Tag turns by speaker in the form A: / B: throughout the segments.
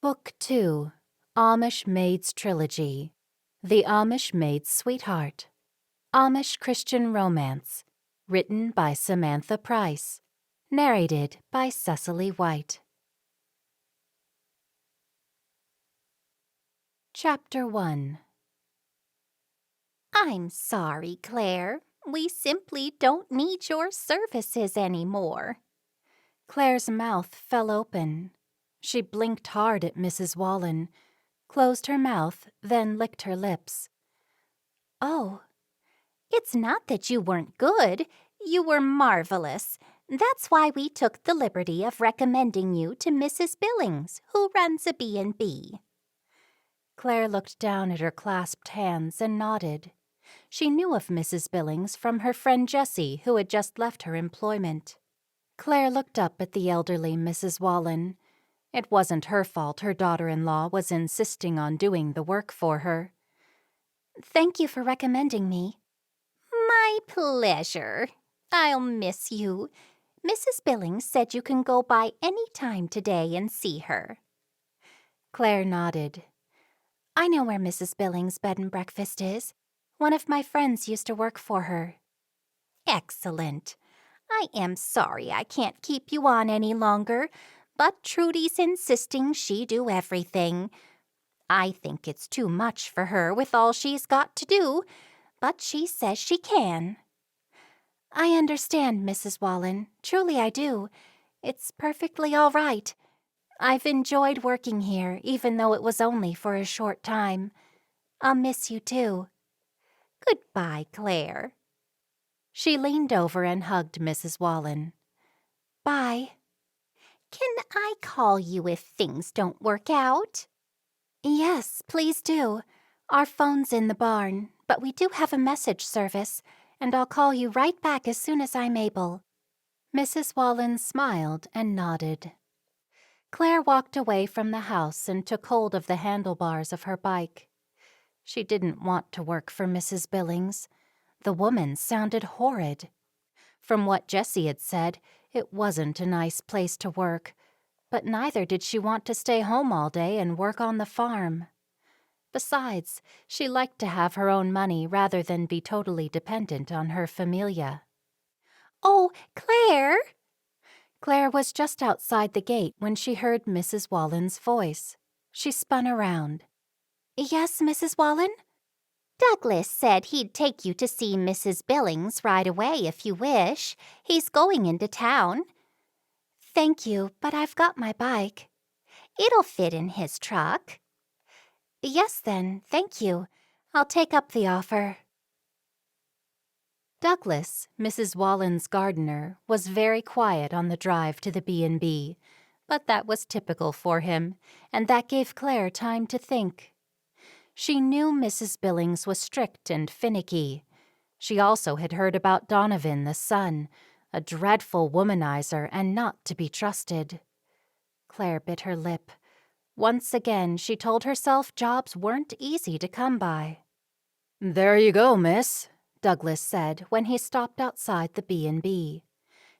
A: Book 2, Amish Maid's Trilogy, The Amish Maid's Sweetheart, Amish Christian Romance, written by Samantha Price, narrated by Cecily White. Chapter 1.
B: I'm sorry, Claire. We simply don't need your services anymore.
A: Claire's mouth fell open. She blinked hard at Mrs. Wallen, closed her mouth, then licked her lips.
B: Oh, it's not that you weren't good. You were marvelous. That's why we took the liberty of recommending you to Mrs. Billings, who runs a B&B.
A: Claire looked down at her clasped hands and nodded. She knew of Mrs. Billings from her friend Jessie, who had just left her employment. Claire looked up at the elderly Mrs. Wallen. It wasn't her fault her daughter-in-law was insisting on doing the work for her.
B: Thank you for recommending me. My pleasure. I'll miss you. Mrs. Billings said you can go by any time today and see her.
A: Claire nodded.
B: I know where Mrs. Billings' bed and breakfast is. One of my friends used to work for her. Excellent. I am sorry I can't keep you on any longer, but Trudy's insisting she do everything. I think it's too much for her with all she's got to do, but she says she can.
A: I understand, Mrs. Wallen. Truly I do. It's perfectly all right. I've enjoyed working here, even though it was only for a short time. I'll miss you, too.
B: Goodbye, Claire.
A: She leaned over and hugged Mrs. Wallen.
B: Bye. Can I call you if things don't work out?
A: Yes, please do. Our phone's in the barn, but we do have a message service, and I'll call you right back as soon as I'm able. Mrs. Wallen smiled and nodded. Claire walked away from the house and took hold of the handlebars of her bike. She didn't want to work for Mrs. Billings. The woman sounded horrid. From what Jessie had said, it wasn't a nice place to work, but neither did she want to stay home all day and work on the farm. Besides, she liked to have her own money rather than be totally dependent on her familia.
B: Oh, Claire!
A: Claire was just outside the gate when she heard Mrs. Wallen's voice. She spun around.
B: Yes, Mrs. Wallen? Douglas said he'd take you to see Mrs. Billings right away if you wish. He's going into town.
A: Thank you, but I've got my bike.
B: It'll fit in his truck.
A: Yes, then, thank you. I'll take up the offer. Douglas, Mrs. Wallen's gardener, was very quiet on the drive to the B&B, but that was typical for him, and that gave Claire time to think. She knew Mrs. Billings was strict and finicky. She also had heard about Donovan, the son, a dreadful womanizer and not to be trusted. Claire bit her lip. Once again, she told herself jobs weren't easy to come by. "There you go, miss," Douglas said when he stopped outside the B&B.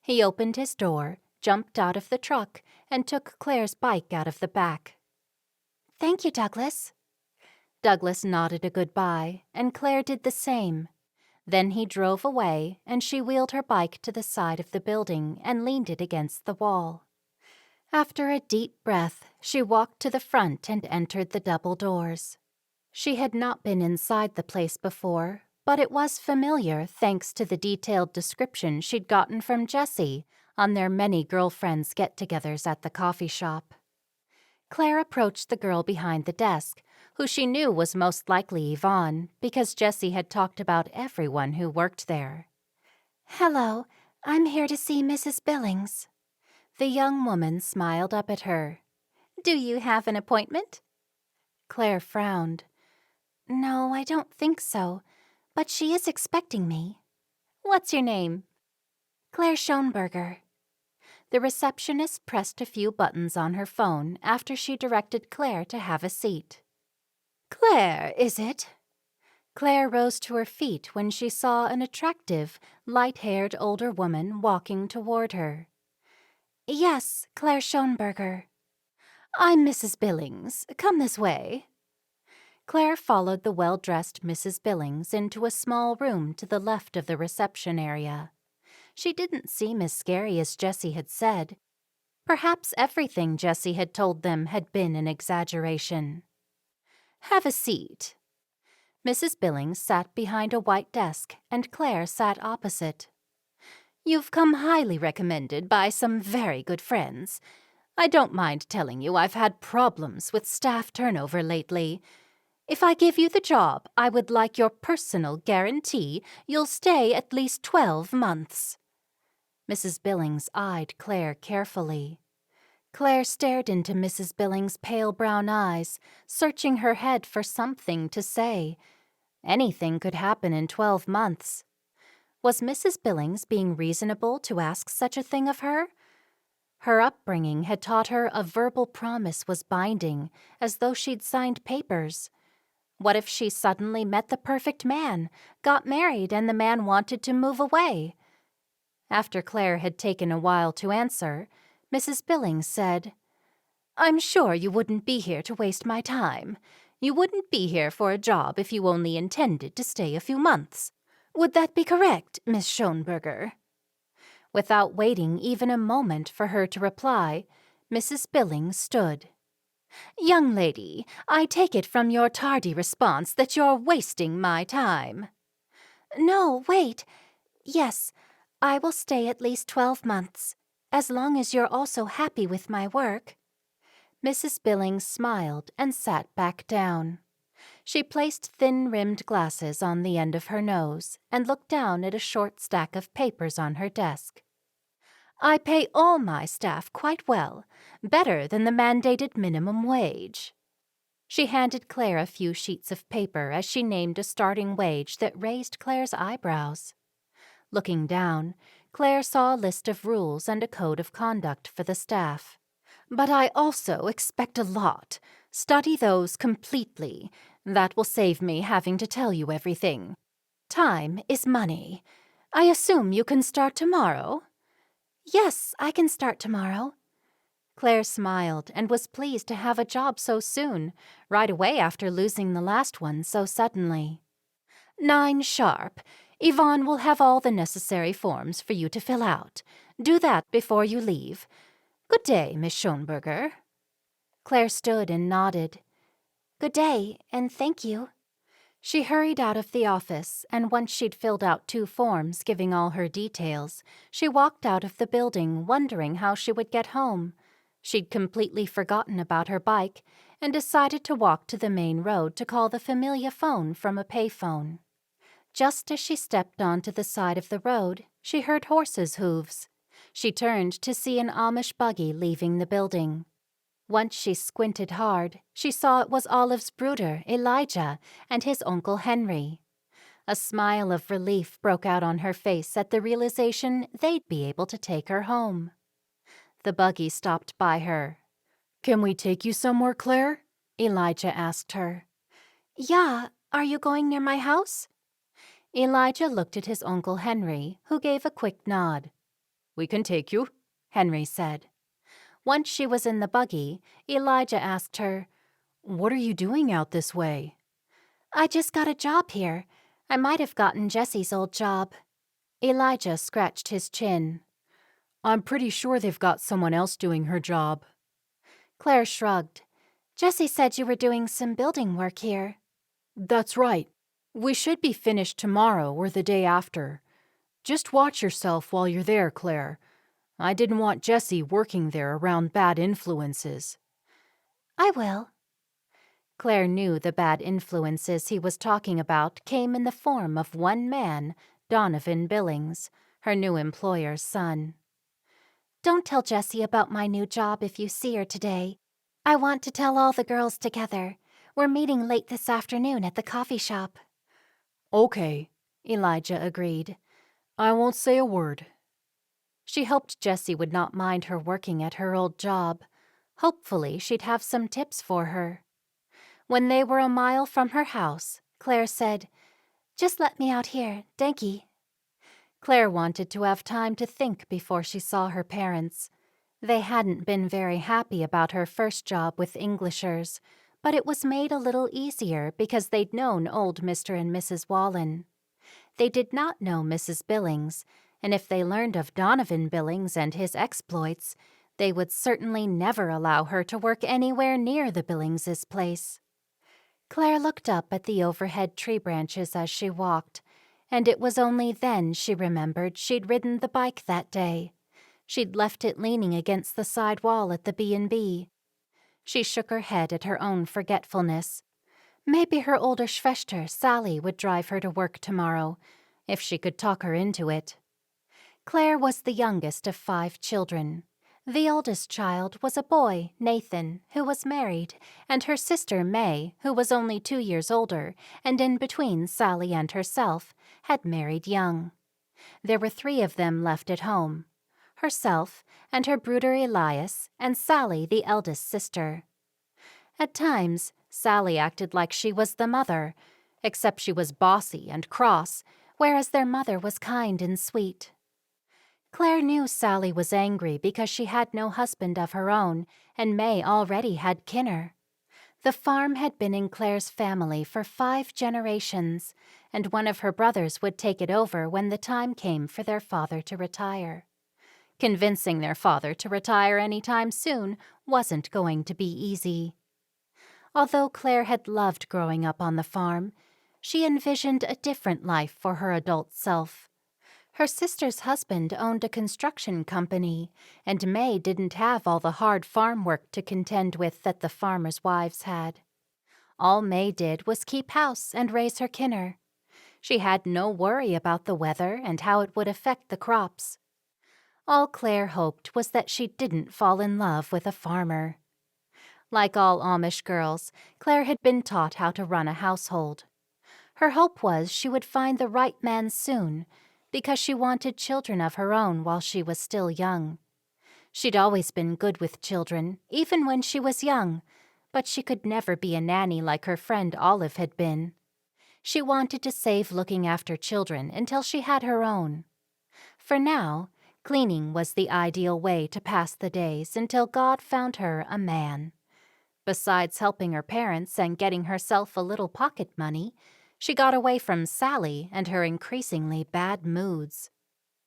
A: He opened his door, jumped out of the truck, and took Claire's bike out of the back. "Thank you, Douglas." Douglas nodded a goodbye, and Claire did the same. Then he drove away, and she wheeled her bike to the side of the building and leaned it against the wall. After a deep breath, she walked to the front and entered the double doors. She had not been inside the place before, but it was familiar thanks to the detailed description she'd gotten from Jessie on their many girlfriends' get-togethers at the coffee shop. Claire approached the girl behind the desk, who she knew was most likely Yvonne, because Jessie had talked about everyone who worked there. "Hello, I'm here to see Mrs. Billings." The young woman smiled up at her.
B: Do you have an appointment?
A: Claire frowned. "No, I don't think so, but she is expecting me."
B: What's your name?
A: "Claire Shoneberger." The receptionist pressed a few buttons on her phone after she directed Claire to have a seat. "Claire, is it?" Claire rose to her feet when she saw an attractive, light-haired older woman walking toward her. "Yes, Claire Shoneberger." I'm Mrs. Billings. Come this way." Claire followed the well-dressed Mrs. Billings into a small room to the left of the reception area. She didn't seem as scary as Jessie had said. Perhaps everything Jessie had told them had been an exaggeration. "Have a seat." Mrs. Billings sat behind a white desk, and Claire sat opposite. "You've come highly recommended by some very good friends. I don't mind telling you I've had problems with staff turnover lately. If I give you the job, I would like your personal guarantee you'll stay at least 12 months. Mrs. Billings eyed Claire carefully. Claire stared into Mrs. Billings' pale brown eyes, searching her head for something to say. Anything could happen in 12 months. Was Mrs. Billings being reasonable to ask such a thing of her? Her upbringing had taught her a verbal promise was binding, as though she'd signed papers. What if she suddenly met the perfect man, got married, and the man wanted to move away? After Claire had taken a while to answer, Mrs. Billings said, "I'm sure you wouldn't be here to waste my time. You wouldn't be here for a job if you only intended to stay a few months. Would that be correct, Miss Shoneberger?" Without waiting even a moment for her to reply, Mrs. Billings stood. "Young lady, I take it from your tardy response that you're wasting my time."
B: "No, wait. Yes, I will stay at least 12 months, as long as you're also happy with my work."
A: Mrs. Billings smiled and sat back down. She placed thin-rimmed glasses on the end of her nose and looked down at a short stack of papers on her desk. "I pay all my staff quite well, better than the mandated minimum wage." She handed Claire a few sheets of paper as she named a starting wage that raised Claire's eyebrows. Looking down, Claire saw a list of rules and a code of conduct for the staff. "But I also expect a lot. Study those completely. That will save me having to tell you everything. Time is money. I assume you can start tomorrow?"
B: "Yes, I can start tomorrow."
A: Claire smiled and was pleased to have a job so soon, right away after losing the last one so suddenly. 9 sharp. Yvonne will have all the necessary forms for you to fill out. Do that before you leave. Good day, Miss Shoneberger." Claire stood and nodded.
B: "Good day, and thank you."
A: She hurried out of the office, and once she'd filled out 2 forms giving all her details, she walked out of the building wondering how she would get home. She'd completely forgotten about her bike and decided to walk to the main road to call the familiar phone from a payphone. Just as she stepped onto the side of the road, she heard horses' hooves. She turned to see an Amish buggy leaving the building. Once she squinted hard, she saw it was Olive's brooder, Elijah, and his Uncle Henry. A smile of relief broke out on her face at the realization they'd be able to take her home. The buggy stopped by her. "Can we take you somewhere, Claire?" Elijah asked her.
B: "Yeah, are you going near my house?"
A: Elijah looked at his Uncle Henry, who gave a quick nod. "We can take you," Henry said. Once she was in the buggy, Elijah asked her, "What are you doing out this way?"
B: "I just got a job here. I might have gotten Jessie's old job."
A: Elijah scratched his chin. "I'm pretty sure they've got someone else doing her job."
B: Claire shrugged. "Jessie said you were doing some building work here."
A: "That's right. We should be finished tomorrow or the day after. Just watch yourself while you're there, Claire. I didn't want Jessie working there around bad influences."
B: "I will."
A: Claire knew the bad influences he was talking about came in the form of one man, Donovan Billings, her new employer's son.
B: "Don't tell Jessie about my new job if you see her today. I want to tell all the girls together. We're meeting late this afternoon at the coffee shop."
A: "Okay," Elijah agreed. "I won't say a word." She hoped Jessie would not mind her working at her old job. Hopefully, she'd have some tips for her. When they were a mile from her house, Claire said,
B: "Just let me out here, danke."
A: Claire wanted to have time to think before she saw her parents. They hadn't been very happy about her first job with Englishers, but it was made a little easier because they'd known old Mr. and Mrs. Wallen. They did not know Mrs. Billings, and if they learned of Donovan Billings and his exploits, they would certainly never allow her to work anywhere near the Billingses' place. Claire looked up at the overhead tree branches as she walked, and it was only then she remembered she'd ridden the bike that day. She'd left it leaning against the side wall at the B&B. She shook her head at her own forgetfulness. Maybe her older Schwester, Sally, would drive her to work tomorrow, if she could talk her into it. Claire was the youngest of 5 children. The oldest child was a boy, Nathan, who was married, and her sister May, who was only 2 years older, and in between Sally and herself, had married young. There were 3 of them left at home: herself and her brooder Elias, and Sally, the eldest sister. At times, Sally acted like she was the mother, except she was bossy and cross, whereas their mother was kind and sweet. Claire knew Sally was angry because she had no husband of her own, and May already had Kinner. The farm had been in Claire's family for 5 generations, and one of her brothers would take it over when the time came for their father to retire. Convincing their father to retire any time soon wasn't going to be easy. Although Claire had loved growing up on the farm, she envisioned a different life for her adult self. Her sister's husband owned a construction company, and May didn't have all the hard farm work to contend with that the farmers' wives had. All May did was keep house and raise her Kinner. She had no worry about the weather and how it would affect the crops. All Claire hoped was that she didn't fall in love with a farmer. Like all Amish girls, Claire had been taught how to run a household. Her hope was she would find the right man soon, because she wanted children of her own while she was still young. She'd always been good with children, even when she was young, but she could never be a nanny like her friend Olive had been. She wanted to save looking after children until she had her own. For now, cleaning was the ideal way to pass the days until God found her a man. Besides helping her parents and getting herself a little pocket money, she got away from Sally and her increasingly bad moods.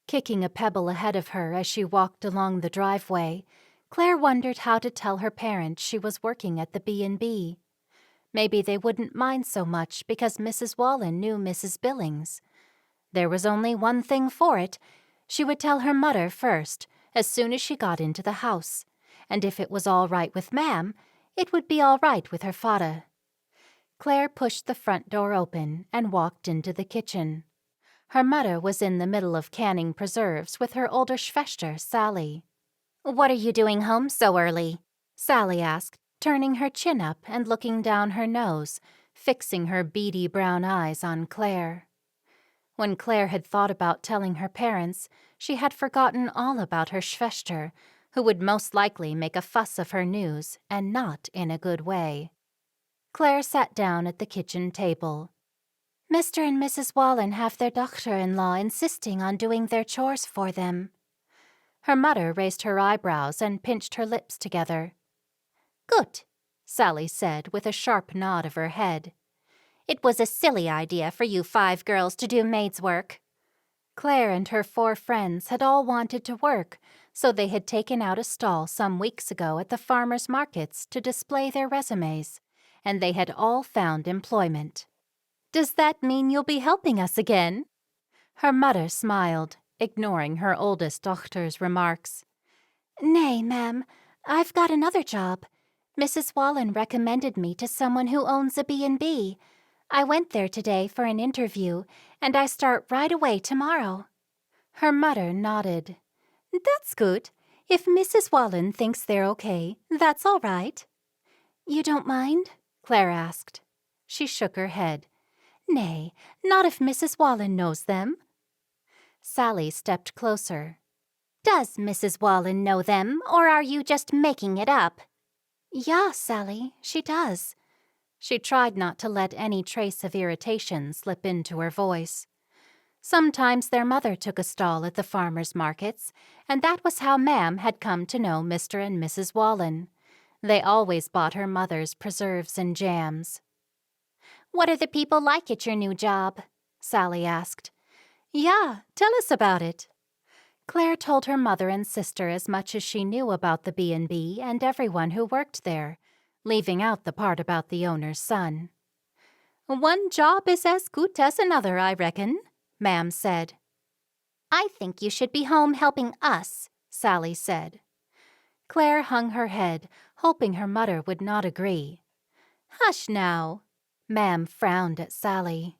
A: Kicking a pebble ahead of her as she walked along the driveway, Claire wondered how to tell her parents she was working at the B&B. Maybe they wouldn't mind so much because Mrs. Wallen knew Mrs. Billings. There was only one thing for it. She would tell her mother first, as soon as she got into the house, and if it was all right with Ma'am, it would be all right with her fada. Claire pushed the front door open and walked into the kitchen. Her mother was in the middle of canning preserves with her older Schwester, Sally. "What are you doing home so early?" Sally asked, turning her chin up and looking down her nose, fixing her beady brown eyes on Claire. When Claire had thought about telling her parents, she had forgotten all about her Schwester, who would most likely make a fuss of her news, and not in a good way. Claire sat down at the kitchen table. "Mr. and Mrs. Wallen have their doctor-in-law insisting on doing their chores for them." Her mother raised her eyebrows and pinched her lips together. "Good," Sally said with a sharp nod of her head. "It was a silly idea for you 5 girls to do maid's work." Claire and her 4 friends had all wanted to work, so they had taken out a stall some weeks ago at the farmers' markets to display their resumes, and they had all found employment. "Does that mean you'll be helping us again?" Her mother smiled, ignoring her oldest daughter's remarks. "Nay, ma'am, I've got another job. Mrs. Wallen recommended me to someone who owns a B&B. I went there today for an interview, and I start right away tomorrow." Her mother nodded. "That's good. If Mrs. Wallen thinks they're okay, that's all right." "You don't mind?" Claire asked. She shook her head. "Nay, not if Mrs. Wallen knows them." Sally stepped closer. "Does Mrs. Wallen know them, or are you just making it up?" "Yeah, Sally, she does." She tried not to let any trace of irritation slip into her voice. Sometimes their mother took a stall at the farmers' markets, and that was how Ma'am had come to know Mr. and Mrs. Wallen. They always bought her mother's preserves and jams.
B: "What are the people like at your new job?"
A: Sally asked. "Yeah, tell us about it." Claire told her mother and sister as much as she knew about the B&B and everyone who worked there, leaving out the part about the owner's son. "One job is as good as another, I reckon," Ma'am said.
B: "I think you should be home helping us,"
A: Sally said. Claire hung her head, hoping her mother would not agree. "Hush now." Ma'am frowned at Sally.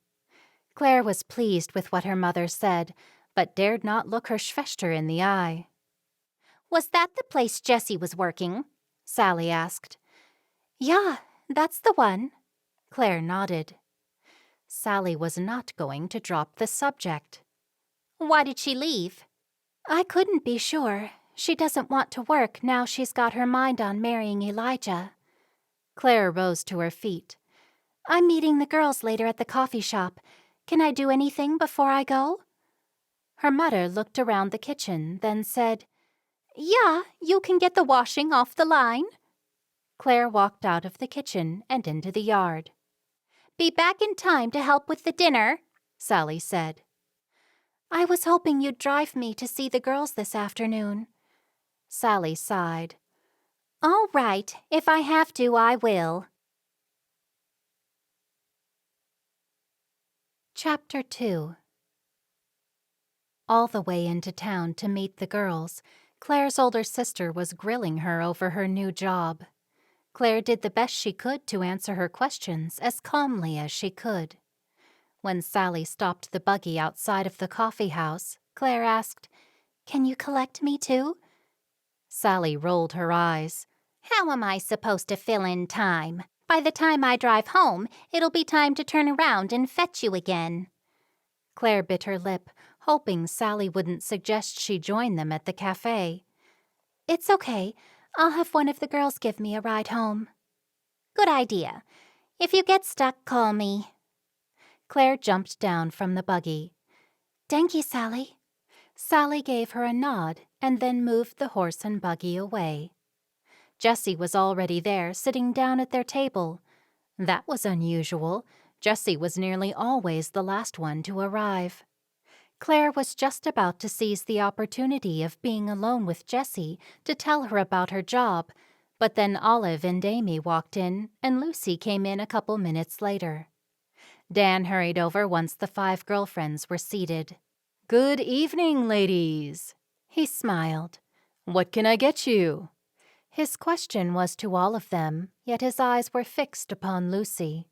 A: Claire was pleased with what her mother said, but dared not look her Schwester in the eye.
B: "Was that the place Jessie was working?"
A: Sally asked.
B: "Yeah, that's the one."
A: Claire nodded. Sally was not going to drop the subject.
B: "Why did she leave?"
A: "I couldn't be sure. She doesn't want to work now she's got her mind on marrying Elijah." Claire rose to her feet. "I'm meeting the girls later at the coffee shop. Can I do anything before I go?" Her mother looked around the kitchen, then said, "Yeah, you can get the washing off the line." Claire walked out of the kitchen and into the yard.
B: "Be back in time to help with the dinner,"
A: Sally said. "I was hoping you'd drive me to see the girls this afternoon." Sally sighed.
B: "All right, if I have to, I will."
A: Chapter 2. All the way into town to meet the girls, Claire's older sister was grilling her over her new job. Claire did the best she could to answer her questions as calmly as she could. When Sally stopped the buggy outside of the coffee house, Claire asked, "Can you collect me too?" Sally rolled her eyes.
B: "How am I supposed to fill in time? By the time I drive home, it'll be time to turn around and fetch you again."
A: Claire bit her lip, hoping Sally wouldn't suggest she join them at the cafe. "It's okay. I'll have one of the girls give me a ride home."
B: "Good idea. If you get stuck, call me."
A: Claire jumped down from the buggy. "Thank you, Sally." Sally gave her a nod and then moved the horse and buggy away. Jessie was already there, sitting down at their table. That was unusual. Jessie was nearly always the last one to arrive. Claire was just about to seize the opportunity of being alone with Jessie to tell her about her job, but then Olive and Amy walked in, and Lucy came in a couple minutes later. Dan hurried over once the 5 girlfriends were seated. "Good evening, ladies," he smiled. "What can I get you?" His question was to all of them, yet his eyes were fixed upon Lucy.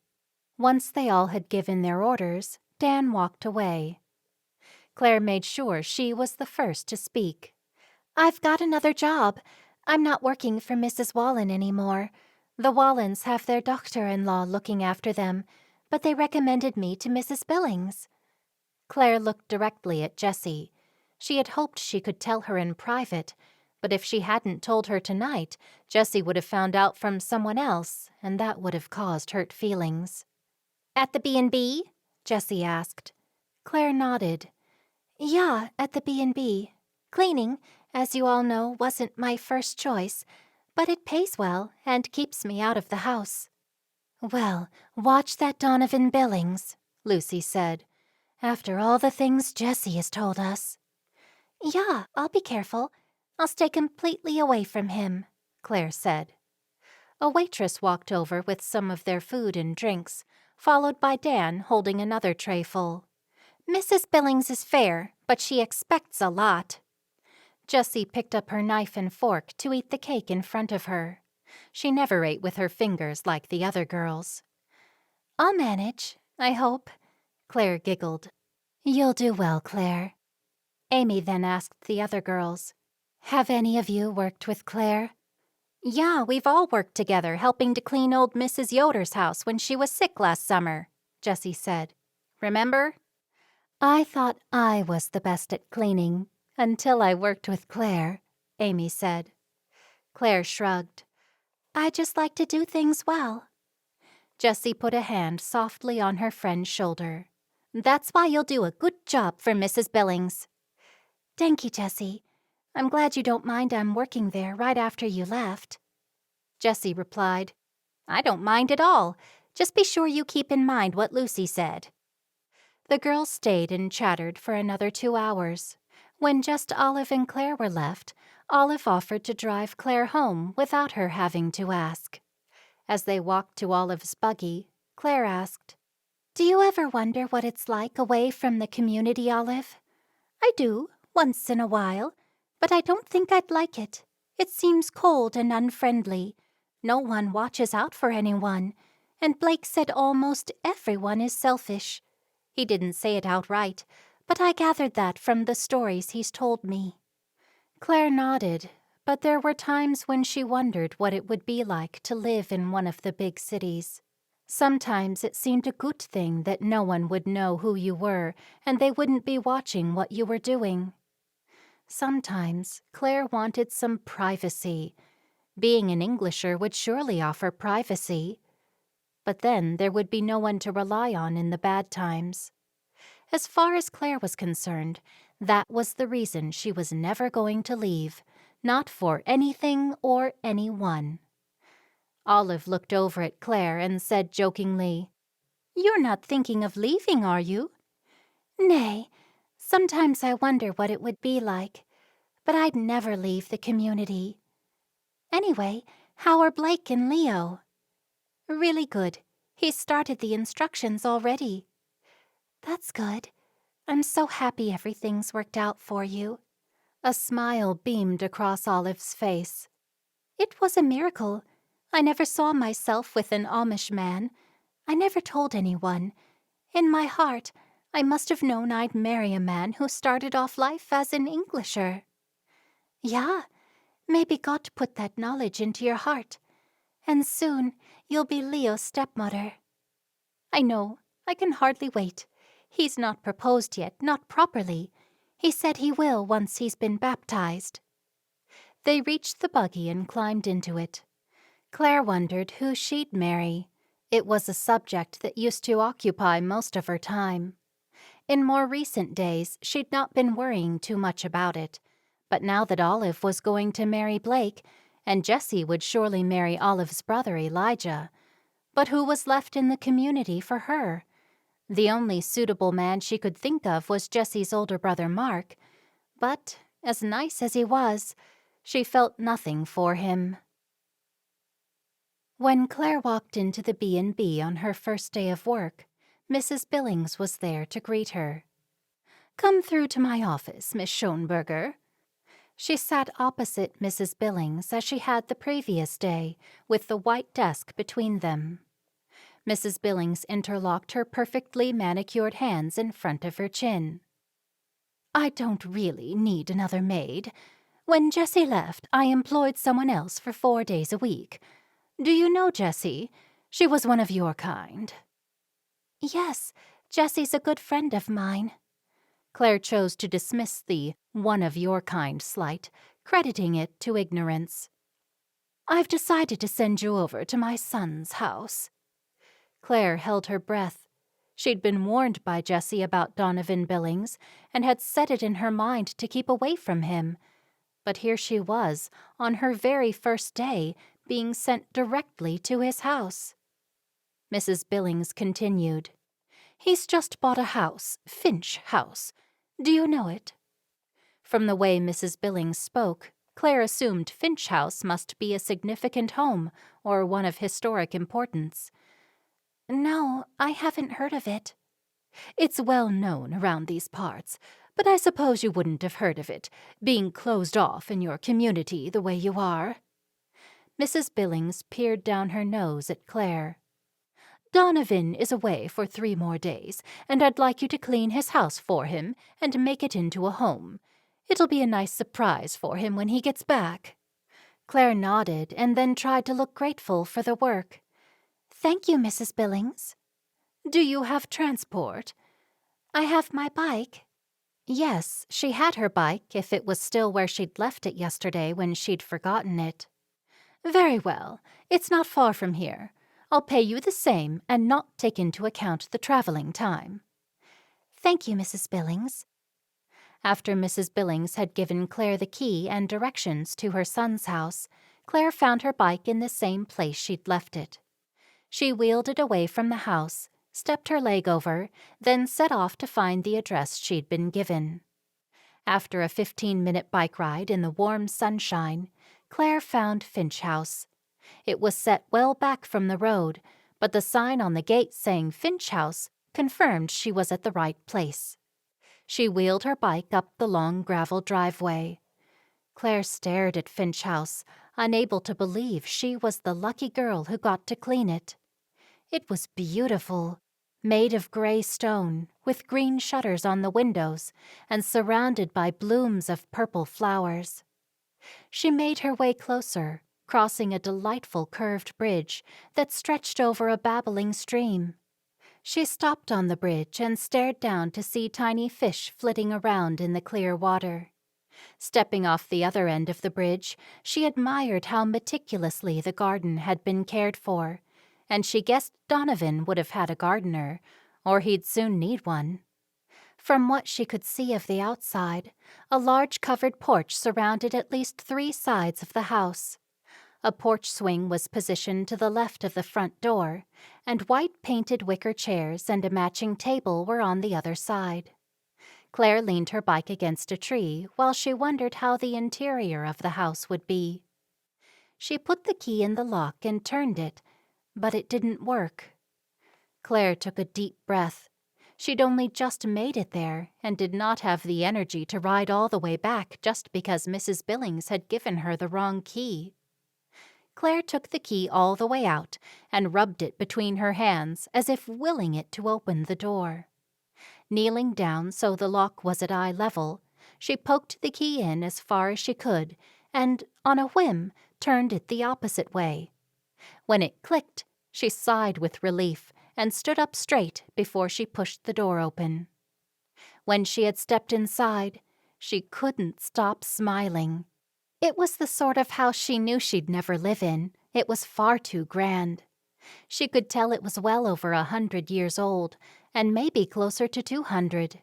A: Once they all had given their orders, Dan walked away. Claire made sure she was the first to speak. "I've got another job. I'm not working for Mrs. Wallen anymore. The Wallens have their doctor-in-law looking after them, but they recommended me to Mrs. Billings." Claire looked directly at Jessie. She had hoped she could tell her in private, but if she hadn't told her tonight, Jessie would have found out from someone else, and that would have caused hurt feelings.
B: "At the B&B?"
A: Jessie asked. Claire nodded. "Yeah, at the B&B. Cleaning, as you all know, wasn't my first choice, but it pays well and keeps me out of the house." "Well, watch that Donovan Billings," Lucy said. "After all the things Jessie has told us." "Yeah, I'll be careful. I'll stay completely away from him," Claire said. A waitress walked over with some of their food and drinks, followed by Dan holding another tray full.
B: "Mrs. Billings is fair, but she expects a lot."
A: Jessie picked up her knife and fork to eat the cake in front of her. She never ate with her fingers like the other girls. "I'll manage, I hope," Claire giggled. "You'll do well, Claire." Amy then asked the other girls, "Have any of you worked with Claire?"
B: "Yeah, we've all worked together helping to clean old Mrs. Yoder's house when she was sick last summer," Jessie said. "Remember?"
A: "I thought I was the best at cleaning, until I worked with Claire," Amy said. Claire shrugged. "I just like to do things well." Jessie put a hand softly on her friend's shoulder. That's why you'll do a good job for Mrs. Billings."
B: Thank you, Jessie. I'm glad you don't mind I'm working there right after you left.
A: Jessie replied, "I don't mind at all. Just be sure you keep in mind what Lucy said." The girls stayed and chattered for another 2 hours. When just Olive and Claire were left, Olive offered to drive Claire home without her having to ask. As they walked to Olive's buggy, Claire asked,
B: "Do you ever wonder what it's like away from the community, Olive?" "I do, once in a while, but I don't think I'd like it. It seems cold and unfriendly. No one watches out for anyone, and Blake said almost everyone is selfish. He didn't say it outright, but I gathered that from the stories he's told me."
A: Claire nodded, but there were times when she wondered what it would be like to live in one of the big cities. Sometimes it seemed a good thing that no one would know who you were and they wouldn't be watching what you were doing. Sometimes Claire wanted some privacy. Being an Englisher would surely offer privacy. But then there would be no one to rely on in the bad times. As far as Claire was concerned, that was the reason she was never going to leave, not for anything or anyone. Olive looked over at Claire and said jokingly, "You're not thinking of leaving, are you?"
B: "Nay, sometimes I wonder what it would be like, but I'd never leave the community. Anyway, how are Blake and Leo?"
A: "Really good. He's started the instructions already."
B: "That's good. I'm so happy everything's worked out for you."
A: A smile beamed across Olive's face.
B: "It was a miracle. I never saw myself with an Amish man. I never told anyone. In my heart, I must have known I'd marry a man who started off life as an Englisher." "Yeah, maybe God put that knowledge into your heart. And soon you'll be Leo's stepmother." "I know. I can hardly wait. He's not proposed yet, not properly. He said he will once he's been baptized." They reached the buggy and climbed into it. Claire wondered who she'd marry. It was a subject that used to occupy most of her time. In more recent days, she'd not been worrying too much about it. But now that Olive was going to marry Blake, and Jessie would surely marry Olive's brother Elijah. But who was left in the community for her? The only suitable man she could think of was Jessie's older brother Mark. But, as nice as he was, she felt nothing for him. When Claire walked into the B&B on her first day of work, Mrs. Billings was there to greet her. "Come through to my office, Miss Shoneberger." She sat opposite Mrs. Billings as she had the previous day, with the white desk between them. Mrs. Billings interlocked her perfectly manicured hands in front of her chin. "I don't really need another maid. When Jessie left, I employed someone else for 4 days a week. Do you know Jessie? She was one of your kind." "Yes, Jessie's a good friend of mine."
A: Claire chose to dismiss the one of your kind slight, crediting it to ignorance. "I've decided to send you over to my son's house." Claire held her breath. She'd been warned by Jessie about Donovan Billings and had set it in her mind to keep away from him. But here she was, on her very first day, being sent directly to his house. Mrs. Billings continued, "He's just bought a house, Finch House. Do you know it?" From the way Mrs. Billings spoke, Claire assumed Finch House must be a significant home or one of historic importance.
B: "No, I haven't heard of it."
A: "It's well known around these parts, but I suppose you wouldn't have heard of it, being closed off in your community the way you are." Mrs. Billings peered down her nose at Claire. "Donovan is away for 3 more days, and I'd like you to clean his house for him and make it into a home. It'll be a nice surprise for him when he gets back." Claire nodded and then tried to look grateful for the work.
B: "Thank you, Mrs. Billings."
A: "Do you have transport?"
B: "I have my bike."
A: Yes, she had her bike if it was still where she'd left it yesterday when she'd forgotten it. "Very well. It's not far from here. I'll pay you the same and not take into account the traveling time."
B: Thank you, Mrs. Billings.
A: After Mrs. Billings had given Claire the key and directions to her son's house, Claire found her bike in the same place she'd left it. She wheeled it away from the house, stepped her leg over, then set off to find the address she'd been given. After a 15-minute bike ride in the warm sunshine, Claire found Finch House. It was set well back from the road, but the sign on the gate saying Finch House confirmed she was at the right place. She wheeled her bike up the long gravel driveway. Claire stared at Finch House, unable to believe she was the lucky girl who got to clean it. It was beautiful, made of gray stone, with green shutters on the windows, and surrounded by blooms of purple flowers. She made her way closer, crossing a delightful curved bridge that stretched over a babbling stream. She stopped on the bridge and stared down to see tiny fish flitting around in the clear water. Stepping off the other end of the bridge, she admired how meticulously the garden had been cared for, and she guessed Donovan would have had a gardener, or he'd soon need one. From what she could see of the outside, a large covered porch surrounded at least 3 sides of the house. A porch swing was positioned to the left of the front door, and white painted wicker chairs and a matching table were on the other side. Claire leaned her bike against a tree while she wondered how the interior of the house would be. She put the key in the lock and turned it, but it didn't work. Claire took a deep breath. She'd only just made it there and did not have the energy to ride all the way back just because Mrs. Billings had given her the wrong key. Claire took the key all the way out and rubbed it between her hands as if willing it to open the door. Kneeling down so the lock was at eye level, she poked the key in as far as she could and, on a whim, turned it the opposite way. When it clicked, she sighed with relief and stood up straight before she pushed the door open. When she had stepped inside, she couldn't stop smiling. It was the sort of house she knew she'd never live in. It was far too grand. She could tell it was well over 100 years old, and maybe closer to 200.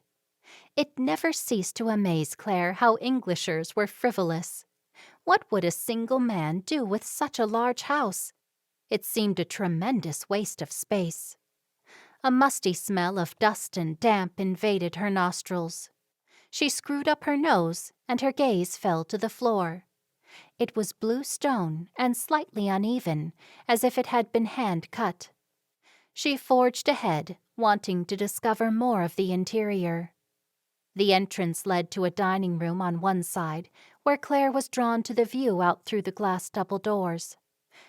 A: It never ceased to amaze Claire how Englishers were frivolous. What would a single man do with such a large house? It seemed a tremendous waste of space. A musty smell of dust and damp invaded her nostrils. She screwed up her nose, and her gaze fell to the floor. It was blue stone and slightly uneven, as if it had been hand-cut. She forged ahead, wanting to discover more of the interior. The entrance led to a dining room on one side, where Claire was drawn to the view out through the glass double doors.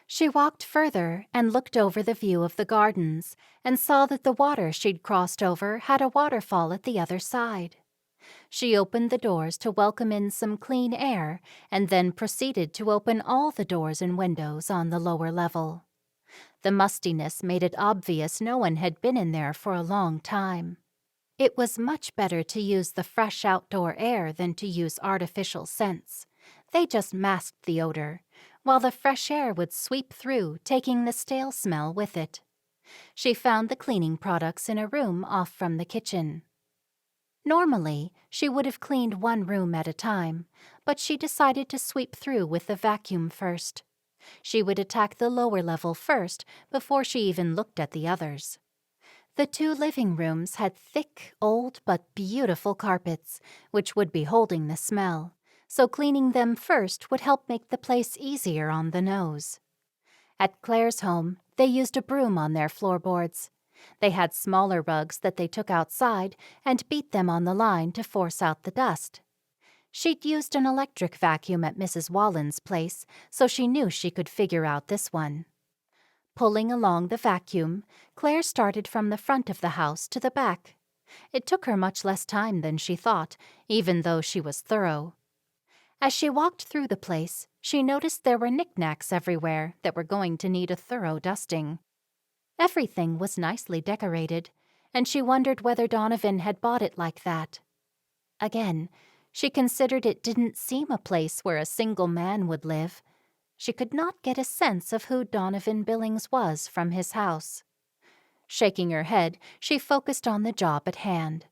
A: She walked further and looked over the view of the gardens, and saw that the water she'd crossed over had a waterfall at the other side. She opened the doors to welcome in some clean air, and then proceeded to open all the doors and windows on the lower level. The mustiness made it obvious no one had been in there for a long time. It was much better to use the fresh outdoor air than to use artificial scents. They just masked the odor, while the fresh air would sweep through, taking the stale smell with it. She found the cleaning products in a room off from the kitchen. Normally, she would have cleaned one room at a time, but she decided to sweep through with the vacuum first. She would attack the lower level first before she even looked at the others. The 2 living rooms had thick, old but beautiful carpets, which would be holding the smell, so cleaning them first would help make the place easier on the nose. At Claire's home, they used a broom on their floorboards. They had smaller rugs that they took outside and beat them on the line to force out the dust. She'd used an electric vacuum at Mrs. Wallen's place, so she knew she could figure out this one. Pulling along the vacuum, Claire started from the front of the house to the back. It took her much less time than she thought, even though she was thorough. As she walked through the place, she noticed there were knickknacks everywhere that were going to need a thorough dusting. Everything was nicely decorated, and she wondered whether Donovan had bought it like that. Again, she considered it didn't seem a place where a single man would live. She could not get a sense of who Donovan Billings was from his house. Shaking her head, she focused on the job at hand.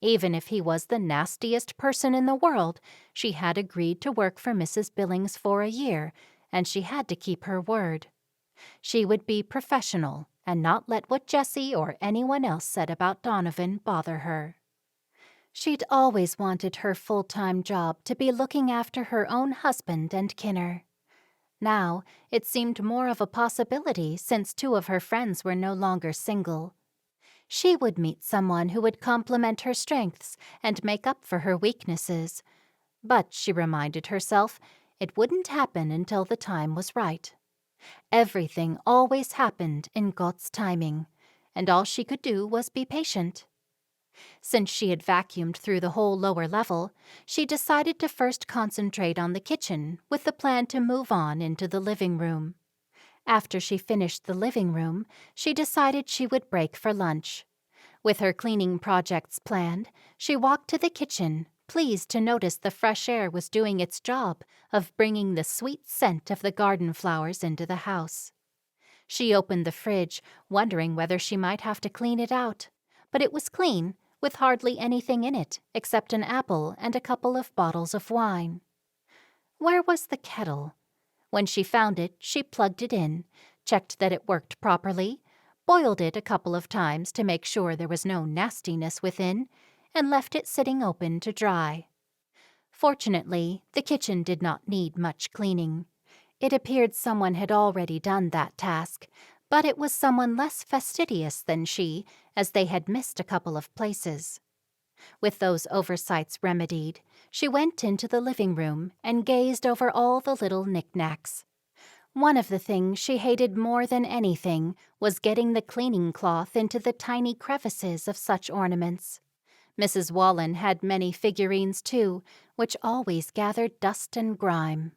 A: Even if he was the nastiest person in the world, she had agreed to work for Mrs. Billings for a year, and she had to keep her word. She would be professional and not let what Jessie or anyone else said about Donovan bother her. She'd always wanted her full-time job to be looking after her own husband and Kinner. Now, it seemed more of a possibility since 2 of her friends were no longer single. She would meet someone who would complement her strengths and make up for her weaknesses. But, she reminded herself, it wouldn't happen until the time was right. Everything always happened in God's timing, and all she could do was be patient. Since she had vacuumed through the whole lower level, she decided to first concentrate on the kitchen with the plan to move on into the living room. After she finished the living room, she decided she would break for lunch. With her cleaning projects planned, she walked to the kitchen, pleased to notice the fresh air was doing its job of bringing the sweet scent of the garden flowers into the house. She opened the fridge, wondering whether she might have to clean it out, but it was clean, with hardly anything in it except an apple and a couple of bottles of wine. Where was the kettle? When she found it, she plugged it in, checked that it worked properly, boiled it a couple of times to make sure there was no nastiness within, and left it sitting open to dry. Fortunately, the kitchen did not need much cleaning. It appeared someone had already done that task, but it was someone less fastidious than she, as they had missed a couple of places. With those oversights remedied, she went into the living room and gazed over all the little knickknacks. One of the things she hated more than anything was getting the cleaning cloth into the tiny crevices of such ornaments. Mrs. Wallen had many figurines, too, which always gathered dust and grime.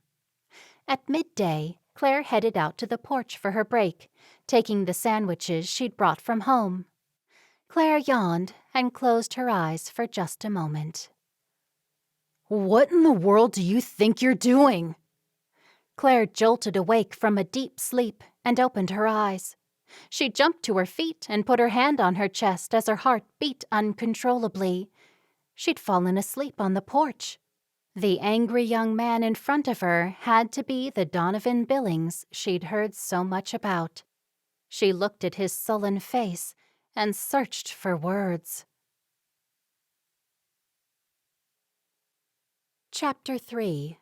A: At midday, Claire headed out to the porch for her break, taking the sandwiches she'd brought from home. Claire yawned and closed her eyes for just a moment.
C: "What in the world do you think you're doing?"
A: Claire jolted awake from a deep sleep and opened her eyes. She jumped to her feet and put her hand on her chest as her heart beat uncontrollably. She'd fallen asleep on the porch. The angry young man in front of her had to be the Donovan Billings she'd heard so much about. She looked at his sullen face and searched for words. Chapter 3.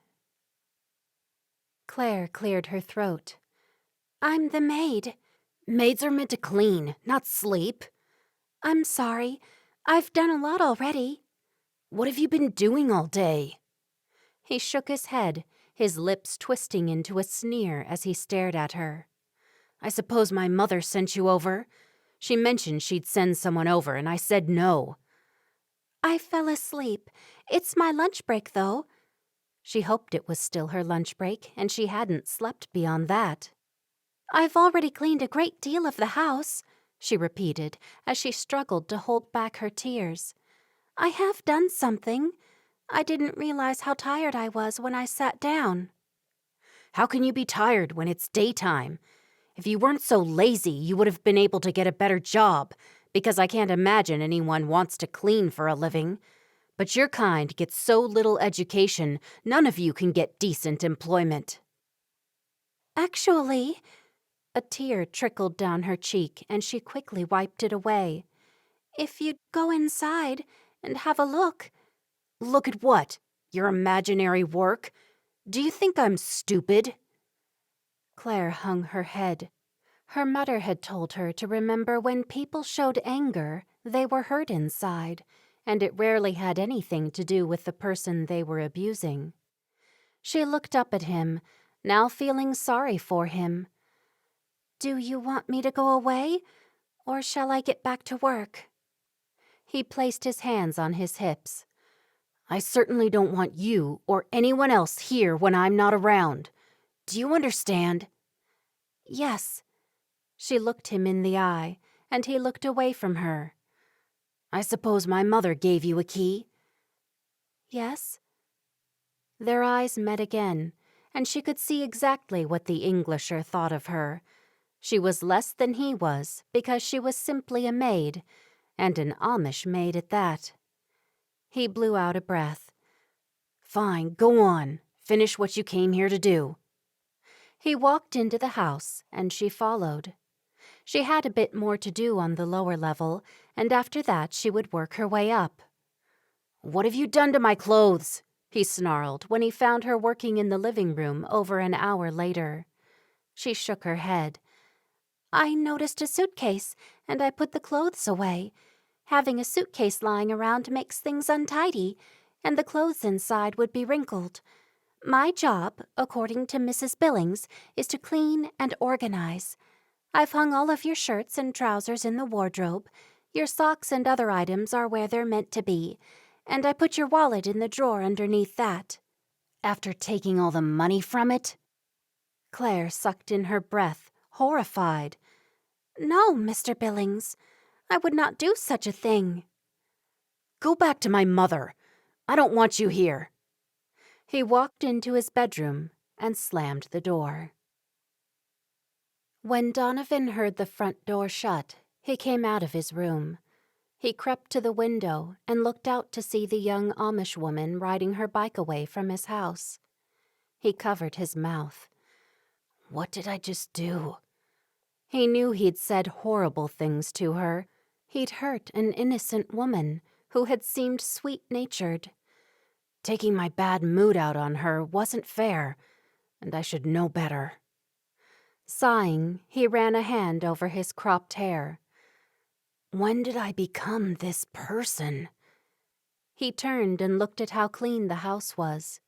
A: Claire cleared her throat.
B: I'm the maid.
C: Maids are meant to clean, not sleep.
B: I'm sorry. I've done a lot already.
C: What have you been doing all day?
A: He shook his head, his lips twisting into a sneer as he stared at her.
C: I suppose my mother sent you over? She mentioned she'd send someone over, and I said no.
B: I fell asleep. It's my lunch break, though.
A: She hoped it was still her lunch break, and she hadn't slept beyond that.
B: I've already cleaned a great deal of the house,
A: she repeated as she struggled to hold back her tears.
B: I have done something. I didn't realize how tired I was when I sat down.
C: How can you be tired when it's daytime? If you weren't so lazy, you would have been able to get a better job, because I can't imagine anyone wants to clean for a living. But your kind gets so little education, none of you can get decent employment.
B: Actually,
A: a tear trickled down her cheek, and she quickly wiped it away.
B: If you'd go inside and have a look.
C: Look at what? Your imaginary work? Do you think I'm stupid?
A: Claire hung her head. Her mother had told her to remember when people showed anger, they were hurt inside, and it rarely had anything to do with the person they were abusing. She looked up at him, now feeling sorry for him.
B: Do you want me to go away, or shall I get back to work?
A: He placed his hands on his hips.
C: I certainly don't want you or anyone else here when I'm not around. Do you understand?
B: Yes.
A: She looked him in the eye, and he looked away from her.
C: I suppose my mother gave you a key?
B: Yes.
A: Their eyes met again, and she could see exactly what the Englisher thought of her. She was less than he was because she was simply a maid, and an Amish maid at that.
C: He blew out a breath. Fine, go on. Finish what you came here to do.
A: He walked into the house, and she followed. She had a bit more to do on the lower level, and after that she would work her way up.
C: What have you done to my clothes? He snarled when he found her working in the living room over an hour later.
A: She shook her head. I noticed a suitcase, and I put the clothes away. Having a suitcase lying around makes things untidy, and the clothes inside would be wrinkled. My job, according to Mrs. Billings, is to clean and organize. I've hung all of your shirts and trousers in the wardrobe. Your socks and other items are where they're meant to be, and I put your wallet in the drawer underneath that.
C: After taking all the money from it?
A: Claire sucked in her breath, horrified. No, Mr. Billings, I would not do such a thing.
C: Go back to my mother. I don't want you here.
A: He walked into his bedroom and slammed the door. When Donovan heard the front door shut, he came out of his room. He crept to the window and looked out to see the young Amish woman riding her bike away from his house. He covered his mouth. What did I just do? He knew he'd said horrible things to her. He'd hurt an innocent woman who had seemed sweet-natured. Taking my bad mood out on her wasn't fair, and I should know better. Sighing, he ran a hand over his cropped hair. When did I become this person? He turned and looked at how clean the house was.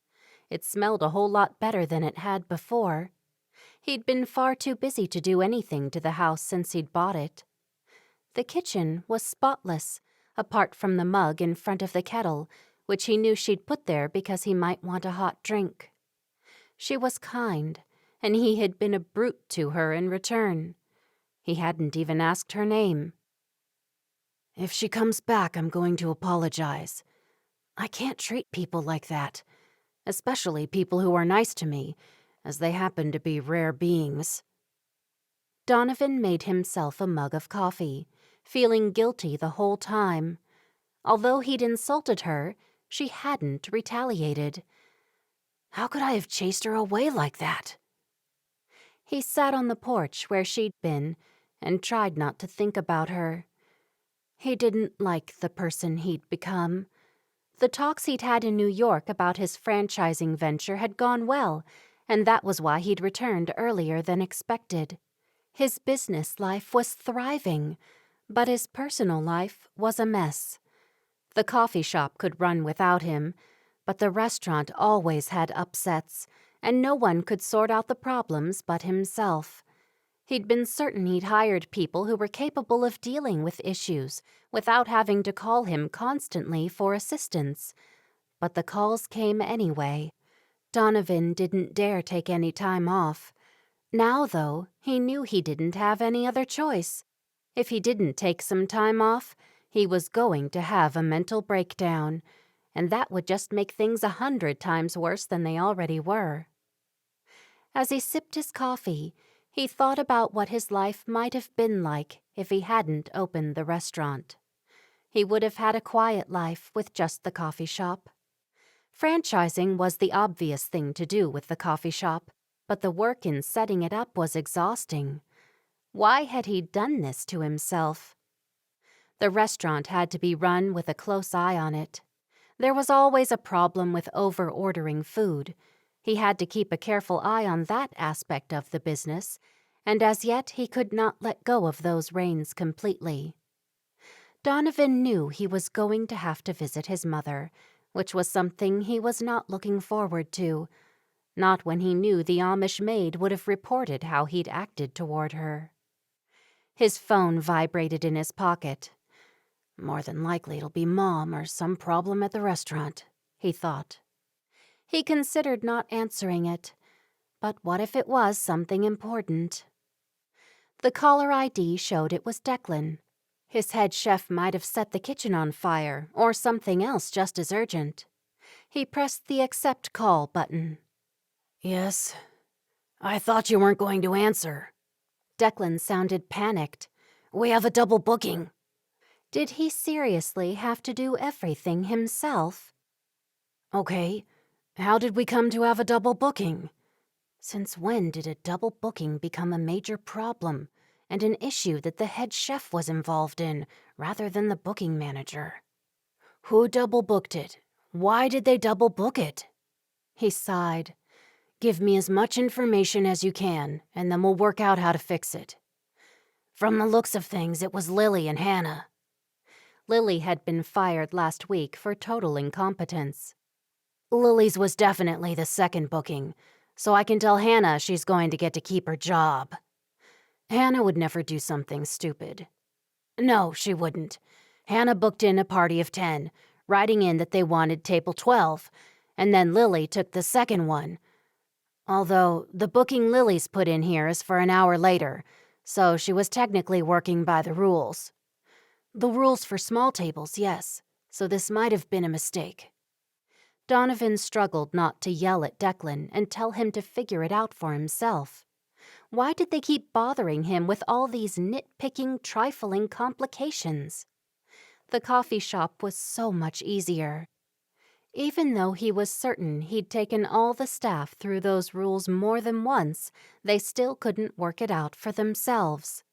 A: It smelled a whole lot better than it had before. He'd been far too busy to do anything to the house since he'd bought it. The kitchen was spotless, apart from the mug in front of the kettle, which he knew she'd put there because he might want a hot drink. She was kind, and he had been a brute to her in return. He hadn't even asked her name. If she comes back, I'm going to apologize. I can't treat people like that, especially people who are nice to me, as they happen to be rare beings. Donovan made himself a mug of coffee, feeling guilty the whole time. Although he'd insulted her, she hadn't retaliated. How could I have chased her away like that? He sat on the porch where she'd been and tried not to think about her. He didn't like the person he'd become. The talks he'd had in New York about his franchising venture had gone well, and that was why he'd returned earlier than expected. His business life was thriving, but his personal life was a mess. The coffee shop could run without him, but the restaurant always had upsets, and no one could sort out the problems but himself. He'd been certain he'd hired people who were capable of dealing with issues without having to call him constantly for assistance. But the calls came anyway. Donovan didn't dare take any time off. Now, though, he knew he didn't have any other choice. If he didn't take some time off, he was going to have a mental breakdown, and that would just make things 100 times worse than they already were. As he sipped his coffee, he thought about what his life might have been like if he hadn't opened the restaurant. He would have had a quiet life with just the coffee shop. Franchising was the obvious thing to do with the coffee shop, but the work in setting it up was exhausting. Why had he done this to himself? The restaurant had to be run with a close eye on it. There was always a problem with over-ordering food. He had to keep a careful eye on that aspect of the business, and as yet he could not let go of those reins completely. Donovan knew he was going to have to visit his mother, which was something he was not looking forward to, not when he knew the Amish maid would have reported how he'd acted toward her. His phone vibrated in his pocket. More than likely it'll be Mom or some problem at the restaurant, he thought. He considered not answering it, but what if it was something important? The caller ID showed it was Declan. His head chef might have set the kitchen on fire or something else just as urgent. He pressed the accept call button.
C: Yes, I thought you weren't going to answer.
A: Declan sounded panicked.
C: We have a double booking.
A: Did he seriously have to do everything himself?
C: Okay, how did we come to have a double booking? Since when did a double booking become a major problem and an issue that the head chef was involved in rather than the booking manager? Who double booked it? Why did they double book it? He sighed. Give me as much information as you can, and then we'll work out how to fix it. From the looks of things, it was Lily and Hannah.
A: Lily had been fired last week for total incompetence.
C: Lily's was definitely the second booking, so I can tell Hannah she's going to get to keep her job. Hannah would never do something stupid. No, she wouldn't. Hannah booked in a party of 10, writing in that they wanted table 12, and then Lily took the second one. Although the booking Lily's put in here is for an hour later, so she was technically working by the rules. The rules for small tables, yes, so this might have been a mistake.
A: Donovan struggled not to yell at Declan and tell him to figure it out for himself. Why did they keep bothering him with all these nitpicking, trifling complications? The coffee shop was so much easier. Even though he was certain he'd taken all the staff through those rules more than once, they still couldn't work it out for themselves.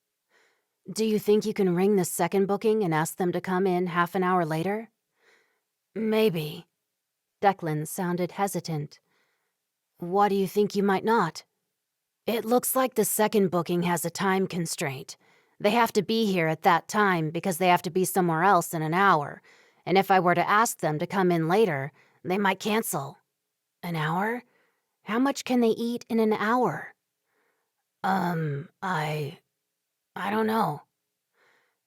C: Do you think you can ring the second booking and ask them to come in half an hour later? Maybe.
A: Declan sounded hesitant.
C: Why do you think you might not? It looks like the second booking has a time constraint. They have to be here at that time because they have to be somewhere else in an hour. And if I were to ask them to come in later, they might cancel. An hour? How much can they eat in an hour? I don't know.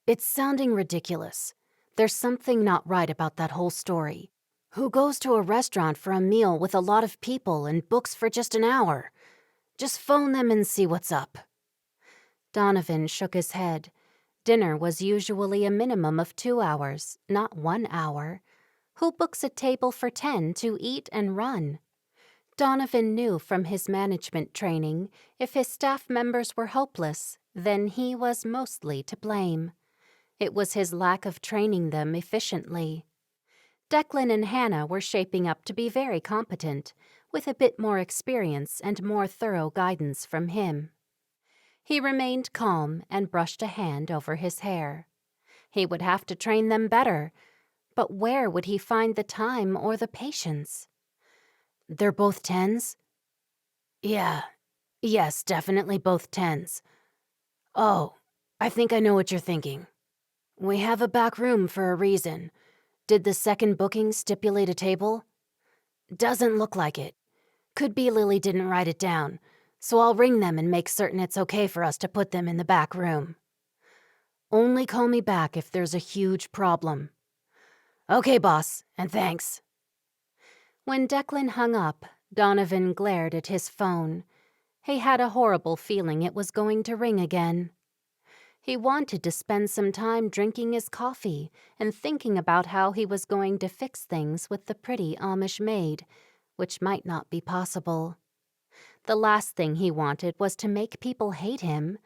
C: It's sounding ridiculous. There's something not right about that whole story. Who goes to a restaurant for a meal with a lot of people and books for just an hour? Just phone them and see what's up.
A: Donovan shook his head. Dinner was usually a minimum of 2 hours, not 1 hour. Who books a table for 10 to eat and run? Donovan knew from his management training if his staff members were hopeless, then he was mostly to blame. It was his lack of training them efficiently. Declan and Hannah were shaping up to be very competent, with a bit more experience and more thorough guidance from him. He remained calm and brushed a hand over his hair. He would have to train them better, but where would he find the time or the patience?
C: They're both 10s? Yes, definitely both 10s. Oh, I think I know what you're thinking. We have a back room for a reason. Did the second booking stipulate a table? Doesn't look like it. Could be Lily didn't write it down, so I'll ring them and make certain it's okay for us to put them in the back room. Only call me back if there's a huge problem. Okay, boss, and thanks.
A: When Declan hung up, Donovan glared at his phone. He had a horrible feeling it was going to ring again. He wanted to spend some time drinking his coffee and thinking about how he was going to fix things with the pretty Amish maid, which might not be possible. The last thing he wanted was to make people hate him.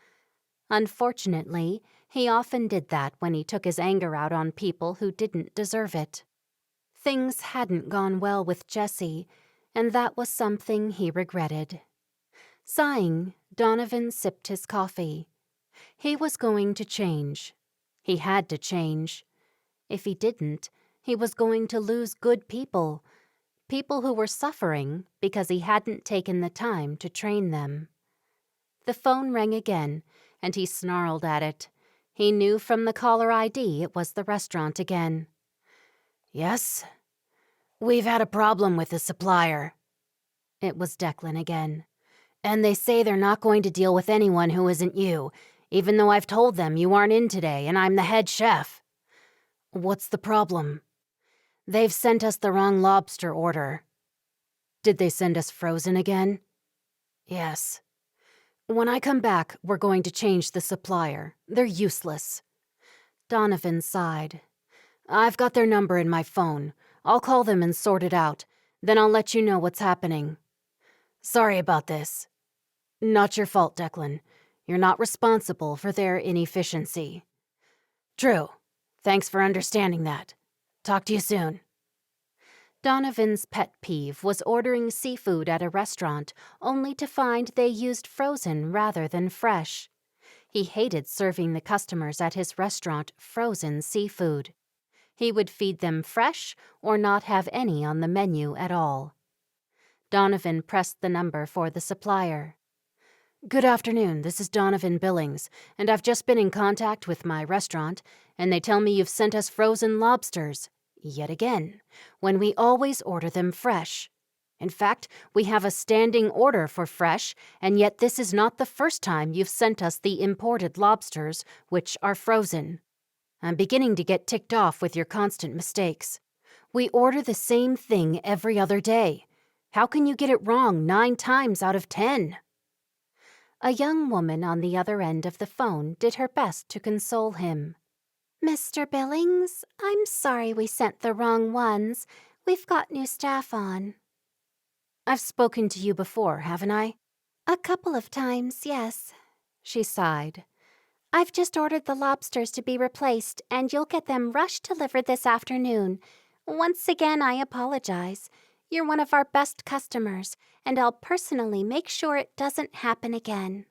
A: Unfortunately, he often did that when he took his anger out on people who didn't deserve it. Things hadn't gone well with Jessie, and that was something he regretted. Sighing, Donovan sipped his coffee. He was going to change. He had to change. If he didn't, he was going to lose good people who were suffering because he hadn't taken the time to train them. The phone rang again, and he snarled at it. He knew from the caller ID it was the restaurant again.
C: Yes? We've had a problem with the supplier.
A: It was Declan again.
C: And they say they're not going to deal with anyone who isn't you, even though I've told them you aren't in today and I'm the head chef. What's the problem? They've sent us the wrong lobster order. Did they send us frozen again? Yes. When I come back, we're going to change the supplier. They're useless.
A: Donovan sighed.
C: I've got their number in my phone. I'll call them and sort it out. Then I'll let you know what's happening. Sorry about this. Not your fault, Declan. You're not responsible for their inefficiency. True. Thanks for understanding that. Talk to you soon. Donovan's pet peeve was ordering seafood at a restaurant only to find they used frozen rather than fresh. He hated serving the customers at his restaurant frozen seafood. He would feed them fresh or not have any on the menu at all. Donovan pressed the number for the supplier. Good afternoon, this is Donovan Billings, and I've just been in contact with my restaurant, and they tell me you've sent us frozen lobsters. Yet again, when we always order them fresh. In fact, we have a standing order for fresh, and yet this is not the first time you've sent us the imported lobsters, which are frozen. I'm beginning to get ticked off with your constant mistakes. We order the same thing every other day. How can you get it wrong 9 times out of 10? A young woman on the other end of the phone did her best to console him.
B: Mr. Billings, I'm sorry we sent the wrong ones. We've got new staff on.
C: I've spoken to you before, haven't I?
B: A couple of times, yes. She sighed. I've just ordered the lobsters to be replaced, and you'll get them rush delivered this afternoon. Once again, I apologize. You're one of our best customers, and I'll personally make sure it doesn't happen again.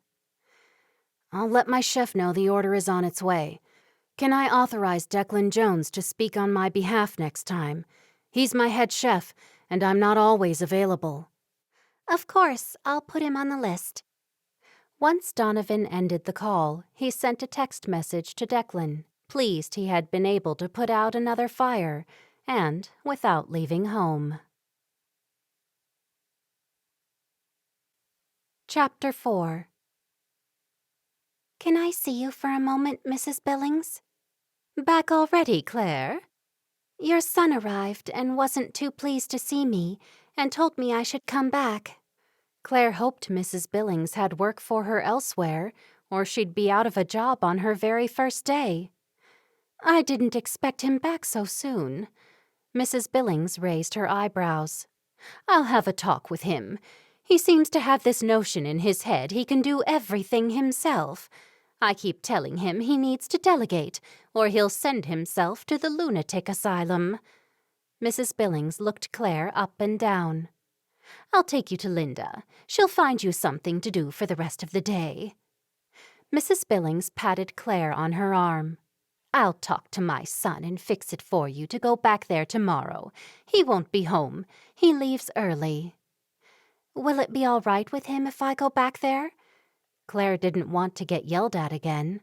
C: I'll let my chef know the order is on its way. Can I authorize Declan Jones to speak on my behalf next time? He's my head chef, and I'm not always available.
B: Of course, I'll put him on the list.
A: Once Donovan ended the call, he sent a text message to Declan, pleased he had been able to put out another fire, and without leaving home. Chapter 4.
B: Can I see you for a moment, Mrs. Billings?
A: Back already, Claire?
B: Your son arrived and wasn't too pleased to see me, and told me I should come back.
A: Claire hoped Mrs. Billings had work for her elsewhere, or she'd be out of a job on her very first day. I didn't expect him back so soon. Mrs. Billings raised her eyebrows. I'll have a talk with him. He seems to have this notion in his head he can do everything himself. I keep telling him he needs to delegate, or he'll send himself to the lunatic asylum. Mrs. Billings looked Claire up and down. I'll take you to Linda. She'll find you something to do for the rest of the day. Mrs. Billings patted Claire on her arm. I'll talk to my son and fix it for you to go back there tomorrow. He won't be home. He leaves early.
B: Will it be all right with him if I go back there?
A: Claire didn't want to get yelled at again.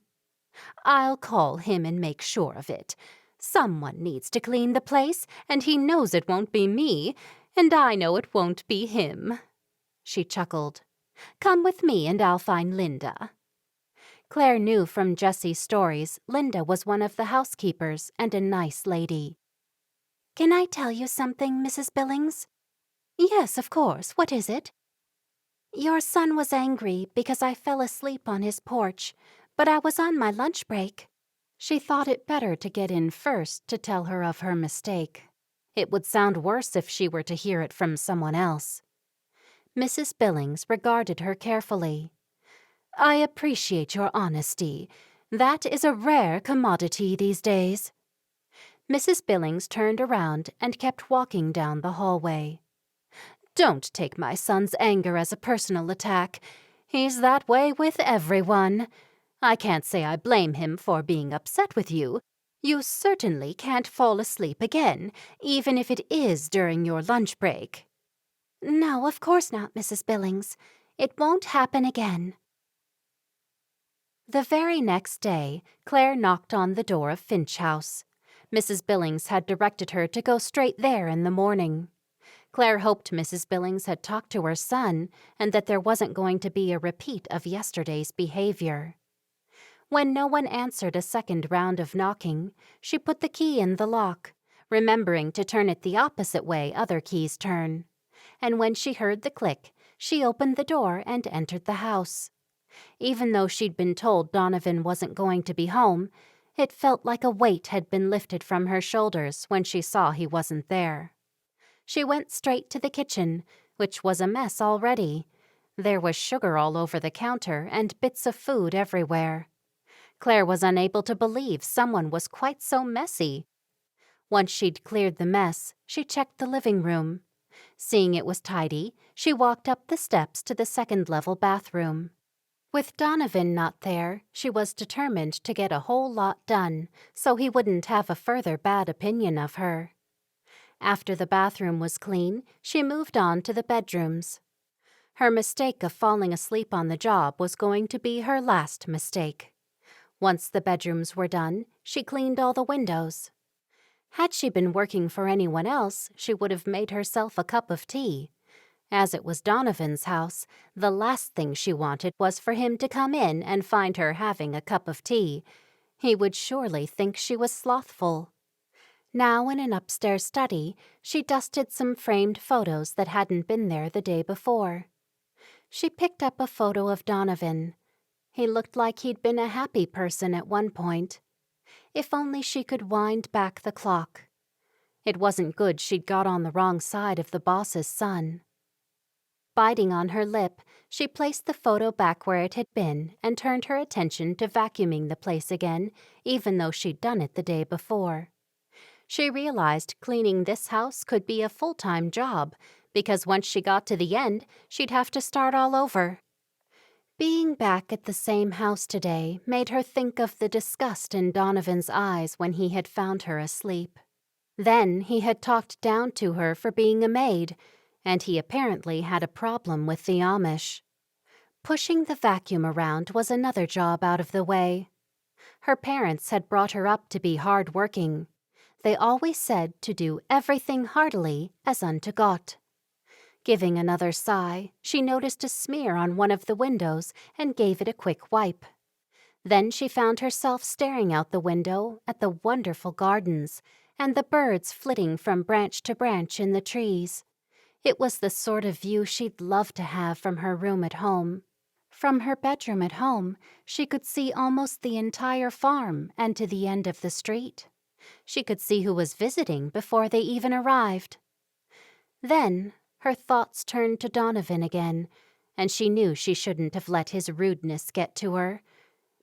A: I'll call him and make sure of it. Someone needs to clean the place, and he knows it won't be me, and I know it won't be him. She chuckled. Come with me and I'll find Linda. Claire knew from Jessie's stories Linda was one of the housekeepers and a nice lady.
B: Can I tell you something, Mrs. Billings?
A: Yes, of course. What is it?
B: Your son was angry because I fell asleep on his porch, but I was on my lunch break.
A: She thought it better to get in first to tell her of her mistake. It would sound worse if she were to hear it from someone else. Mrs. Billings regarded her carefully. I appreciate your honesty. That is a rare commodity these days. Mrs. Billings turned around and kept walking down the hallway. Don't take my son's anger as a personal attack. He's that way with everyone. I can't say I blame him for being upset with you. You certainly can't fall asleep again, even if it is during your lunch break.
B: No, of course not, Mrs. Billings. It won't happen again.
A: The very next day, Claire knocked on the door of Finch House. Mrs. Billings had directed her to go straight there in the morning. Claire hoped Mrs. Billings had talked to her son and that there wasn't going to be a repeat of yesterday's behavior. When no one answered a second round of knocking, she put the key in the lock, remembering to turn it the opposite way other keys turn. And when she heard the click, she opened the door and entered the house. Even though she'd been told Donovan wasn't going to be home, it felt like a weight had been lifted from her shoulders when she saw he wasn't there. She went straight to the kitchen, which was a mess already. There was sugar all over the counter and bits of food everywhere. Claire was unable to believe someone was quite so messy. Once she'd cleared the mess, she checked the living room. Seeing it was tidy, she walked up the steps to the second-level bathroom. With Donovan not there, she was determined to get a whole lot done, so he wouldn't have a further bad opinion of her. After the bathroom was clean, she moved on to the bedrooms. Her mistake of falling asleep on the job was going to be her last mistake. Once the bedrooms were done, she cleaned all the windows. Had she been working for anyone else, she would have made herself a cup of tea. As it was Donovan's house, the last thing she wanted was for him to come in and find her having a cup of tea. He would surely think she was slothful. Now in an upstairs study, she dusted some framed photos that hadn't been there the day before. She picked up a photo of Donovan. He looked like he'd been a happy person at one point. If only she could wind back the clock. It wasn't good she'd got on the wrong side of the boss's son. Biting on her lip, she placed the photo back where it had been and turned her attention to vacuuming the place again, even though she'd done it the day before. She realized cleaning this house could be a full-time job, because once she got to the end, she'd have to start all over. Being back at the same house today made her think of the disgust in Donovan's eyes when he had found her asleep. Then he had talked down to her for being a maid, and he apparently had a problem with the Amish. Pushing the vacuum around was another job out of the way. Her parents had brought her up to be hard-working. They always said to do everything heartily as unto God. Giving another sigh, she noticed a smear on one of the windows and gave it a quick wipe. Then she found herself staring out the window at the wonderful gardens and the birds flitting from branch to branch in the trees. It was the sort of view she'd love to have from her room at home. From her bedroom at home, she could see almost the entire farm and to the end of the street. She could see who was visiting before they even arrived. Then her thoughts turned to Donovan again, and she knew she shouldn't have let his rudeness get to her.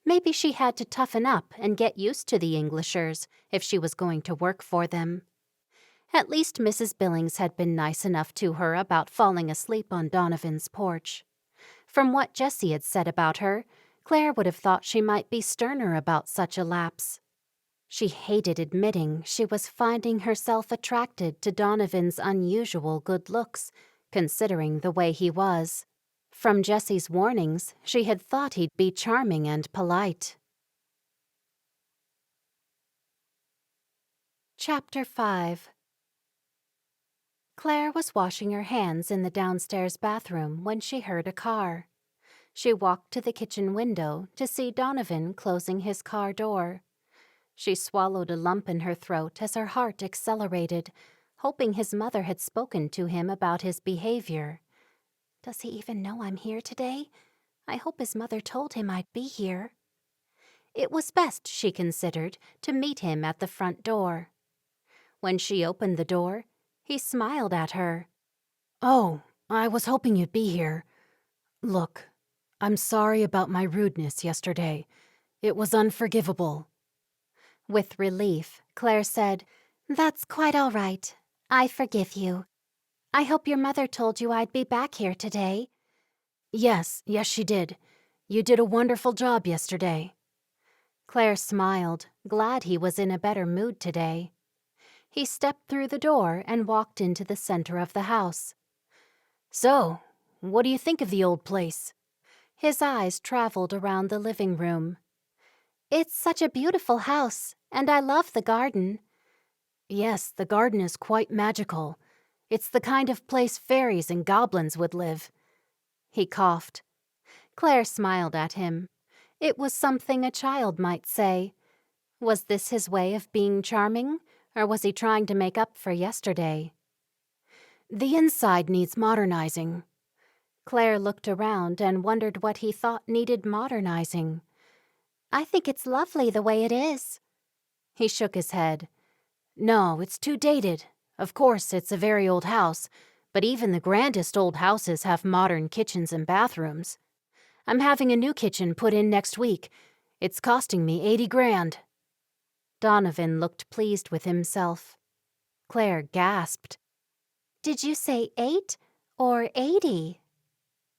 A: Maybe she had to toughen up and get used to the Englishers if she was going to work for them. At least Mrs. Billings had been nice enough to her about falling asleep on Donovan's porch. From what Jessie had said about her, Claire would have thought she might be sterner about such a lapse. She hated admitting she was finding herself attracted to Donovan's unusual good looks, considering the way he was. From Jessie's warnings, she had thought he'd be charming and polite. Chapter 5. Claire was washing her hands in the downstairs bathroom when she heard a car. She walked to the kitchen window to see Donovan closing his car door. She swallowed a lump in her throat as her heart accelerated, hoping his mother had spoken to him about his behavior. Does he even know I'm here today? I hope his mother told him I'd be here. It was best, she considered, to meet him at the front door. When she opened the door, he smiled at her.
C: "Oh, I was hoping you'd be here. Look, I'm sorry about my rudeness yesterday. It was unforgivable."
A: With relief, Claire said,
B: "That's quite all right. I forgive you. I hope your mother told you I'd be back here today."
C: Yes, she did. You did a wonderful job yesterday."
A: Claire smiled, glad he was in a better mood today. He stepped through the door and walked into the center of the house.
C: "So, what do you think of the old place?"
A: His eyes traveled around the living room.
B: "It's such a beautiful house, and I love the garden."
C: "Yes, the garden is quite magical. It's the kind of place fairies and goblins would live."
A: He coughed. Claire smiled at him. It was something a child might say. Was this his way of being charming, or was he trying to make up for yesterday?
C: "The inside needs modernizing."
A: Claire looked around and wondered what he thought needed modernizing.
B: "I think it's lovely the way it is."
A: He shook his head.
C: "No, it's too dated. Of course, it's a very old house, but even the grandest old houses have modern kitchens and bathrooms. I'm having a new kitchen put in next week. It's costing me 80 grand.
A: Donovan looked pleased with himself. Claire gasped.
B: Did you say 8 or 80?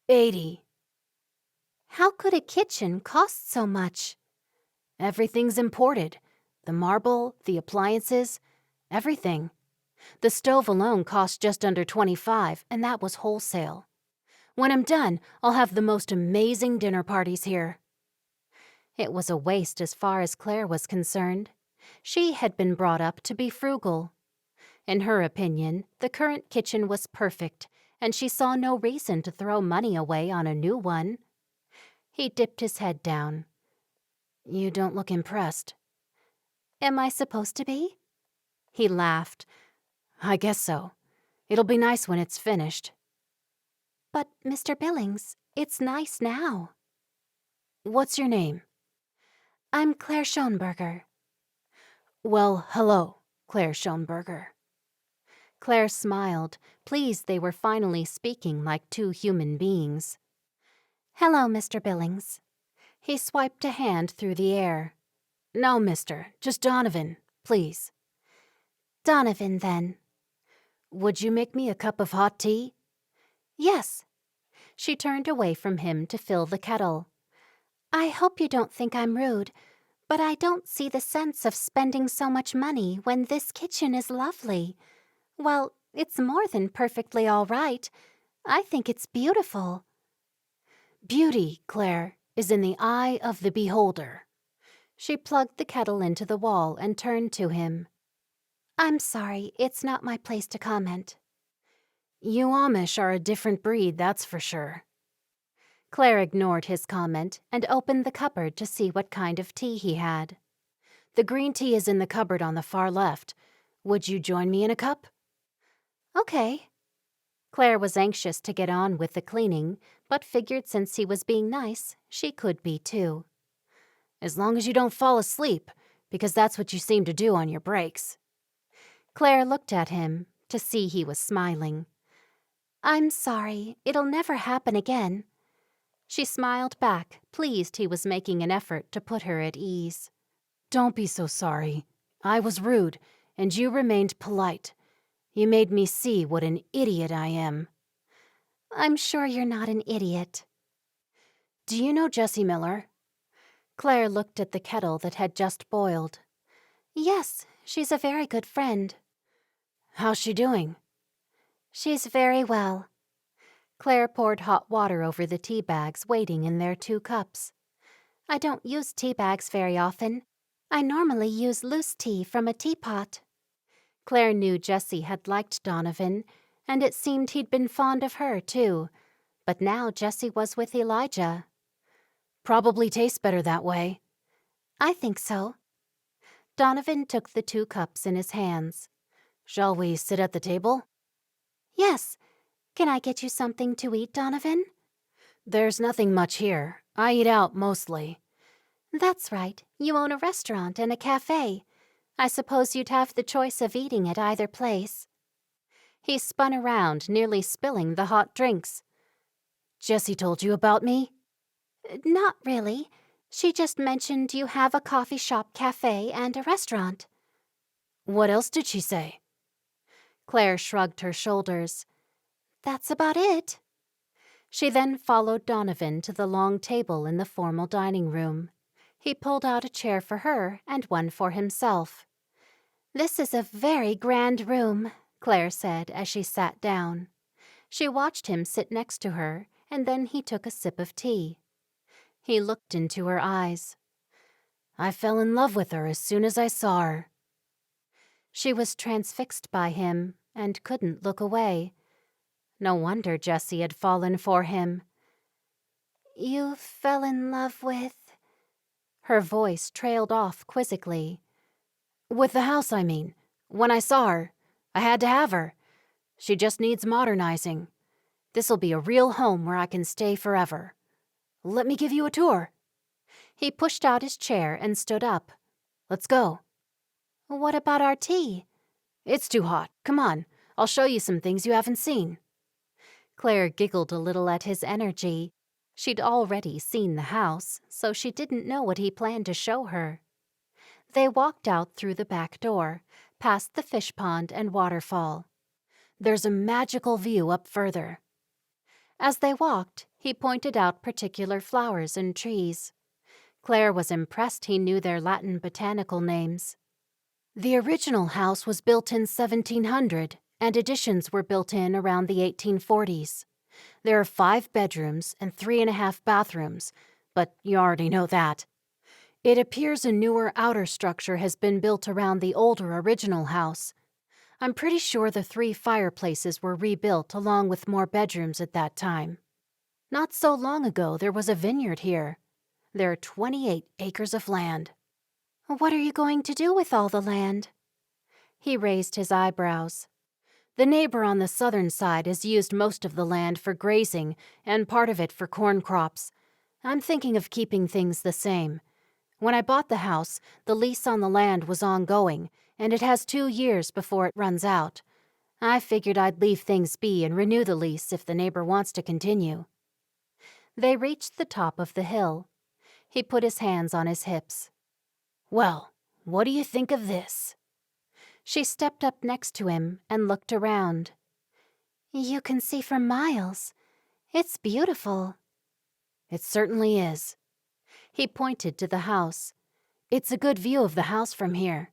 C: 80.
B: How could a kitchen cost so much?
C: Everything's imported. The marble, the appliances, everything. The stove alone cost just under 25, and that was wholesale. When I'm done, I'll have the most amazing dinner parties here.
A: It was a waste as far as Claire was concerned. She had been brought up to be frugal. In her opinion, the current kitchen was perfect, and she saw no reason to throw money away on a new one. He dipped his head down.
C: You don't look impressed.
B: Am I supposed to be?
A: He laughed.
C: I guess so. It'll be nice when it's finished.
B: But, Mr. Billings, it's nice now.
C: What's your name?
B: I'm Claire Shoneberger.
C: Well, hello, Claire Shoneberger.
A: Claire smiled, pleased they were finally speaking like two human beings.
B: Hello, Mr. Billings.
A: He swiped a hand through the air.
C: No, mister, just Donovan, please.
B: Donovan, then.
C: Would you make me a cup of hot tea?
B: Yes.
A: She turned away from him to fill the kettle.
B: I hope you don't think I'm rude, but I don't see the sense of spending so much money when this kitchen is lovely. Well, it's more than perfectly all right. I think it's beautiful.
C: Beauty, Claire, is in the eye of the beholder.
A: She plugged the kettle into the wall and turned to him.
B: I'm sorry, it's not my place to comment.
C: You Amish are a different breed, that's for sure.
A: Claire ignored his comment and opened the cupboard to see what kind of tea he had.
C: The green tea is in the cupboard on the far left. Would you join me in a cup?
B: Okay.
A: Claire was anxious to get on with the cleaning, but figured since he was being nice, she could be too.
C: As long as you don't fall asleep, because that's what you seem to do on your breaks.
A: Claire looked at him to see he was smiling.
B: I'm sorry, it'll never happen again.
A: She smiled back, pleased he was making an effort to put her at ease.
C: Don't be so sorry. I was rude, and you remained polite. You made me see what an idiot I am.
B: I'm sure you're not an idiot.
C: Do you know Jessie Miller?
A: Claire looked at the kettle that had just boiled.
B: Yes, she's a very good friend.
C: How's she doing?
B: She's very well.
A: Claire poured hot water over the tea bags waiting in their 2 cups.
B: I don't use tea bags very often. I normally use loose tea from a teapot.
A: Claire knew Jessie had liked Donovan, and it seemed he'd been fond of her, too. But now Jessie was with Elijah.
C: Probably tastes better that way.
B: I think so.
A: Donovan took the 2 cups in his hands.
C: Shall we sit at the table?
B: Yes. Can I get you something to eat, Donovan?
C: There's nothing much here. I eat out mostly.
B: That's right. You own a restaurant and a cafe. I suppose you'd have the choice of eating at either place.
A: He spun around, nearly spilling the hot drinks.
C: Jessie told you about me?
B: Not really. She just mentioned you have a coffee shop, cafe, and a restaurant.
C: What else did she say?
A: Claire shrugged her shoulders.
B: That's about it.
A: She then followed Donovan to the long table in the formal dining room. He pulled out a chair for her and one for himself.
B: This is a very grand room,
A: Claire said as she sat down. She watched him sit next to her, and then he took a sip of tea. He looked into her eyes.
C: I fell in love with her as soon as I saw her.
A: She was transfixed by him and couldn't look away. No wonder Jessie had fallen for him.
B: You fell in love with...
A: Her voice trailed off quizzically.
C: With the house, I mean. When I saw her, I had to have her. She just needs modernizing. This'll be a real home where I can stay forever. Let me give you a tour.
A: He pushed out his chair and stood up.
C: Let's go.
B: What about our tea?
C: It's too hot. Come on, I'll show you some things you haven't seen.
A: Claire giggled a little at his energy. She'd already seen the house, so she didn't know what he planned to show her. They walked out through the back door, past the fish pond and waterfall.
C: There's a magical view up further.
A: As they walked, he pointed out particular flowers and trees. Claire was impressed he knew their Latin botanical names.
C: The original house was built in 1700, and additions were built in around the 1840s. There are 5 bedrooms and 3.5 bathrooms, but you already know that. It appears a newer outer structure has been built around the older original house. I'm pretty sure the 3 fireplaces were rebuilt along with more bedrooms at that time. Not so long ago, there was a vineyard here. There are 28 acres of land.
B: What are you going to do with all the land?
A: He raised his eyebrows.
C: The neighbor on the southern side has used most of the land for grazing and part of it for corn crops. I'm thinking of keeping things the same. When I bought the house, the lease on the land was ongoing, and it has 2 years before it runs out. I figured I'd leave things be and renew the lease if the neighbor wants to continue.
A: They reached the top of the hill. He put his hands on his hips.
C: Well, what do you think of this?
A: She stepped up next to him and looked around.
B: You can see for miles. It's beautiful.
C: It certainly is.
A: He pointed to the house.
C: It's a good view of the house from here.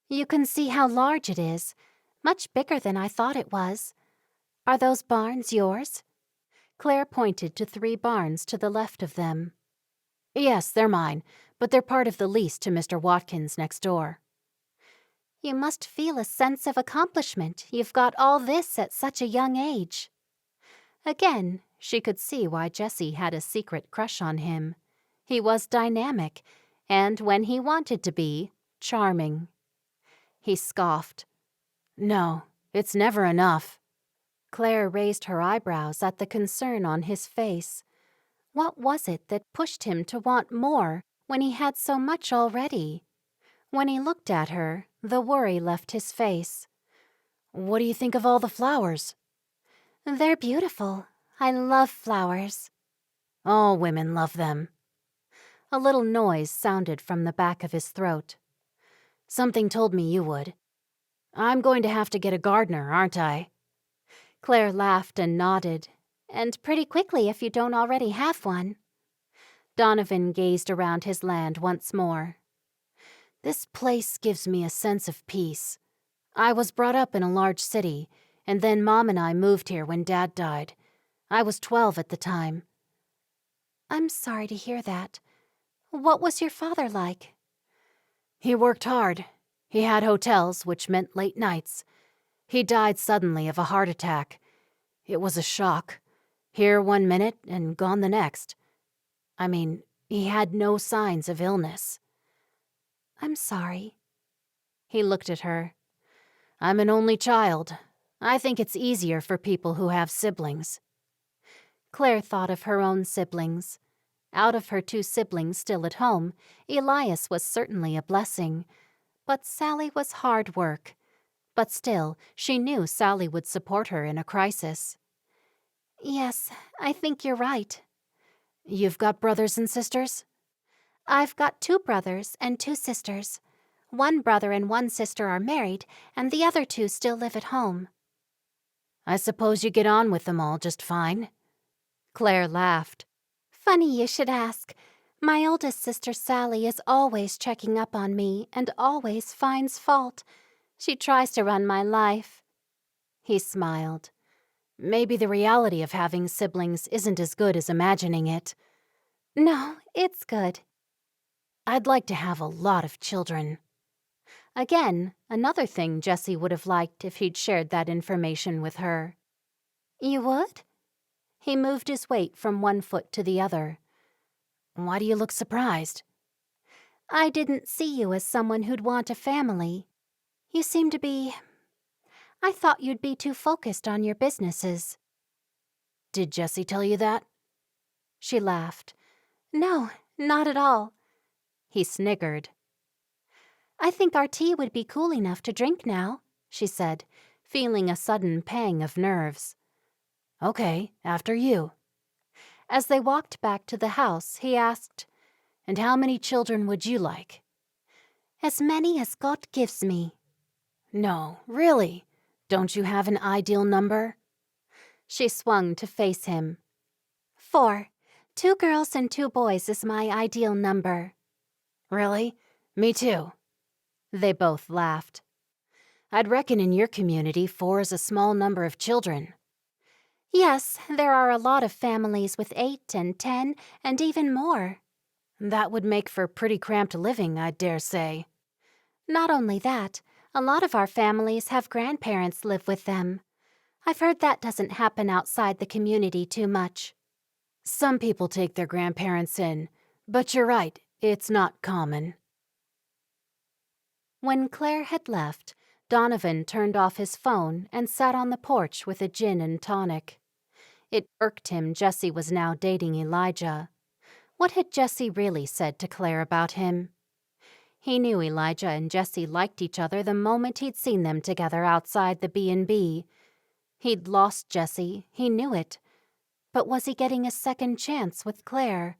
B: You can see how large it is. Much bigger than I thought it was. Are those barns yours?
A: Claire pointed to 3 barns to the left of them.
C: Yes, they're mine, but they're part of the lease to Mr. Watkins next door.
B: You must feel a sense of accomplishment. You've got all this at such a young age.
A: Again, she could see why Jessie had a secret crush on him. He was dynamic, and when he wanted to be, charming. He scoffed.
C: No, it's never enough.
A: Claire raised her eyebrows at the concern on his face. What was it that pushed him to want more when he had so much already? When he looked at her, the worry left his face.
C: What do you think of all the flowers?
B: They're beautiful. I love flowers.
C: All women love them.
A: A little noise sounded from the back of his throat.
C: Something told me you would. I'm going to have to get a gardener, aren't I?
A: Claire laughed and nodded.
B: And pretty quickly if you don't already have one.
A: Donovan gazed around his land once more.
C: This place gives me a sense of peace. I was brought up in a large city, and then Mom and I moved here when Dad died. I was 12 at the time.
B: I'm sorry to hear that. What was your father like?
C: He worked hard. He had hotels, which meant late nights. He died suddenly of a heart attack. It was a shock. Here 1 minute and gone the next. I mean, he had no signs of illness.
B: I'm sorry.
A: He looked at her.
C: I'm an only child. I think it's easier for people who have siblings.
A: Claire thought of her own siblings. Out of her 2 siblings still at home, Elias was certainly a blessing. But Sally was hard work. But still, she knew Sally would support her in a crisis.
B: Yes, I think you're right.
C: You've got brothers and sisters?
B: I've got 2 brothers and 2 sisters. 1 brother and 1 sister are married, and the other 2 still live at home.
C: I suppose you get on with them all just fine?
A: Claire laughed.
B: Funny you should ask. My oldest sister Sally is always checking up on me and always finds fault. She tries to run my life.
A: He smiled.
C: Maybe the reality of having siblings isn't as good as imagining it.
B: No, it's good.
C: I'd like to have a lot of children.
A: Again, another thing Jessie would have liked if he'd shared that information with her.
B: You would?
A: He moved his weight from one foot to the other.
C: Why do you look surprised?
B: I didn't see you as someone who'd want a family. You seem to be... I thought you'd be too focused on your businesses.
C: Did Jessie tell you that?
A: She laughed.
B: No, not at all.
A: He sniggered.
B: I think our tea would be cool enough to drink now, she said, feeling a sudden pang of nerves.
C: Okay, after you.
A: As they walked back to the house, he asked, "And how many children would you like?"
B: As many as God gives me.
C: No, really? Don't you have an ideal number?
A: She swung to face him.
B: 4. 2 girls and 2 boys is my ideal number.
C: Really? Me too.
A: They both laughed.
C: I'd reckon in your community 4 is a small number of children.
B: Yes, there are a lot of families with 8 and 10 and even more.
C: That would make for pretty cramped living, I dare say.
B: Not only that, a lot of our families have grandparents live with them. I've heard that doesn't happen outside the community too much.
C: Some people take their grandparents in, but you're right, it's not common.
A: When Claire had left, Donovan turned off his phone and sat on the porch with a gin and tonic. It irked him Jessie was now dating Elijah. What had Jessie really said to Claire about him? He knew Elijah and Jessie liked each other the moment he'd seen them together outside the B&B. He'd lost Jessie, he knew it. But was he getting a second chance with Claire?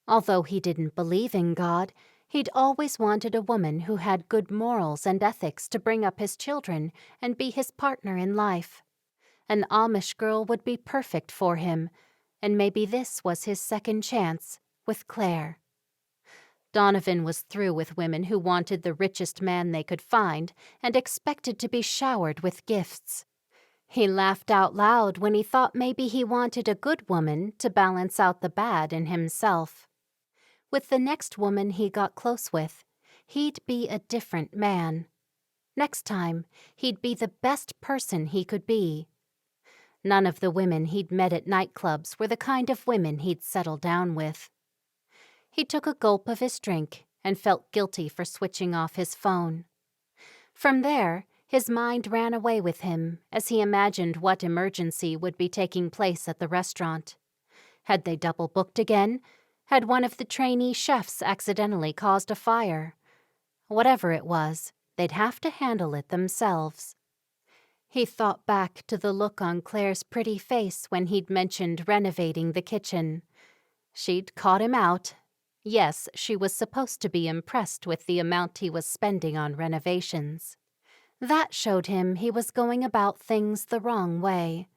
A: Although he didn't believe in God, he'd always wanted a woman who had good morals and ethics to bring up his children and be his partner in life. An Amish girl would be perfect for him, and maybe this was his second chance with Claire. Donovan was through with women who wanted the richest man they could find and expected to be showered with gifts. He laughed out loud when he thought maybe he wanted a good woman to balance out the bad in himself. With the next woman he got close with, he'd be a different man. Next time, he'd be the best person he could be. None of the women he'd met at nightclubs were the kind of women he'd settle down with. He took a gulp of his drink and felt guilty for switching off his phone. From there, his mind ran away with him as he imagined what emergency would be taking place at the restaurant. Had they double-booked again? Had one of the trainee chefs accidentally caused a fire? Whatever it was, they'd have to handle it themselves. He thought back to the look on Claire's pretty face when he'd mentioned renovating the kitchen. She'd caught him out. Yes, she was supposed to be impressed with the amount he was spending on renovations. That showed him he was going about things the wrong way.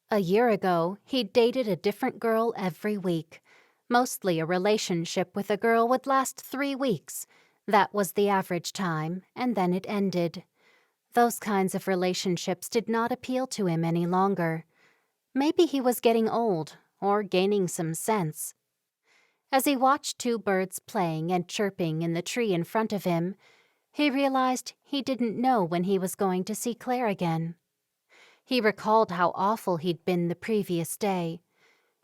A: A year ago, he'd dated a different girl every week. Mostly a relationship with a girl would last 3 weeks. That was the average time, and then it ended. Those kinds of relationships did not appeal to him any longer. Maybe he was getting old, or gaining some sense. As he watched 2 birds playing and chirping in the tree in front of him, he realized he didn't know when he was going to see Claire again. He recalled how awful he'd been the previous day.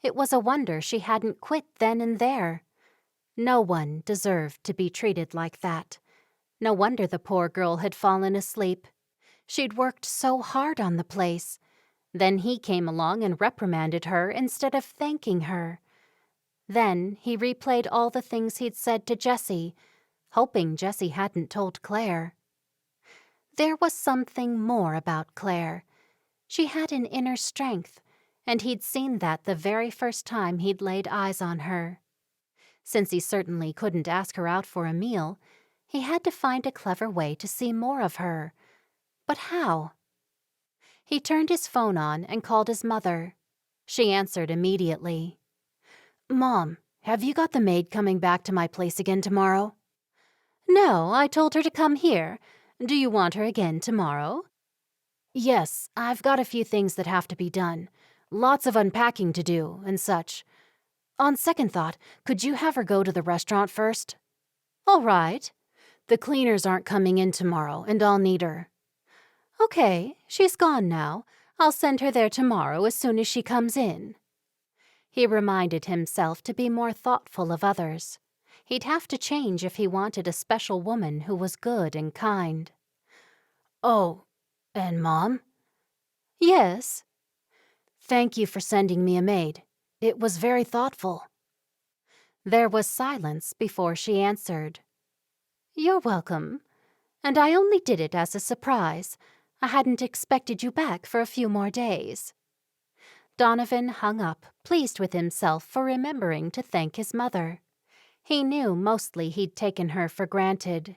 A: It was a wonder she hadn't quit then and there. No one deserved to be treated like that. No wonder the poor girl had fallen asleep. She'd worked so hard on the place. Then he came along and reprimanded her instead of thanking her. Then he replayed all the things he'd said to Jessie, hoping Jessie hadn't told Claire. There was something more about Claire. She had an inner strength, and he'd seen that the very first time he'd laid eyes on her. Since he certainly couldn't ask her out for a meal, he had to find a clever way to see more of her. But how? He turned his phone on and called his mother. She answered immediately.
C: Mom, have you got the maid coming back to my place again tomorrow?
A: No, I told her to come here. Do you want her again tomorrow?
C: Yes, I've got a few things that have to be done. Lots of unpacking to do and such. On second thought, could you have her go to the restaurant first?
A: All right.
C: The cleaners aren't coming in tomorrow, and I'll need her.
A: Okay, she's gone now. I'll send her there tomorrow as soon as she comes in. He reminded himself to be more thoughtful of others. He'd have to change if he wanted a special woman who was good and kind.
C: Oh, and Mom?
A: Yes?
C: Thank you for sending me a maid. It was very thoughtful.
A: There was silence before she answered. You're welcome. And I only did it as a surprise. I hadn't expected you back for a few more days. Donovan hung up, pleased with himself for remembering to thank his mother. He knew mostly he'd taken her for granted.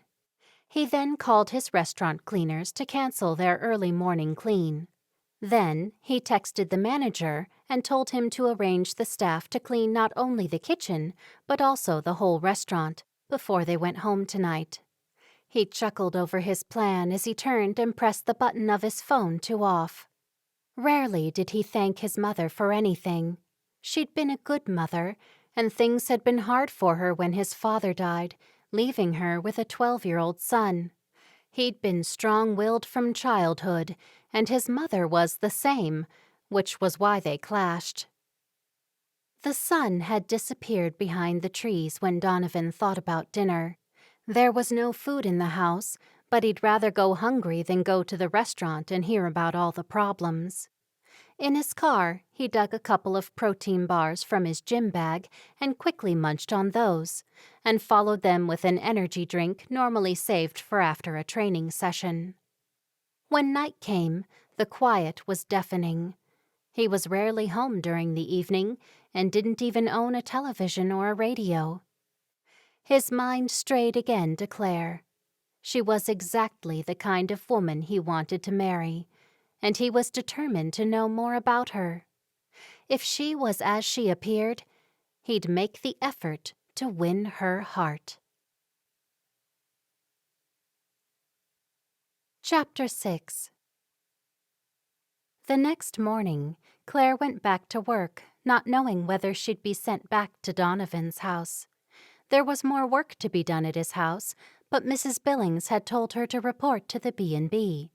A: He then called his restaurant cleaners to cancel their early morning clean. Then he texted the manager and told him to arrange the staff to clean not only the kitchen, but also the whole restaurant, before they went home tonight. He chuckled over his plan as he turned and pressed the button of his phone to off. Rarely did he thank his mother for anything. She'd been a good mother, and things had been hard for her when his father died, leaving her with a 12-year-old son. He'd been strong-willed from childhood, and his mother was the same, which was why they clashed. The sun had disappeared behind the trees when Donovan thought about dinner. There was no food in the house, but he'd rather go hungry than go to the restaurant and hear about all the problems. In his car, he dug a couple of protein bars from his gym bag and quickly munched on those, and followed them with an energy drink normally saved for after a training session. When night came, the quiet was deafening. He was rarely home during the evening and didn't even own a television or a radio. His mind strayed again to Claire. She was exactly the kind of woman he wanted to marry, and he was determined to know more about her. If she was as she appeared, he'd make the effort to win her heart. Chapter 6. The next morning, Claire went back to work, not knowing whether she'd be sent back to Donovan's house. There was more work to be done at his house, but Mrs. Billings had told her to report to the B&B.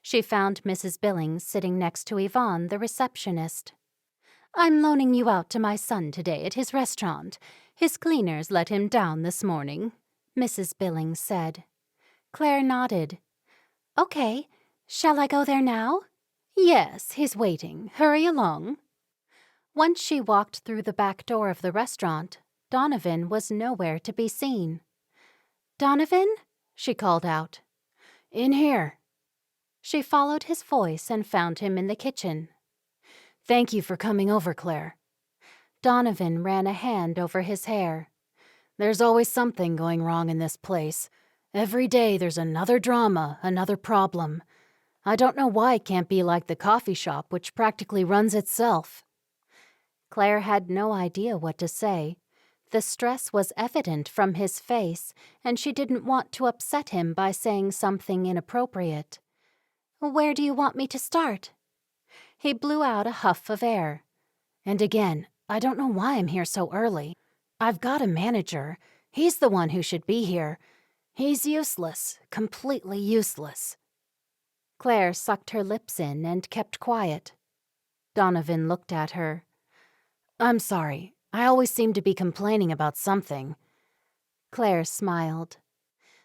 A: She found Mrs. Billings sitting next to Yvonne, the receptionist. "I'm loaning you out to my son today at his restaurant. His cleaners let him down this morning," Mrs. Billings said. Claire nodded. "Okay. Shall I go there now?" "Yes, he's waiting. Hurry along." Once she walked through the back door of the restaurant, Donovan was nowhere to be seen. "Donovan?" she called out.
C: "In here."
A: She followed his voice and found him in the kitchen.
C: "Thank you for coming over, Claire."
A: Donovan ran a hand over his hair.
C: "There's always something going wrong in this place. Every day there's another drama, another problem. I don't know why it can't be like the coffee shop, which practically runs itself."
A: Claire had no idea what to say. The stress was evident from his face, and she didn't want to upset him by saying something inappropriate. "Where do you want me to start?" He blew out a huff of air.
C: "And again, I don't know why I'm here so early. I've got a manager. He's the one who should be here. He's useless, completely useless."
A: Claire sucked her lips in and kept quiet. Donovan looked at her.
C: "I'm sorry. I always seem to be complaining about something."
A: Claire smiled.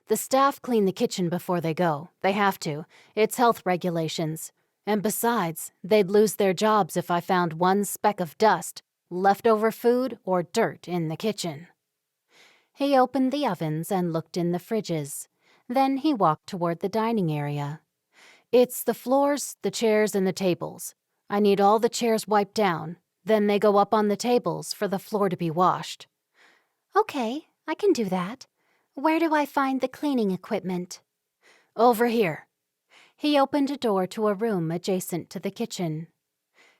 C: "The staff clean the kitchen before they go. They have to. It's health regulations. And besides, they'd lose their jobs if I found one speck of dust, leftover food, or dirt in the kitchen."
A: He opened the ovens and looked in the fridges. Then he walked toward the dining area.
C: "It's the floors, the chairs, and the tables. I need all the chairs wiped down. Then they go up on the tables for the floor to be washed."
B: "Okay, I can do that. Where do I find the cleaning equipment?"
C: "Over here."
A: He opened a door to a room adjacent to the kitchen.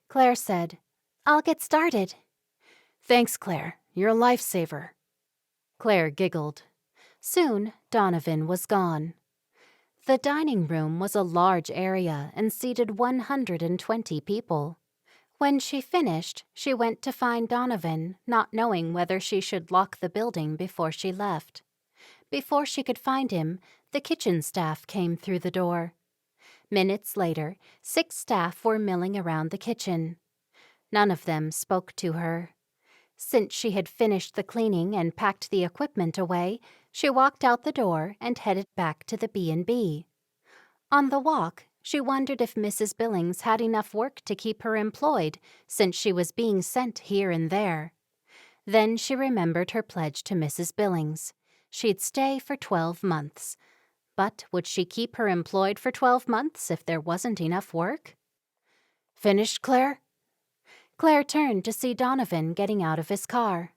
A: Claire said,
B: "I'll get started."
C: "Thanks, Claire. You're a lifesaver."
A: Claire giggled. Soon, Donovan was gone. The dining room was a large area and seated 120 people. When she finished, she went to find Donovan, not knowing whether she should lock the building before she left. Before she could find him, the kitchen staff came through the door. Minutes later, 6 staff were milling around the kitchen. None of them spoke to her. Since she had finished the cleaning and packed the equipment away, she walked out the door and headed back to the B&B. On the walk, she wondered if Mrs. Billings had enough work to keep her employed, since she was being sent here and there. Then she remembered her pledge to Mrs. Billings. She'd stay for 12 months. But would she keep her employed for 12 months if there wasn't enough work?
C: "Finished, Claire?"
A: Claire turned to see Donovan getting out of his car.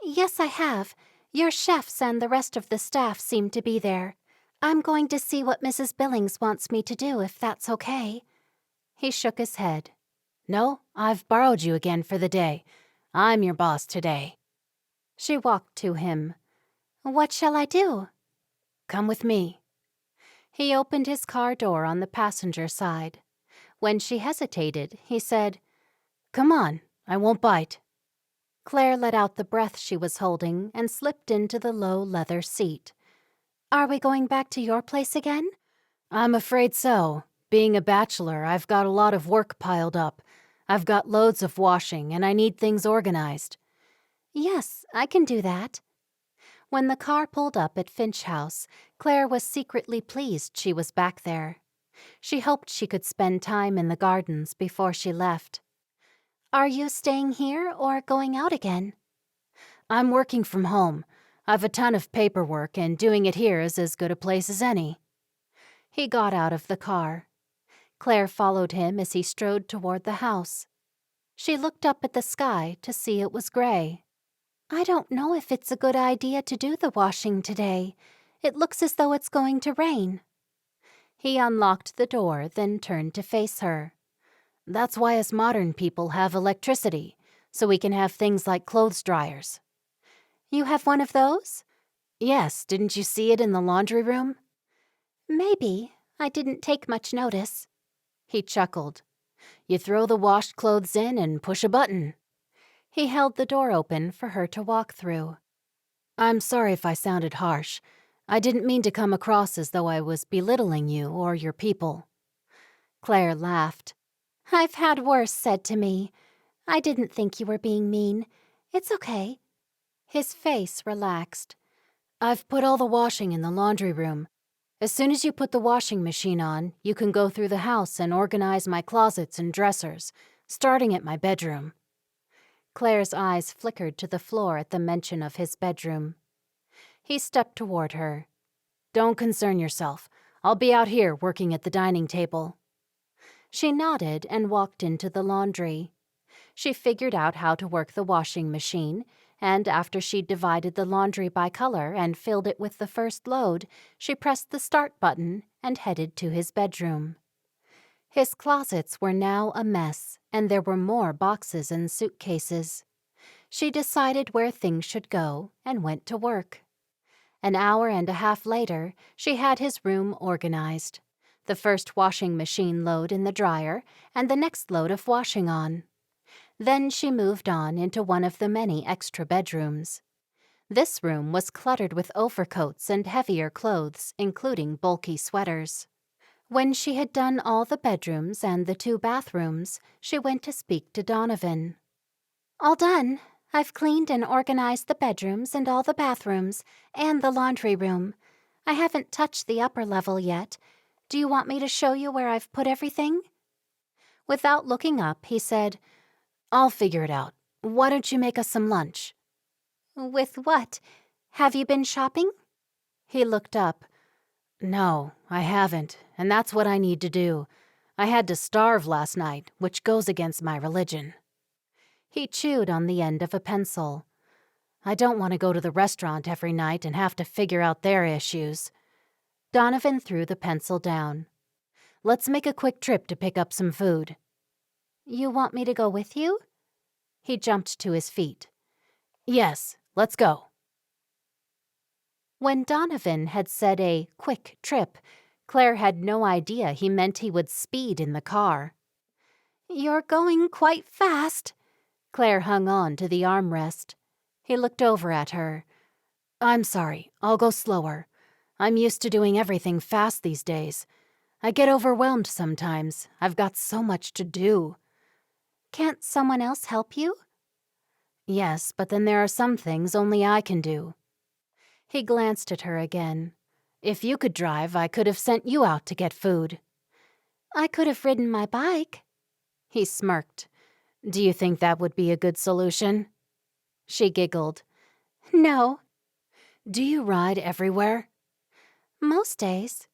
B: Yes, I have. Your chefs and the rest of the staff seem to be there. I'm going to see what Mrs. Billings wants me to do, if that's okay.
A: He shook his head.
C: No, I've borrowed you again for the day. I'm your boss today.
A: She walked to him.
B: What shall I do?
C: Come with me.
A: He opened his car door on the passenger side. When she hesitated, he said,
C: Come on, I won't bite.
A: Claire let out the breath she was holding and slipped into the low leather seat.
B: Are we going back to your place again?
C: I'm afraid so. Being a bachelor, I've got a lot of work piled up. I've got loads of washing, and I need things organized.
B: Yes, I can do that.
A: When the car pulled up at Finch House, Claire was secretly pleased she was back there. She hoped she could spend time in the gardens before she left.
B: Are you staying here or going out again?
C: I'm working from home. I've a ton of paperwork, and doing it here is as good a place as any.
A: He got out of the car. Claire followed him as he strode toward the house. She looked up at the sky to see it was gray.
B: I don't know if it's a good idea to do the washing today. It looks as though it's going to rain.
A: He unlocked the door, then turned to face her.
C: That's why us modern people have electricity, so we can have things like clothes dryers.
B: You have one of those?
C: Yes, didn't you see it in the laundry room?
B: Maybe. I didn't take much notice.
A: He chuckled.
C: You throw the washed clothes in and push a button.
A: He held the door open for her to walk through.
C: I'm sorry if I sounded harsh. I didn't mean to come across as though I was belittling you or your people.
A: Claire laughed.
B: I've had worse said to me. I didn't think you were being mean. It's okay.
A: His face relaxed.
C: I've put all the washing in the laundry room. As soon as you put the washing machine on, you can go through the house and organize my closets and dressers, starting at my bedroom.
A: Claire's eyes flickered to the floor at the mention of his bedroom. He stepped toward her.
C: Don't concern yourself. I'll be out here working at the dining table.
A: She nodded and walked into the laundry. She figured out how to work the washing machine, and after she'd divided the laundry by color and filled it with the first load, she pressed the start button and headed to his bedroom. His closets were now a mess, and there were more boxes and suitcases. She decided where things should go and went to work. An hour and a half later, she had his room organized. The first washing machine load in the dryer, and the next load of washing on. Then she moved on into one of the many extra bedrooms. This room was cluttered with overcoats and heavier clothes, including bulky sweaters. When she had done all the bedrooms and the 2 bathrooms, she went to speak to Donovan.
B: All done. I've cleaned and organized the bedrooms and all the bathrooms, and the laundry room. I haven't touched the upper level yet. Do you want me to show you where I've put everything?
A: Without looking up, he said,
C: I'll figure it out. Why don't you make us some lunch?
B: With what? Have you been shopping?
A: He looked up.
C: No, I haven't, and that's what I need to do. I had to starve last night, which goes against my religion.
A: He chewed on the end of a pencil.
C: I don't want to go to the restaurant every night and have to figure out their issues.
A: Donovan threw the pencil down.
C: Let's make a quick trip to pick up some food.
B: You want me to go with you?
A: He jumped to his feet.
C: Yes, let's go.
A: When Donovan had said a quick trip, Claire had no idea he meant he would speed in the car.
B: You're going quite fast.
A: Claire hung on to the armrest. He looked over at her.
C: I'm sorry, I'll go slower. I'm used to doing everything fast these days. I get overwhelmed sometimes. I've got so much to do.
B: Can't someone else help you?
C: Yes, but then there are some things only I can do.
A: He glanced at her again.
C: If you could drive, I could have sent you out to get food.
B: I could have ridden my bike.
A: He smirked.
C: Do you think that would be a good solution?
A: She giggled.
B: No.
C: Do you ride everywhere?
B: Most days.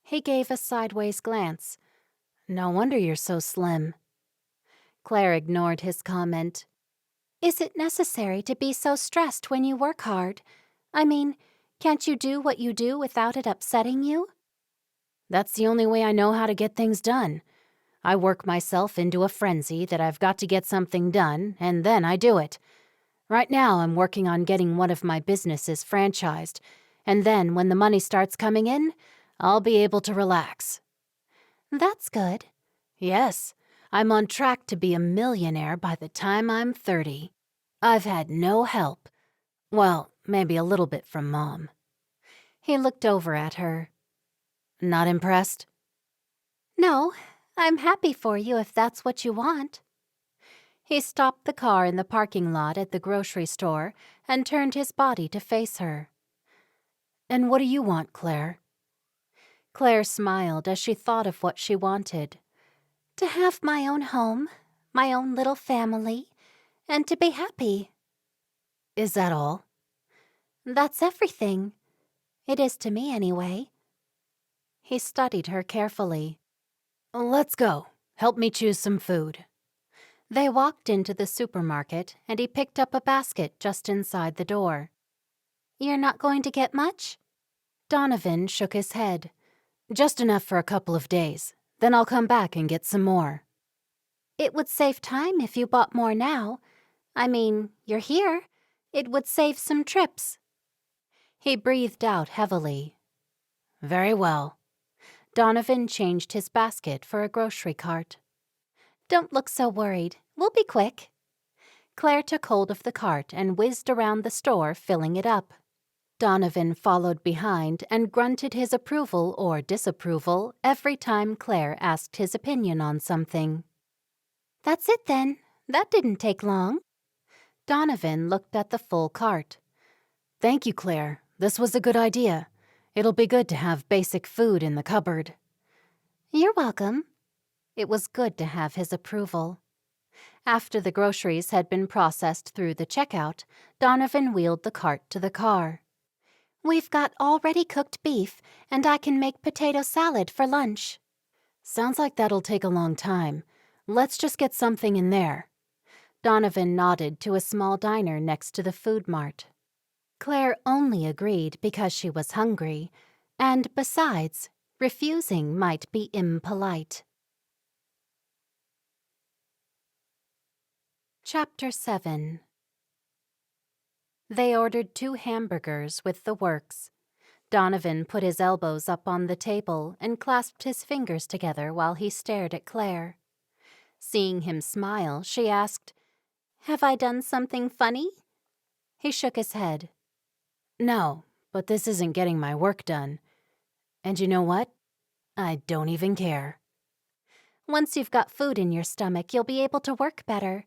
A: He gave a sideways glance.
C: No wonder you're so slim.
A: Claire ignored his comment.
B: Is it necessary to be so stressed when you work hard? I mean, can't you do what you do without it upsetting you?
C: That's the only way I know how to get things done. I work myself into a frenzy that I've got to get something done, and then I do it. Right now, I'm working on getting one of my businesses franchised, and then when the money starts coming in, I'll be able to relax.
B: That's good.
C: Yes, I'm on track to be a millionaire by the time I'm 30. I've had no help. Well, maybe a little bit from Mom.
A: He looked over at her.
C: Not impressed?
B: No, I'm happy for you if that's what you want.
A: He stopped the car in the parking lot at the grocery store and turned his body to face her.
C: And what do you want, Claire?
A: Claire smiled as she thought of what she wanted.
B: To have my own home, my own little family, and to be happy.
C: Is that all?
B: That's everything. It is to me anyway.
A: He studied her carefully.
C: Let's go. Help me choose some food.
A: They walked into the supermarket, and he picked up a basket just inside the door.
B: You're not going to get much?
A: Donovan shook his head.
C: Just enough for a couple of days. Then I'll come back and get some more.
B: It would save time if you bought more now. I mean, you're here. It would save some trips.
A: He breathed out heavily.
C: Very well.
A: Donovan changed his basket for a grocery cart.
B: Don't look so worried. We'll be quick.
A: Claire took hold of the cart and whizzed around the store, filling it up. Donovan followed behind and grunted his approval or disapproval every time Claire asked his opinion on something.
B: That's it then. That didn't take long.
A: Donovan looked at the full cart.
C: Thank you, Claire. This was a good idea. It'll be good to have basic food in the cupboard.
B: You're welcome.
A: It was good to have his approval. After the groceries had been processed through the checkout, Donovan wheeled the cart to the car.
B: We've got already cooked beef, and I can make potato salad for lunch.
C: Sounds like that'll take a long time. Let's just get something in there.
A: Donovan nodded to a small diner next to the food mart. Claire only agreed because she was hungry, and besides, refusing might be impolite. Chapter 7. They ordered 2 hamburgers with the works. Donovan put his elbows up on the table and clasped his fingers together while he stared at Claire. Seeing him smile, she asked, "Have I done something funny?" He shook his head.
C: No, but this isn't getting my work done. And you know what? I don't even care.
B: Once you've got food in your stomach, you'll be able to work better.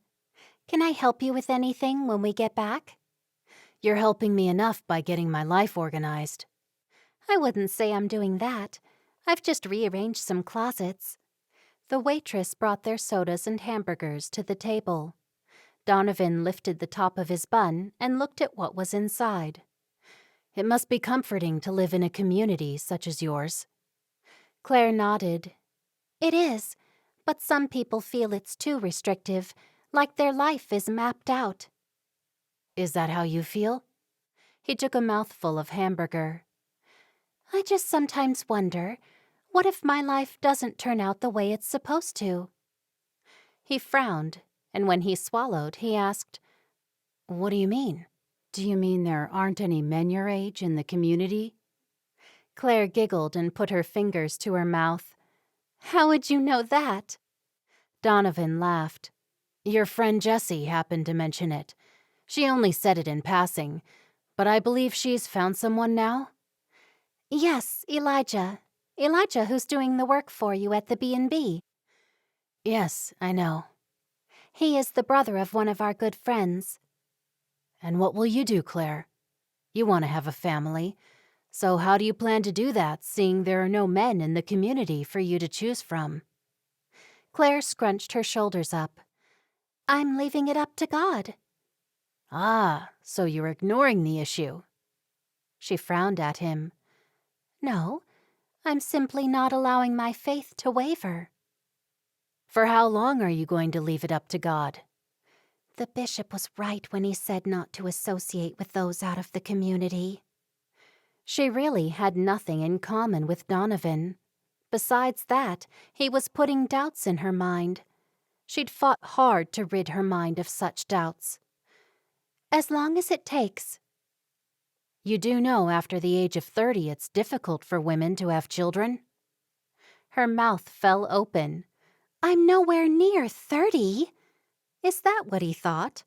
B: Can I help you with anything when we get back?
C: You're helping me enough by getting my life organized.
B: I wouldn't say I'm doing that. I've just rearranged some closets.
A: The waitress brought their sodas and hamburgers to the table. Donovan lifted the top of his bun and looked at what was inside.
C: It must be comforting to live in a community such as yours.
A: Claire nodded.
B: It is, but some people feel it's too restrictive, like their life is mapped out.
C: Is that how you feel?
A: He took a mouthful of hamburger.
B: I just sometimes wonder, what if my life doesn't turn out the way it's supposed to?
A: He frowned, and when he swallowed, he asked,
C: "What do you mean? Do you mean there aren't any men your age in the community?"
A: Claire giggled and put her fingers to her mouth.
B: How would you know that?
A: Donovan laughed.
C: Your friend Jessie happened to mention it. She only said it in passing, but I believe she's found someone now?
B: Yes, Elijah. Elijah, who's doing the work for you at the B&B.
C: Yes, I know.
B: He is the brother of one of our good friends.
C: And what will you do, Claire? You want to have a family. So how do you plan to do that, seeing there are no men in the community for you to choose from?
A: Claire scrunched her shoulders up.
B: I'm leaving it up to God.
C: Ah, so you're ignoring the issue.
A: She frowned at him.
B: No, I'm simply not allowing my faith to waver.
C: For how long are you going to leave it up to God?
B: The bishop was right when he said not to associate with those out of the community.
A: She really had nothing in common with Donovan. Besides that, he was putting doubts in her mind. She'd fought hard to rid her mind of such doubts.
B: As long as it takes.
C: You do know after the age of 30 it's difficult for women to have children?
A: Her mouth fell open.
B: I'm nowhere near 30.
A: Is that what he thought?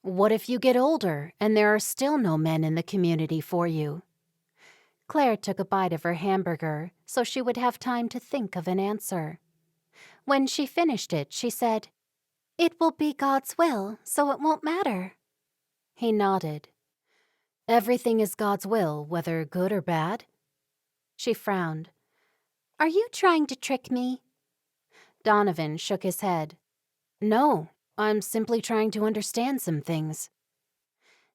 C: What if you get older and there are still no men in the community for you?
A: Claire took a bite of her hamburger so she would have time to think of an answer. When she finished it, she said,
B: It will be God's will, so it won't matter.
A: He nodded.
C: Everything is God's will, whether good or bad?
A: She frowned.
B: Are you trying to trick me?
A: Donovan shook his head.
C: No, I'm simply trying to understand some things.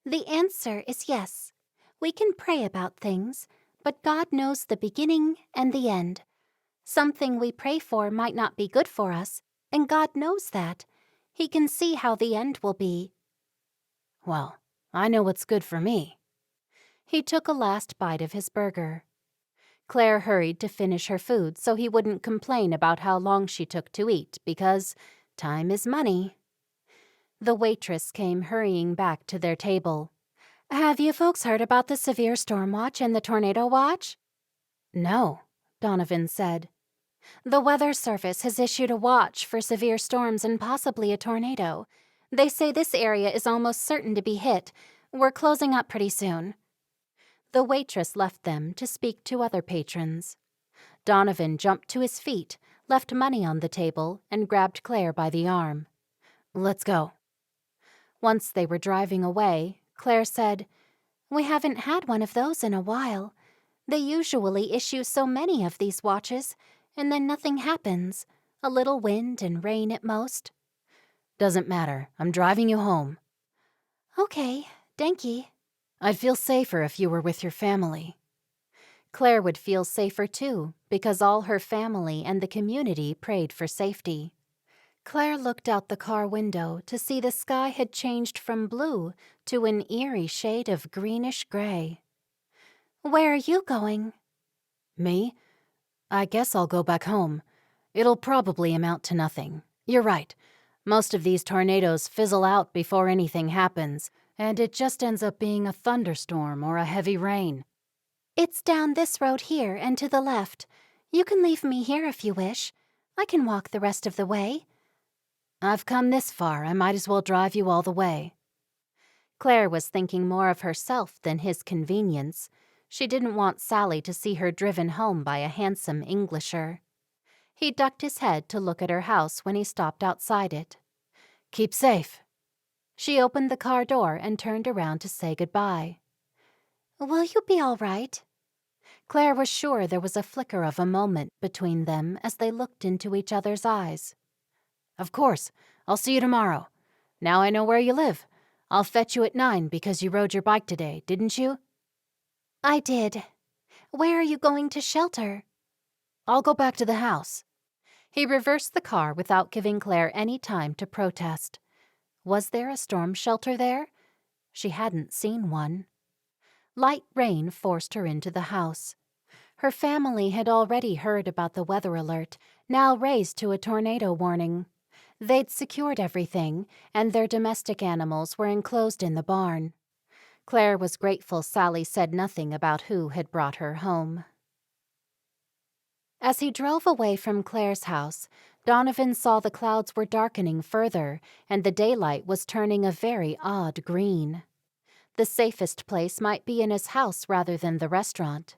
B: The answer is yes. We can pray about things, but God knows the beginning and the end. Something we pray for might not be good for us, and God knows that. He can see how the end will be.
C: Well, I know what's good for me.
A: He took a last bite of his burger. Claire hurried to finish her food so he wouldn't complain about how long she took to eat, because time is money. The waitress came hurrying back to their table.
B: Have you folks heard about the severe storm watch and the tornado watch?
C: No,
A: Donovan said.
B: The Weather Service has issued a watch for severe storms and possibly a tornado. They say this area is almost certain to be hit. We're closing up pretty soon.
A: The waitress left them to speak to other patrons. Donovan jumped to his feet, left money on the table, and grabbed Claire by the arm.
C: Let's go.
A: Once they were driving away, Claire said,
B: We haven't had one of those in a while. They usually issue so many of these watches, and then nothing happens. A little wind and rain at most.
C: Doesn't matter. I'm driving you home.
B: Okay, thank you.
C: I'd feel safer if you were with your family.
A: Claire would feel safer too, because all her family and the community prayed for safety. Claire looked out the car window to see the sky had changed from blue to an eerie shade of greenish-gray.
B: Where are you going?
C: Me? I guess I'll go back home. It'll probably amount to nothing. You're right. Most of these tornadoes fizzle out before anything happens, and it just ends up being a thunderstorm or a heavy rain.
B: It's down this road here and to the left. You can leave me here if you wish. I can walk the rest of the way.
C: I've come this far, I might as well drive you all the way.
A: Claire was thinking more of herself than his convenience. She didn't want Sally to see her driven home by a handsome Englisher. He ducked his head to look at her house when he stopped outside it.
C: Keep safe.
A: She opened the car door and turned around to say goodbye.
B: Will you be all right?
A: Claire was sure there was a flicker of a moment between them as they looked into each other's eyes.
C: Of course. I'll see you tomorrow. Now I know where you live. I'll fetch you at 9 because you rode your bike today, didn't you?
B: I did. Where are you going to shelter?
C: I'll go back to the house.
A: He reversed the car without giving Claire any time to protest. Was there a storm shelter there? She hadn't seen one. Light rain forced her into the house. Her family had already heard about the weather alert, now raised to a tornado warning. They'd secured everything, and their domestic animals were enclosed in the barn. Claire was grateful Sally said nothing about who had brought her home. As he drove away from Claire's house, Donovan saw the clouds were darkening further, and the daylight was turning a very odd green. The safest place might be in his house rather than the restaurant.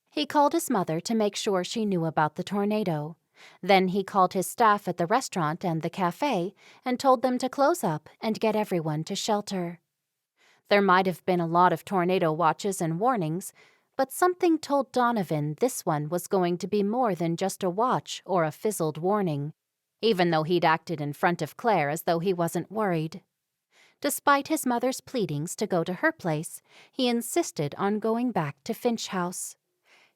A: He called his mother to make sure she knew about the tornado. Then he called his staff at the restaurant and the cafe and told them to close up and get everyone to shelter. There might have been a lot of tornado watches and warnings, but something told Donovan this one was going to be more than just a watch or a fizzled warning, even though he'd acted in front of Claire as though he wasn't worried. Despite his mother's pleadings to go to her place, he insisted on going back to Finch House.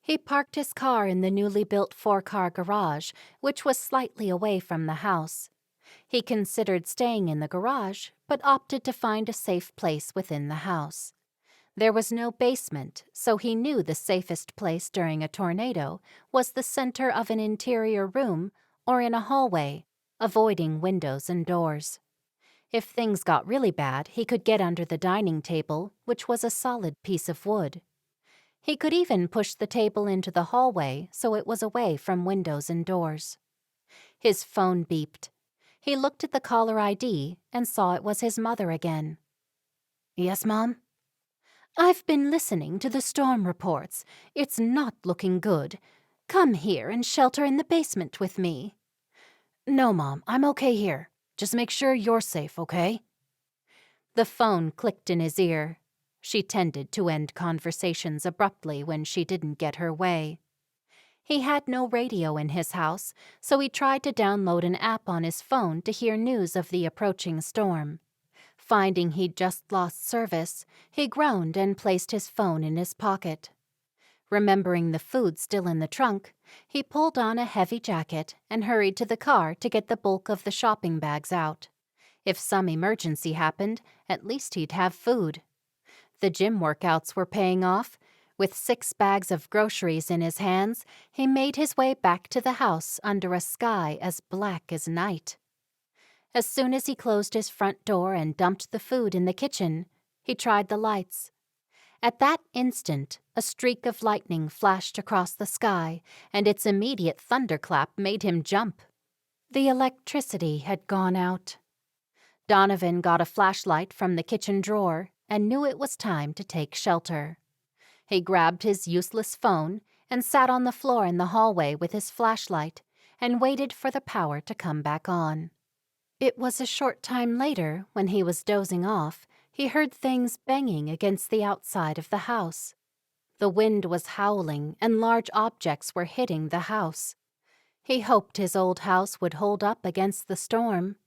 A: He parked his car in the newly built 4-car garage, which was slightly away from the house. He considered staying in the garage, but opted to find a safe place within the house. There was no basement, so he knew the safest place during a tornado was the center of an interior room or in a hallway, avoiding windows and doors. If things got really bad, he could get under the dining table, which was a solid piece of wood. He could even push the table into the hallway so it was away from windows and doors. His phone beeped. He looked at the caller ID and saw it was his mother again. "Yes, Mom?" "I've been listening to the storm reports. It's not looking good. Come here and shelter in the basement with me." "No, Mom, I'm okay here. Just make sure you're safe, okay?" The phone clicked in his ear. She tended to end conversations abruptly when she didn't get her way. He had no radio in his house, so he tried to download an app on his phone to hear news of the approaching storm. Finding he'd just lost service, he groaned and placed his phone in his pocket. Remembering the food still in the trunk, he pulled on a heavy jacket and hurried to the car to get the bulk of the shopping bags out. If some emergency happened, at least he'd have food. The gym workouts were paying off. With 6 bags of groceries in his hands, he made his way back to the house under a sky as black as night. As soon as he closed his front door and dumped the food in the kitchen, he tried the lights. At that instant, a streak of lightning flashed across the sky, and its immediate thunderclap made him jump. The electricity had gone out. Donovan got a flashlight from the kitchen drawer and knew it was time to take shelter. He grabbed his useless phone and sat on the floor in the hallway with his flashlight and waited for the power to come back on. It was a short time later, when he was dozing off, he heard things banging against the outside of the house. The wind was howling and large objects were hitting the house. He hoped his old house would hold up against the storm.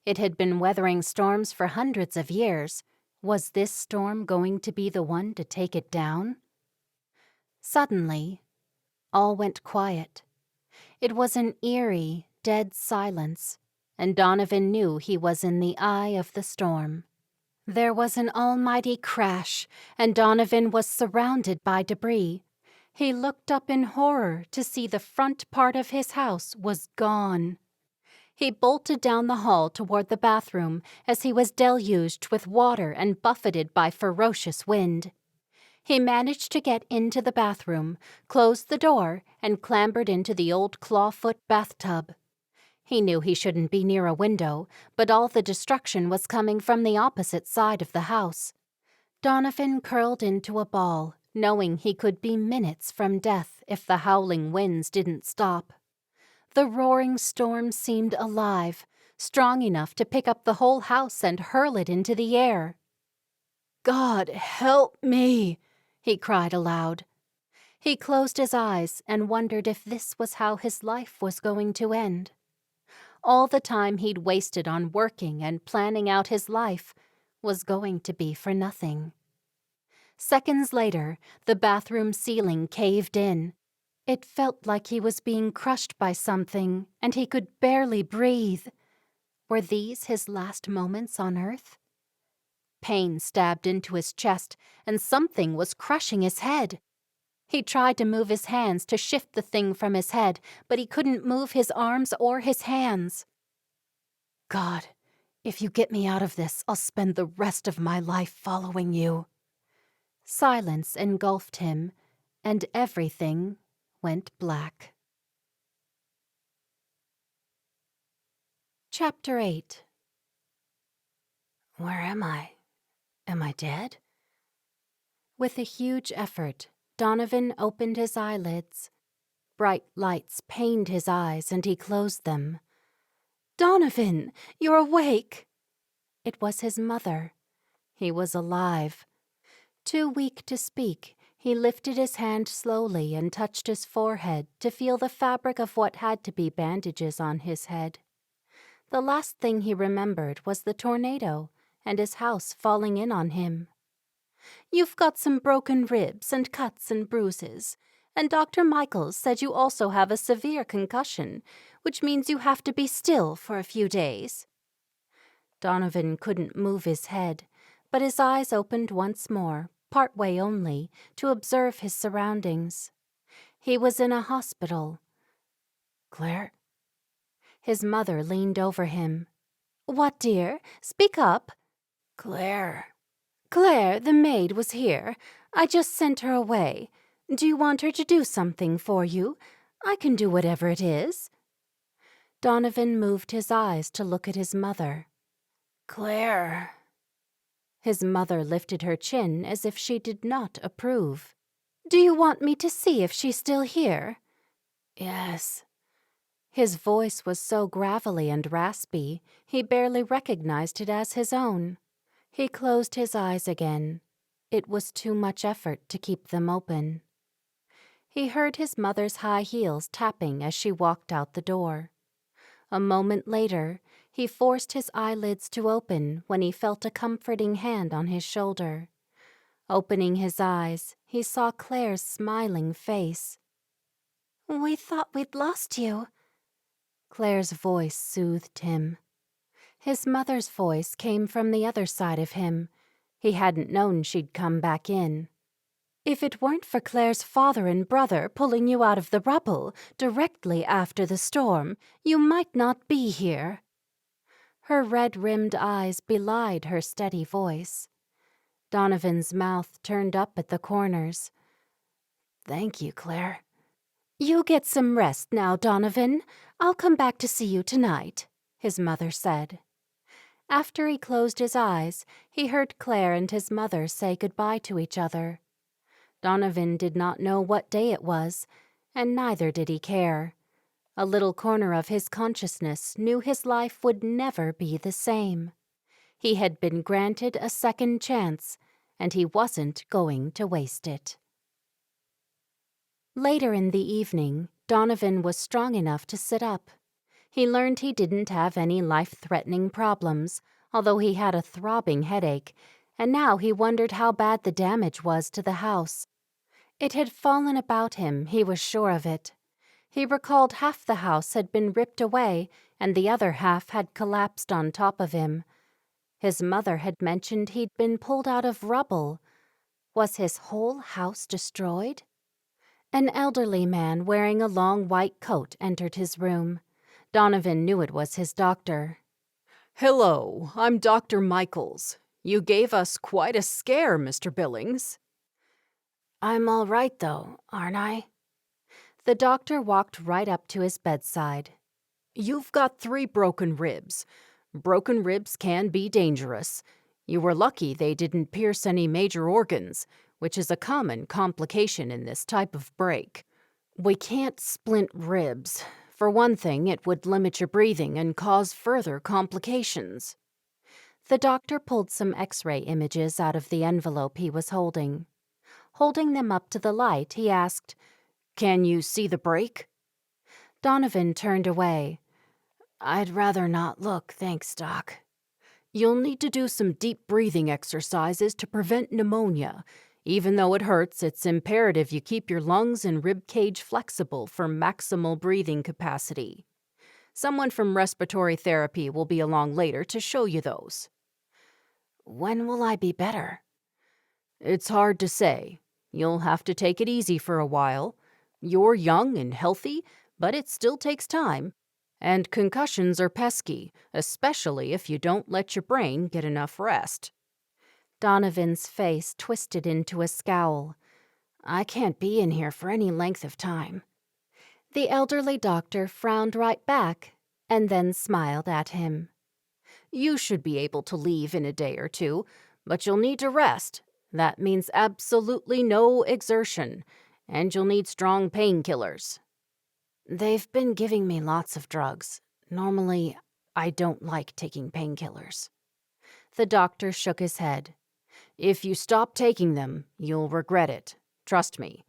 A: It had been weathering storms for hundreds of years. Was this storm going to be the one to take it down? Suddenly, all went quiet. It was an eerie, dead silence, and Donovan knew he was in the eye of the storm. There was an almighty crash, and Donovan was surrounded by debris. He looked up in horror to see the front part of his house was gone. He bolted down the hall toward the bathroom as he was deluged with water and buffeted by ferocious wind. He managed to get into the bathroom, closed the door, and clambered into the old clawfoot bathtub. He knew he shouldn't be near a window, but all the destruction was coming from the opposite side of the house. Donovan curled into a ball, knowing he could be minutes from death if the howling winds didn't stop. The roaring storm seemed alive, strong enough to pick up the whole house and hurl it into the air. "God help me!" he cried aloud. He closed his eyes and wondered if this was how his life was going to end. All the time he'd wasted on working and planning out his life was going to be for nothing. Seconds later, the bathroom ceiling caved in. It felt like he was being crushed by something, and he could barely breathe. Were these his last moments on Earth? Pain stabbed into his chest, and something was crushing his head. He tried to move his hands to shift the thing from his head, but he couldn't move his arms or his hands. "God, if you get me out of this, I'll spend the rest of my life following you." Silence engulfed him, and everything went black. Chapter 8. Where am I? Am I dead? With a huge effort, Donovan opened his eyelids. Bright lights pained his eyes, and he closed them. "Donovan, you're awake!" It was his mother. He was alive. Too weak to speak, he lifted his hand slowly and touched his forehead to feel the fabric of what had to be bandages on his head. The last thing he remembered was the tornado and his house falling in on him. "You've got some broken ribs and cuts and bruises. And Dr. Michaels said you also have a severe concussion, which means you have to be still for a few days." Donovan couldn't move his head, but his eyes opened once more, partway only, to observe his surroundings. He was in a hospital.
C: "Claire?"
A: His mother leaned over him. "What, dear? Speak up."
C: "Claire."
A: "Claire, the maid, was here. I just sent her away. Do you want her to do something for you? I can do whatever it is." Donovan moved his eyes to look at his mother.
C: "Claire."
A: His mother lifted her chin as if she did not approve. "Do you want me to see if she's still here?"
C: "Yes."
A: His voice was so gravelly and raspy, he barely recognized it as his own. He closed his eyes again. It was too much effort to keep them open. He heard his mother's high heels tapping as she walked out the door. A moment later, he forced his eyelids to open when he felt a comforting hand on his shoulder. Opening his eyes, he saw Claire's smiling face.
B: "We thought we'd lost you."
A: Claire's voice soothed him. His mother's voice came from the other side of him. He hadn't known she'd come back in. "If it weren't for Claire's father and brother pulling you out of the rubble directly after the storm, you might not be here." Her red-rimmed eyes belied her steady voice. Donovan's mouth turned up at the corners.
C: "Thank you, Claire."
A: "You get some rest now, Donovan. I'll come back to see you tonight," his mother said. After he closed his eyes, he heard Claire and his mother say goodbye to each other. Donovan did not know what day it was, and neither did he care. A little corner of his consciousness knew his life would never be the same. He had been granted a second chance, and he wasn't going to waste it. Later in the evening, Donovan was strong enough to sit up. He learned he didn't have any life-threatening problems, although he had a throbbing headache, and now he wondered how bad the damage was to the house. It had fallen about him, he was sure of it. He recalled half the house had been ripped away, and the other half had collapsed on top of him. His mother had mentioned he'd been pulled out of rubble. Was his whole house destroyed? An elderly man wearing a long white coat entered his room. Donovan knew it was his doctor.
D: "Hello, I'm Dr. Michaels. You gave us quite a scare, Mr. Billings."
C: "I'm all right, though, aren't I?"
A: The doctor walked right up to his bedside.
D: "You've got 3 broken ribs. Broken ribs can be dangerous. You were lucky they didn't pierce any major organs, which is a common complication in this type of break. We can't splint ribs. For one thing, it would limit your breathing and cause further complications."
A: The doctor pulled some X-ray images out of the envelope he was holding. Holding them up to the light, he asked,
D: "Can you see the break?"
A: Donovan turned away.
C: "I'd rather not look, thanks, Doc."
D: You'll need to do some deep breathing exercises to prevent pneumonia. Even though it hurts, it's imperative you keep your lungs and rib cage flexible for maximal breathing capacity. Someone from respiratory therapy will be along later to show you those.
C: When will I be better?
D: It's hard to say. You'll have to take it easy for a while. You're young and healthy, but it still takes time. And concussions are pesky, especially if you don't let your brain get enough rest.
A: Donovan's face twisted into a scowl.
C: I can't be in here for any length of time.
A: The elderly doctor frowned right back and then smiled at him.
D: You should be able to leave in a day or two, but you'll need to rest. That means absolutely no exertion, and you'll need strong painkillers.
C: They've been giving me lots of drugs. Normally, I don't like taking painkillers.
A: The doctor shook his head.
D: If you stop taking them, you'll regret it. Trust me.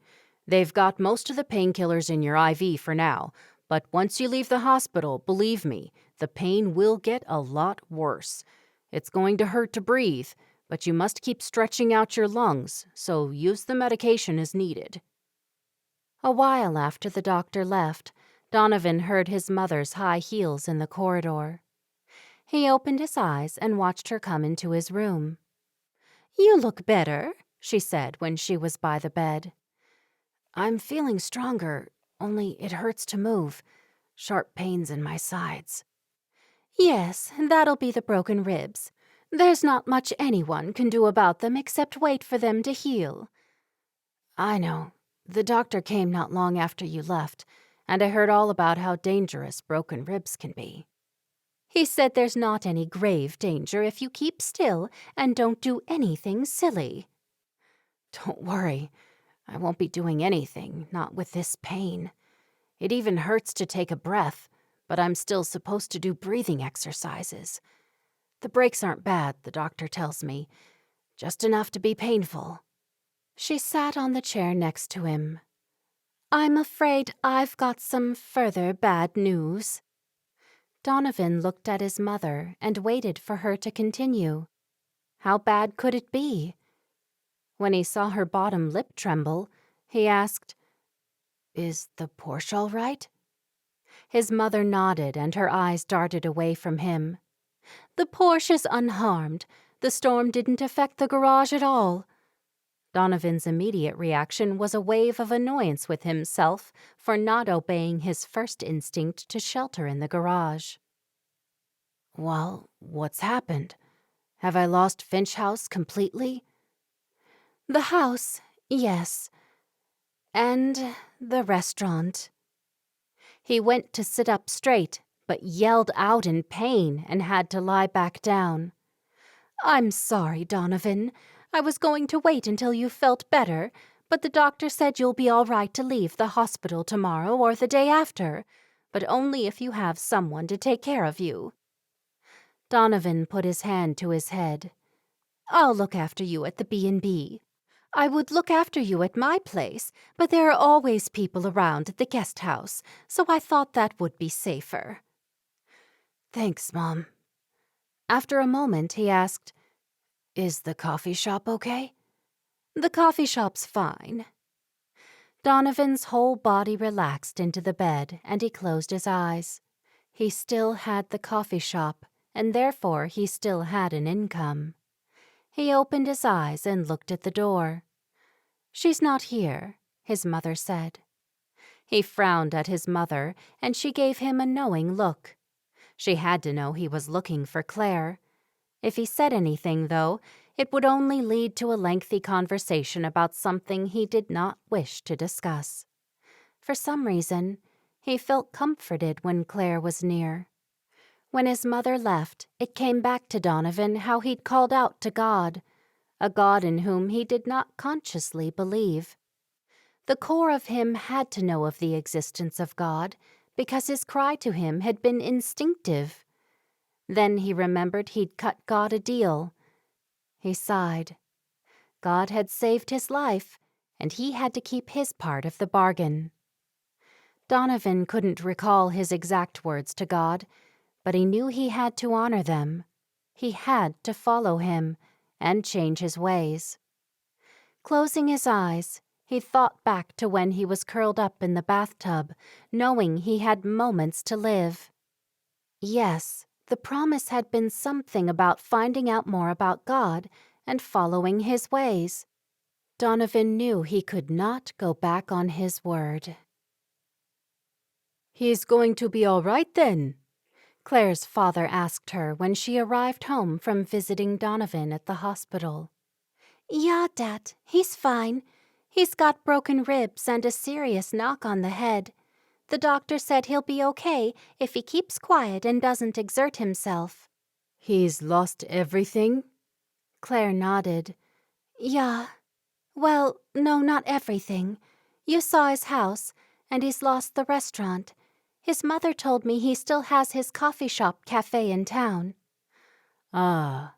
D: They've got most of the painkillers in your IV for now, but once you leave the hospital, believe me, the pain will get a lot worse. It's going to hurt to breathe, but you must keep stretching out your lungs, so use the medication as needed.
A: A while after the doctor left, Donovan heard his mother's high heels in the corridor. He opened his eyes and watched her come into his room. "You look better," she said when she was by the bed. "I'm feeling stronger, only it hurts to move. Sharp pains in my sides." "Yes, that'll be the broken ribs. There's not much anyone can do about them except wait for them to heal." "I know. The doctor came not long after you left, and I heard all about how dangerous broken ribs can be." "He said there's not any grave danger if you keep still and don't do anything silly." "Don't worry. I won't be doing anything, not with this pain. It even hurts to take a breath, but I'm still supposed to do breathing exercises. The breaks aren't bad, the doctor tells me. Just enough to be painful." She sat on the chair next to him. "I'm afraid I've got some further bad news." Donovan looked at his mother and waited for her to continue. How bad could it be? When he saw her bottom lip tremble, he asked, "Is the Porsche all right?" His mother nodded and her eyes darted away from him. "The Porsche's unharmed. The storm didn't affect the garage at all." Donovan's immediate reaction was a wave of annoyance with himself for not obeying his first instinct to shelter in the garage. "Well, what's happened? Have I lost Finch House completely?" "The house, yes. And the restaurant." He went to sit up straight, but yelled out in pain and had to lie back down. "I'm sorry, Donovan. I was going to wait until you felt better, but the doctor said you'll be all right to leave the hospital tomorrow or the day after, but only if you have someone to take care of you." Donovan put his hand to his head. "I'll look after you at the B&B. I would look after you at my place, but there are always people around at the guest house, so I thought that would be safer." "Thanks, Mom." After a moment, he asked, "Is the coffee shop okay?" "The coffee shop's fine." Donovan's whole body relaxed into the bed, and he closed his eyes. He still had the coffee shop, and therefore he still had an income. He opened his eyes and looked at the door. "She's not here," his mother said. He frowned at his mother, and she gave him a knowing look. She had to know he was looking for Claire. If he said anything, though, it would only lead to a lengthy conversation about something he did not wish to discuss. For some reason, he felt comforted when Claire was near. When his mother left, it came back to Donovan how he'd called out to God, a God in whom he did not consciously believe. The core of him had to know of the existence of God because his cry to him had been instinctive. Then he remembered he'd cut God a deal. He sighed. God had saved his life, and he had to keep his part of the bargain. Donovan couldn't recall his exact words to God, but he knew he had to honor them. He had to follow him and change his ways. Closing his eyes, he thought back to when he was curled up in the bathtub, knowing he had moments to live. Yes, the promise had been something about finding out more about God and following his ways. Donovan knew he could not go back on his word.
D: "He's going to be all right then?"
A: Claire's father asked her when she arrived home from visiting Donovan at the hospital. "Yeah, Dad, he's fine. He's got broken ribs and a serious knock on the head. The doctor said he'll be okay if he keeps quiet and doesn't exert himself."
D: "He's lost everything?"
A: Claire nodded. "Yeah. Well, no, not everything. You saw his house, and he's lost the restaurant. His mother told me he still has his coffee shop cafe in town."
D: "Ah."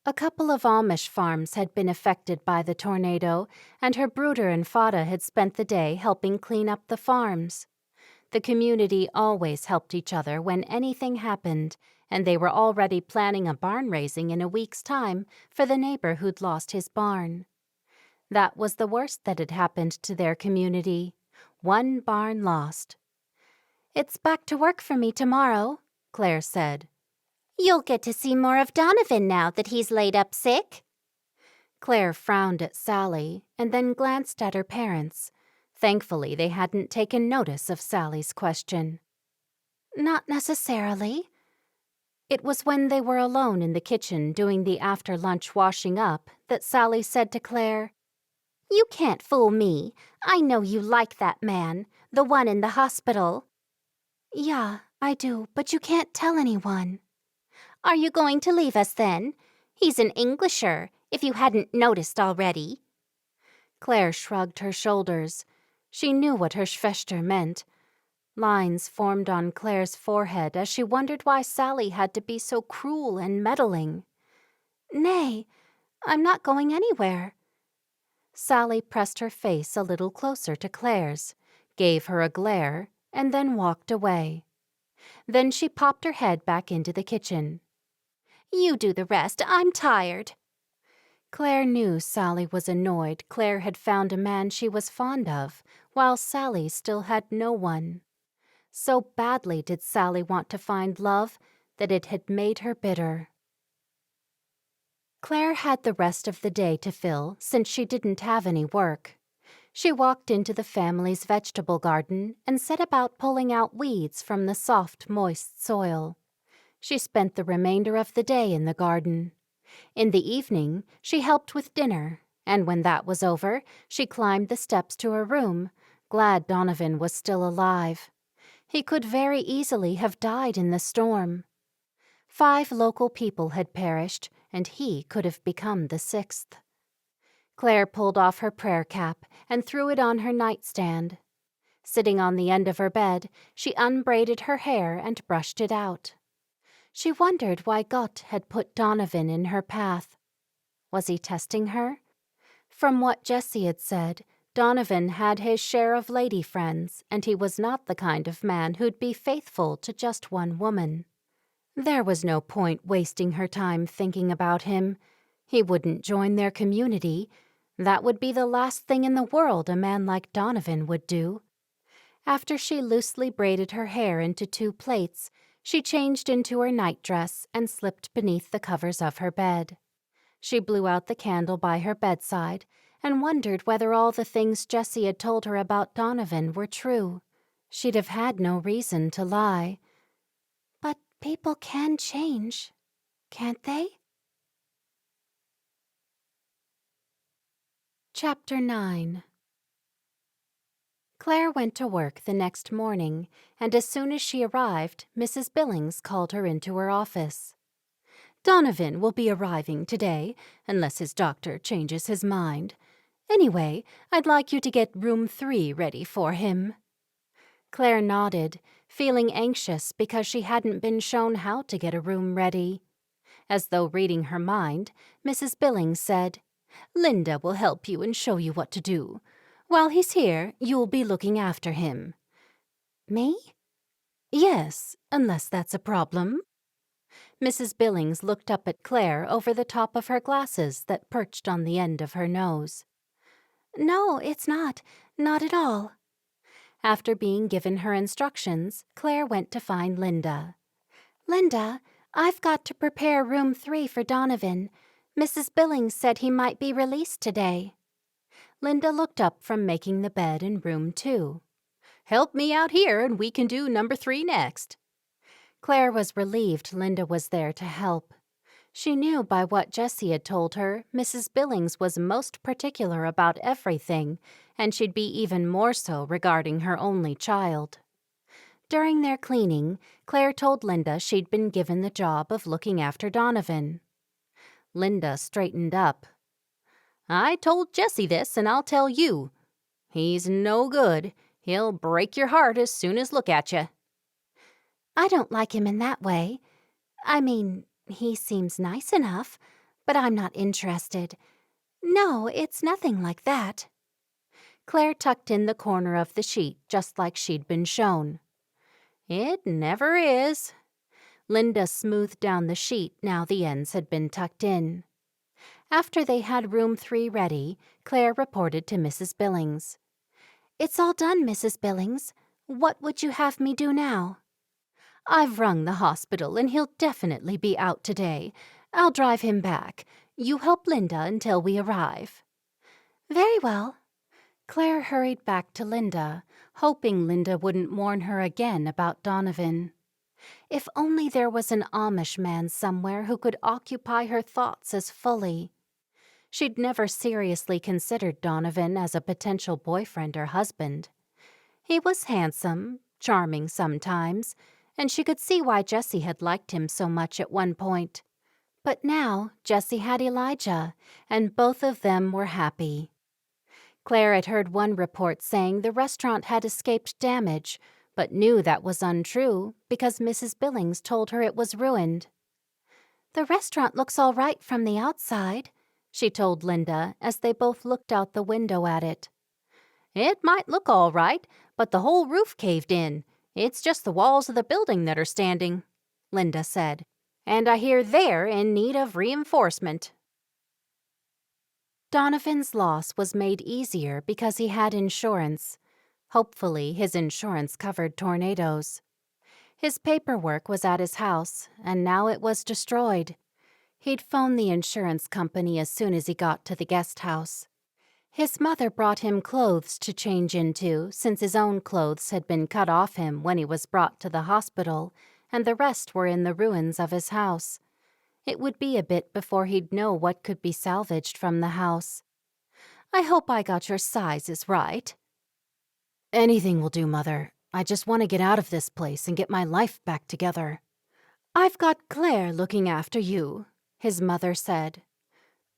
A: A couple of Amish farms had been affected by the tornado, and her brooder and Fada had spent the day helping clean up the farms. The community always helped each other when anything happened, and they were already planning a barn raising in a week's time for the neighbor who'd lost his barn. That was the worst that had happened to their community. 1 barn lost.
B: "It's back to work for me tomorrow," Claire said. "You'll get to see more of Donovan now that he's laid up sick."
A: Claire frowned at Sally and then glanced at her parents. Thankfully, they hadn't taken notice of Sally's question.
B: "Not necessarily."
A: It was when they were alone in the kitchen doing the after-lunch washing up that Sally said to Claire,
B: "You can't fool me. I know you like that man, the one in the hospital."
A: "Yeah, I do, but you can't tell anyone."
B: "Are you going to leave us then? He's an Englisher, if you hadn't noticed already."
A: Claire shrugged her shoulders. She knew what her Schwester meant. Lines formed on Claire's forehead as she wondered why Sally had to be so cruel and meddling.
B: "Nay, I'm not going anywhere."
A: Sally pressed her face a little closer to Claire's, gave her a glare, and then walked away. Then she popped her head back into the kitchen.
B: "You do the rest. I'm tired."
A: Claire knew Sally was annoyed Claire had found a man she was fond of, while Sally still had no one. So badly did Sally want to find love that it had made her bitter. Claire had the rest of the day to fill since she didn't have any work. She walked into the family's vegetable garden and set about pulling out weeds from the soft, moist soil. She spent the remainder of the day in the garden. In the evening, she helped with dinner, and when that was over, she climbed the steps to her room, glad Donovan was still alive. He could very easily have died in the storm. 5 local people had perished, and he could have become the 6th. Claire pulled off her prayer cap and threw it on her nightstand. Sitting on the end of her bed, she unbraided her hair and brushed it out. She wondered why Gott had put Donovan in her path. Was he testing her? From what Jessie had said, Donovan had his share of lady friends, and he was not the kind of man who'd be faithful to just one woman. There was no point wasting her time thinking about him. He wouldn't join their community. That would be the last thing in the world a man like Donovan would do. After she loosely braided her hair into 2 plaits, she changed into her nightdress and slipped beneath the covers of her bed. She blew out the candle by her bedside and wondered whether all the things Jessie had told her about Donovan were true. She'd have had no reason to lie.
B: But people can change, can't they?
A: Chapter 9. Claire went to work the next morning, and as soon as she arrived, Mrs. Billings called her into her office. "Donovan will be arriving today, unless his doctor changes his mind. Anyway, I'd like you to get room 3 ready for him." Claire nodded, feeling anxious because she hadn't been shown how to get a room ready. As though reading her mind, Mrs. Billings said, "Linda will help you and show you what to do. While he's here, you'll be looking after him."
B: "Me?"
A: "Yes, unless that's a problem." Mrs. Billings looked up at Claire over the top of her glasses that perched on the end of her nose.
B: "No, it's not. Not at all."
A: After being given her instructions, Claire went to find Linda.
B: "Linda, I've got to prepare room 3 for Donovan. Mrs. Billings said he might be released today."
A: Linda looked up from making the bed in room 2. "Help me out here and we can do number 3 next." Claire was relieved Linda was there to help. She knew by what Jessie had told her Mrs. Billings was most particular about everything, and she'd be even more so regarding her only child. During their cleaning, Claire told Linda she'd been given the job of looking after Donovan. Linda straightened up. "I told Jessie this, and I'll tell you. He's no good. He'll break your heart as soon as look at you."
B: "I don't like him in that way. I mean, he seems nice enough, but I'm not interested. No, it's nothing like that."
A: Claire tucked in the corner of the sheet just like she'd been shown. "It never is." Linda smoothed down the sheet now the ends had been tucked in. After they had room 3 ready, Claire reported to Mrs. Billings.
B: It's all done, Mrs. Billings. What would you have me do now?
A: I've rung the hospital and he'll definitely be out today. I'll drive him back. You help Linda until we arrive.
B: Very well.
A: Claire hurried back to Linda, hoping Linda wouldn't warn her again about Donovan. If only there was an Amish man somewhere who could occupy her thoughts as fully. She'd never seriously considered Donovan as a potential boyfriend or husband. He was handsome, charming sometimes, and she could see why Jessie had liked him so much at one point. But now Jessie had Elijah, and both of them were happy. Claire had heard one report saying the restaurant had escaped damage, but knew that was untrue because Mrs. Billings told her it was ruined.
B: The restaurant looks all right from the outside,
A: she told Linda as they both looked out the window at it. It might look all right, but the whole roof caved in. It's just the walls of the building that are standing, Linda said. And I hear they're in need of reinforcement. Donovan's loss was made easier because he had insurance. Hopefully, his insurance covered tornadoes. His paperwork was at his house, and now it was destroyed. He'd phone the insurance company as soon as he got to the guest house. His mother brought him clothes to change into, since his own clothes had been cut off him when he was brought to the hospital, and the rest were in the ruins of his house. It would be a bit before he'd know what could be salvaged from the house. I hope I got your sizes right.
D: Anything will do, Mother. I just want to get out of this place and get my life back together.
A: I've got Claire looking after you, his mother said.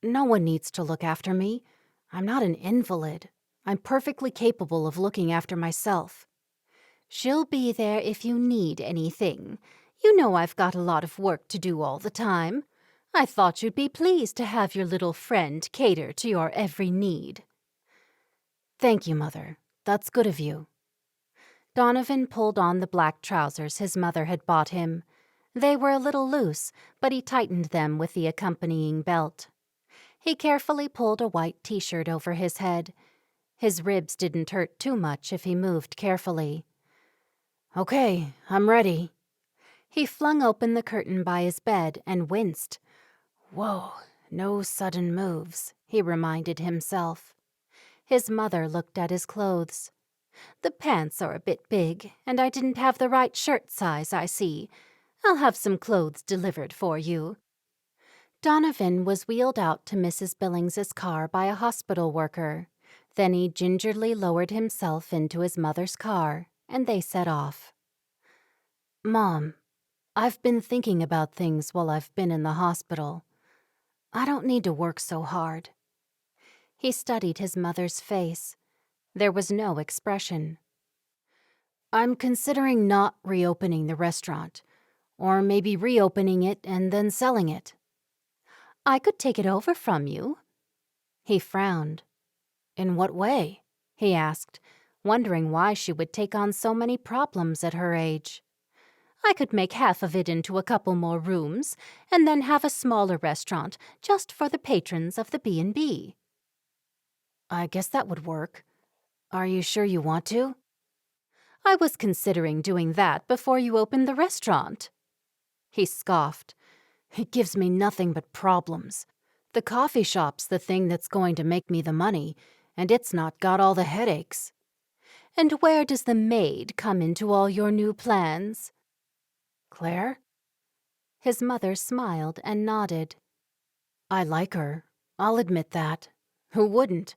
D: No one needs to look after me. I'm not an invalid. I'm perfectly capable of looking after myself.
A: She'll be there if you need anything. You know I've got a lot of work to do all the time. I thought you'd be pleased to have your little friend cater to your every need.
D: Thank you, Mother. That's good of you.
A: Donovan pulled on the black trousers his mother had bought him. They were a little loose, but he tightened them with the accompanying belt. He carefully pulled a white t-shirt over his head. His ribs didn't hurt too much if he moved carefully.
D: Okay, I'm ready.
A: He flung open the curtain by his bed and winced.
D: Whoa, no sudden moves, he reminded himself.
A: His mother looked at his clothes. The pants are a bit big, and I didn't have the right shirt size, I see. I'll have some clothes delivered for you. Donovan was wheeled out to Mrs. Billings's car by a hospital worker. Then he gingerly lowered himself into his mother's car, and they set off.
D: Mom, I've been thinking about things while I've been in the hospital. I don't need to work so hard.
A: He studied his mother's face. There was no expression.
D: I'm considering not reopening the restaurant, or maybe reopening it and then selling it.
A: I could take it over from you. He frowned.
D: In what way?
A: He asked, wondering why she would take on so many problems at her age. I could make half of it into a couple more rooms, and then have a smaller restaurant just for the patrons of the B&B.
D: I guess that would work. Are you sure you want to?
A: I was considering doing that before you opened the restaurant. He scoffed.
D: It gives me nothing but problems. The coffee shop's the thing that's going to make me the money, and it's not got all the headaches.
A: And where does the maid come into all your new plans?
D: Claire?
A: His mother smiled and nodded.
D: I like her. I'll admit that. Who wouldn't?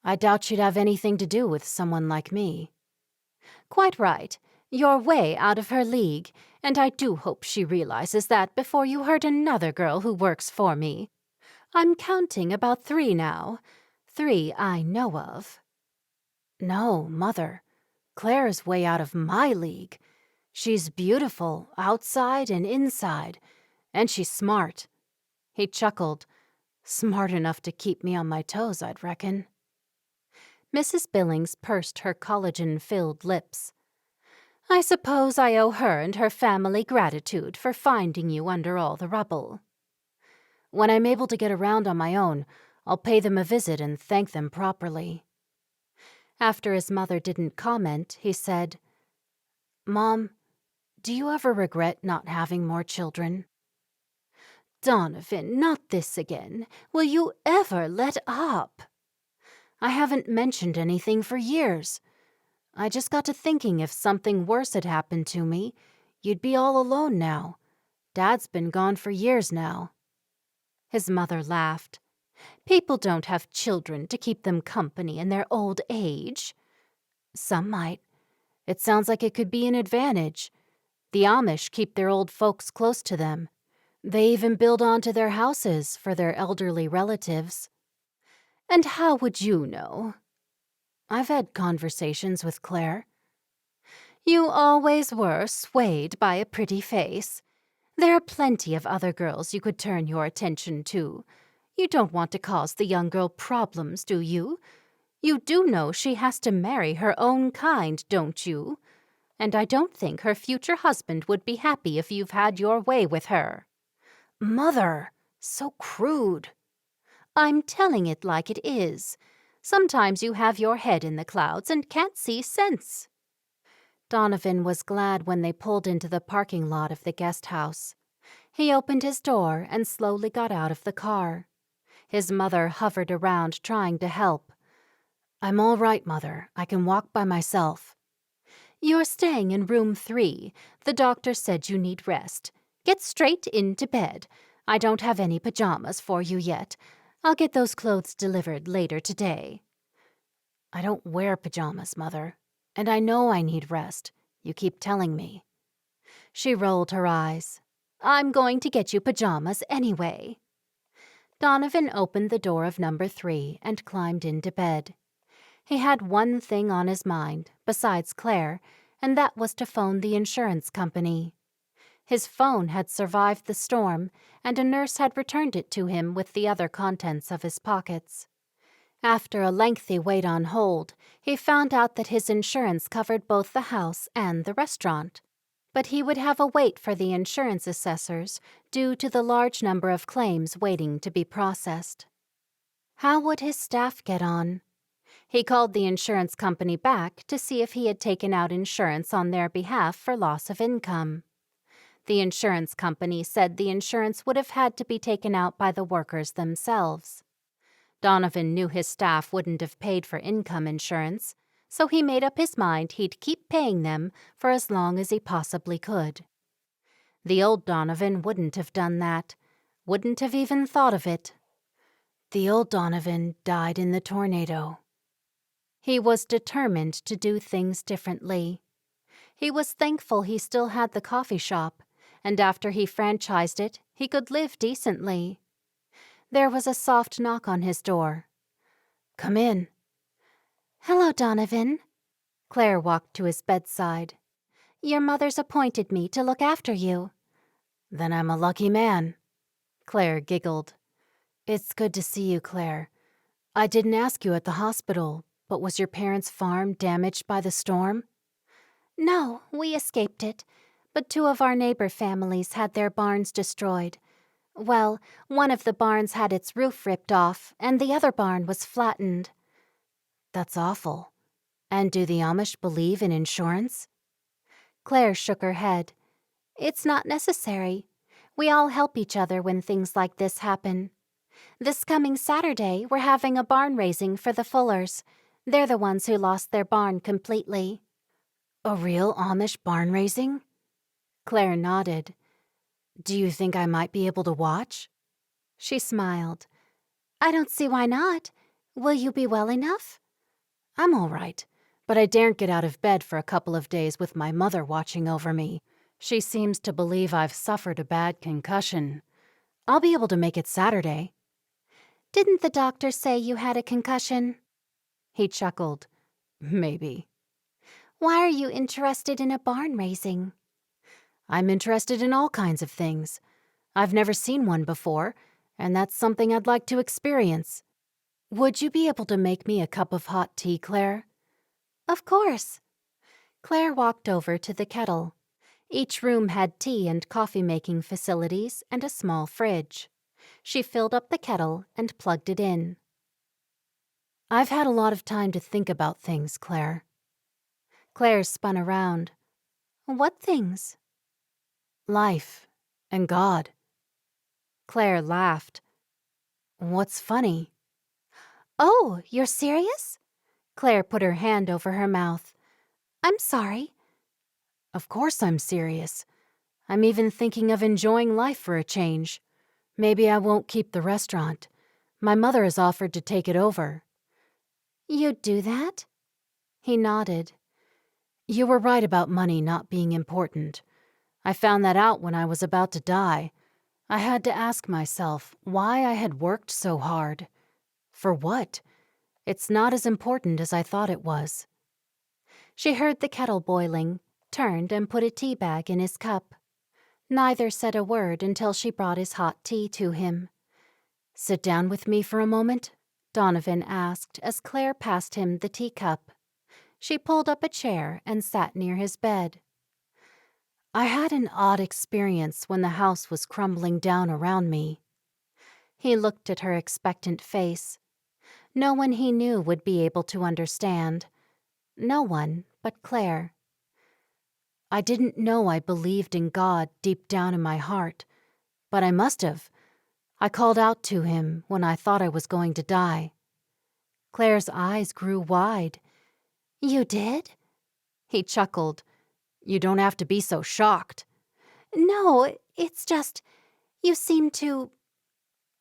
D: I doubt she'd have anything to do with someone like me.
A: Quite right. You're way out of her league, and I do hope she realizes that before you hurt another girl who works for me. I'm counting about 3 now. 3 I know of.
D: No, Mother. Claire's way out of my league. She's beautiful, outside and inside, and she's smart.
A: He chuckled.
D: Smart enough to keep me on my toes, I'd reckon.
A: Mrs. Billings pursed her collagen-filled lips. I suppose I owe her and her family gratitude for finding you under all the rubble.
D: When I'm able to get around on my own, I'll pay them a visit and thank them properly. After his mother didn't comment, he said, "Mom, do you ever regret not having more children?" "Donovan, not this again. Will you ever let up?" "I haven't mentioned anything for years. I just got to thinking if something worse had happened to me, you'd be all alone now. Dad's been gone for years now." His mother laughed. "People don't have children to keep them company in their old age." "Some might. It sounds like it could be an advantage. The Amish keep their old folks close to them. They even build onto their houses for their elderly relatives." "And how would you know?" "I've had conversations with Claire." "You always were swayed by a pretty face. There are plenty of other girls you could turn your attention to. You don't want to cause the young girl problems, do you? You do know she has to marry her own kind, don't you? And I don't think her future husband would be happy if you've had your way with her." "Mother, so crude." "I'm telling it like it is. Sometimes you have your head in the clouds and can't see sense." Donovan was glad when they pulled into the parking lot of the guest house. He opened his door and slowly got out of the car. His mother hovered around trying to help. "I'm all right, Mother. I can walk by myself." "You're staying in room 3. The doctor said you need rest. Get straight into bed. I don't have any pajamas for you yet. I'll get those clothes delivered later today." "I don't wear pajamas, Mother. And I know I need rest. You keep telling me." She rolled her eyes. "I'm going to get you pajamas anyway." Donovan opened the door of number 3 and climbed into bed. He had one thing on his mind, besides Claire, and that was to phone the insurance company. His phone had survived the storm, and a nurse had returned it to him with the other contents of his pockets. After a lengthy wait on hold, he found out that his insurance covered both the house and the restaurant. But he would have a wait for the insurance assessors due to the large number of claims waiting to be processed. How would his staff get on? He called the insurance company back to see if he had taken out insurance on their behalf for loss of income. The insurance company said the insurance would have had to be taken out by the workers themselves. Donovan knew his staff wouldn't have paid for income insurance, so he made up his mind he'd keep paying them for as long as he possibly could. The old Donovan wouldn't have done that, wouldn't have even thought of it. The old Donovan died in the tornado. He was determined to do things differently. He was thankful he still had the coffee shop, and after he franchised it, he could live decently. There was a soft knock on his door. "Come in."
B: "Hello, Donovan." Claire walked to his bedside. "Your mother's appointed me to look after you."
D: "Then I'm a lucky man." Claire giggled. "It's good to see you, Claire. I didn't ask you at the hospital, but was your parents' farm damaged by the storm?"
B: "No, we escaped it, but 2 of our neighbor families had their barns destroyed. Well, one of the barns had its roof ripped off, and the other barn was flattened."
D: "That's awful. And do the Amish believe in insurance?"
B: Claire shook her head. "It's not necessary. We all help each other when things like this happen. This coming Saturday, we're having a barn raising for the Fullers. They're the ones who lost their barn completely."
D: "A real Amish barn raising?" Claire nodded. "Do you think I might be able to watch?"
B: She smiled. "I don't see why not. Will you be well enough?"
D: "I'm all right, but I daren't get out of bed for a couple of days with my mother watching over me. She seems to believe I've suffered a bad concussion. I'll be able to make it Saturday."
B: "Didn't the doctor say you had a concussion?"
D: He chuckled. "Maybe."
B: "Why are you interested in a barn raising?"
D: "I'm interested in all kinds of things. I've never seen one before, and that's something I'd like to experience. Would you be able to make me a cup of hot tea, Claire?"
B: "Of course."
A: Claire walked over to the kettle. Each room had tea and coffee-making facilities and a small fridge. She filled up the kettle and plugged it in.
D: I've had a lot of time to think about things, Claire.
A: Claire spun around. What things?
D: Life and God.
A: Claire laughed.
D: What's funny?
B: Oh, you're serious?
A: Claire put her hand over her mouth.
B: I'm sorry.
D: Of course I'm serious. I'm even thinking of enjoying life for a change. Maybe I won't keep the restaurant. My mother has offered to take it over.
B: You'd do that?
A: He nodded.
D: You were right about money not being important. I found that out when I was about to die. I had to ask myself why I had worked so hard. For what? It's not as important as I thought it was.
A: She heard the kettle boiling, turned and put a tea bag in his cup. Neither said a word until she brought his hot tea to him.
D: Sit down with me for a moment,
A: Donovan asked as Claire passed him the teacup. She pulled up a chair and sat near his bed.
D: I had an odd experience when the house was crumbling down around me.
A: He looked at her expectant face. No one he knew would be able to understand. No one but Claire.
D: I didn't know I believed in God deep down in my heart, but I must have. I called out to him when I thought I was going to die.
A: Claire's eyes grew wide.
B: You did?
A: He chuckled.
D: You don't have to be so shocked.
B: No, it's just, you seem to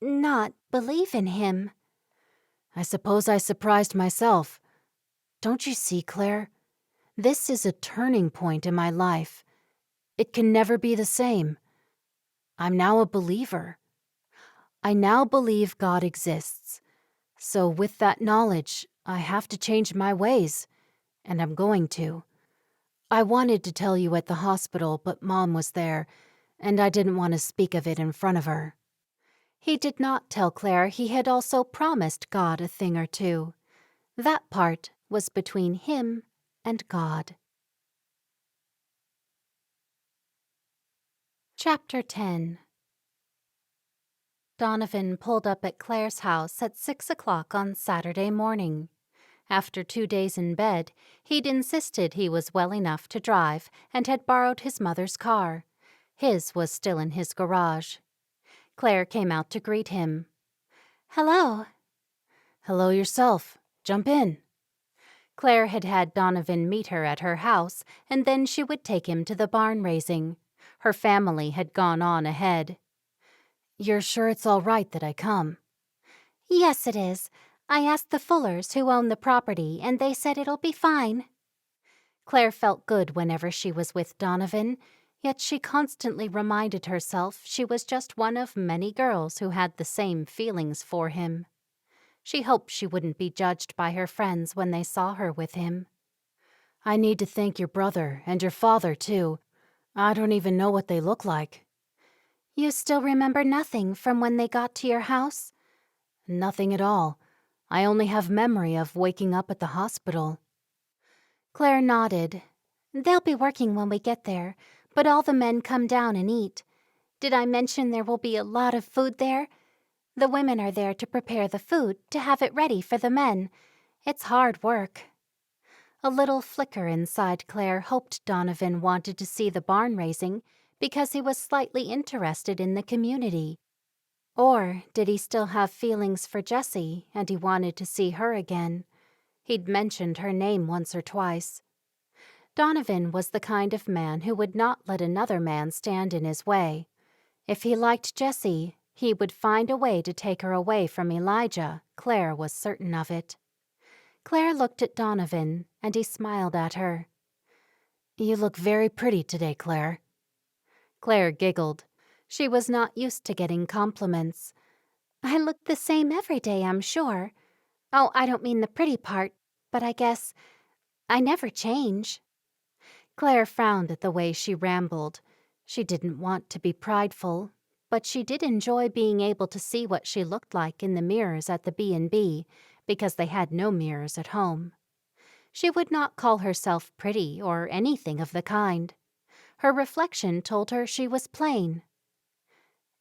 B: not believe in him.
D: I suppose I surprised myself. Don't you see, Claire? This is a turning point in my life. It can never be the same. I'm now a believer. I now believe God exists. So with that knowledge, I have to change my ways, and I'm going to. I wanted to tell you at the hospital, but Mom was there, and I didn't want to speak of it in front of her.
A: He did not tell Claire he had also promised God a thing or two. That part was between him and God. Chapter 10. Donovan pulled up at Claire's house at 6 o'clock on Saturday morning. After 2 days in bed, he'd insisted he was well enough to drive and had borrowed his mother's car. His was still in his garage. Claire came out to greet him.
B: Hello.
D: Hello yourself. Jump in.
A: Claire had had Donovan meet her at her house, and then she would take him to the barn raising. Her family had gone on ahead.
D: You're sure it's all right that I come?
B: Yes, it is. I asked the Fullers who own the property, and they said it'll be fine.
A: Claire felt good whenever she was with Donovan, yet she constantly reminded herself she was just one of many girls who had the same feelings for him. She hoped she wouldn't be judged by her friends when they saw her with him.
D: I need to thank your brother and your father, too. I don't even know what they look like.
B: You still remember nothing from when they got to your house?
D: Nothing at all. I only have memory of waking up at the hospital.
B: Claire nodded. They'll be working when we get there, but all the men come down and eat. Did I mention there will be a lot of food there? The women are there to prepare the food, to have it ready for the men. It's hard work.
A: A little flicker inside Claire hoped Donovan wanted to see the barn raising because he was slightly interested in the community. Or did he still have feelings for Jessie and he wanted to see her again? He'd mentioned her name once or twice. Donovan was the kind of man who would not let another man stand in his way. If he liked Jessie, he would find a way to take her away from Elijah. Claire was certain of it. Claire looked at Donovan, and he smiled at her.
D: You look very pretty today, Claire.
A: Claire giggled. She was not used to getting compliments.
B: I look the same every day, I'm sure. Oh, I don't mean the pretty part, but I guess I never change.
A: Claire frowned at the way she rambled. She didn't want to be prideful, but she did enjoy being able to see what she looked like in the mirrors at the B&B, because they had no mirrors at home. She would not call herself pretty or anything of the kind. Her reflection told her she was plain.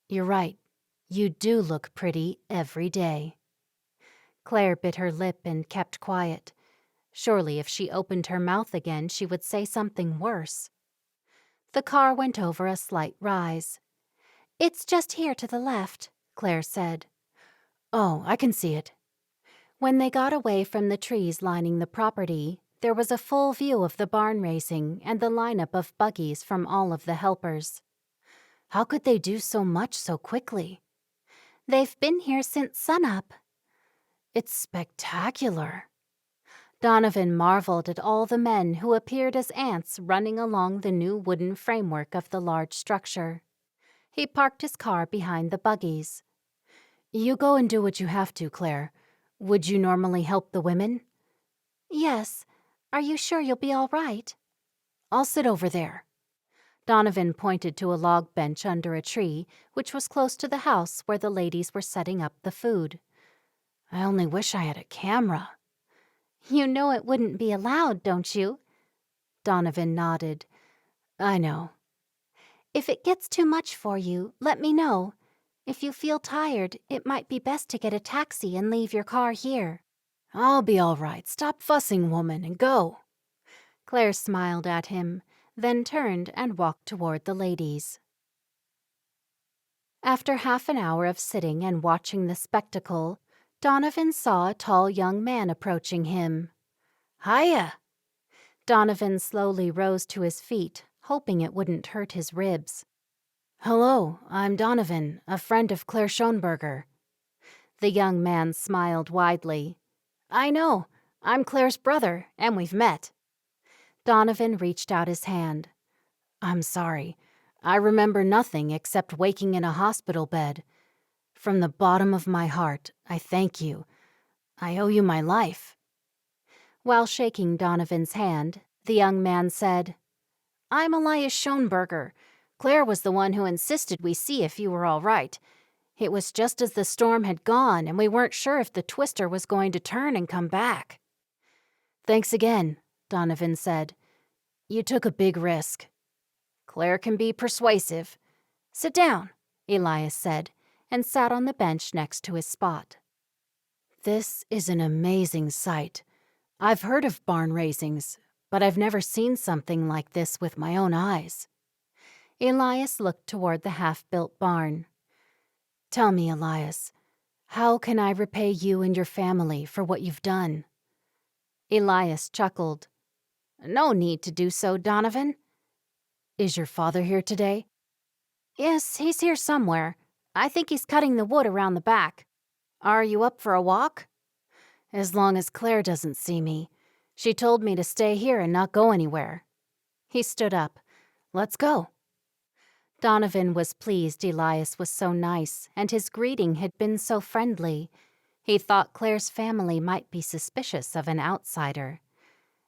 D: You're right. You do look pretty every day.
A: Claire bit her lip and kept quiet. Surely if she opened her mouth again, she would say something worse. The car went over a slight rise.
B: "It's just here to the left," Claire said.
D: Oh, I can see it.
A: When they got away from the trees lining the property, there was a full view of the barn racing and the lineup of buggies from all of the helpers.
D: How could they do so much so quickly?
B: "They've been here since sunup."
D: It's spectacular.
A: Donovan marveled at all the men who appeared as ants running along the new wooden framework of the large structure. He parked his car behind the buggies.
D: You go and do what you have to, Claire. Would you normally help the women?
B: "Yes. Are you sure you'll be all right?"
D: I'll sit over there.
A: Donovan pointed to a log bench under a tree, which was close to the house where the ladies were setting up the food.
D: I only wish I had a camera.
B: "You know it wouldn't be allowed, don't you?"
A: Donovan nodded.
D: I know.
B: "If it gets too much for you, let me know. If you feel tired, it might be best to get a taxi and leave your car here."
D: I'll be all right. Stop fussing, woman, and go.
A: Claire smiled at him, then turned and walked toward the ladies. After half an hour of sitting and watching the spectacle, Donovan saw a tall young man approaching him.
D: Hiya!
A: Donovan slowly rose to his feet, hoping it wouldn't hurt his ribs.
D: Hello, I'm Donovan, a friend of Claire Shoneberger.
A: The young man smiled widely.
D: I know. I'm Claire's brother, and we've met.
A: Donovan reached out his hand.
D: I'm sorry. I remember nothing except waking in a hospital bed. From the bottom of my heart, I thank you. I owe you my life.
A: While shaking Donovan's hand, the young man said,
D: I'm Elias Shoneberger. Claire was the one who insisted we see if you were all right. It was just as the storm had gone, and we weren't sure if the twister was going to turn and come back. Thanks again, Donovan said. You took a big risk. Claire can be persuasive. Sit down,
A: Elias said, and sat on the bench next to his spot.
D: This is an amazing sight. I've heard of barn raisings, but I've never seen something like this with my own eyes.
A: Elias looked toward the half-built barn.
D: Tell me, Elias, how can I repay you and your family for what you've done?
A: Elias chuckled.
D: No need to do so, Donovan. Is your father here today?
A: Yes, he's here somewhere. I think he's cutting the wood around the back.
D: Are you up for a walk? As long as Claire doesn't see me. She told me to stay here and not go anywhere.
A: He stood up.
D: Let's go.
A: Donovan was pleased Elias was so nice, and his greeting had been so friendly. He thought Claire's family might be suspicious of an outsider.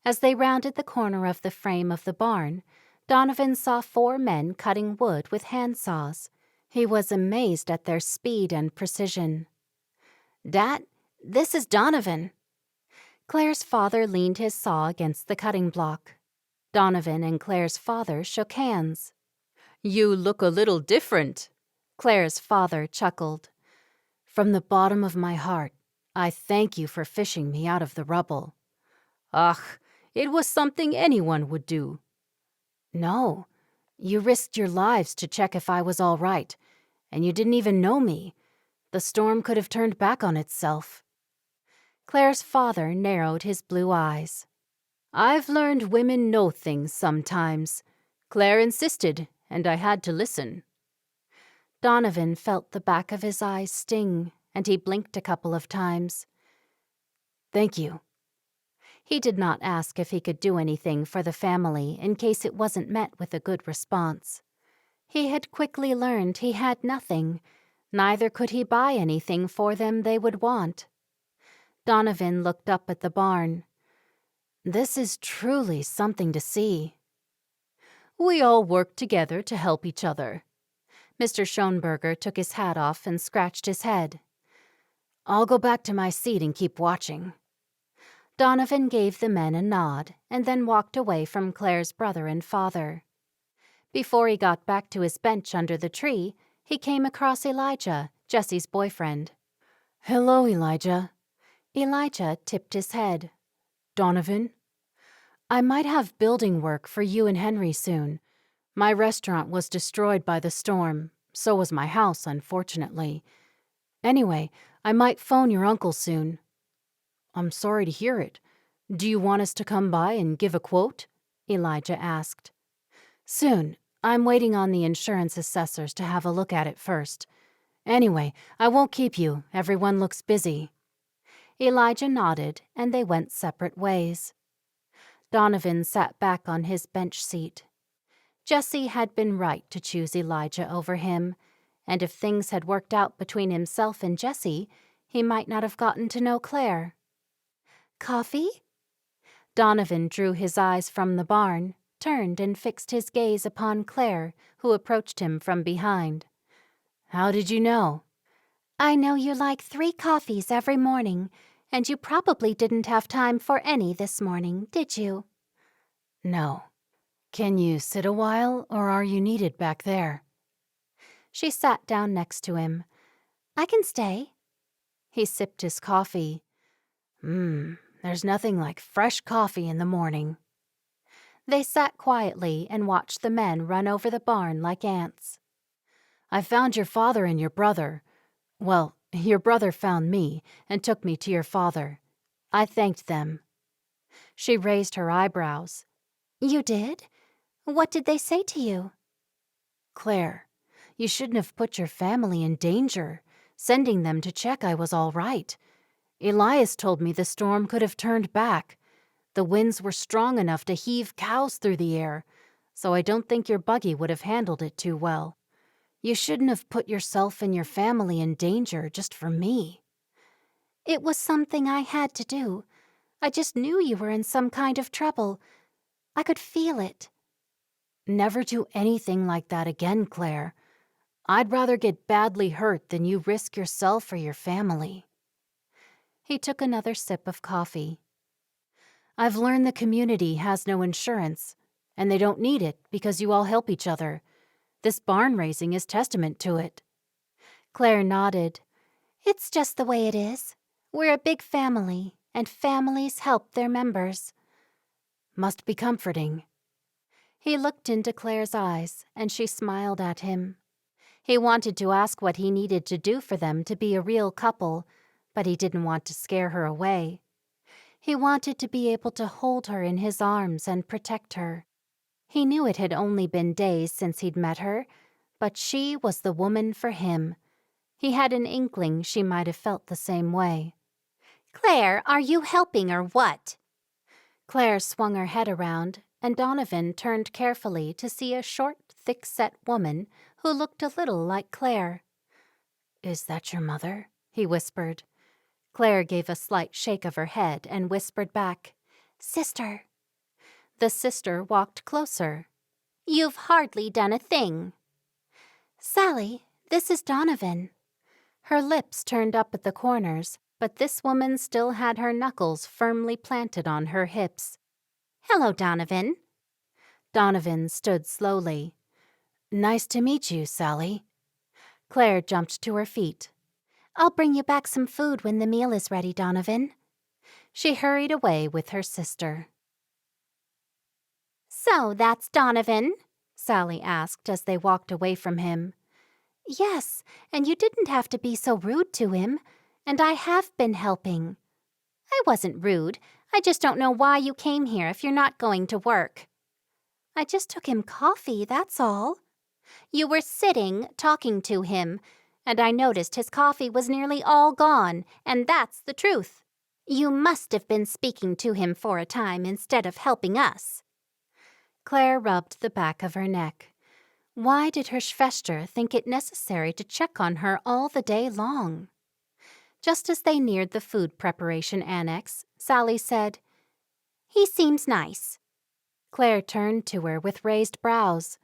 A: As they rounded the corner of the frame of the barn, Donovan saw 4 men cutting wood with handsaws. He was amazed at their speed and precision.
D: Dad, this is Donovan.
A: Claire's father leaned his saw against the cutting block. Donovan and Claire's father shook hands.
C: You look a little different,
A: Claire's father chuckled.
D: From the bottom of my heart, I thank you for fishing me out of the rubble.
C: Ach, it was something anyone would do.
D: No, you risked your lives to check if I was all right, and you didn't even know me. The storm could have turned back on itself.
A: Claire's father narrowed his blue eyes.
C: I've learned women know things sometimes. Claire insisted, and I had to listen.
A: Donovan felt the back of his eyes sting, and he blinked a couple of times.
D: Thank you.
A: He did not ask if he could do anything for the family in case it wasn't met with a good response. He had quickly learned he had nothing, neither could he buy anything for them they would want. Donovan looked up at the barn.
D: This is truly something to see.
C: We all work together to help each other.
A: Mr. Shoneberger took his hat off and scratched his head.
D: I'll go back to my seat and keep watching.
A: Donovan gave the men a nod and then walked away from Claire's brother and father. Before he got back to his bench under the tree, he came across Elijah, Jessie's boyfriend.
D: Hello, Elijah.
A: Elijah tipped his head.
D: Donovan, I might have building work for you and Henry soon. My restaurant was destroyed by the storm. So was my house, unfortunately. Anyway, I might phone your uncle soon. I'm sorry to hear it. Do you want us to come by and give a quote? Elijah asked. Soon. I'm waiting on the insurance assessors to have a look at it first. Anyway, I won't keep you. Everyone looks busy.
A: Elijah nodded, and they went separate ways. Donovan sat back on his bench seat. Jesse had been right to choose Elijah over him, and if things had worked out between himself and Jesse, he might not have gotten to know Claire. Coffee? Donovan drew his eyes from the barn, turned and fixed his gaze upon Claire, who approached him from behind.
D: How did you know?
B: I know you like 3 coffees every morning, and you probably didn't have time for any this morning, did you?
D: No. Can you sit a while, or are you needed back there?
A: She sat down next to him.
B: I can stay.
A: He sipped his coffee.
D: There's nothing like fresh coffee in the morning.
A: They sat quietly and watched the men run over the barn like ants.
D: I found your father and your brother. Well, your brother found me and took me to your father. I thanked them.
A: She raised her eyebrows.
B: You did? What did they say to you?
D: Claire, you shouldn't have put your family in danger, sending them to check I was all right. Elias told me the storm could have turned back. The winds were strong enough to heave cows through the air, so I don't think your buggy would have handled it too well. You shouldn't have put yourself and your family in danger just for me.
B: It was something I had to do. I just knew you were in some kind of trouble. I could feel it.
D: Never do anything like that again, Claire. I'd rather get badly hurt than you risk yourself or your family.
A: He took another sip of coffee.
D: I've learned the community has no insurance, and they don't need it because you all help each other. This barn raising is testament to it.
A: Claire nodded.
B: It's just the way it is. We're a big family, and families help their members.
D: Must be comforting.
A: He looked into Claire's eyes, and she smiled at him. He wanted to ask what he needed to do for them to be a real couple, but he didn't want to scare her away. He wanted to be able to hold her in his arms and protect her. He knew it had only been days since he'd met her, but she was the woman for him. He had an inkling she might have felt the same way.
B: Claire, are you helping or what?
A: Claire swung her head around, and Donovan turned carefully to see a short, thick-set woman who looked a little like Claire.
D: Is that your mother?
A: He whispered. Claire gave a slight shake of her head and whispered back,
B: Sister.
A: The sister walked closer.
B: You've hardly done a thing. Sally, this is Donovan.
A: Her lips turned up at the corners, but this woman still had her knuckles firmly planted on her hips.
B: Hello, Donovan.
A: Donovan stood slowly.
D: Nice to meet you, Sally.
A: Claire jumped to her feet.
B: I'll bring you back some food when the meal is ready, Donovan.
A: She hurried away with her sister.
B: So that's Donovan?
A: Sally asked as they walked away from him.
B: Yes, and you didn't have to be so rude to him, and I have been helping. I wasn't rude. I just don't know why you came here if you're not going to work.
A: I just took him coffee, that's all.
B: You were sitting, talking to him, and I noticed his coffee was nearly all gone, and that's the truth. You must have been speaking to him for a time instead of helping us.
A: Claire rubbed the back of her neck. Why did her Schwester think it necessary to check on her all the day long? Just as they neared the food preparation annex, Sally said,
B: He seems nice.
A: Claire turned to her with raised brows.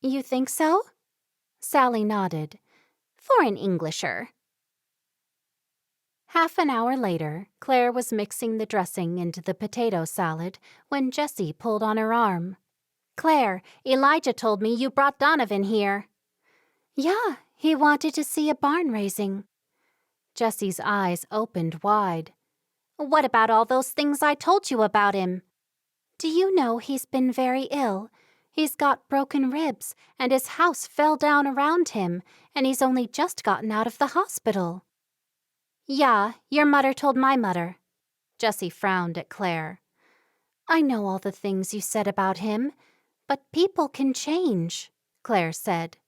B: You think so?
A: Sally nodded.
B: For an Englisher.
A: Half an hour later, Claire was mixing the dressing into the potato salad when Jessie pulled on her arm.
B: Claire, Elijah told me you brought Donovan here.
A: Yeah, he wanted to see a barn raising. Jessie's eyes opened wide. What about all those things I told you about him?
B: Do you know he's been very ill? He's got broken ribs, and his house fell down around him, and he's only just gotten out of the hospital.
A: Yeah, your mother told my mother. Jessie frowned at Claire.
B: I know all the things you said about him, but people can change, Claire said.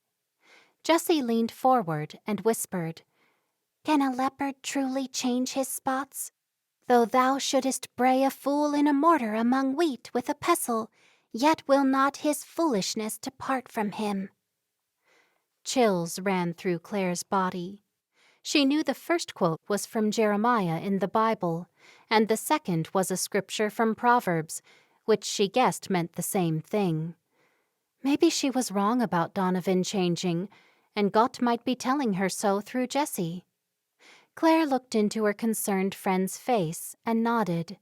A: Jessie leaned forward and whispered,
B: Can a leopard truly change his spots? Though thou shouldest bray a fool in a mortar among wheat with a pestle, yet will not his foolishness depart from him.
A: Chills ran through Claire's body. She knew the first quote was from Jeremiah in the Bible, and the second was a scripture from Proverbs, which she guessed meant the same thing. Maybe she was wrong about Donovan changing, and God might be telling her so through Jessie. Claire looked into her concerned friend's face and nodded.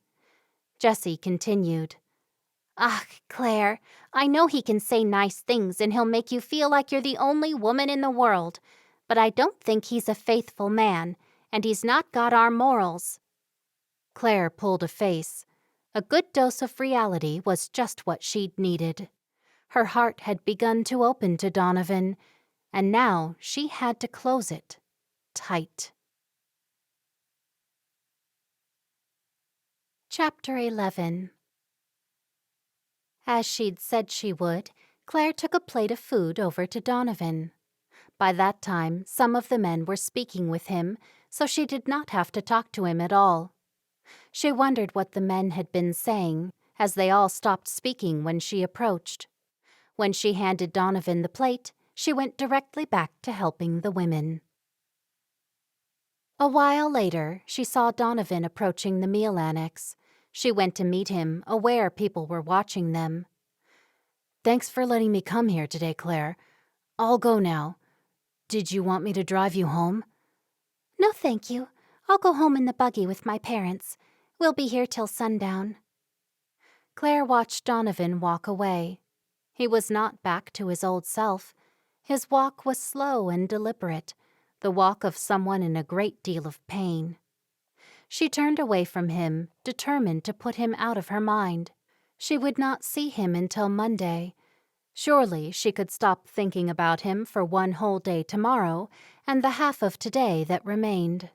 A: Jessie continued,
B: Ah, Claire, I know he can say nice things and he'll make you feel like you're the only woman in the world, but I don't think he's a faithful man, and he's not got our morals.
A: Claire pulled a face. A good dose of reality was just what she'd needed. Her heart had begun to open to Donovan, and now she had to close it tight. Chapter 11. As she'd said she would, Claire took a plate of food over to Donovan. By that time, some of the men were speaking with him, so she did not have to talk to him at all. She wondered what the men had been saying, as they all stopped speaking when she approached. When she handed Donovan the plate, she went directly back to helping the women. A while later, she saw Donovan approaching the meal annex. She went to meet him, aware people were watching them.
D: Thanks for letting me come here today, Claire. I'll go now. Did you want me to drive you home?
B: No, thank you. I'll go home in the buggy with my parents. We'll be here till sundown.
A: Claire watched Donovan walk away. He was not back to his old self. His walk was slow and deliberate, the walk of someone in a great deal of pain. She turned away from him, determined to put him out of her mind. She would not see him until Monday. Surely she could stop thinking about him for one whole day tomorrow and the half of today that remained.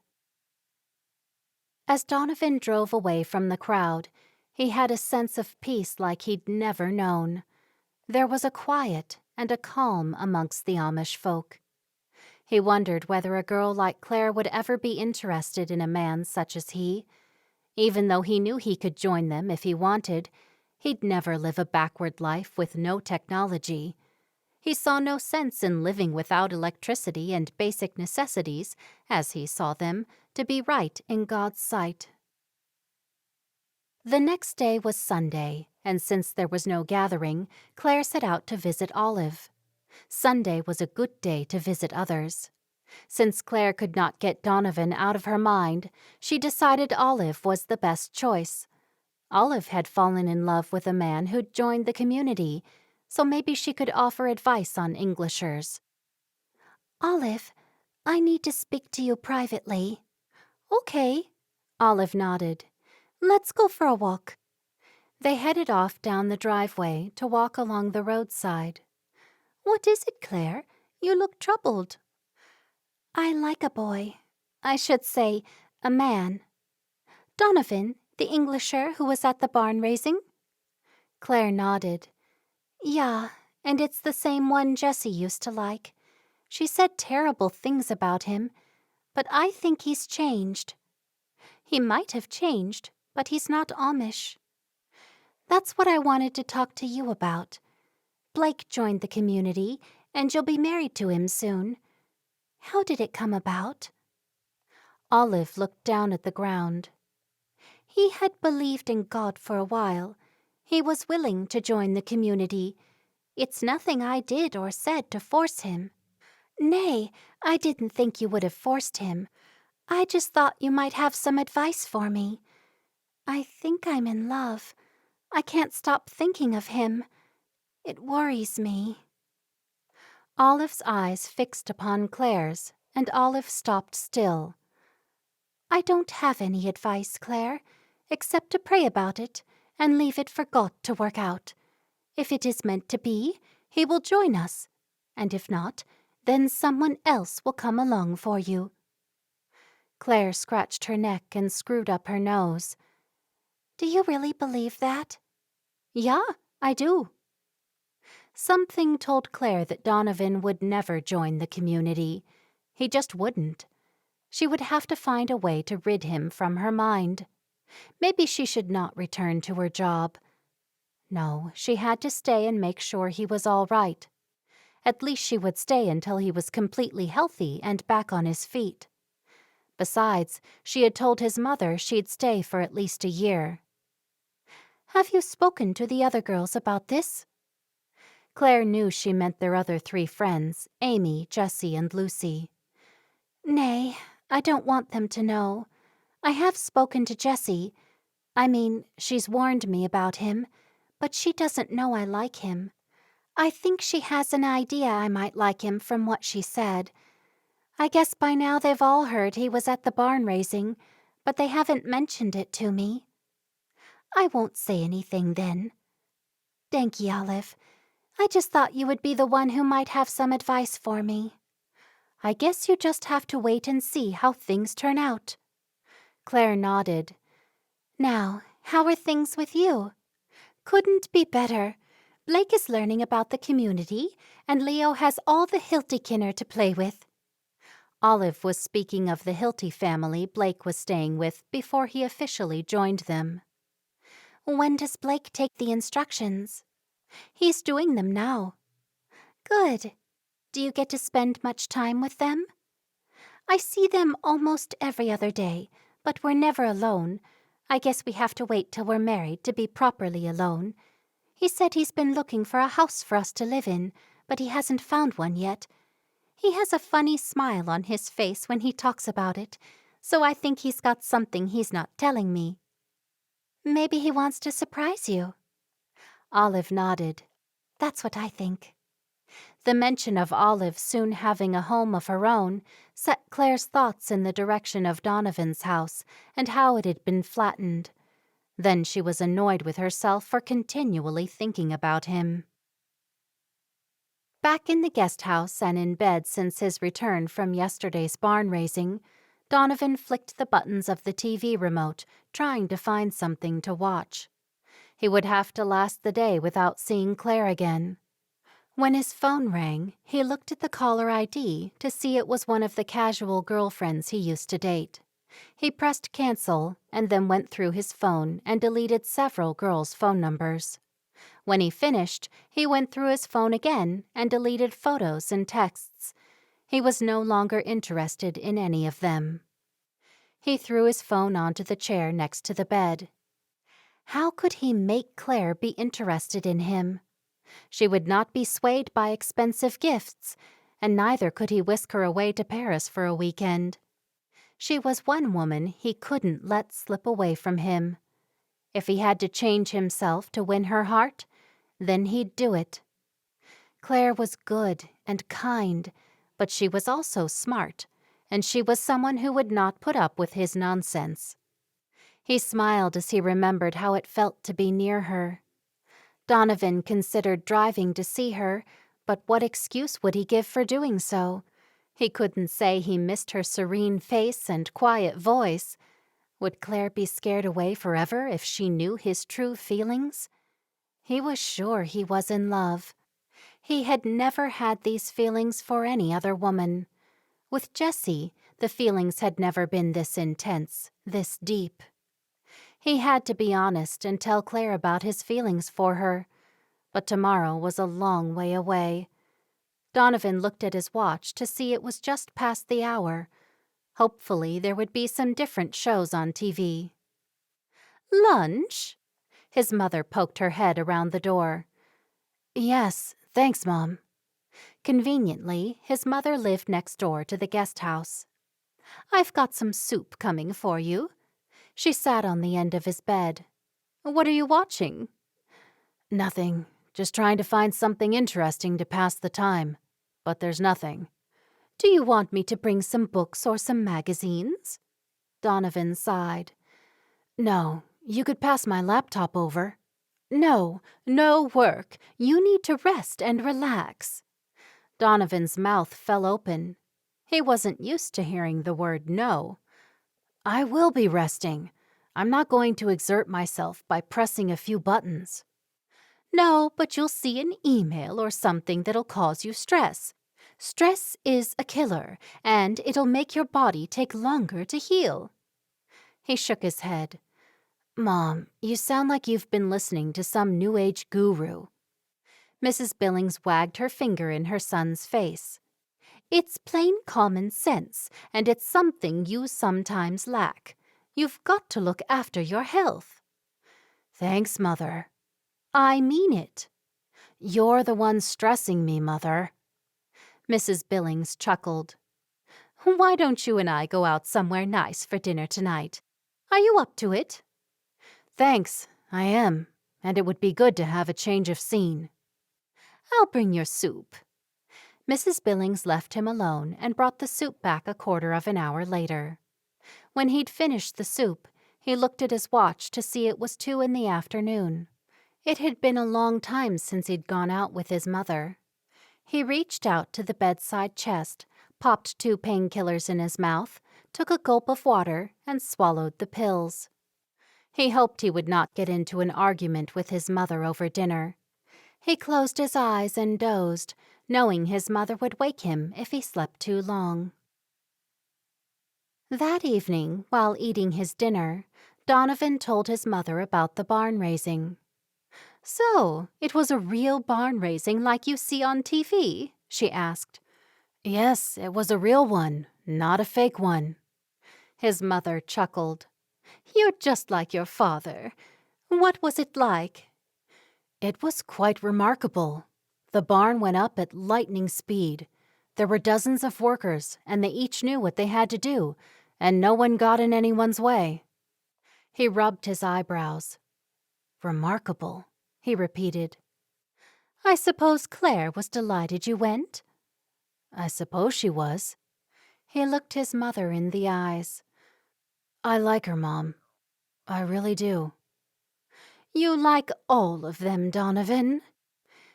A: As Donovan drove away from the crowd, he had a sense of peace like he'd never known. There was a quiet and a calm amongst the Amish folk. He wondered whether a girl like Claire would ever be interested in a man such as he. Even though he knew he could join them if he wanted, he'd never live a backward life with no technology. He saw no sense in living without electricity and basic necessities, as he saw them, to be right in God's sight. The next day was Sunday, and since there was no gathering, Claire set out to visit Olive. Sunday was a good day to visit others. Since Claire could not get Donovan out of her mind, she decided Olive was the best choice. Olive had fallen in love with a man who'd joined the community, so maybe she could offer advice on Englishers.
B: Olive, I need to speak to you privately.
A: Okay, Olive nodded. Let's go for a walk. They headed off down the driveway to walk along the roadside. What is it, Claire? You look troubled.
B: I like a boy. I should say, a man. Donovan, the Englisher who was at the barn raising?
A: Claire nodded.
B: Yeah, and it's the same one Jessie used to like. She said terrible things about him, but I think he's changed.
A: He might have changed, but he's not Amish.
B: That's what I wanted to talk to you about. Blake joined the community, and you'll be married to him soon. How did it come about?
A: Olive looked down at the ground.
B: He had believed in God for a while. He was willing to join the community. It's nothing I did or said to force him. Nay, I didn't think you would have forced him. I just thought you might have some advice for me. I think I'm in love. I can't stop thinking of him. It worries me.
A: Olive's eyes fixed upon Claire's, and Olive stopped still.
B: I don't have any advice, Claire, except to pray about it and leave it for God to work out. If it is meant to be, He will join us, and if not, then someone else will come along for you."
A: Claire scratched her neck and screwed up her nose.
B: "Do you really believe that?"
A: "Yeah, I do." Something told Claire that Donovan would never join the community. He just wouldn't. She would have to find a way to rid him from her mind. Maybe she should not return to her job. No, she had to stay and make sure he was all right. At least she would stay until he was completely healthy and back on his feet. Besides, she had told his mother she'd stay for at least a year.
B: "Have you spoken to the other girls about this?"
A: Claire knew she meant their other 3 friends, Amy, Jessie, and Lucy.
B: "Nay, I don't want them to know. I have spoken to Jessie. I mean, she's warned me about him, but she doesn't know I like him. I think she has an idea I might like him from what she said. I guess by now they've all heard he was at the barn raising, but they haven't mentioned it to me." "I won't say anything then." "Thank ye, Olive. I just thought you would be the one who might have some advice for me."
A: "I guess you just have to wait and see how things turn out." Claire nodded.
B: "Now, how are things with you?"
A: "Couldn't be better. Blake is learning about the community, and Leo has all the Hilty-kinner to play with." Olive was speaking of the Hilty family Blake was staying with before he officially joined them.
B: "When does Blake take the instructions?"
A: "He's doing them now."
B: "Good. Do you get to spend much time with them?"
A: "I see them almost every other day, but we're never alone. I guess we have to wait till we're married to be properly alone. He said he's been looking for a house for us to live in, but he hasn't found one yet. He has a funny smile on his face when he talks about it, so I think he's got something he's not telling me."
B: "Maybe he wants to surprise you."
A: Olive nodded.
B: "That's what I think."
A: The mention of Olive soon having a home of her own set Claire's thoughts in the direction of Donovan's house and how it had been flattened. Then she was annoyed with herself for continually thinking about him. Back in the guest house and in bed since his return from yesterday's barn raising, Donovan flicked the buttons of the TV remote, trying to find something to watch. He would have to last the day without seeing Claire again. When his phone rang, he looked at the caller ID to see it was one of the casual girlfriends he used to date. He pressed cancel and then went through his phone and deleted several girls' phone numbers. When he finished, he went through his phone again and deleted photos and texts. He was no longer interested in any of them. He threw his phone onto the chair next to the bed. How could he make Claire be interested in him? She would not be swayed by expensive gifts, and neither could he whisk her away to Paris for a weekend. She was one woman he couldn't let slip away from him. If he had to change himself to win her heart, then he'd do it. Claire was good and kind, but she was also smart, and she was someone who would not put up with his nonsense. He smiled as he remembered how it felt to be near her. Donovan considered driving to see her, but what excuse would he give for doing so? He couldn't say he missed her serene face and quiet voice. Would Claire be scared away forever if she knew his true feelings? He was sure he was in love. He had never had these feelings for any other woman. With Jessie, the feelings had never been this intense, this deep. He had to be honest and tell Claire about his feelings for her, but tomorrow was a long way away. Donovan looked at his watch to see it was just past the hour. Hopefully there would be some different shows on TV. "Lunch?" His mother poked her head around the door. "Yes, thanks, Mom." Conveniently, his mother lived next door to the guest house. "I've got some soup coming for you." She sat on the end of his bed. "What are you watching?" "Nothing. Just trying to find something interesting to pass the time. But there's nothing." "Do you want me to bring some books or some magazines?"
C: Donovan sighed. No, you could pass my laptop over.
A: No, no work. You need to rest and relax. Donovan's mouth fell open. He wasn't used to hearing the word no.
C: I will be resting. I'm not going to exert myself by pressing a few buttons.
A: No, but you'll see an email or something that'll cause you stress. Stress is a killer, and it'll make your body take longer to heal. He shook his head.
C: Mom, you sound like you've been listening to some New Age guru.
A: Mrs. Billings wagged her finger in her son's face. It's plain common sense, and it's something you sometimes lack. You've got to look after your health.
C: Thanks, Mother.
A: I mean it.
C: You're the one stressing me, Mother.
A: Mrs. Billings chuckled. Why don't you and I go out somewhere nice for dinner tonight? Are you up to it?
C: Thanks, I am, and it would be good to have a change of scene.
A: I'll bring your soup. Mrs. Billings left him alone and brought the soup back a quarter of an hour later. When he'd finished the soup, he looked at his watch to see it was 2 in the afternoon. It had been a long time since he'd gone out with his mother. He reached out to the bedside chest, popped 2 painkillers in his mouth, took a gulp of water, and swallowed the pills. He hoped he would not get into an argument with his mother over dinner. He closed his eyes and dozed, knowing his mother would wake him if he slept too long. That evening, while eating his dinner, Donovan told his mother about the barn raising. So, it was a real barn raising like you see on TV? She asked.
C: Yes, it was a real one, not a fake one.
A: His mother chuckled. You're just like your father. What was it like?
C: It was quite remarkable. The barn went up at lightning speed. There were dozens of workers, and they each knew what they had to do, and no one got in anyone's way.
A: He rubbed his eyebrows.
C: Remarkable, he repeated.
A: I suppose Claire was delighted you went?
C: I suppose she was.
A: He looked his mother in the eyes.
C: I like her, Mom. I really do.
A: You like all of them, Donovan.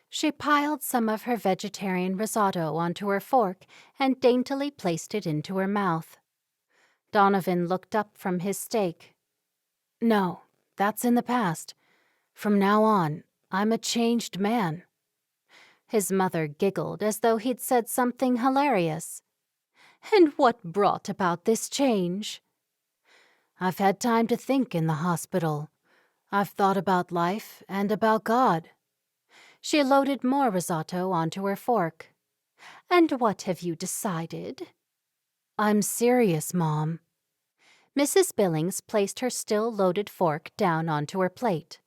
A: She piled some of her vegetarian risotto onto her fork and daintily placed it into her mouth. Donovan looked up from his steak.
C: No, that's in the past. From now on, I'm a changed man.
A: His mother giggled as though he'd said something hilarious. And what brought about this change?
C: I've had time to think in the hospital. I've thought about life and about God.
A: She loaded more risotto onto her fork. And what have you decided?
C: I'm serious, Mom.
A: Mrs. Billings placed her still loaded fork down onto her plate.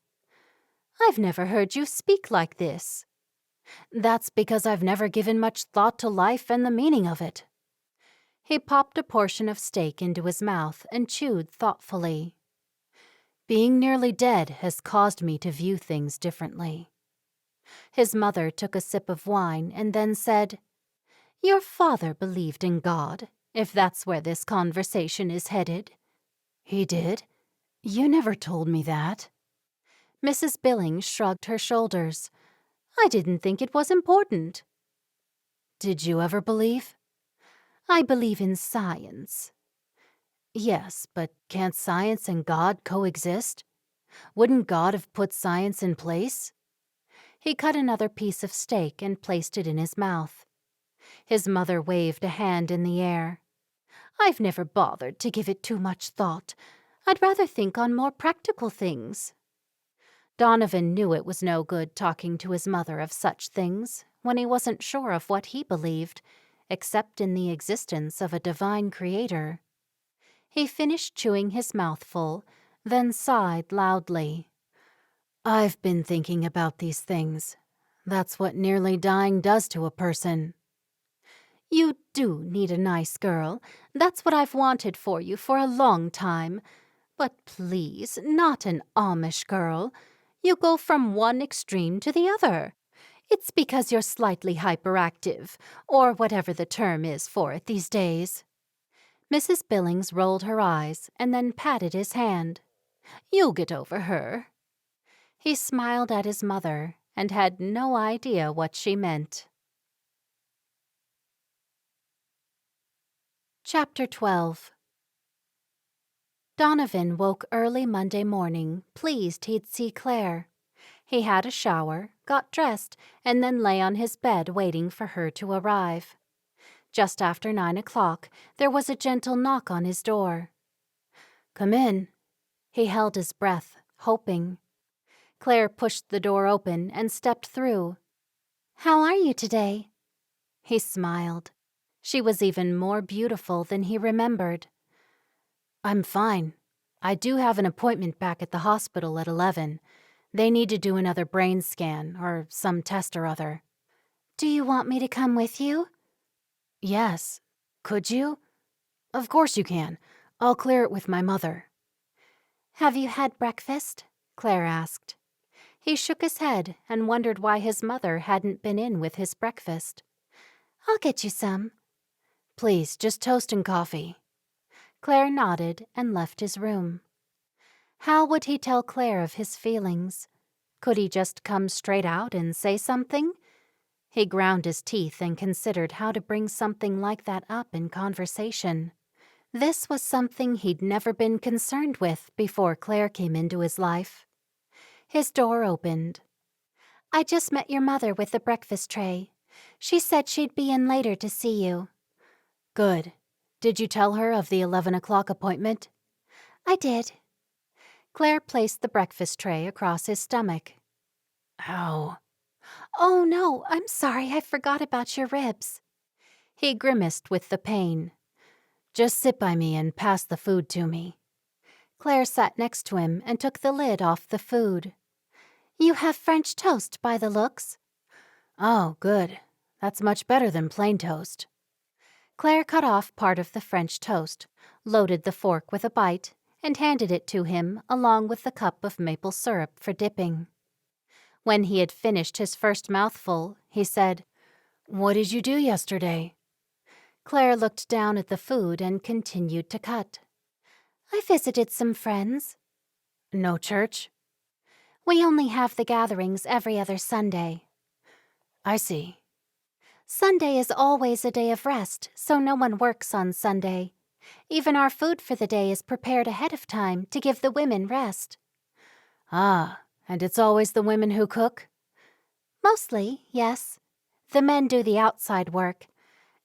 A: I've never heard you speak like this.
C: That's because I've never given much thought to life and the meaning of it.
A: He popped a portion of steak into his mouth and chewed thoughtfully.
C: Being nearly dead has caused me to view things differently.
A: His mother took a sip of wine and then said, Your father believed in God, if that's where this conversation is headed.
C: He did? You never told me that.
A: Mrs. Billings shrugged her shoulders. I didn't think it was important.
C: Did you ever believe?
A: I believe in science.
C: Yes, but can't science and God coexist? Wouldn't God have put science in place?
A: He cut another piece of steak and placed it in his mouth. His mother waved a hand in the air. I've never bothered to give it too much thought. I'd rather think on more practical things. Donovan knew it was no good talking to his mother of such things when he wasn't sure of what he believed, except in the existence of a divine creator. He finished chewing his mouthful, then sighed loudly.
C: I've been thinking about these things. That's what nearly dying does to a person.
A: You do need a nice girl. That's what I've wanted for you for a long time. But please, not an Amish girl. You go from one extreme to the other. It's because you're slightly hyperactive, or whatever the term is for it these days. Mrs. Billings rolled her eyes and then patted his hand. "You'll get over her." He smiled at his mother and had no idea what she meant. Chapter 12. Donovan woke early Monday morning, pleased he'd see Claire. He had a shower, got dressed, and then lay on his bed waiting for her to arrive. Just after 9 o'clock, there was a gentle knock on his door. "Come in." He held his breath, hoping. Claire pushed the door open and stepped through.
B: How are you today?
A: He smiled. She was even more beautiful than he remembered. "I'm fine. I do have an appointment back at the hospital at 11. They need to do another brain scan or some test or other."
B: Do you want me to come with you?
D: "Yes. Could you?" "Of course you can. I'll clear it with my mother."
B: Have you had breakfast?
A: Claire asked. He shook his head and wondered why his mother hadn't been in with his breakfast.
B: I'll get you some.
A: "Please, just toast and coffee." Claire nodded and left his room. How would he tell Claire of his feelings? Could he just come straight out and say something? He ground his teeth and considered how to bring something like that up in conversation. This was something he'd never been concerned with before Claire came into his life. His door opened.
B: I just met your mother with the breakfast tray. She said she'd be in later to see you.
A: "Good. Did you tell her of the 11 o'clock appointment?"
B: I did.
A: Claire placed the breakfast tray across his stomach.
D: "Ow."
B: Oh no, I'm sorry, I forgot about your ribs.
A: He grimaced with the pain. "Just sit by me and pass the food to me." Claire sat next to him and took the lid off the food.
B: You have French toast by the looks.
A: "Oh, good. That's much better than plain toast." Claire cut off part of the French toast, loaded the fork with a bite, and handed it to him along with the cup of maple syrup for dipping. When he had finished his first mouthful, he said, "What did you do yesterday?" Claire looked down at the food and continued to cut.
B: I visited some friends.
A: "No church?"
B: We only have the gatherings every other Sunday.
A: "I see."
B: Sunday is always a day of rest, so no one works on Sunday. Even our food for the day is prepared ahead of time to give the women rest.
A: "Ah, and it's always the women who cook?"
B: Mostly, yes. The men do the outside work.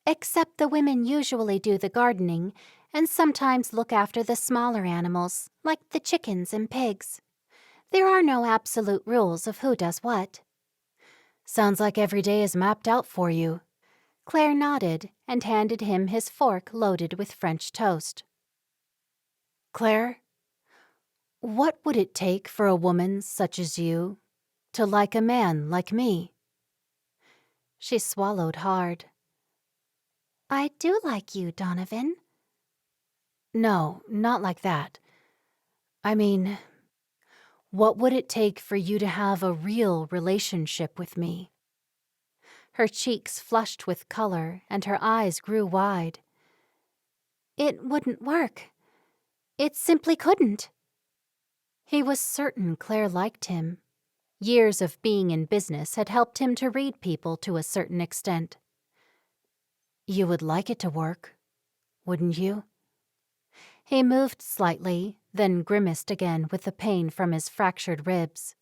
B: Except the women usually do the gardening and sometimes look after the smaller animals, like the chickens and pigs. There are no absolute rules of who does what.
A: "Sounds like every day is mapped out for you." Claire nodded and handed him his fork loaded with French toast. "Claire, what would it take for a woman such as you to like a man like me?" She swallowed hard.
B: I do like you, Donovan.
A: "No, not like that. I mean, what would it take for you to have a real relationship with me?" Her cheeks flushed with color and her eyes grew wide.
B: It wouldn't work. It simply couldn't.
A: He was certain Claire liked him. Years of being in business had helped him to read people to a certain extent. "You would like it to work, wouldn't you?" He moved slightly, then grimaced again with the pain from his fractured ribs.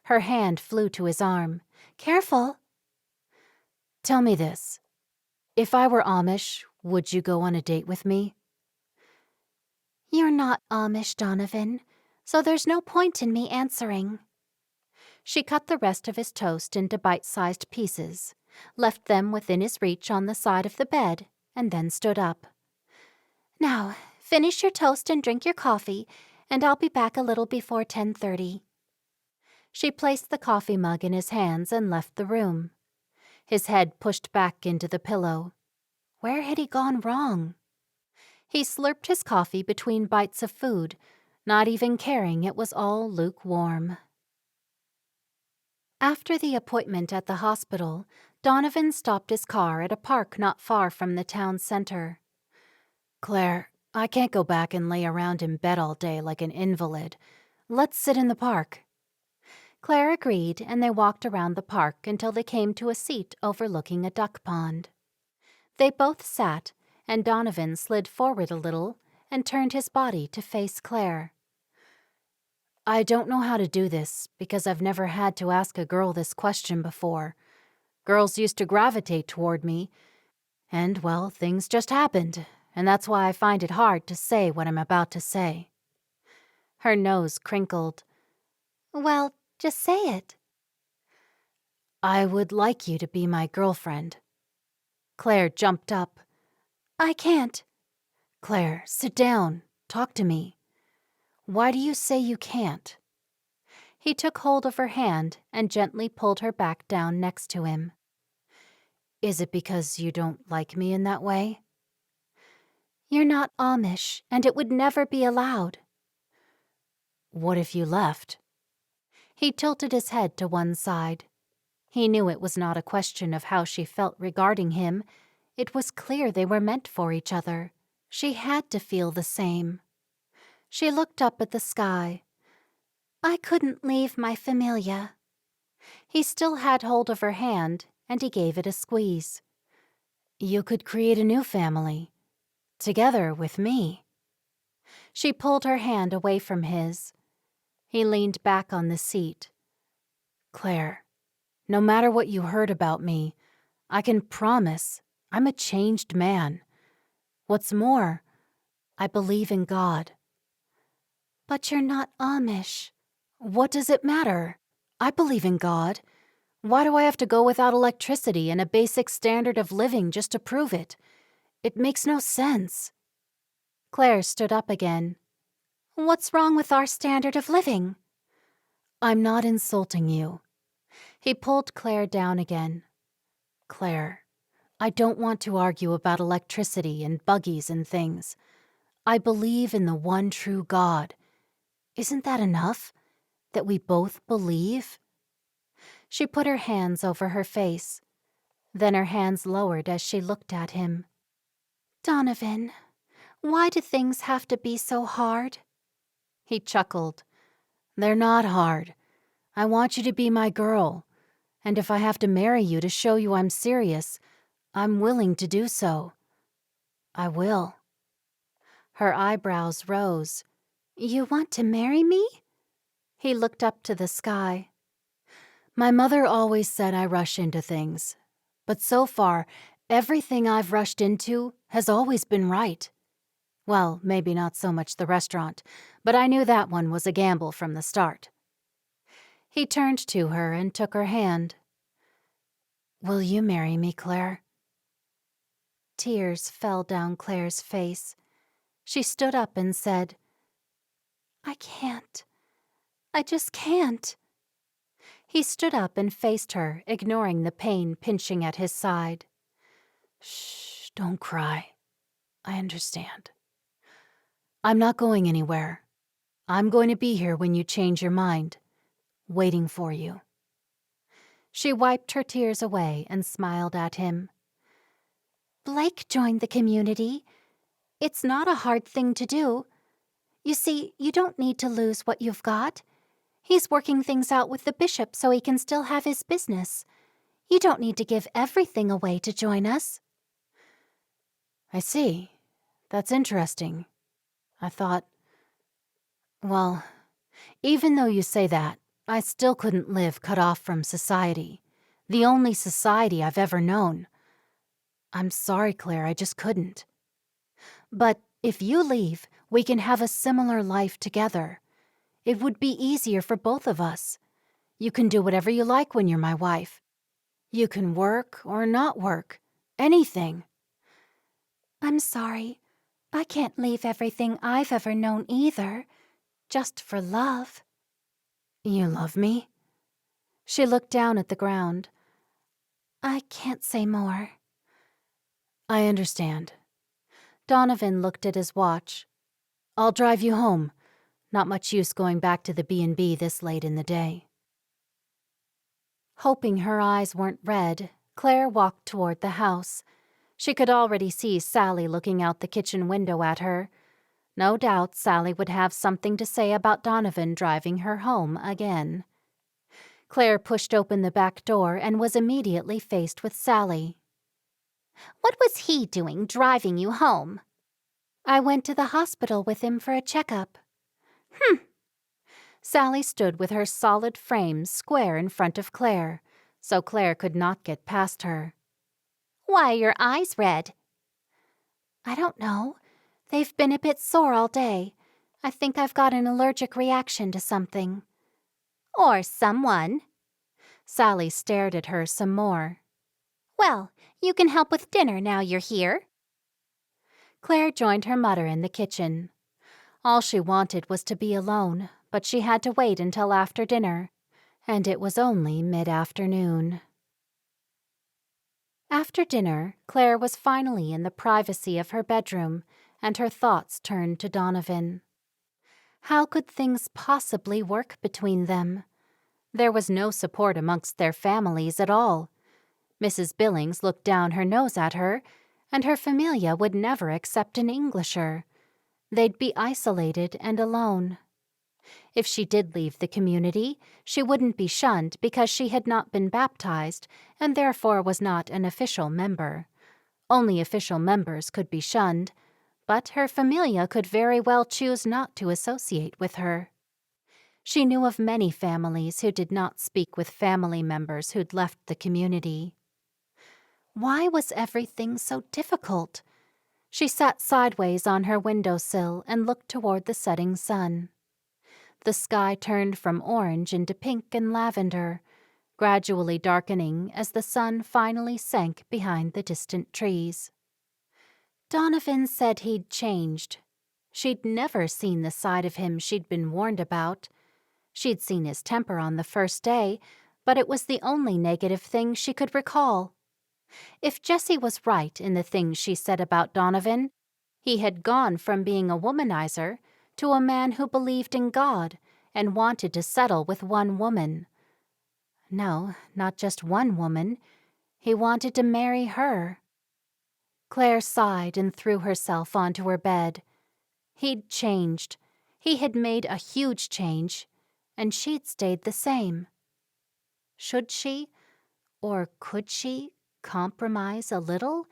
A: Her hand flew to his arm.
B: Careful.
A: "Tell me this. If I were Amish, would you go on a date with me?"
B: You're not Amish, Donovan, so there's no point in me answering.
A: She cut the rest of his toast into bite-sized pieces, left them within his reach on the side of the bed, and then stood up.
B: Now, finish your toast and drink your coffee, and I'll be back a little before 10:30.
A: She placed the coffee mug in his hands and left the room. His head pushed back into the pillow. Where had he gone wrong? He slurped his coffee between bites of food, not even caring it was all lukewarm. After the appointment at the hospital, Donovan stopped his car at a park not far from the town center.
D: Claire, I can't go back and lay around in bed all day like an invalid. Let's sit in the park.
A: Claire agreed, and they walked around the park until they came to a seat overlooking a duck pond. They both sat, and Donovan slid forward a little and turned his body to face Claire.
D: I don't know how to do this because I've never had to ask a girl this question before. Girls used to gravitate toward me, and, well, things just happened, and that's why I find it hard to say what I'm about to say.
A: Her nose crinkled.
B: Well, just say it.
D: I would like you to be my girlfriend.
A: Claire jumped up.
B: I can't.
D: Claire, sit down. Talk to me. Why do you say you can't?
A: He took hold of her hand and gently pulled her back down next to him.
D: Is it because you don't like me in that way?
B: You're not Amish, and it would never be allowed.
D: What if you left?
A: He tilted his head to one side. He knew it was not a question of how she felt regarding him. It was clear they were meant for each other. She had to feel the same. She looked up at the sky.
B: I couldn't leave my familia.
A: He still had hold of her hand, and he gave it a squeeze.
D: You could create a new family, together with me.
A: She pulled her hand away from his. He leaned back on the seat.
D: Claire, no matter what you heard about me, I can promise I'm a changed man. What's more, I believe in God.
B: But you're not Amish.
D: What does it matter? I believe in God. Why do I have to go without electricity and a basic standard of living just to prove it? It makes no sense.
A: Claire stood up again.
B: What's wrong with our standard of living?
D: I'm not insulting you.
A: He pulled Claire down again.
D: Claire, I don't want to argue about electricity and buggies and things. I believe in the one true God. Isn't that enough? That we both believe?
A: She put her hands over her face. Then her hands lowered as she looked at him.
B: Donovan, why do things have to be so hard?
A: He chuckled.
D: They're not hard. I want you to be my girl. And if I have to marry you to show you I'm serious, I'm willing to do so. I will.
A: Her eyebrows rose.
B: You want to marry me?
A: He looked up to the sky.
D: My mother always said I rush into things. But so far, everything I've rushed into has always been right. Well, maybe not so much the restaurant, but I knew that one was a gamble from the start.
A: He turned to her and took her hand.
D: Will you marry me, Claire?
A: Tears fell down Claire's face. She stood up and said,
B: I can't. I just can't.
A: He stood up and faced her, ignoring the pain pinching at his side.
D: Shh, don't cry. I understand. I'm not going anywhere. I'm going to be here when you change your mind, waiting for you.
A: She wiped her tears away and smiled at him.
B: Blake joined the community. It's not a hard thing to do. You see, you don't need to lose what you've got. He's working things out with the bishop so he can still have his business. You don't need to give everything away to join us.
D: I see. That's interesting. I thought, well, even though you say that, I still couldn't live cut off from society, the only society I've ever known. I'm sorry, Claire, I just couldn't. But if you leave, we can have a similar life together. It would be easier for both of us. You can do whatever you like when you're my wife. You can work or not work, anything.
B: I'm sorry. I can't leave everything I've ever known either, just for love.
D: You love me?
A: She looked down at the ground.
B: I can't say more.
D: I understand.
A: Donovan looked at his watch.
D: I'll drive you home. Not much use going back to the B&B this late in the day.
A: Hoping her eyes weren't red, Claire walked toward the house. She could already see Sally looking out the kitchen window at her. No doubt Sally would have something to say about Donovan driving her home again. Claire pushed open the back door and was immediately faced with Sally.
B: What was he doing driving you home?
A: I went to the hospital with him for a checkup. Sally stood with her solid frame square in front of Claire, so Claire could not get past her.
B: Why are your eyes red?
A: I don't know. They've been a bit sore all day. I think I've got an allergic reaction to something.
B: Or someone.
A: Sally stared at her some more.
B: Well, you can help with dinner now you're here.
A: Claire joined her mother in the kitchen. All she wanted was to be alone, but she had to wait until after dinner, and it was only mid-afternoon. After dinner, Claire was finally in the privacy of her bedroom, and her thoughts turned to Donovan. How could things possibly work between them? There was no support amongst their families at all. Mrs. Billings looked down her nose at her, and her familia would never accept an Englisher. They'd be isolated and alone. If she did leave the community, she wouldn't be shunned because she had not been baptized and therefore was not an official member. Only official members could be shunned, but her familia could very well choose not to associate with her. She knew of many families who did not speak with family members who'd left the community. Why was everything so difficult? She sat sideways on her windowsill and looked toward the setting sun. The sky turned from orange into pink and lavender, gradually darkening as the sun finally sank behind the distant trees. Donovan said he'd changed. She'd never seen the side of him she'd been warned about. She'd seen his temper on the first day, but it was the only negative thing she could recall. If Jessie was right in the things she said about Donovan, he had gone from being a womanizer to a man who believed in God and wanted to settle with one woman. No, not just one woman. He wanted to marry her. Claire sighed and threw herself onto her bed. He'd changed. He had made a huge change, and she'd stayed the same. Should she, or could she, compromise a little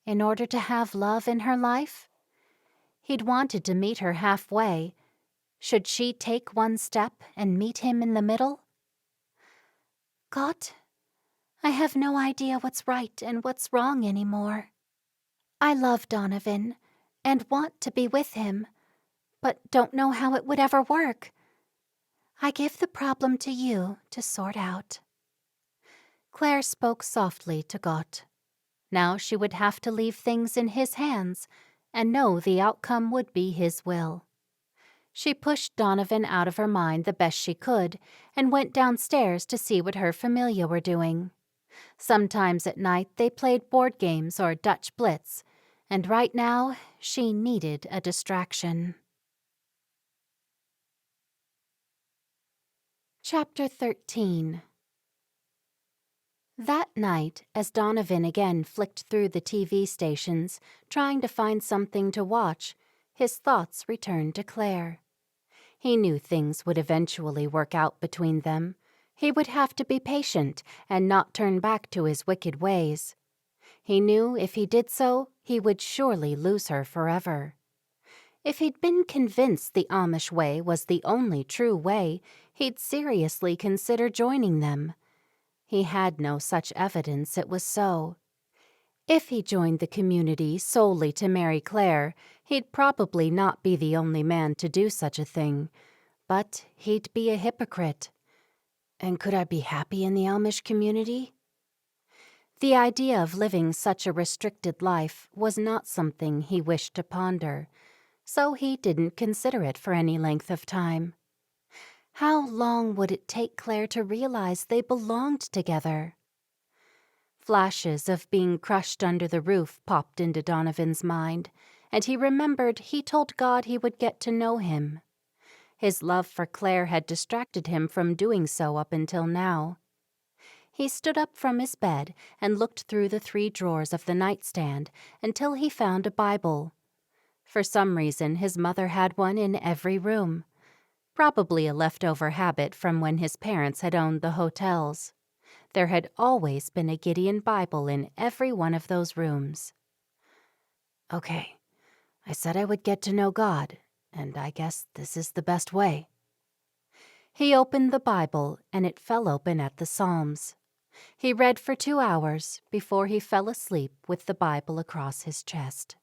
A: in order to have love in her life? He'd wanted to meet her halfway. Should she take one step and meet him in the middle? God, I have no idea what's right and what's wrong anymore. I love Donovan and want to be with him, but don't know how it would ever work. I give the problem to you to sort out. Claire spoke softly to Gott. Now she would have to leave things in his hands and know the outcome would be his will. She pushed Donovan out of her mind the best she could and went downstairs to see what her familia were doing. Sometimes at night they played board games or Dutch Blitz, and right now she needed a distraction. Chapter 13. That night, as Donovan again flicked through the TV stations, trying to find something to watch, his thoughts returned to Claire. He knew things would eventually work out between them. He would have to be patient and not turn back to his wicked ways. He knew if he did so, he would surely lose her forever. If he'd been convinced the Amish way was the only true way, he'd seriously consider joining them. He had no such evidence it was so. If he joined the community solely to marry Claire, he'd probably not be the only man to do such a thing. But he'd be a hypocrite. And could I be happy in the Amish community? The idea of living such a restricted life was not something he wished to ponder, so he didn't consider it for any length of time. How long would it take Claire to realize they belonged together? Flashes of being crushed under the roof popped into Donovan's mind, and he remembered he told God he would get to know him. His love for Claire had distracted him from doing so up until now. He stood up from his bed and looked through the 3 drawers of the nightstand until he found a Bible. For some reason, his mother had one in every room. Probably a leftover habit from when his parents had owned the hotels. There had always been a Gideon Bible in every one of those rooms.
C: Okay, I said I would get to know God, and I guess this is the best way.
A: He opened the Bible, and it fell open at the Psalms. He read for 2 hours before he fell asleep with the Bible across his chest.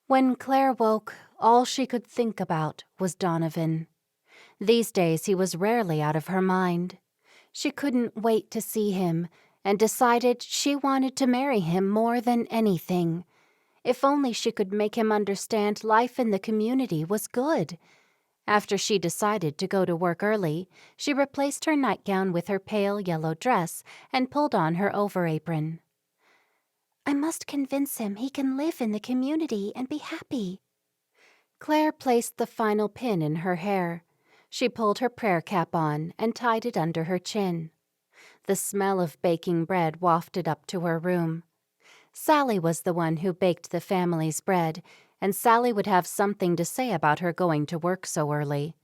A: When Claire woke, all she could think about was Donovan. These days he was rarely out of her mind. She couldn't wait to see him, and decided she wanted to marry him more than anything. If only she could make him understand life in the community was good. After she decided to go to work early, she replaced her nightgown with her pale yellow dress and pulled on her over-apron.
B: I must convince him he can live in the community and be happy.
A: Claire placed the final pin in her hair. She pulled her prayer cap on and tied it under her chin. The smell of baking bread wafted up to her room. Sally was the one who baked the family's bread, and Sally would have something to say about her going to work so early.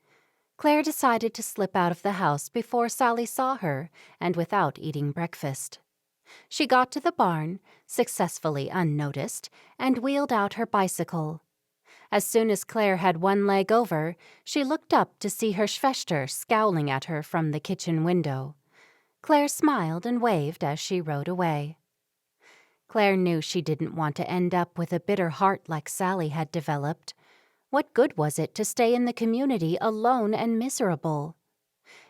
A: Claire decided to slip out of the house before Sally saw her and without eating breakfast. She got to the barn, successfully unnoticed, and wheeled out her bicycle. As soon as Claire had one leg over, she looked up to see her Schwester scowling at her from the kitchen window. Claire smiled and waved as she rode away. Claire knew she didn't want to end up with a bitter heart like Sally had developed. What good was it to stay in the community alone and miserable?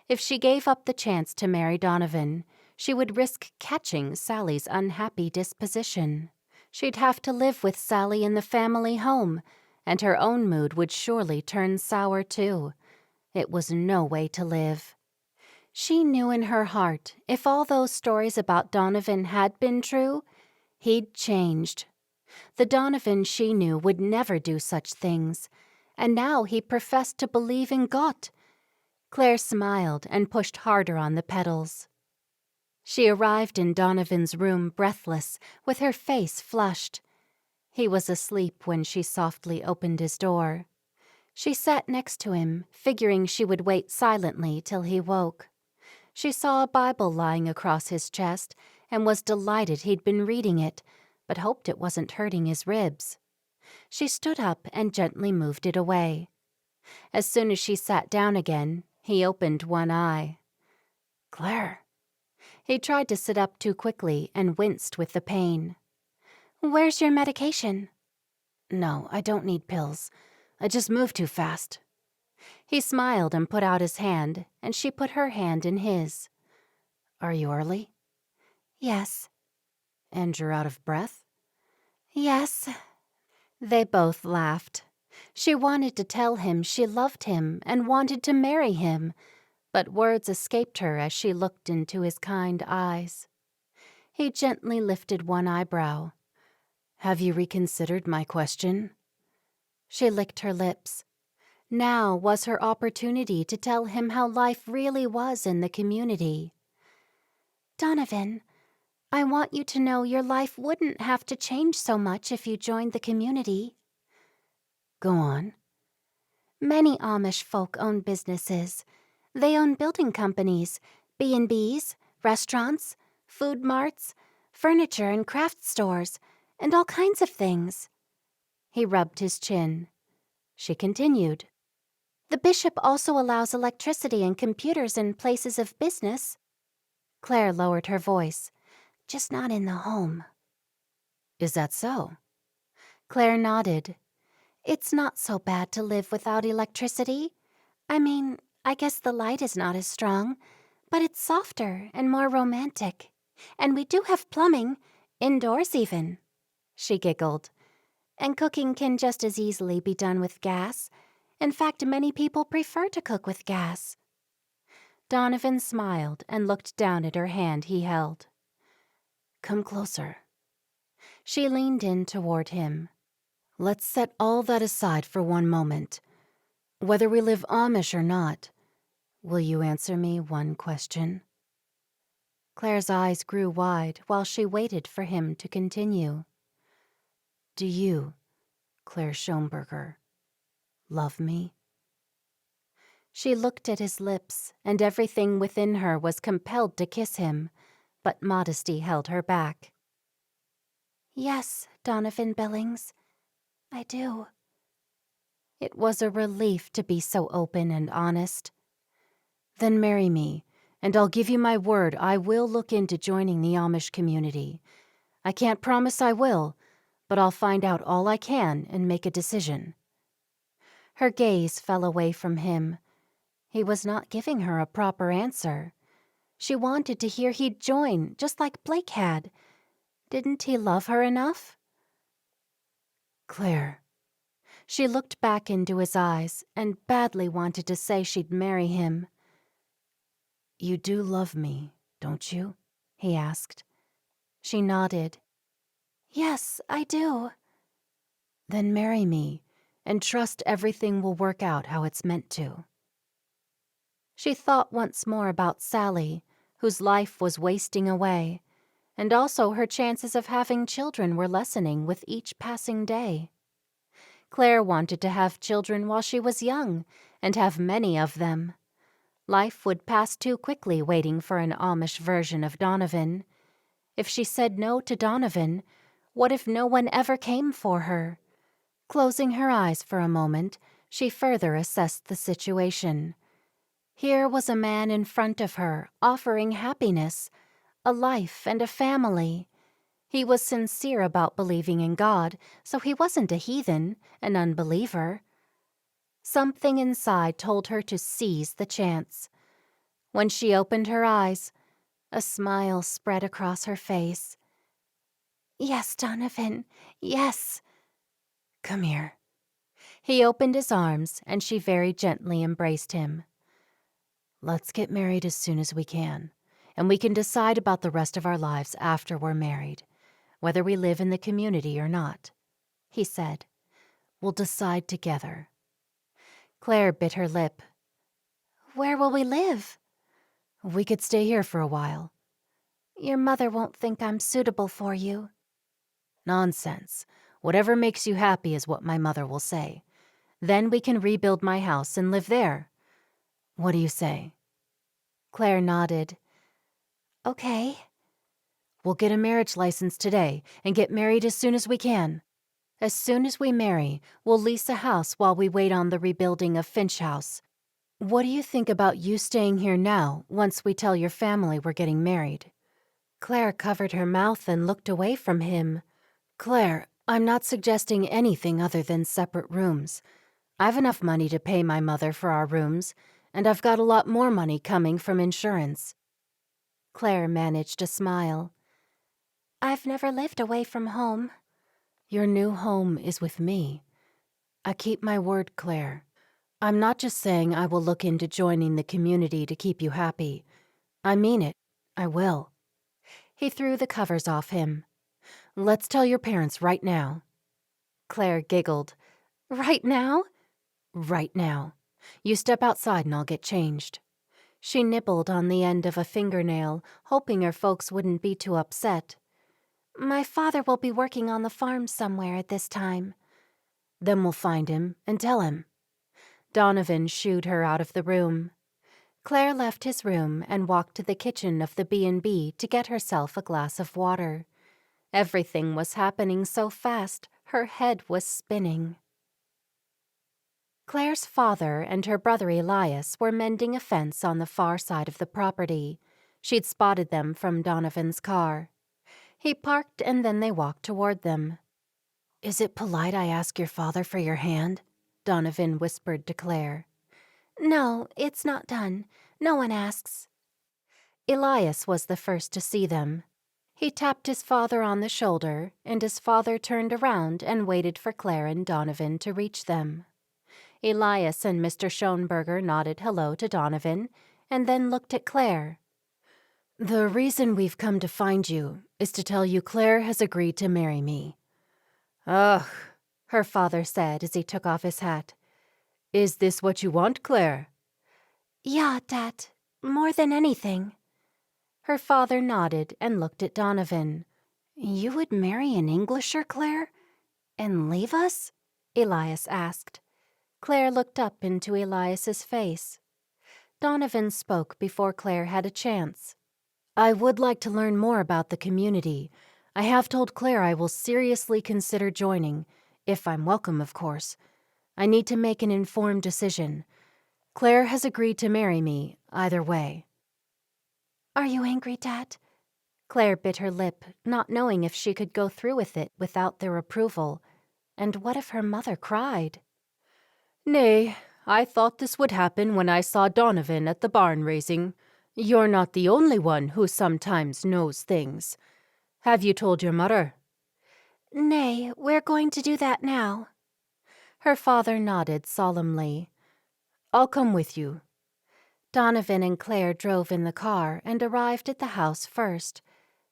A: If she gave up the chance to marry Donovan, she would risk catching Sally's unhappy disposition. She'd have to live with Sally in the family home, and her own mood would surely turn sour too. It was no way to live. She knew in her heart, if all those stories about Donovan had been true, he'd changed. The Donovan she knew would never do such things, and now he professed to believe in God. Claire smiled and pushed harder on the pedals. She arrived in Donovan's room breathless, with her face flushed. He was asleep when she softly opened his door. She sat next to him, figuring she would wait silently till he woke. She saw a Bible lying across his chest and was delighted he'd been reading it, but hoped it wasn't hurting his ribs. She stood up and gently moved it away. As soon as she sat down again, he opened one eye.
C: Claire.
A: He tried to sit up too quickly and winced with the pain.
B: Where's your medication?
C: No, I don't need pills. I just moved too fast.
A: He smiled and put out his hand, and she put her hand in his.
C: Are you early?
B: Yes.
C: And you're out of breath?
B: Yes.
A: They both laughed. She wanted to tell him she loved him and wanted to marry him, but words escaped her as she looked into his kind eyes. He gently lifted one eyebrow.
C: Have you reconsidered my question?
A: She licked her lips. Now was her opportunity to tell him how life really was in the community.
B: Donovan, I want you to know your life wouldn't have to change so much if you joined the community.
C: Go on.
B: Many Amish folk own businesses. They own building companies, B&Bs, restaurants, food marts, furniture and craft stores, and all kinds of things.
A: He rubbed his chin. She continued.
B: The bishop also allows electricity and computers in places of business.
A: Claire lowered her voice.
B: Just not in the home.
C: Is that so?
A: Claire nodded.
B: It's not so bad to live without electricity. I mean, I guess the light is not as strong, but it's softer and more romantic. And we do have plumbing, indoors even.
A: She giggled.
B: And cooking can just as easily be done with gas. In fact, many people prefer to cook with gas.
A: Donovan smiled and looked down at her hand he held.
C: Come closer.
A: She leaned in toward him.
C: Let's set all that aside for one moment. Whether we live Amish or not, will you answer me one question?
A: Claire's eyes grew wide while she waited for him to continue. Do you, Claire Shoneberger, love me? She looked at his lips, and everything within her was compelled to kiss him, but modesty held her back.
B: Yes, Donovan Billings, I do.
A: It was a relief to be so open and honest. Then marry me, and I'll give you my word I will look into joining the Amish community. I can't promise I will, but I'll find out all I can and make a decision. Her gaze fell away from him. He was not giving her a proper answer. She wanted to hear he'd join, just like Blake had. Didn't he love her enough? Claire. She looked back into his eyes and badly wanted to say she'd marry him. You do love me, don't you? He asked. She nodded.
B: Yes, I do.
A: Then marry me, and trust everything will work out how it's meant to. She thought once more about Sally, whose life was wasting away, and also her chances of having children were lessening with each passing day. Claire wanted to have children while she was young, and have many of them. Life would pass too quickly waiting for an Amish version of Donovan. If she said no to Donovan, what if no one ever came for her? Closing her eyes for a moment, she further assessed the situation. Here was a man in front of her, offering happiness, a life and a family. He was sincere about believing in God, so he wasn't a heathen, an unbeliever. Something inside told her to seize the chance. When she opened her eyes, a smile spread across her face.
B: Yes, Donovan, yes.
A: Come here. He opened his arms, and she very gently embraced him. Let's get married as soon as we can, and we can decide about the rest of our lives after we're married, whether we live in the community or not, he said. We'll decide together. Claire bit her lip.
B: Where will we live?
A: We could stay here for a while.
B: Your mother won't think I'm suitable for you.
A: Nonsense. Whatever makes you happy is what my mother will say. Then we can rebuild my house and live there. What do you say? Claire nodded.
B: Okay.
A: We'll get a marriage license today and get married as soon as we can. As soon as we marry, we'll lease a house while we wait on the rebuilding of Finch House. What do you think about you staying here now once we tell your family we're getting married? Claire covered her mouth and looked away from him. Claire, I'm not suggesting anything other than separate rooms. I've enough money to pay my mother for our rooms, and I've got a lot more money coming from insurance. Claire managed a smile.
B: I've never lived away from home.
A: Your new home is with me. I keep my word, Claire. I'm not just saying I will look into joining the community to keep you happy. I mean it. I will. He threw the covers off him. Let's tell your parents right now. Claire giggled.
B: Right now?
A: Right now. You step outside and I'll get changed. She nibbled on the end of a fingernail, hoping her folks wouldn't be too upset.
B: My father will be working on the farm somewhere at this time.
A: Then we'll find him and tell him. Donovan shooed her out of the room. Claire left his room and walked to the kitchen of the B&B to get herself a glass of water. Everything was happening so fast, her head was spinning. Claire's father and her brother Elias were mending a fence on the far side of the property. She'd spotted them from Donovan's car. He parked and then they walked toward them. Is it polite I ask your father for your hand? Donovan whispered to Claire.
B: No, it's not done. No one asks.
A: Elias was the first to see them. He tapped his father on the shoulder, and his father turned around and waited for Claire and Donovan to reach them. Elias and Mr. Shoneberger nodded hello to Donovan, and then looked at Claire. The reason we've come to find you is to tell you Claire has agreed to marry me. Ugh, her father said as he took off his hat. Is this what you want, Claire?
B: Yeah, Dad. More than anything.
A: Her father nodded and looked at Donovan.
C: You would marry an Englisher, Claire? And leave us?
A: Elias asked. Claire looked up into Elias's face. Donovan spoke before Claire had a chance.
D: I would like to learn more about the community. I have told Claire I will seriously consider joining, if I'm welcome, of course. I need to make an informed decision. Claire has agreed to marry me, either way.
B: Are you angry, Dad?
A: Claire bit her lip, not knowing if she could go through with it without their approval. And what if her mother cried?
D: Nay, I thought this would happen when I saw Donovan at the barn raising. You're not the only one who sometimes knows things. Have you told your mother?
B: Nay, we're going to do that now.
A: Her father nodded solemnly.
D: I'll come with you.
A: Donovan and Claire drove in the car and arrived at the house first.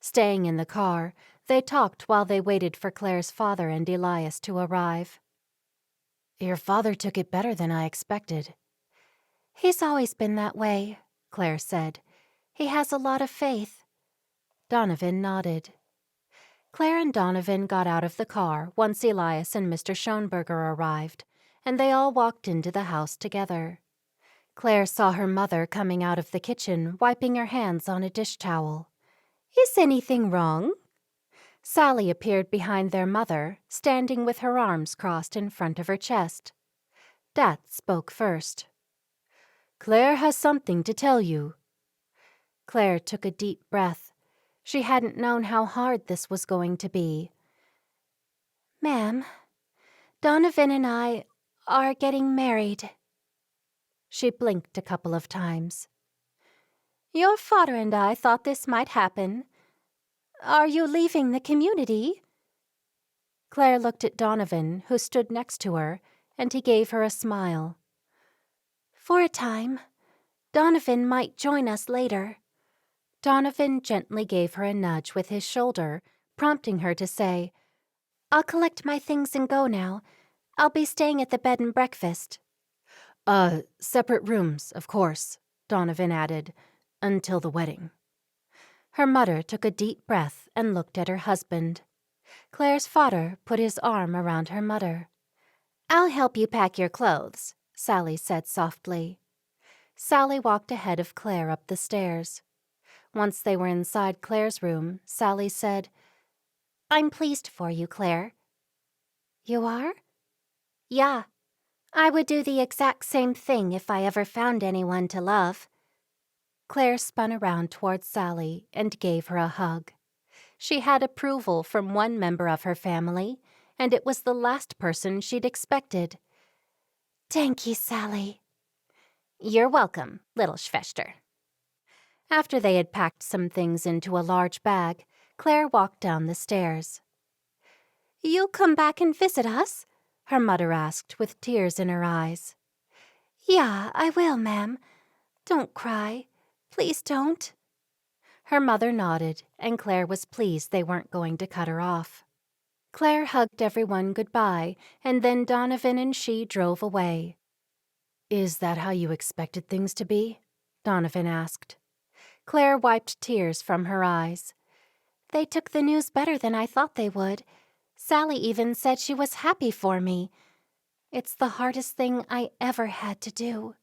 A: Staying in the car, they talked while they waited for Claire's father and Elias to arrive.
D: Your father took it better than I expected.
A: He's always been that way, Claire said. He has a lot of faith. Donovan nodded. Claire and Donovan got out of the car once Elias and Mr. Shoneberger arrived, and they all walked into the house together. Claire saw her mother coming out of the kitchen, wiping her hands on a dish towel. Is anything wrong? Sally appeared behind their mother, standing with her arms crossed in front of her chest. Dat spoke first.
D: Claire has something to tell you.
A: Claire took a deep breath. She hadn't known how hard this was going to be.
B: Ma'am, Donovan and I are getting married.
A: She blinked a couple of times.
B: Your father and I thought this might happen. Are you leaving the community?
A: Claire looked at Donovan, who stood next to her, and he gave her a smile.
B: For a time. Donovan might join us later.
A: Donovan gently gave her a nudge with his shoulder, prompting her to say,
B: I'll collect my things and go now. I'll be staying at the bed and breakfast.
D: Separate rooms, of course, Donovan added, until the wedding.
A: Her mother took a deep breath and looked at her husband. Claire's father put his arm around her mother. I'll help you pack your clothes, Sally said softly. Sally walked ahead of Claire up the stairs. Once they were inside Claire's room, Sally said, I'm pleased for you, Claire.
B: You are?
A: Yeah. I would do the exact same thing if I ever found anyone to love. Claire spun around towards Sally and gave her a hug. She had approval from one member of her family, and it was the last person she'd expected.
B: Thank you, Sally.
A: You're welcome, little Schwester. After they had packed some things into a large bag, Claire walked down the stairs.
B: You'll come back and visit us?
A: Her mother asked with tears in her eyes.
B: Yeah, I will, ma'am. Don't cry. Please don't.
A: Her mother nodded, and Claire was pleased they weren't going to cut her off. Claire hugged everyone goodbye, and then Donovan and she drove away.
D: Is that how you expected things to be? Donovan asked.
A: Claire wiped tears from her eyes.
B: They took the news better than I thought they would. Sally even said she was happy for me. It's the hardest thing I ever had to do.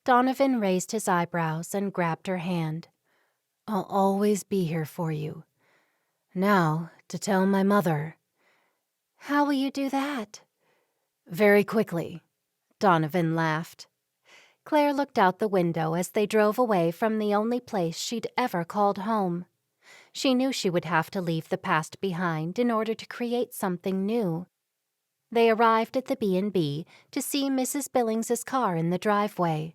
A: Donovan raised his eyebrows and grabbed her hand.
D: I'll always be here for you. Now, to tell my mother.
B: How will you do that?
D: Very quickly.
A: Donovan laughed. Claire looked out the window as they drove away from the only place she'd ever called home. She knew she would have to leave the past behind in order to create something new. They arrived at the B&B to see Mrs. Billings's car in the driveway.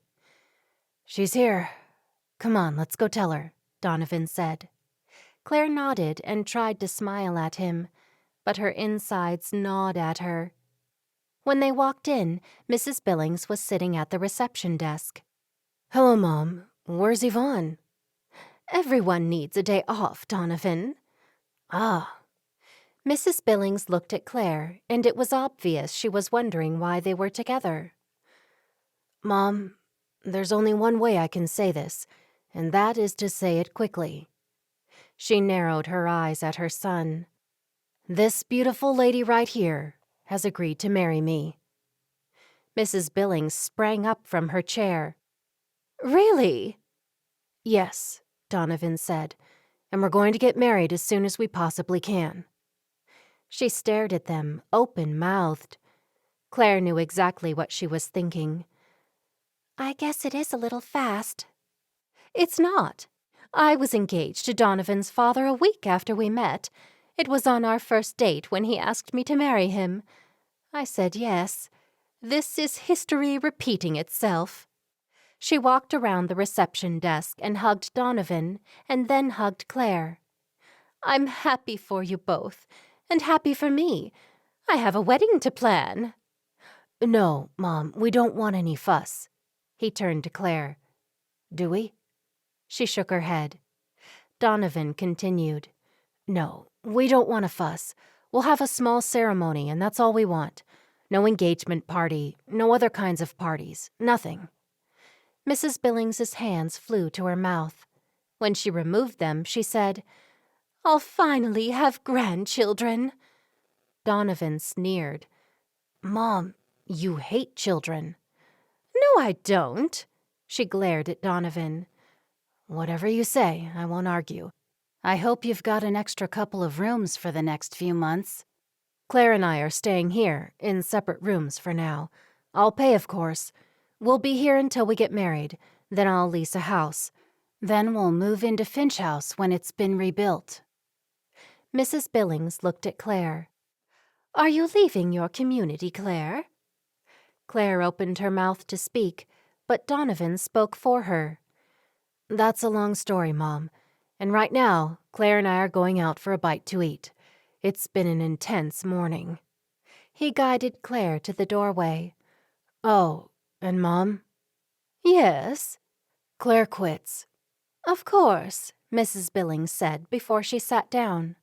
D: She's here. Come on, let's go tell her, Donovan said.
A: Claire nodded and tried to smile at him, but her insides gnawed at her. When they walked in, Mrs. Billings was sitting at the reception desk.
D: Hello, Mom. Where's Yvonne?
A: Everyone needs a day off, Donovan.
D: Ah.
A: Mrs. Billings looked at Claire, and it was obvious she was wondering why they were together.
D: Mom, there's only one way I can say this, and that is to say it quickly." She narrowed her eyes at her son. "This beautiful lady right here has agreed to marry me."
A: Mrs. Billings sprang up from her chair.
D: "Really?" "Yes," Donovan said, "and we're going to get married as soon as we possibly can."
A: She stared at them, open-mouthed. Claire knew exactly what she was thinking.
B: I guess it is a little fast.
A: It's not. I was engaged to Donovan's father a week after we met. It was on our first date when he asked me to marry him. I said yes. This is history repeating itself. She walked around the reception desk and hugged Donovan, and then hugged Claire. I'm happy for you both, and happy for me. I have a wedding to plan.
D: "No, Mom, we don't want any fuss." He turned to Claire. "Do we?"
A: She shook her head. Donovan continued.
D: "No, we don't want a fuss. We'll have a small ceremony, and that's all we want. No engagement party, no other kinds of parties, nothing."
A: Mrs. Billings's hands flew to her mouth. When she removed them, she said, "I'll finally have grandchildren." Donovan sneered.
D: "Mom, you hate children."
A: "No, I don't." She glared at Donovan.
D: "Whatever you say, I won't argue. I hope you've got an extra couple of rooms for the next few months. Claire and I are staying here, in separate rooms for now. I'll pay, of course. We'll be here until we get married. Then I'll lease a house. Then we'll move into Finch House when it's been rebuilt."
A: Mrs. Billings looked at Claire. "Are you leaving your community, Claire?" Claire opened her mouth to speak, but Donovan spoke for her.
D: "That's a long story, Mom. And right now, Claire and I are going out for a bite to eat. It's been an intense morning."
A: He guided Claire to the doorway.
D: "Oh, and Mom?"
A: "Yes?"
D: "Claire quits."
A: "Of course," Mrs. Billings said before she sat down.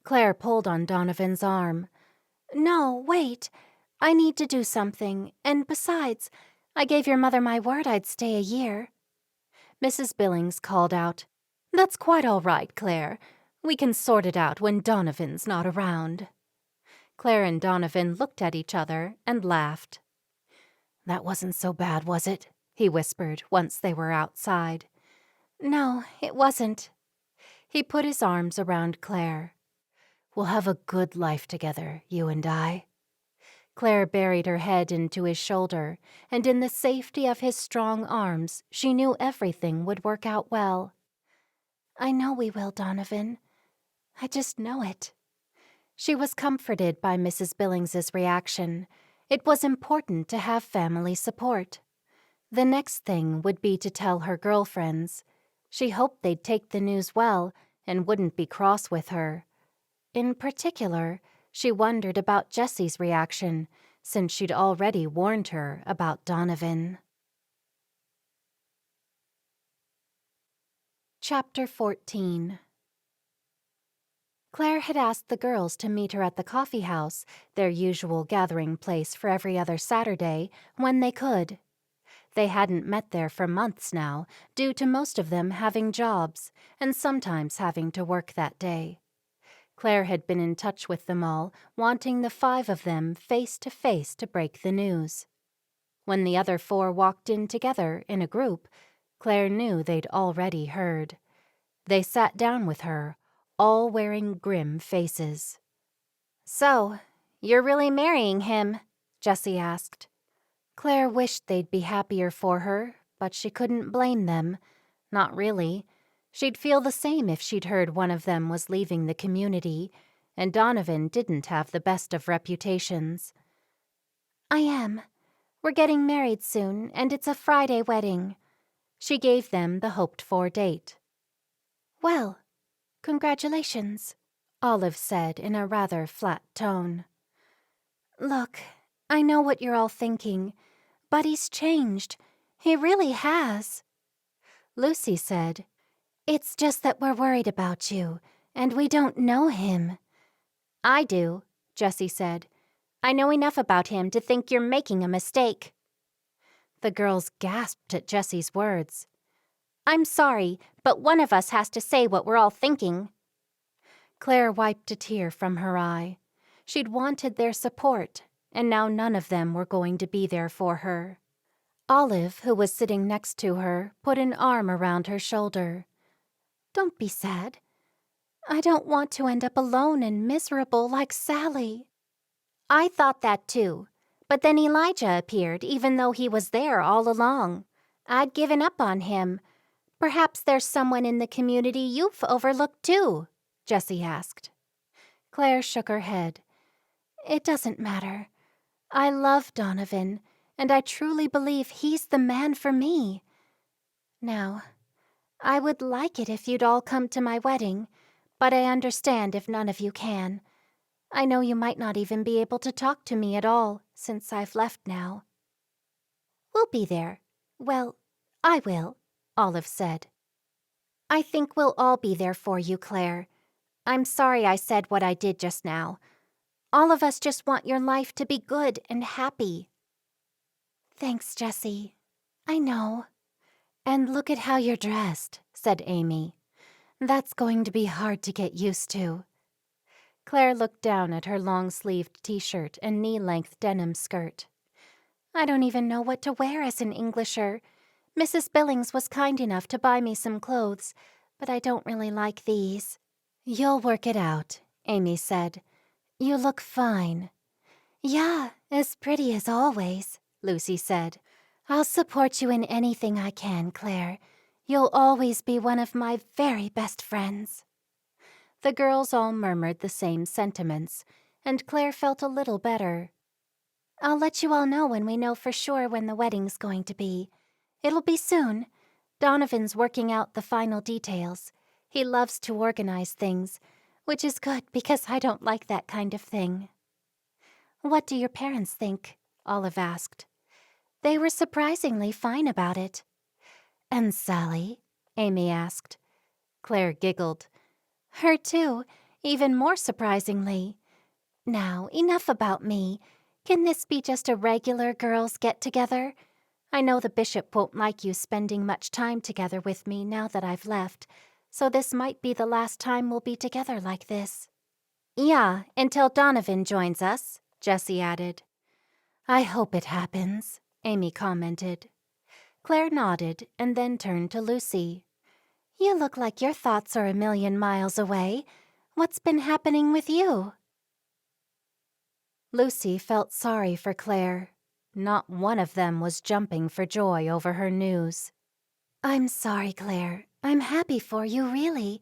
A: Claire pulled on Donovan's arm.
B: No, wait. I need to do something, and besides, I gave your mother my word I'd stay a year.
A: Mrs. Billings called out, "That's quite all right, Claire. We can sort it out when Donovan's not around." Claire and Donovan looked at each other and laughed.
D: "That wasn't so bad, was it?"
A: he whispered once they were outside.
B: No, it wasn't.
A: He put his arms around Claire.
D: "We'll have a good life together, you and I."
A: Claire buried her head into his shoulder, and in the safety of his strong arms, she knew everything would work out well.
B: I know we will, Donovan. I just know it.
A: She was comforted by Mrs. Billings's reaction. It was important to have family support. The next thing would be to tell her girlfriends. She hoped they'd take the news well and wouldn't be cross with her. In particular, she wondered about Jessie's reaction, since she'd already warned her about Donovan. Chapter 14. Claire had asked the girls to meet her at the coffee house, their usual gathering place for every other Saturday, when they could. They hadn't met there for months now, due to most of them having jobs, and sometimes having to work that day. Claire had been in touch with them all, wanting the 5 of them face to face to break the news. When the other 4 walked in together in a group, Claire knew they'd already heard. They sat down with her, all wearing grim faces.
B: "So, you're really marrying him?" Jessie asked.
A: Claire wished they'd be happier for her, but she couldn't blame them. Not really. She'd feel the same if she'd heard one of them was leaving the community, and Donovan didn't have the best of reputations.
B: "I am. We're getting married soon, and it's a Friday wedding."
A: She gave them the hoped-for date.
B: "Well, congratulations,"
A: Olive said in a rather flat tone.
B: "Look, I know what you're all thinking, but he's changed. He really has."
A: Lucy said,
B: "It's just that we're worried about you, and we don't know him."
A: "I do," Jessie said. "I know enough about him to think you're making a mistake." The girls gasped at Jessie's words.
B: I'm sorry, but one of us has to say what we're all thinking.
A: Claire wiped a tear from her eye. She'd wanted their support, and now none of them were going to be there for her. Olive, who was sitting next to her, put an arm around her shoulder. Don't be sad. I don't want to end up alone and miserable like Sally.
B: I thought that too, but then Elijah appeared even though he was there all along. I'd given up on him. Perhaps there's someone in the community you've overlooked too, Jessie asked.
A: Claire shook her head. It doesn't matter. I love Donovan, and I truly believe he's the man for me. Now, I would like it if you'd all come to my wedding, but I understand if none of you can. I know you might not even be able to talk to me at all, since I've left now.
B: We'll be there. Well, I will, Olive said. I think we'll all be there for you, Claire. I'm sorry I said what I did just now. All of us just want your life to be good and happy.
A: Thanks, Jessie. I know. And look at how you're dressed, said Amy. That's going to be hard to get used to. Claire looked down at her long-sleeved t-shirt and knee-length denim skirt. I don't even know what to wear as an Englisher. Mrs. Billings was kind enough to buy me some clothes, but I don't really like these. You'll work it out, Amy said. You look fine. Yeah, as pretty as always, Lucy said. I'll support you in anything I can, Claire. You'll always be one of my very best friends. The girls all murmured the same sentiments, and Claire felt a little better. I'll let you all know when we know for sure when the wedding's going to be. It'll be soon. Donovan's working out the final details. He loves to organize things, which is good because I don't like that kind of thing. What do your parents think? Olive asked. They were surprisingly fine about it. And Sally? Amy asked. Claire giggled. Her too, even more surprisingly. Now, enough about me. Can this be just a regular girls' get-together? I know the bishop won't like you spending much time together with me now that I've left, so this might be the last time we'll be together like this.
B: Yeah, until Donovan joins us, Jessie added.
A: I hope it happens, Amy commented. Claire nodded and then turned to Lucy. You look like your thoughts are a million miles away. What's been happening with you? Lucy felt sorry for Claire. Not one of them was jumping for joy over her news. I'm sorry, Claire. I'm happy for you, really.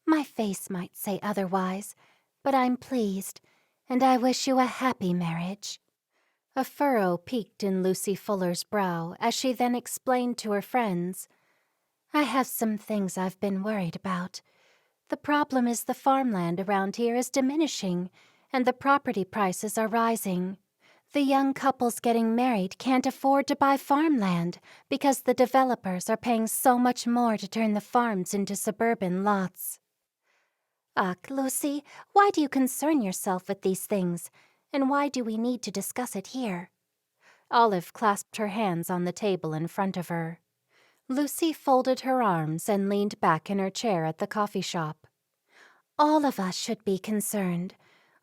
A: My face might say otherwise, but I'm pleased, and I wish you a happy marriage. A furrow peaked in Lucy Fuller's brow as she then explained to her friends, I have some things I've been worried about. The problem is the farmland around here is diminishing, and the property prices are rising. The young couples getting married can't afford to buy farmland because the developers are paying so much more to turn the farms into suburban lots. Ugh, Lucy, why do you concern yourself with these things? And why do we need to discuss it here? Olive clasped her hands on the table in front of her. Lucy folded her arms and leaned back in her chair at the coffee shop. All of us should be concerned.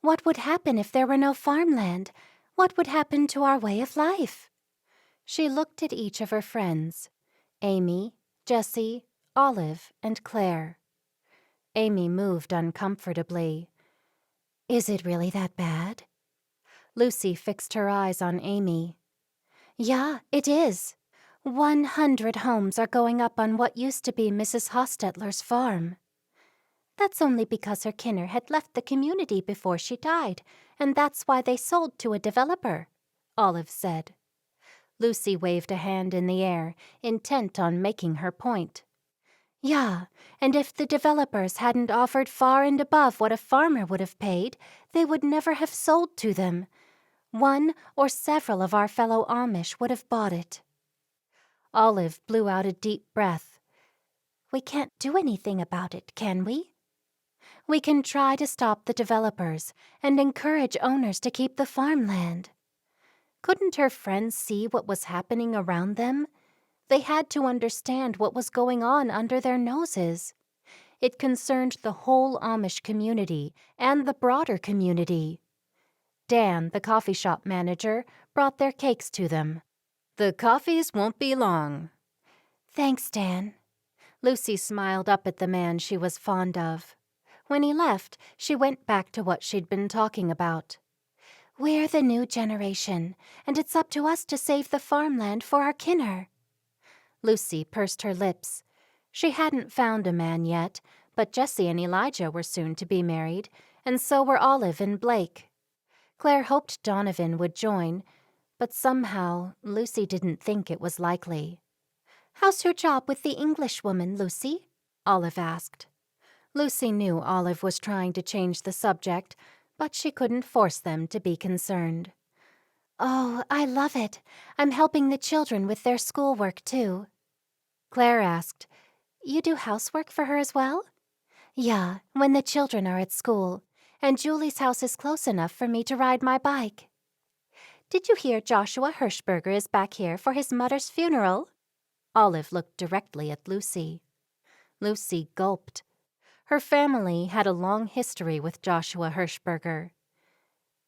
A: What would happen if there were no farmland? What would happen to our way of life? She looked at each of her friends, Amy, Jessie, Olive, and Claire. Amy moved uncomfortably. Is it really that bad? Lucy fixed her eyes on Amy. Yeah, it is. 100 homes are going up on what used to be Mrs. Hostetler's farm. That's only because her kinner had left the community before she died, and that's why they sold to a developer, Olive said. Lucy waved a hand in the air, intent on making her point. Yeah, and if the developers hadn't offered far and above what a farmer would have paid, they would never have sold to them. One or several of our fellow Amish would have bought it. Olive blew out a deep breath. We can't do anything about it, can we? We can try to stop the developers and encourage owners to keep the farmland. Couldn't her friends see what was happening around them? They had to understand what was going on under their noses. It concerned the whole Amish community and the broader community. Dan, the coffee shop manager, brought their cakes to them.
D: The coffees won't be long.
B: Thanks, Dan.
A: Lucy smiled up at the man she was fond of. When he left, she went back to what she'd been talking about.
B: We're the new generation, and it's up to us to save the farmland for our kinner.
A: Lucy pursed her lips. She hadn't found a man yet, but Jessie and Elijah were soon to be married, and so were Olive and Blake. Claire hoped Donovan would join, but somehow Lucy didn't think it was likely.
B: How's your job with the Englishwoman, Lucy?
A: Olive asked. Lucy knew Olive was trying to change the subject, but she couldn't force them to be concerned.
B: Oh, I love it. I'm helping the children with their schoolwork, too.
A: Claire asked,
B: You do housework for her as well? Yeah, when the children are at school, and Julie's house is close enough for me to ride my bike.
A: Did you hear Joshua Hirschberger is back here for his mother's funeral? Olive looked directly at Lucy. Lucy gulped. Her family had a long history with Joshua Hirschberger.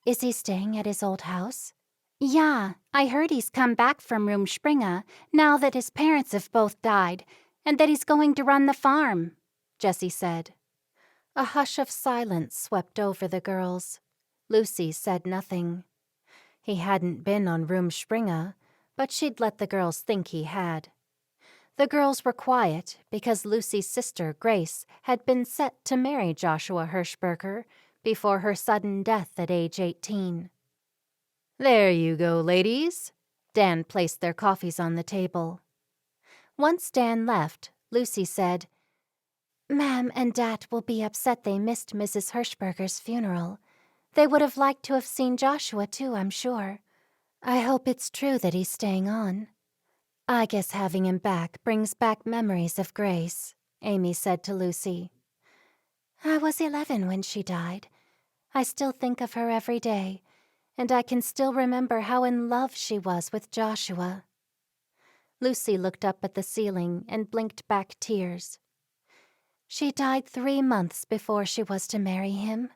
B: Is he staying at his old house?
A: Yeah, I heard he's come back from Rumspringa now that his parents have both died, and that he's going to run the farm, Jessie said. A hush of silence swept over the girls. Lucy said nothing. He hadn't been on Rumspringa, but she'd let the girls think he had. The girls were quiet because Lucy's sister, Grace, had been set to marry Joshua Hirschberger before her sudden death at age 18.
D: There you go, ladies.
A: Dan placed their coffees on the table. Once Dan left, Lucy said,
B: Ma'am and Dad will be upset they missed Mrs. Hirschberger's funeral. They would have liked to have seen Joshua, too, I'm sure. I hope it's true that he's staying on.
A: I guess having him back brings back memories of Grace, Amy said to Lucy.
B: I was 11 when she died.
A: I still think of her every day, and I can still remember how in love she was with Joshua. Lucy looked up at the ceiling and blinked back tears.
B: She died 3 months before she was to marry him.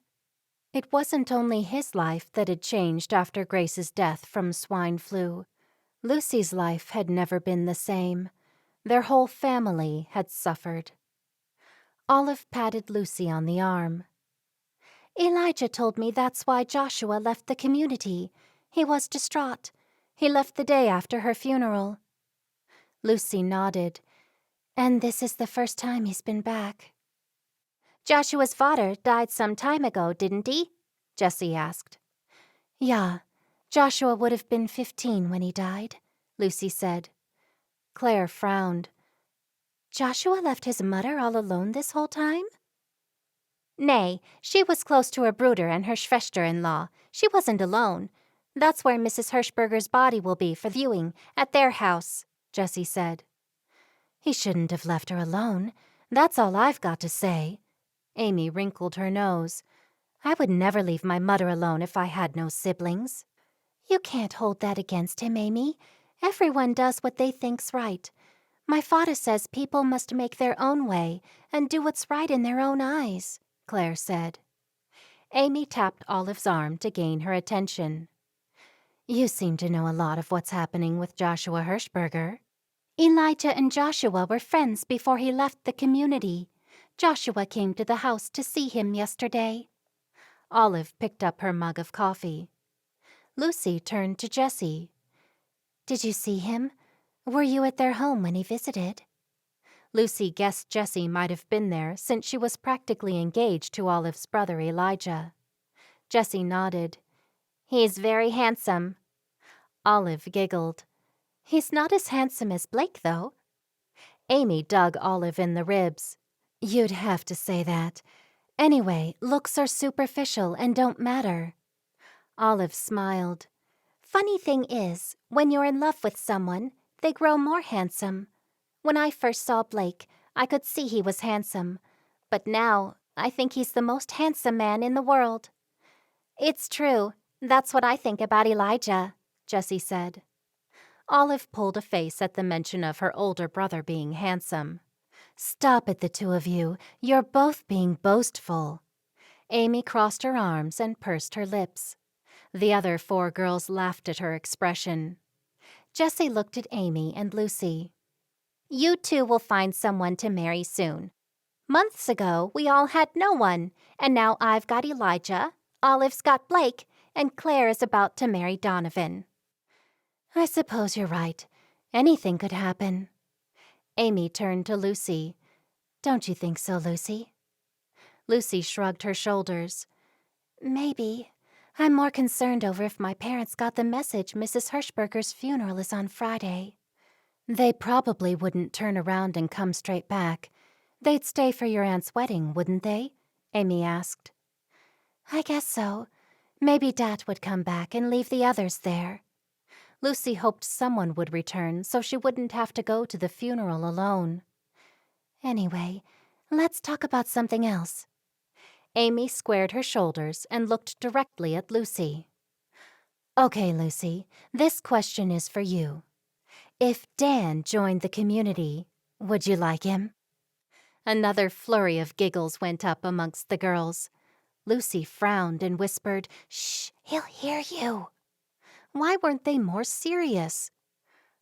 A: It wasn't only his life that had changed after Grace's death from swine flu. Lucy's life had never been the same. Their whole family had suffered. Olive patted Lucy on the arm.
B: Elijah told me that's why Joshua left the community. He was distraught. He left the day after her funeral.
A: Lucy nodded.
B: And this is the first time he's been back.
A: Joshua's father died some time ago, didn't he? Jessie asked.
B: Yeah, Joshua would have been 15 when he died, Lucy said.
A: Claire frowned.
B: Joshua left his mother all alone this whole time?
A: Nay, she was close to her brooder and her Schwester-in-law. She wasn't alone. That's where Mrs. Hirschberger's body will be for viewing, at their house, Jessie said.
B: He shouldn't have left her alone. That's all I've got to say.
A: Amy wrinkled her nose. I would never leave my mother alone if I had no siblings.
B: You can't hold that against him, Amy. Everyone does what they think's right. My father says people must make their own way and do what's right in their own eyes, Claire said.
A: Amy tapped Olive's arm to gain her attention. You seem to know a lot of what's happening with Joshua Hirschberger.
B: Elijah and Joshua were friends before he left the community. Joshua came to the house to see him yesterday.
A: Olive picked up her mug of coffee. Lucy turned to Jessie.
B: Did you see him? Were you at their home when he visited?
A: Lucy guessed Jessie might have been there since she was practically engaged to Olive's brother Elijah. Jessie nodded. He's very handsome. Olive giggled. He's not as handsome as Blake, though. Amy dug Olive in the ribs. You'd have to say that. Anyway, looks are superficial and don't matter. Olive smiled.
B: Funny thing is, when you're in love with someone, they grow more handsome. When I first saw Blake, I could see he was handsome. But now, I think he's the most handsome man in the world.
A: It's true. That's what I think about Elijah, Jessie said. Olive pulled a face at the mention of her older brother being handsome.
B: "Stop it, the two of you. You're both being boastful."
A: Amy crossed her arms and pursed her lips. The other 4 girls laughed at her expression. Jessie looked at Amy and Lucy.
B: "You two will find someone to marry soon. Months ago, we all had no one, and now I've got Elijah, Olive's got Blake, and Claire is about to marry Donovan."
A: "I suppose you're right. Anything could happen." Amy turned to Lucy. "Don't you think so, Lucy?" Lucy shrugged her shoulders.
B: "Maybe. I'm more concerned over if my parents got the message Mrs. Hirschberger's funeral is on Friday."
A: "They probably wouldn't turn around and come straight back. They'd stay for your aunt's wedding, wouldn't they?" Amy asked.
B: "I guess so. Maybe Dad would come back and leave the others there."
A: Lucy hoped someone would return so she wouldn't have to go to the funeral alone.
B: "Anyway, let's talk about something else."
A: Amy squared her shoulders and looked directly at Lucy. "Okay, Lucy, this question is for you. If Dan joined the community, would you like him?" Another flurry of giggles went up amongst the girls. Lucy frowned and whispered, "Shh, he'll hear you." Why weren't they more serious?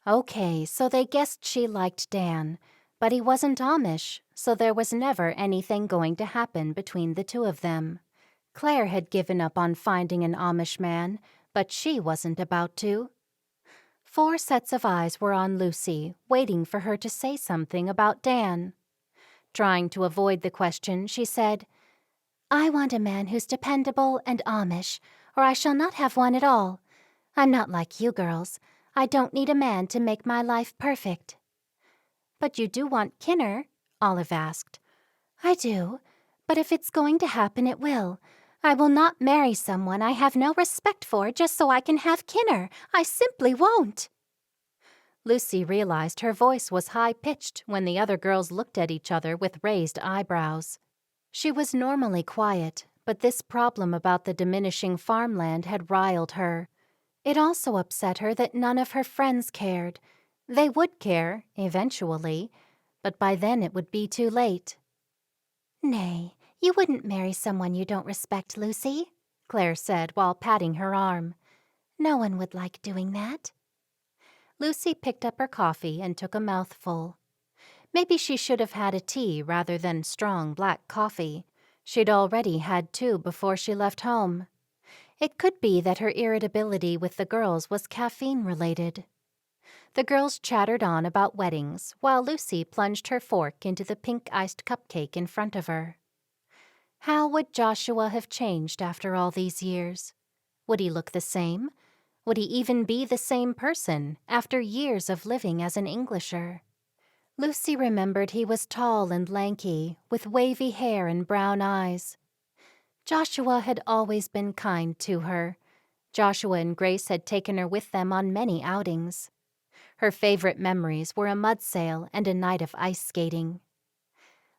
A: Okay, so they guessed she liked Dan, but he wasn't Amish, so there was never anything going to happen between the two of them. Claire had given up on finding an Amish man, but she wasn't about to. 4 sets of eyes were on Lucy, waiting for her to say something about Dan. Trying to avoid the question, she said,
B: "I want a man who's dependable and Amish, or I shall not have one at all. I'm not like you girls. I don't need a man to make my life perfect."
A: "But you do want Kinner?" Olive asked.
B: "I do, but if it's going to happen, it will. I will not marry someone I have no respect for just so I can have Kinner. I simply won't."
A: Lucy realized her voice was high-pitched when the other girls looked at each other with raised eyebrows. She was normally quiet, but this problem about the diminishing farmland had riled her. It also upset her that none of her friends cared. They would care, eventually, but by then it would be too late.
B: "Nay, you wouldn't marry someone you don't respect, Lucy,"
A: Claire said while patting her arm.
B: "No one would like doing that."
A: Lucy picked up her coffee and took a mouthful. Maybe she should have had a tea rather than strong black coffee. She'd already had 2 before she left home. It could be that her irritability with the girls was caffeine-related. The girls chattered on about weddings, while Lucy plunged her fork into the pink iced cupcake in front of her. How would Joshua have changed after all these years? Would he look the same? Would he even be the same person after years of living as an Englisher? Lucy remembered he was tall and lanky, with wavy hair and brown eyes. Joshua had always been kind to her. Joshua and Grace had taken her with them on many outings. Her favorite memories were a mud sail and a night of ice skating.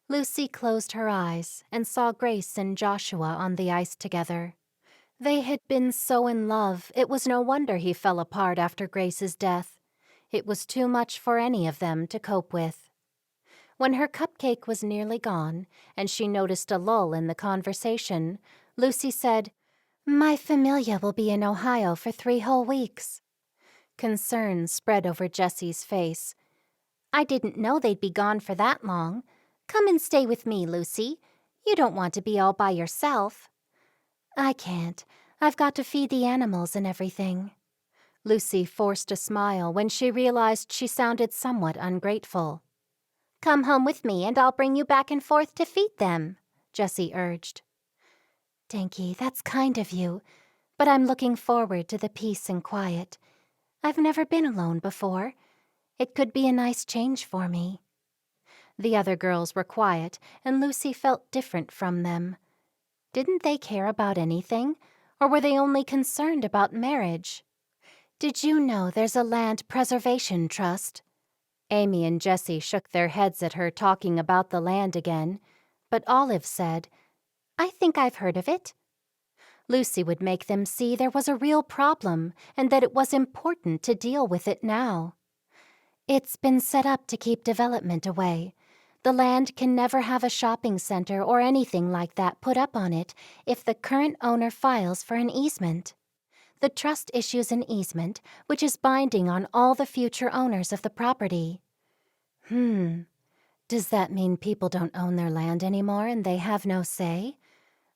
A: Lucy closed her eyes and saw Grace and Joshua on the ice together. They had been so in love, it was no wonder he fell apart after Grace's death. It was too much for any of them to cope with. When her cupcake was nearly gone, and she noticed a lull in the conversation, Lucy said,
B: "My familia will be in Ohio for 3 whole weeks."
A: Concern spread over Jessie's face.
B: "I didn't know they'd be gone for that long. Come and stay with me, Lucy. You don't want to be all by yourself."
A: "I can't. I've got to feed the animals and everything." Lucy forced a smile when she realized she sounded somewhat ungrateful.
B: "Come home with me and I'll bring you back and forth to feed them,"
A: Jessie urged.
B: "Dinky, that's kind of you, but I'm looking forward to the peace and quiet. I've never been alone before. It could be a nice change for me."
A: The other girls were quiet, and Lucy felt different from them. Didn't they care about anything, or were they only concerned about marriage? "Did you know there's a land preservation trust?" Amy and Jessie shook their heads at her talking about the land again, but Olive said,
B: "I think I've heard of it."
A: Lucy would make them see there was a real problem and that it was important to deal with it now.
B: It's been set up to keep development away. The land can never have a shopping center or anything like that put up on it if the current owner files for an easement. The trust issues an easement, which is binding on all the future owners of the property. Does that mean people don't own their land anymore and they have no say?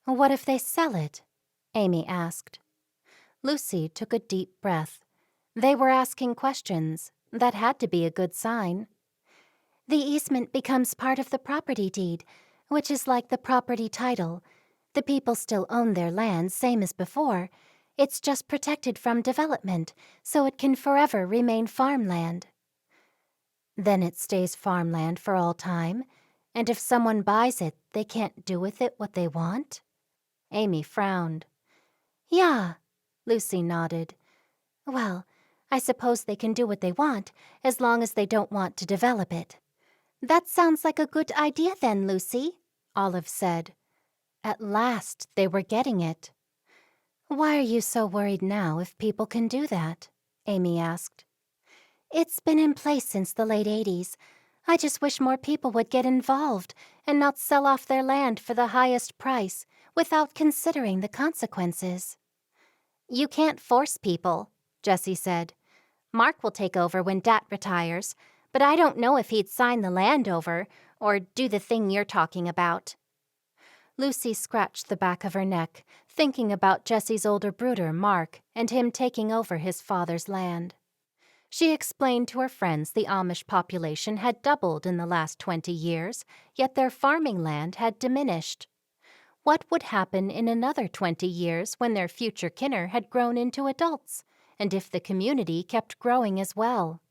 B: What if they sell it? Amy asked. Lucy took a deep breath. They were asking questions. That had to be a good sign. The easement becomes part of the property deed, which is like the property title. The people still own their land, same as before. It's just protected from development, so it can forever remain farmland. Then it stays farmland for all time, and if someone buys it, they can't do with it what they want? Amy frowned. Yeah, Lucy nodded. Well, I suppose they can do what they want, as long as they don't want to develop it. That sounds like a good idea then, Lucy, Olive said. At last they were getting it. Why are you so worried now if people can do that? Amy asked. It's been in place since the late 80s. I just wish more people would get involved and not sell off their land for the highest price without considering the consequences. You can't force people, Jessie said. Mark will take over when Dat retires, but I don't know if he'd sign the land over or do the thing you're talking about. Lucy scratched the back of her neck, thinking about Jessie's older brother, Mark, and him taking over his father's land. She explained to her friends the Amish population had doubled in the last 20 years, yet their farming land had diminished. What would happen in another 20 years when their future kinner had grown into adults, and if the community kept growing as well?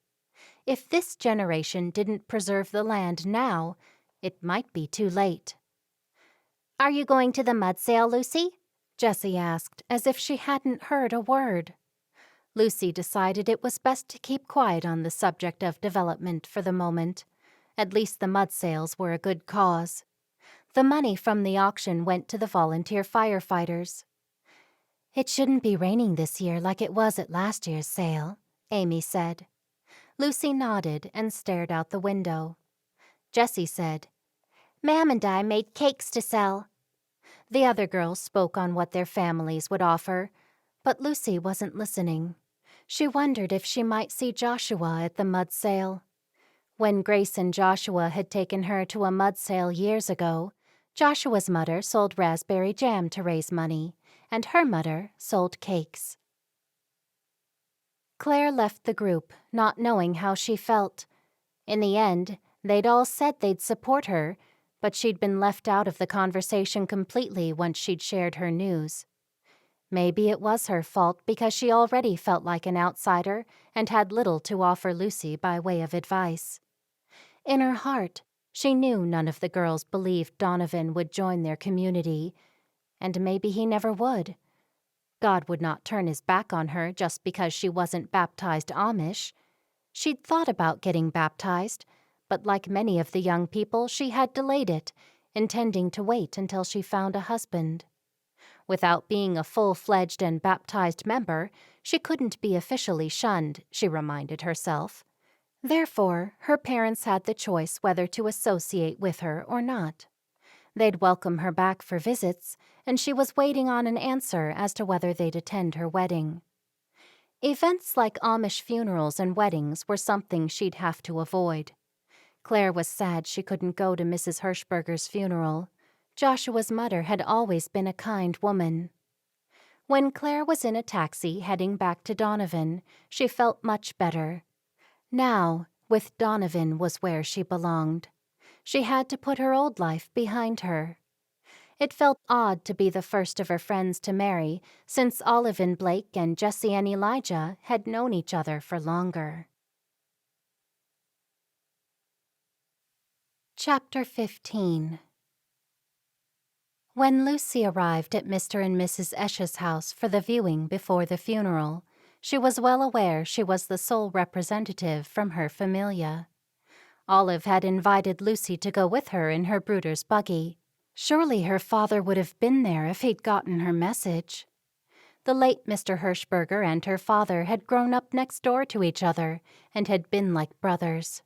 B: If this generation didn't preserve the land now, it might be too late. Are you going to the mud sale, Lucy? Jessie asked, as if she hadn't heard a word. Lucy decided it was best to keep quiet on the subject of development for the moment. At least the mud sales were a good cause. The money from the auction went to the volunteer firefighters. It shouldn't be raining this year like it was at last year's sale, Amy said. Lucy nodded and stared out the window. Jessie said, Ma'am and I made cakes to sell. The other girls spoke on what their families would offer, but Lucy wasn't listening. She wondered if she might see Joshua at the mud sale. When Grace and Joshua had taken her to a mud sale years ago, Joshua's mother sold raspberry jam to raise money, and her mother sold cakes. Claire left the group, not knowing how she felt. In the end, they'd all said they'd support her, but she'd been left out of the conversation completely once she'd shared her news. Maybe it was her fault because she already felt like an outsider and had little to offer Lucy by way of advice. In her heart, she knew none of the girls believed Donovan would join their community, and maybe he never would. God would not turn his back on her just because she wasn't baptized Amish. She'd thought about getting baptized, but like many of the young people, she had delayed it, intending to wait until she found a husband. Without being a full-fledged and baptized member, she couldn't be officially shunned, she reminded herself. Therefore, her parents had the choice whether to associate with her or not. They'd welcome her back for visits, and she was waiting on an answer as to whether they'd attend her wedding. Events like Amish funerals and weddings were something she'd have to avoid. Claire was sad she couldn't go to Mrs. Hirschberger's funeral. Joshua's mother had always been a kind woman. When Claire was in a taxi heading back to Donovan, she felt much better. Now, with Donovan was where she belonged. She had to put her old life behind her. It felt odd to be the first of her friends to marry, since Olive and Blake and Jessie and Elijah had known each other for longer. Chapter 15. When Lucy arrived at Mr. and Mrs. Esch's house for the viewing before the funeral, she was well aware she was the sole representative from her familia. Olive had invited Lucy to go with her in her brooder's buggy. Surely her father would have been there if he'd gotten her message.
A: The late Mr. Hirschberger and her father had grown up next door to each other and had been like brothers.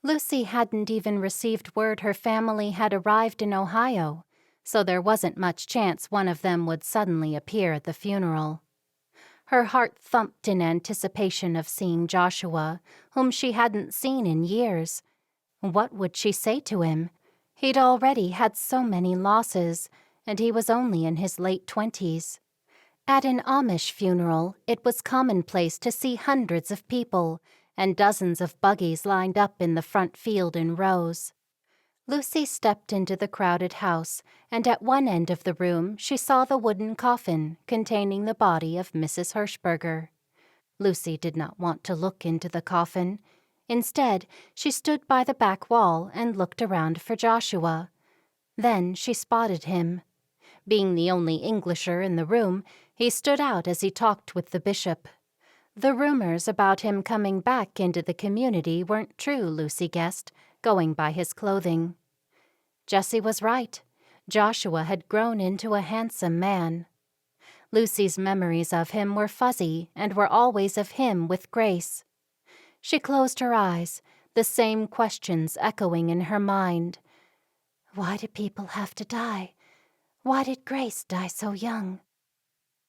A: Lucy hadn't even received word her family had arrived in Ohio, so there wasn't much chance one of them would suddenly appear at the funeral. Her heart thumped in anticipation of seeing Joshua, whom she hadn't seen in years. What would she say to him? He'd already had so many losses, and he was only in his late 20s. At an Amish funeral, it was commonplace to see hundreds of people and dozens of buggies lined up in the front field in rows. Lucy stepped into the crowded house, and at one end of the room she saw the wooden coffin containing the body of Mrs. Hirschberger. Lucy did not want to look into the coffin. Instead, she stood by the back wall and looked around for Joshua. Then she spotted him. Being the only Englisher in the room, he stood out as he talked with the bishop. The rumors about him coming back into the community weren't true, Lucy guessed, going by his clothing. Jessie was right. Joshua had grown into a handsome man. Lucy's memories of him were fuzzy and were always of him with Grace. She closed her eyes, the same questions echoing in her mind. Why did people have to die? Why did Grace die so young?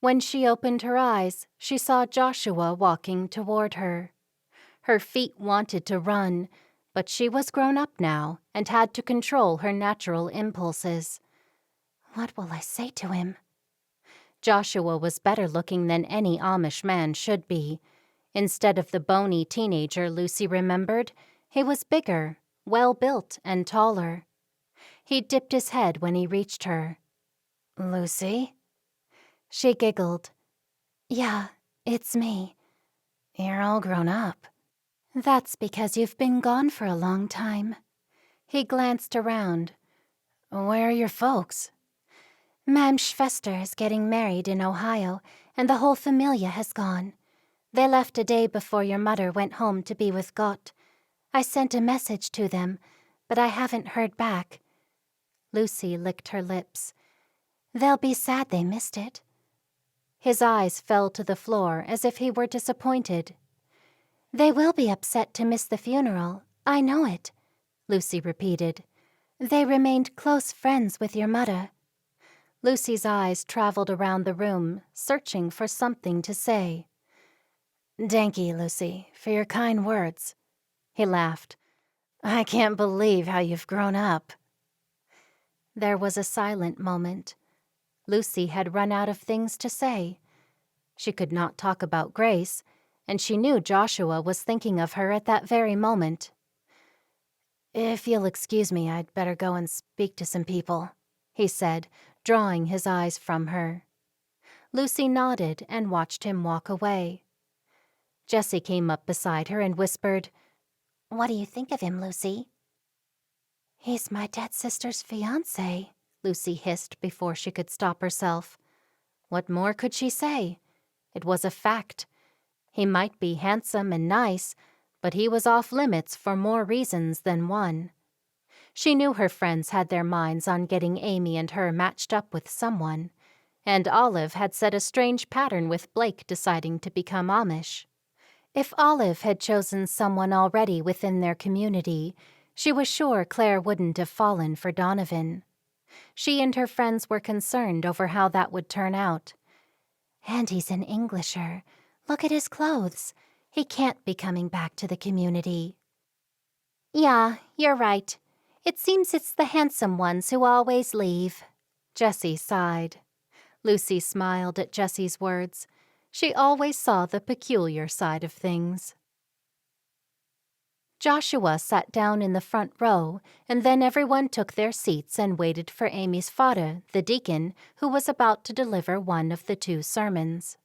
A: When she opened her eyes, she saw Joshua walking toward her. Her feet wanted to run, but she was grown up now and had to control her natural impulses. What will I say to him? Joshua was better looking than any Amish man should be. Instead of the bony teenager Lucy remembered, he was bigger, well-built, and taller. He dipped his head when he reached her. "Lucy?" She giggled. "Yeah, it's me." "You're all grown up." "That's because you've been gone for a long time." He glanced around. "Where are your folks?" "Mam Schwester is getting married in Ohio, and the whole familia has gone. They left a day before your mother went home to be with Gott. I sent a message to them, but I haven't heard back." Lucy licked her lips. "They'll be sad they missed it." His eyes fell to the floor as if he were disappointed. "They will be upset to miss the funeral. I know it," Lucy repeated. "They remained close friends with your mother." Lucy's eyes traveled around the room, searching for something to say. "Thank you, Lucy, for your kind words." He laughed. "I can't believe how you've grown up." There was a silent moment. Lucy had run out of things to say. She could not talk about Grace, and she knew Joshua was thinking of her at that very moment. "If you'll excuse me, I'd better go and speak to some people," he said, drawing his eyes from her. Lucy nodded and watched him walk away. Jessie came up beside her and whispered, "What do you think of him, Lucy?" "He's my dead sister's fiancé," Lucy hissed before she could stop herself. What more could she say? It was a fact. He might be handsome and nice, but he was off limits for more reasons than one. She knew her friends had their minds on getting Amy and her matched up with someone, and Olive had set a strange pattern with Blake deciding to become Amish. If Olive had chosen someone already within their community, she was sure Claire wouldn't have fallen for Donovan. She and her friends were concerned over how that would turn out. "And he's an Englisher. Look at his clothes. He can't be coming back to the community." "Yeah, you're right. It seems it's the handsome ones who always leave." Jessie sighed. Lucy smiled at Jessie's words. She always saw the peculiar side of things. Joshua sat down in the front row, and then everyone took their seats and waited for Amy's father, the deacon, who was about to deliver one of the 2 sermons.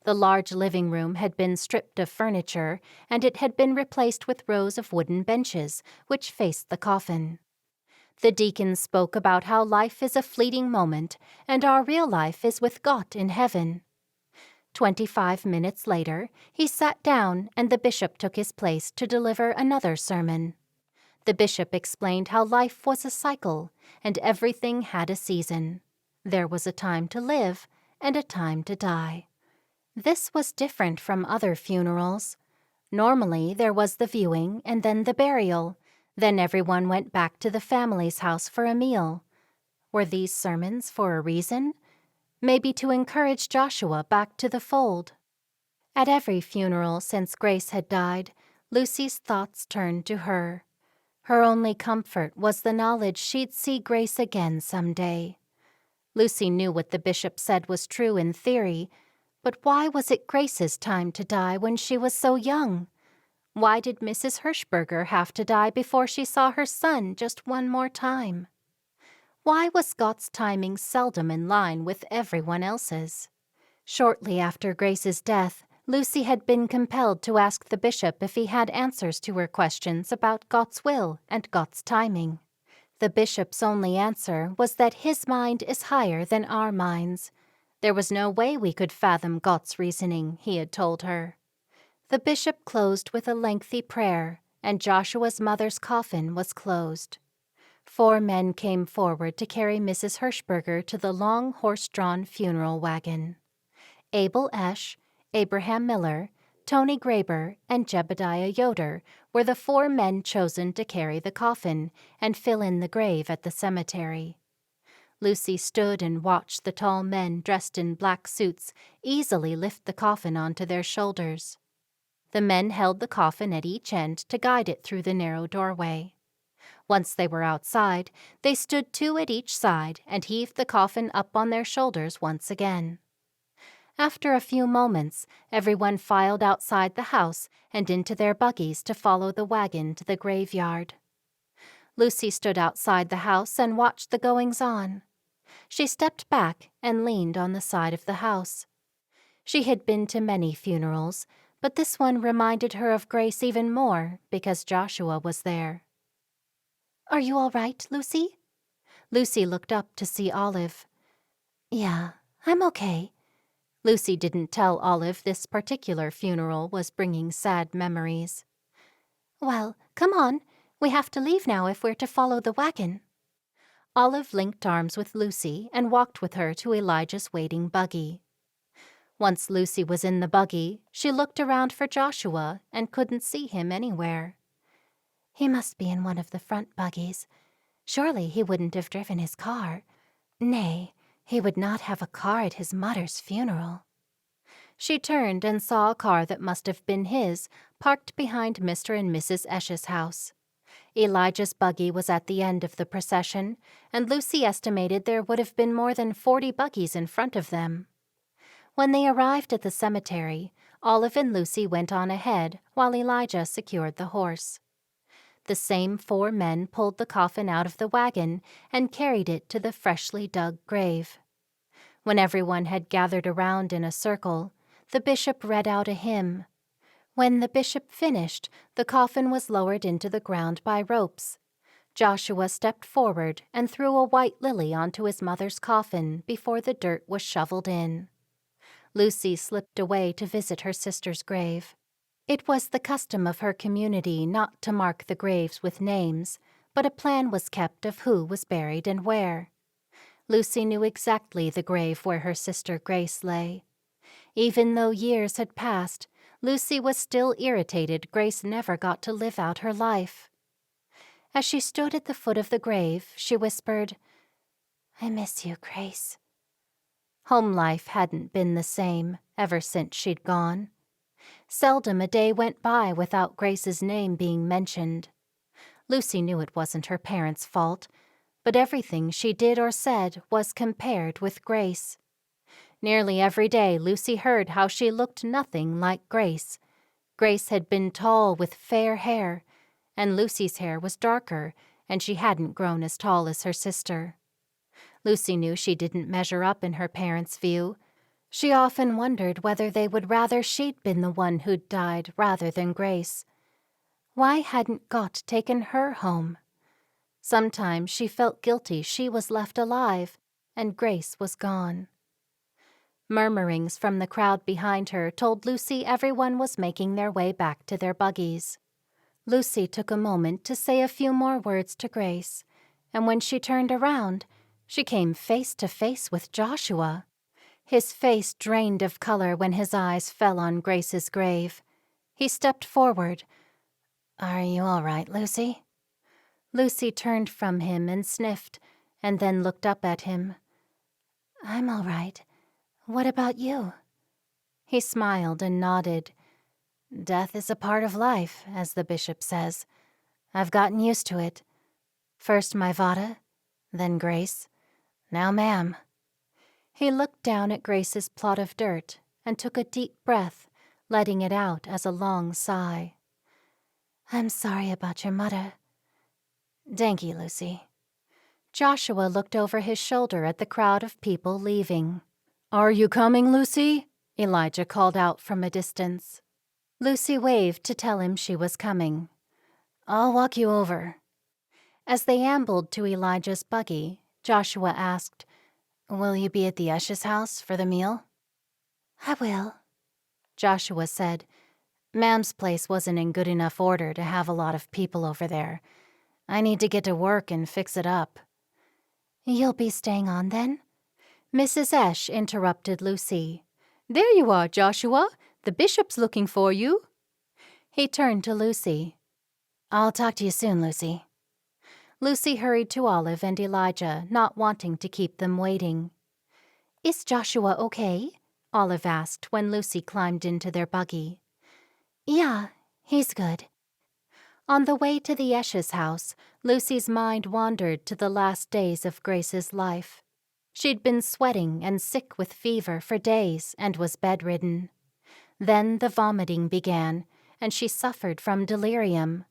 A: The large living room had been stripped of furniture, and it had been replaced with rows of wooden benches, which faced the coffin. The deacon spoke about how life is a fleeting moment, and our real life is with God in heaven. 25 minutes later, he sat down and the bishop took his place to deliver another sermon. The bishop explained how life was a cycle, and everything had a season. There was a time to live and a time to die. This was different from other funerals. Normally, there was the viewing and then the burial. Then everyone went back to the family's house for a meal. Were these sermons for a reason? Maybe to encourage Joshua back to the fold. At every funeral since Grace had died, Lucy's thoughts turned to her. Her only comfort was the knowledge she'd see Grace again someday. Lucy knew what the bishop said was true in theory, but why was it Grace's time to die when she was so young? Why did Mrs. Hirschberger have to die before she saw her son just one more time? Why was Scott's timing seldom in line with everyone else's? Shortly after Grace's death, Lucy had been compelled to ask the bishop if he had answers to her questions about God's will and God's timing. The bishop's only answer was that his mind is higher than our minds. There was no way we could fathom God's reasoning, he had told her. The bishop closed with a lengthy prayer, and Joshua's mother's coffin was closed. 4 men came forward to carry Mrs. Hirschberger to the long horse-drawn funeral wagon. Abel Esch, Abraham Miller, Tony Graber, and Jebediah Yoder were the 4 men chosen to carry the coffin and fill in the grave at the cemetery. Lucy stood and watched the tall men dressed in black suits easily lift the coffin onto their shoulders. The men held the coffin at each end to guide it through the narrow doorway. Once they were outside, they stood 2 at each side and heaved the coffin up on their shoulders once again. After a few moments, everyone filed outside the house and into their buggies to follow the wagon to the graveyard. Lucy stood outside the house and watched the goings-on. She stepped back and leaned on the side of the house. She had been to many funerals, but this one reminded her of Grace even more because Joshua was there.
B: "Are you all right, Lucy?"
A: Lucy looked up to see Olive.
B: "Yeah, I'm okay."
A: Lucy didn't tell Olive this particular funeral was bringing sad memories.
B: "Well, come on. We have to leave now if we're to follow the wagon."
A: Olive linked arms with Lucy and walked with her to Elijah's waiting buggy. Once Lucy was in the buggy, she looked around for Joshua and couldn't see him anywhere.
B: "He must be in one of the front buggies. Surely he wouldn't have driven his car. Nay, he would not have a car at his mother's funeral."
A: She turned and saw a car that must have been his, parked behind Mr. and Mrs. Esch's house. Elijah's buggy was at the end of the procession, and Lucy estimated there would have been more than 40 buggies in front of them. When they arrived at the cemetery, Olive and Lucy went on ahead while Elijah secured the horse. The same 4 men pulled the coffin out of the wagon and carried it to the freshly dug grave. When everyone had gathered around in a circle, the bishop read out a hymn. When the bishop finished, the coffin was lowered into the ground by ropes. Joshua stepped forward and threw a white lily onto his mother's coffin before the dirt was shoveled in. Lucy slipped away to visit her sister's grave. It was the custom of her community not to mark the graves with names, but a plan was kept of who was buried and where. Lucy knew exactly the grave where her sister Grace lay. Even though years had passed, Lucy was still irritated Grace never got to live out her life. As she stood at the foot of the grave, she whispered,
B: "I miss you, Grace."
A: Home life hadn't been the same ever since she'd gone. Seldom a day went by without Grace's name being mentioned. Lucy knew it wasn't her parents' fault, but everything she did or said was compared with Grace. Nearly every day Lucy heard how she looked nothing like Grace. Grace had been tall with fair hair, and Lucy's hair was darker, and she hadn't grown as tall as her sister. Lucy knew she didn't measure up in her parents' view. She often wondered whether they would rather she'd been the one who'd died rather than Grace. Why hadn't God taken her home? Sometimes she felt guilty she was left alive, and Grace was gone. Murmurings from the crowd behind her told Lucy everyone was making their way back to their buggies. Lucy took a moment to say a few more words to Grace, and when she turned around, she came face to face with Joshua. His face drained of color when his eyes fell on Grace's grave. He stepped forward. "Are you all right, Lucy?" Lucy turned from him and sniffed, and then looked up at him. "I'm all right. What about you?" He smiled and nodded. "Death is a part of life, as the bishop says. I've gotten used to it. First my Vada, then Grace. Now ma'am." He looked down at Grace's plot of dirt and took a deep breath, letting it out as a long sigh. "I'm sorry about your mother." "Danky, Lucy." Joshua looked over his shoulder at the crowd of people leaving. "Are you coming, Lucy?" Elijah called out from a distance. Lucy waved to tell him she was coming. "I'll walk you over." As they ambled to Elijah's buggy, Joshua asked, "Will you be at the Esh's house for the meal?"
B: "I will."
A: Joshua said, "Ma'am's place wasn't in good enough order to have a lot of people over there. I need to get to work and fix it up."
B: "You'll be staying on then?"
A: Mrs. Esh interrupted Lucy. "There you are, Joshua. The bishop's looking for you." He turned to Lucy. "I'll talk to you soon, Lucy." Lucy hurried to Olive and Elijah, not wanting to keep them waiting.
B: "Is Joshua okay?"
A: Olive asked when Lucy climbed into their buggy.
B: "Yeah, he's good."
A: On the way to the Esh's house, Lucy's mind wandered to the last days of Grace's life. She'd been sweating and sick with fever for days and was bedridden. Then the vomiting began, and she suffered from delirium.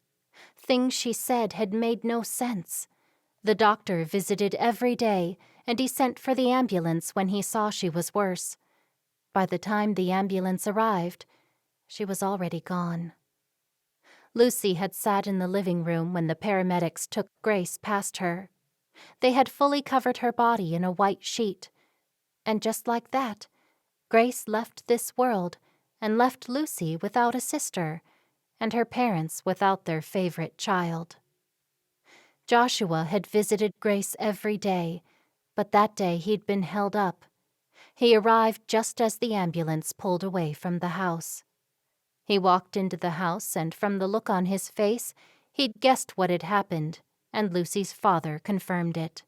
A: Things she said had made no sense. The doctor visited every day, and he sent for the ambulance when he saw she was worse. By the time the ambulance arrived, she was already gone. Lucy had sat in the living room when the paramedics took Grace past her. They had fully covered her body in a white sheet. And just like that, Grace left this world and left Lucy without a sister, and her parents without their favorite child. Joshua had visited Grace every day, but that day he'd been held up. He arrived just as the ambulance pulled away from the house. He walked into the house, and from the look on his face, he'd guessed what had happened, and Lucy's father confirmed it.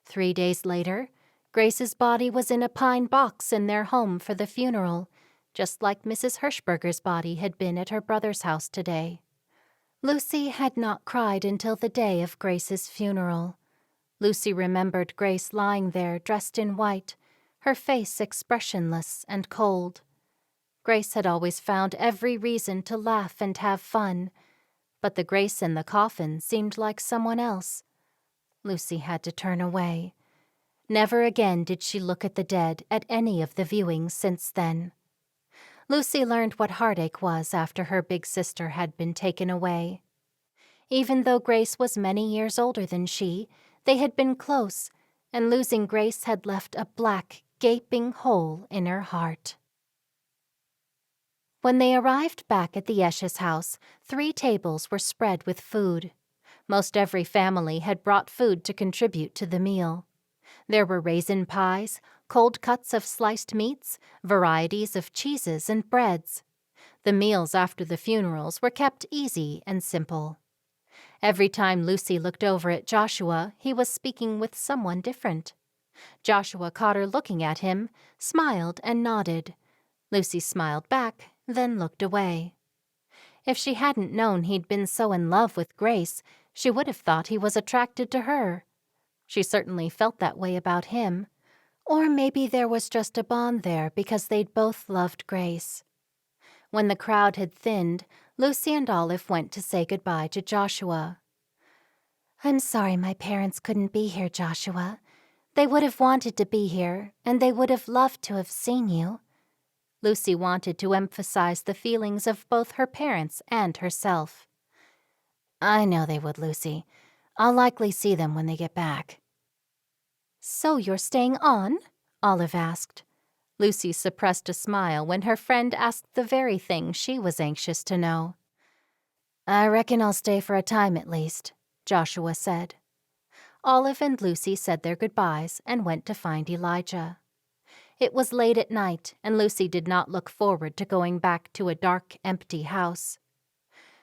A: 3 days later, Grace's body was in a pine box in their home for the funeral, just like Mrs. Hirschberger's body had been at her brother's house today. Lucy had not cried until the day of Grace's funeral. Lucy remembered Grace lying there dressed in white, her face expressionless and cold. Grace had always found every reason to laugh and have fun, but the Grace in the coffin seemed like someone else. Lucy had to turn away. Never again did she look at the dead at any of the viewings since then. Lucy learned what heartache was after her big sister had been taken away. Even though Grace was many years older than she, they had been close, and losing Grace had left a black, gaping hole in her heart. When they arrived back at the Esh's house, 3 tables were spread with food. Most every family had brought food to contribute to the meal. There were raisin pies, cold cuts of sliced meats, varieties of cheeses and breads. The meals after the funerals were kept easy and simple. Every time Lucy looked over at Joshua, he was speaking with someone different. Joshua caught her looking at him, smiled and nodded. Lucy smiled back, then looked away. If she hadn't known he'd been so in love with Grace, she would have thought he was attracted to her. She certainly felt that way about him. Or maybe there was just a bond there because they'd both loved Grace. When the crowd had thinned, Lucy and Olive went to say goodbye to Joshua.
B: "I'm sorry my parents couldn't be here, Joshua. They would have wanted to be here, and they would have loved to have seen you."
A: Lucy wanted to emphasize the feelings of both her parents and herself. "I know they would, Lucy. I'll likely see them when they get back." "So you're staying on?" Olive asked. Lucy suppressed a smile when her friend asked the very thing she was anxious to know. "I reckon I'll stay for a time at least," Joshua said. Olive and Lucy said their goodbyes and went to find Elijah. It was late at night, and Lucy did not look forward to going back to a dark, empty house.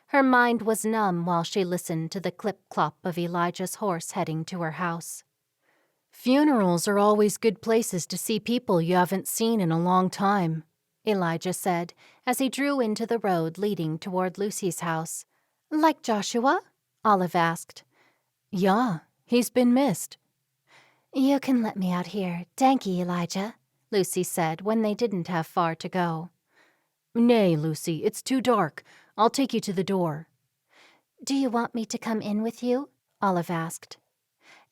A: Her mind was numb while she listened to the clip-clop of Elijah's horse heading to her house.
D: "Funerals are always good places to see people you haven't seen in a long time,"
A: Elijah said as he drew into the road leading toward Lucy's house.
B: "Like Joshua?" Olive asked.
D: "Yeah, he's been missed."
B: "You can let me out here, thank you, Elijah,"
A: Lucy said when they didn't have far to go.
D: "Nay, Lucy, it's too dark. I'll take you to the door."
B: "Do you want me to come in with you?" Olive asked.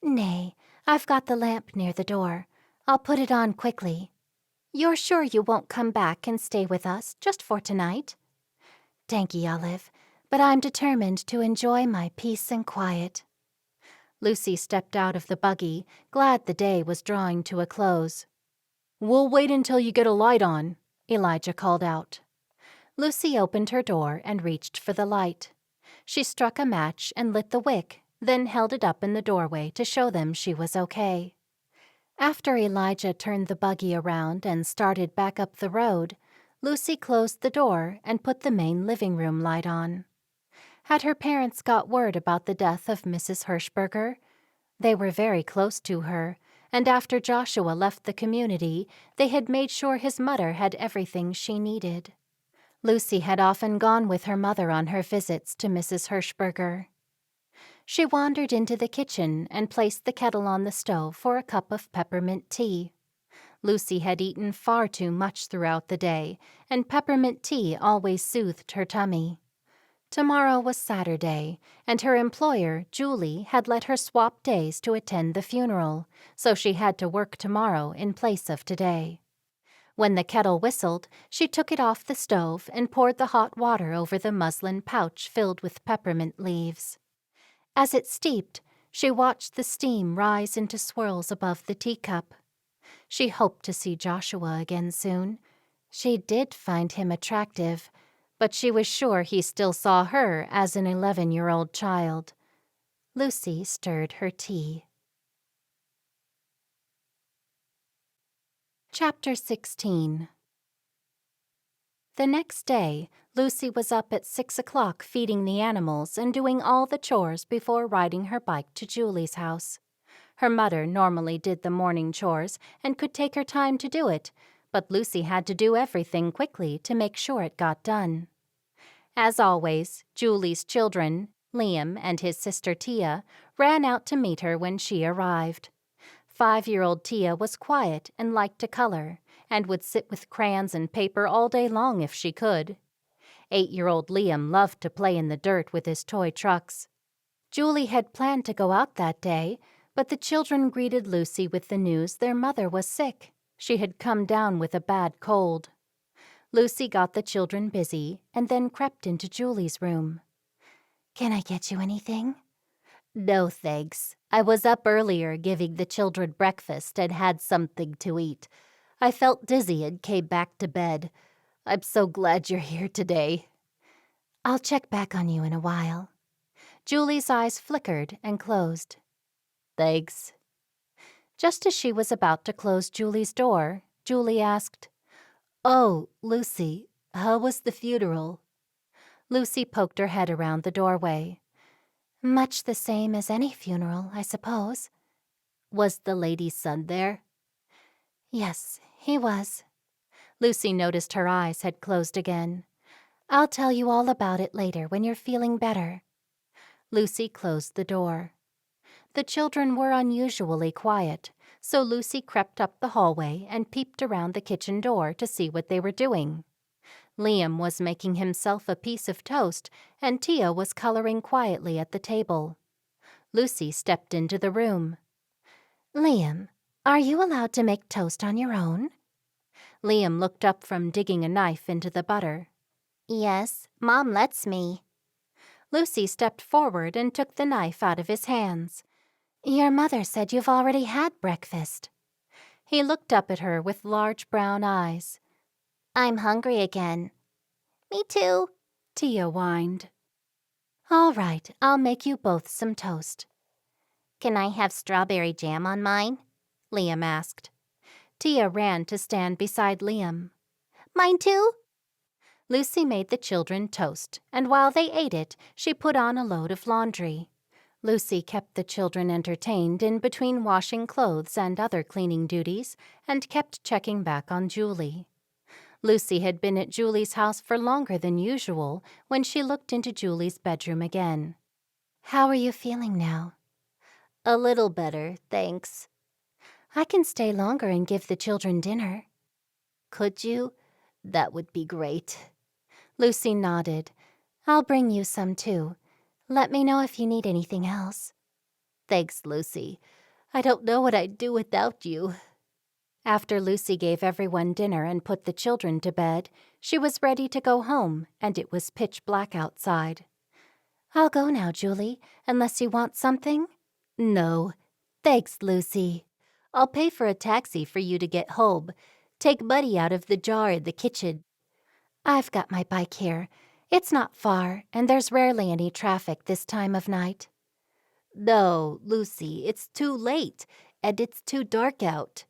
B: "Nay, I've got the lamp near the door. I'll put it on quickly. You're sure you won't come back and stay with us just for tonight?" "Thank ye, Olive, but I'm determined to enjoy my peace and quiet."
A: Lucy stepped out of the buggy, glad the day was drawing to a close.
D: "We'll wait until you get a light on,"
A: Elijah called out. Lucy opened her door and reached for the light. She struck a match and lit the wick, then held it up in the doorway to show them she was okay. After Elijah turned the buggy around and started back up the road, Lucy closed the door and put the main living room light on. Had her parents got word about the death of Mrs. Hirschberger? They were very close to her, and after Joshua left the community, they had made sure his mother had everything she needed. Lucy had often gone with her mother on her visits to Mrs. Hirschberger. She wandered into the kitchen and placed the kettle on the stove for a cup of peppermint tea. Lucy had eaten far too much throughout the day, and peppermint tea always soothed her tummy. Tomorrow was Saturday, and her employer, Julie, had let her swap days to attend the funeral, so she had to work tomorrow in place of today. When the kettle whistled, she took it off the stove and poured the hot water over the muslin pouch filled with peppermint leaves. As it steeped, she watched the steam rise into swirls above the teacup. She hoped to see Joshua again soon. She did find him attractive, but she was sure he still saw her as an 11-year-old child. Lucy stirred her tea. Chapter 16. The next day, Lucy was up at 6 o'clock feeding the animals and doing all the chores before riding her bike to Julie's house. Her mother normally did the morning chores and could take her time to do it, but Lucy had to do everything quickly to make sure it got done. As always, Julie's children, Liam and his sister Tia, ran out to meet her when she arrived. 5-year-old Tia was quiet and liked to color, and would sit with crayons and paper all day long if she could. 8-year-old Liam loved to play in the dirt with his toy trucks. Julie had planned to go out that day, but the children greeted Lucy with the news their mother was sick. She had come down with a bad cold. Lucy got the children busy and then crept into Julie's room.
B: "Can I get you anything?"
A: "No, thanks. I was up earlier giving the children breakfast and had something to eat. I felt dizzy and came back to bed. I'm so glad you're here today."
B: "I'll check back on you in a while."
A: Julie's eyes flickered and closed. "Thanks." Just as she was about to close Julie's door, Julie asked, "Oh, Lucy, how was the funeral?" Lucy poked her head around the doorway.
B: "Much the same as any funeral, I suppose."
A: "Was the lady's son there?"
B: "Yes, he was."
A: Lucy noticed her eyes had closed again.
B: "I'll tell you all about it later when you're feeling better."
A: Lucy closed the door. The children were unusually quiet, so Lucy crept up the hallway and peeped around the kitchen door to see what they were doing. Liam was making himself a piece of toast, and Tia was coloring quietly at the table. Lucy stepped into the room.
B: "Liam, are you allowed to make toast on your own?"
A: Liam looked up from digging a knife into the butter.
B: "Yes, Mom lets me."
A: Lucy stepped forward and took the knife out of his hands.
B: "Your mother said you've already had breakfast."
A: He looked up at her with large brown eyes.
B: "I'm hungry again." "Me too,"
A: Tia whined. "All right, I'll make you both some toast."
B: "Can I have strawberry jam on mine?"
A: Liam asked. Tia ran to stand beside Liam.
B: Mine too?
A: Lucy made the children toast, and while they ate it, she put on a load of laundry. Lucy kept the children entertained in between washing clothes and other cleaning duties, and kept checking back on Julie. Lucy had been at Julie's house for longer than usual when she looked into Julie's bedroom again.
B: How are you feeling now?
A: A little better, thanks.
B: I can stay longer and give the children dinner.
A: Could you? That would be great.
B: Lucy nodded. I'll bring you some too. Let me know if you need anything else.
A: Thanks, Lucy. I don't know what I'd do without you. After Lucy gave everyone dinner and put the children to bed, she was ready to go home, and it was pitch black outside.
B: I'll go now, Julie, unless you want something?
A: No. Thanks, Lucy. I'll pay for a taxi for you to get home. Take money out of the jar in the kitchen.
B: I've got my bike here. It's not far, and there's rarely any traffic this time of night.
A: No, Lucy, it's too late, and it's too dark out.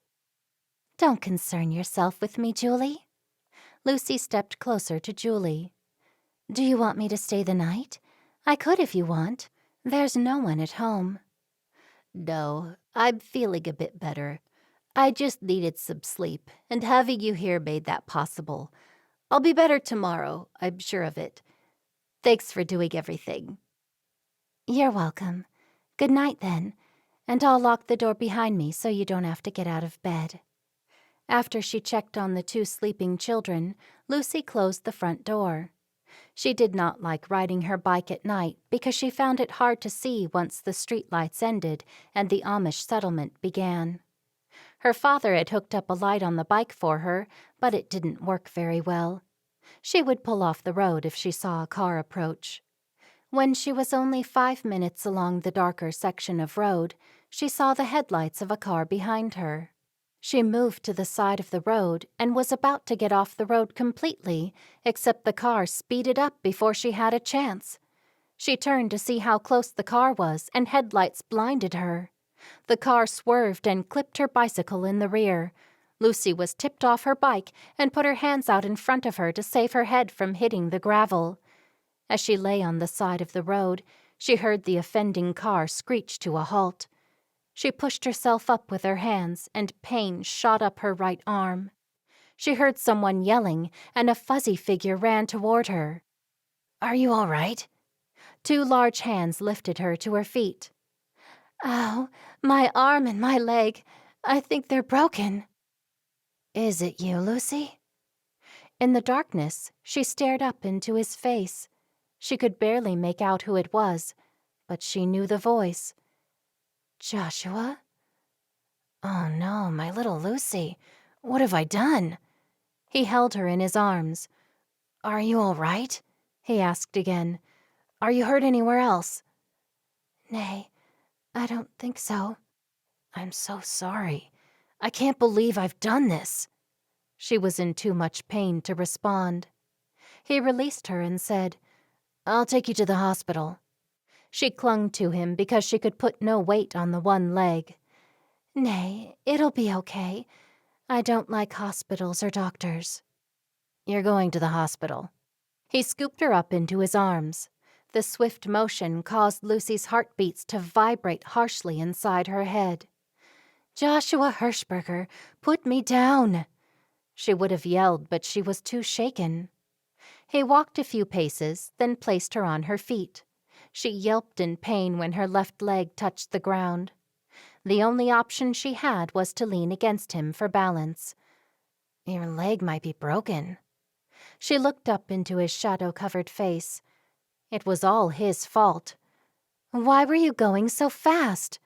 B: Don't concern yourself with me, Julie.
A: Lucy stepped closer to Julie.
B: Do you want me to stay the night? I could if you want. There's no one at home.
A: No, I'm feeling a bit better. I just needed some sleep, and having you here made that possible. I'll be better tomorrow, I'm sure of it. Thanks for doing everything.
B: You're welcome. Good night, then, and I'll lock the door behind me so you don't have to get out of bed.
A: After she checked on the 2 sleeping children, Lucy closed the front door. She did not like riding her bike at night because she found it hard to see once the streetlights ended and the Amish settlement began. Her father had hooked up a light on the bike for her, but it didn't work very well. She would pull off the road if she saw a car approach. When she was only 5 minutes along the darker section of road, she saw the headlights of a car behind her. She moved to the side of the road and was about to get off the road completely, except the car speeded up before she had a chance. She turned to see how close the car was, and headlights blinded her. The car swerved and clipped her bicycle in the rear. Lucy was tipped off her bike and put her hands out in front of her to save her head from hitting the gravel. As she lay on the side of the road, she heard the offending car screech to a halt. She pushed herself up with her hands, and pain shot up her right arm. She heard someone yelling, and a fuzzy figure ran toward her.
B: Are you all right?
A: 2 large hands lifted her to her feet.
B: Ow, my arm and my leg. I think they're broken.
A: Is it you, Lucy? In the darkness, she stared up into his face. She could barely make out who it was, but she knew the voice.
B: Joshua? Oh no, my little Lucy. What have I done?
A: He held her in his arms.
B: Are you all right?
A: He asked again. Are you hurt anywhere else?
B: Nay, I don't think so.
A: I'm so sorry. I can't believe I've done this. She was in too much pain to respond. He released her and said, I'll take you to the hospital. She clung to him because she could put no weight on the one leg.
B: Nay, it'll be okay. I don't like hospitals or doctors.
A: You're going to the hospital. He scooped her up into his arms. The swift motion caused Lucy's heartbeats to vibrate harshly inside her head.
B: Joshua Hirschberger, put me down.
A: She would have yelled, but she was too shaken. He walked a few paces, then placed her on her feet. She yelped in pain when her left leg touched the ground. The only option she had was to lean against him for balance.
B: Your leg might be broken.
A: She looked up into his shadow-covered face. It was all his fault.
B: Why were you going so fast?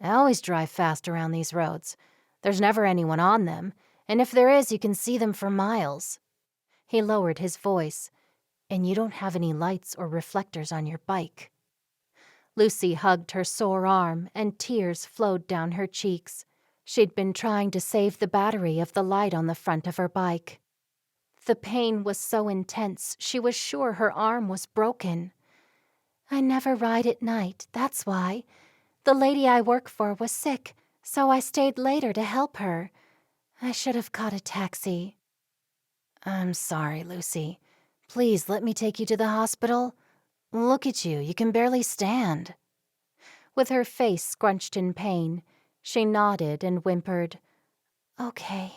A: I always drive fast around these roads. There's never anyone on them, and if there is, you can see them for miles. He lowered his voice. And you don't have any lights or reflectors on your bike. Lucy hugged her sore arm, and tears flowed down her cheeks. She'd been trying to save the battery of the light on the front of her bike. The pain was so intense, she was sure her arm was broken.
B: I never ride at night, that's why. The lady I work for was sick, so I stayed later to help her.
A: I should have caught a taxi. I'm sorry, Lucy. Please let me take you to the hospital. Look at you, you can barely stand. With her face scrunched in pain, she nodded and whimpered, Okay.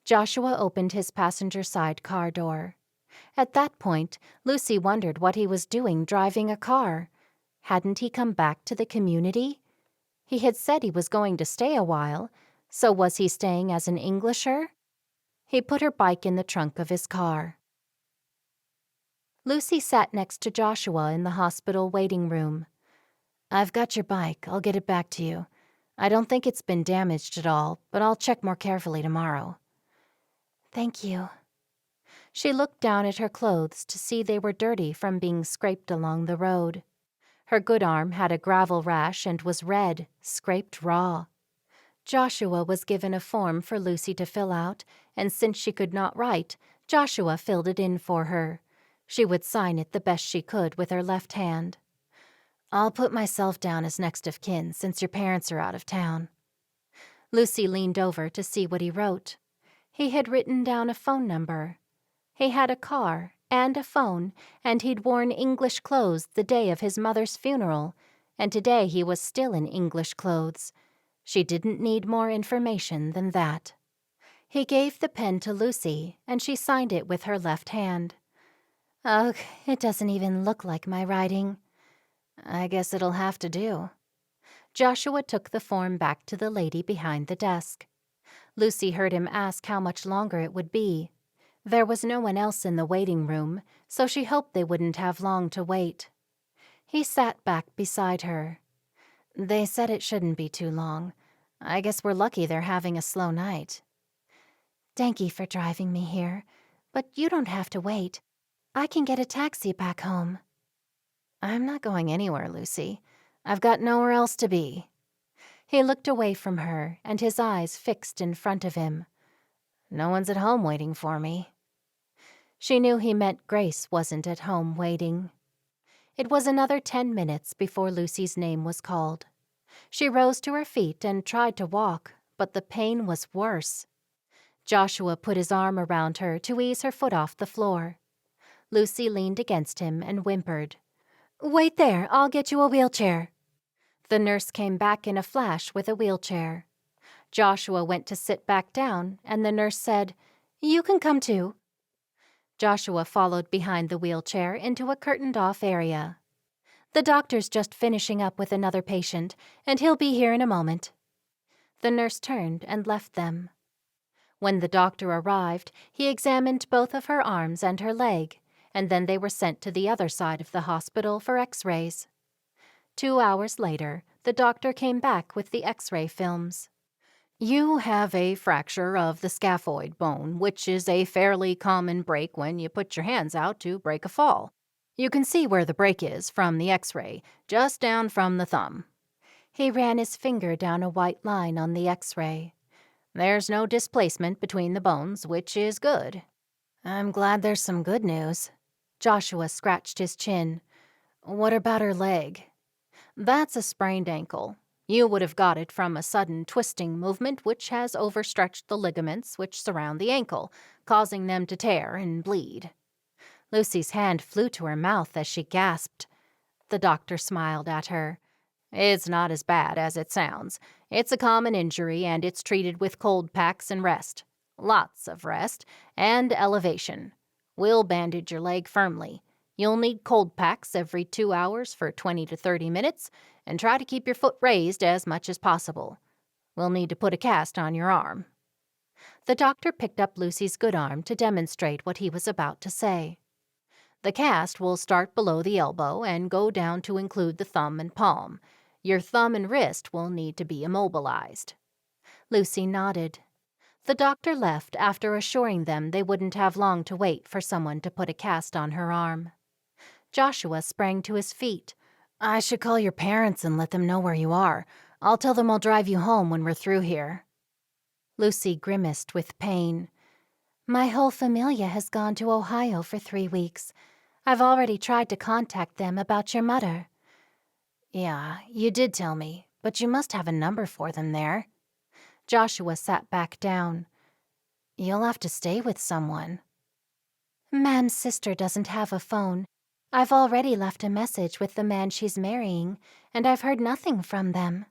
A: Joshua opened his passenger side car door. At that point, Lucy wondered what he was doing driving a car. Hadn't he come back to the community? He had said he was going to stay a while, so was he staying as an Englisher? He put her bike in the trunk of his car. Lucy sat next to Joshua in the hospital waiting room. I've got your bike. I'll get it back to you. I don't think it's been damaged at all, but I'll check more carefully tomorrow. Thank you. She looked down at her clothes to see they were dirty from being scraped along the road. Her good arm had a gravel rash and was red, scraped raw. Joshua was given a form for Lucy to fill out, and since she could not write, Joshua filled it in for her. She would sign it the best she could with her left hand. I'll put myself down as next of kin since your parents are out of town. Lucy leaned over to see what he wrote. He had written down a phone number. He had a car and a phone, and he'd worn English clothes the day of his mother's funeral, and today he was still in English clothes. She didn't need more information than that. He gave the pen to Lucy, and she signed it with her left hand. Ugh, it doesn't even look like my writing. I guess it'll have to do. Joshua took the form back to the lady behind the desk. Lucy heard him ask how much longer it would be. There was no one else in the waiting room, so she hoped they wouldn't have long to wait. He sat back beside her. They said it shouldn't be too long. I guess we're lucky they're having a slow night. Thank you for driving me here, but you don't have to wait. I can get a taxi back home. I'm not going anywhere, Lucy. I've got nowhere else to be. He looked away from her, and his eyes fixed in front of him. No one's at home waiting for me. She knew he meant Grace wasn't at home waiting. It was another 10 minutes before Lucy's name was called. She rose to her feet and tried to walk, but the pain was worse. Joshua put his arm around her to ease her foot off the floor. Lucy leaned against him and whimpered, Wait there, I'll get you a wheelchair. The nurse came back in a flash with a wheelchair. Joshua went to sit back down, and the nurse said, You can come too. Joshua followed behind the wheelchair into a curtained-off area. The doctor's just finishing up with another patient, and he'll be here in a moment. The nurse turned and left them. When the doctor arrived, he examined both of her arms and her leg, and then they were sent to the other side of the hospital for x-rays. 2 hours later, the doctor came back with the x-ray films. You have a fracture of the scaphoid bone, which is a fairly common break when you put your hands out to break a fall. You can see where the break is from the x-ray, just down from the thumb. He ran his finger down a white line on the x-ray. There's no displacement between the bones, which is good. I'm glad there's some good news. Joshua scratched his chin. What about her leg? That's a sprained ankle. You would have got it from a sudden twisting movement which has overstretched the ligaments which surround the ankle, causing them to tear and bleed. Lucy's hand flew to her mouth as she gasped. The doctor smiled at her. It's not as bad as it sounds. It's a common injury, and it's treated with cold packs and rest. Lots of rest, and elevation. We'll bandage your leg firmly. You'll need cold packs every 2 hours for 20 to 30 minutes, and try to keep your foot raised as much as possible. We'll need to put a cast on your arm. The doctor picked up Lucy's good arm to demonstrate what he was about to say. The cast will start below the elbow and go down to include the thumb and palm. Your thumb and wrist will need to be immobilized. Lucy nodded. The doctor left after assuring them they wouldn't have long to wait for someone to put a cast on her arm. Joshua sprang to his feet. I should call your parents and let them know where you are. I'll tell them I'll drive you home when we're through here. Lucy grimaced with pain. My whole familia has gone to Ohio for 3 weeks. I've already tried to contact them about your mother. Yeah, you did tell me, but you must have a number for them there. Joshua sat back down.
B: You'll have to stay with someone.
A: Ma'am's sister doesn't have a phone. I've already left a message with the man she's marrying, and I've heard nothing from them.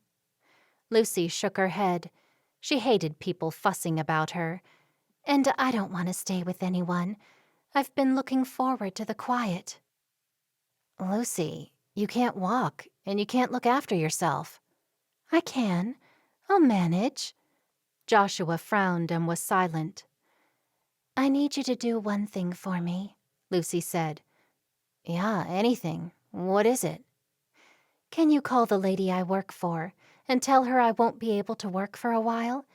A: Lucy shook her head. She hated people fussing about her. And I don't want to stay with anyone. I've been looking forward to the quiet.
B: Lucy, you can't walk, and you can't look after yourself.
A: I can. I'll manage. Joshua frowned and was silent. I need you to do one thing for me, Lucy said.
B: Yeah, anything. What is it?
A: Can you call the lady I work for and tell her I won't be able to work for a while?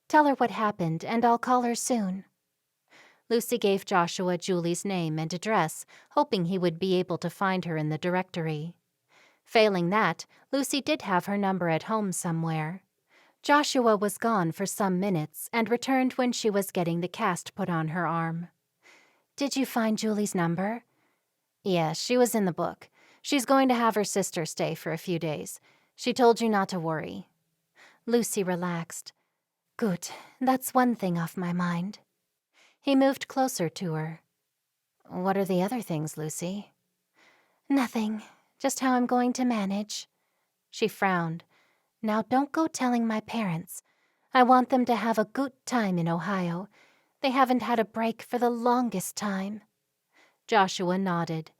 A: Tell her what happened, and I'll call her soon. Lucy gave Joshua Julie's name and address, hoping he would be able to find her in the directory. Failing that, Lucy did have her number at home somewhere. Joshua was gone for some minutes and returned when she was getting the cast put on her arm. Did you find Julie's number?
B: Yeah, she was in the book. She's going to have her sister stay for a few days. She told you not to worry.
A: Lucy relaxed. Good, that's one thing off my mind. He moved closer to her.
B: What are the other things, Lucy?
A: Nothing, just how I'm going to manage. She frowned. Now don't go telling my parents. I want them to have a good time in Ohio. They haven't had a break for the longest time. Joshua nodded.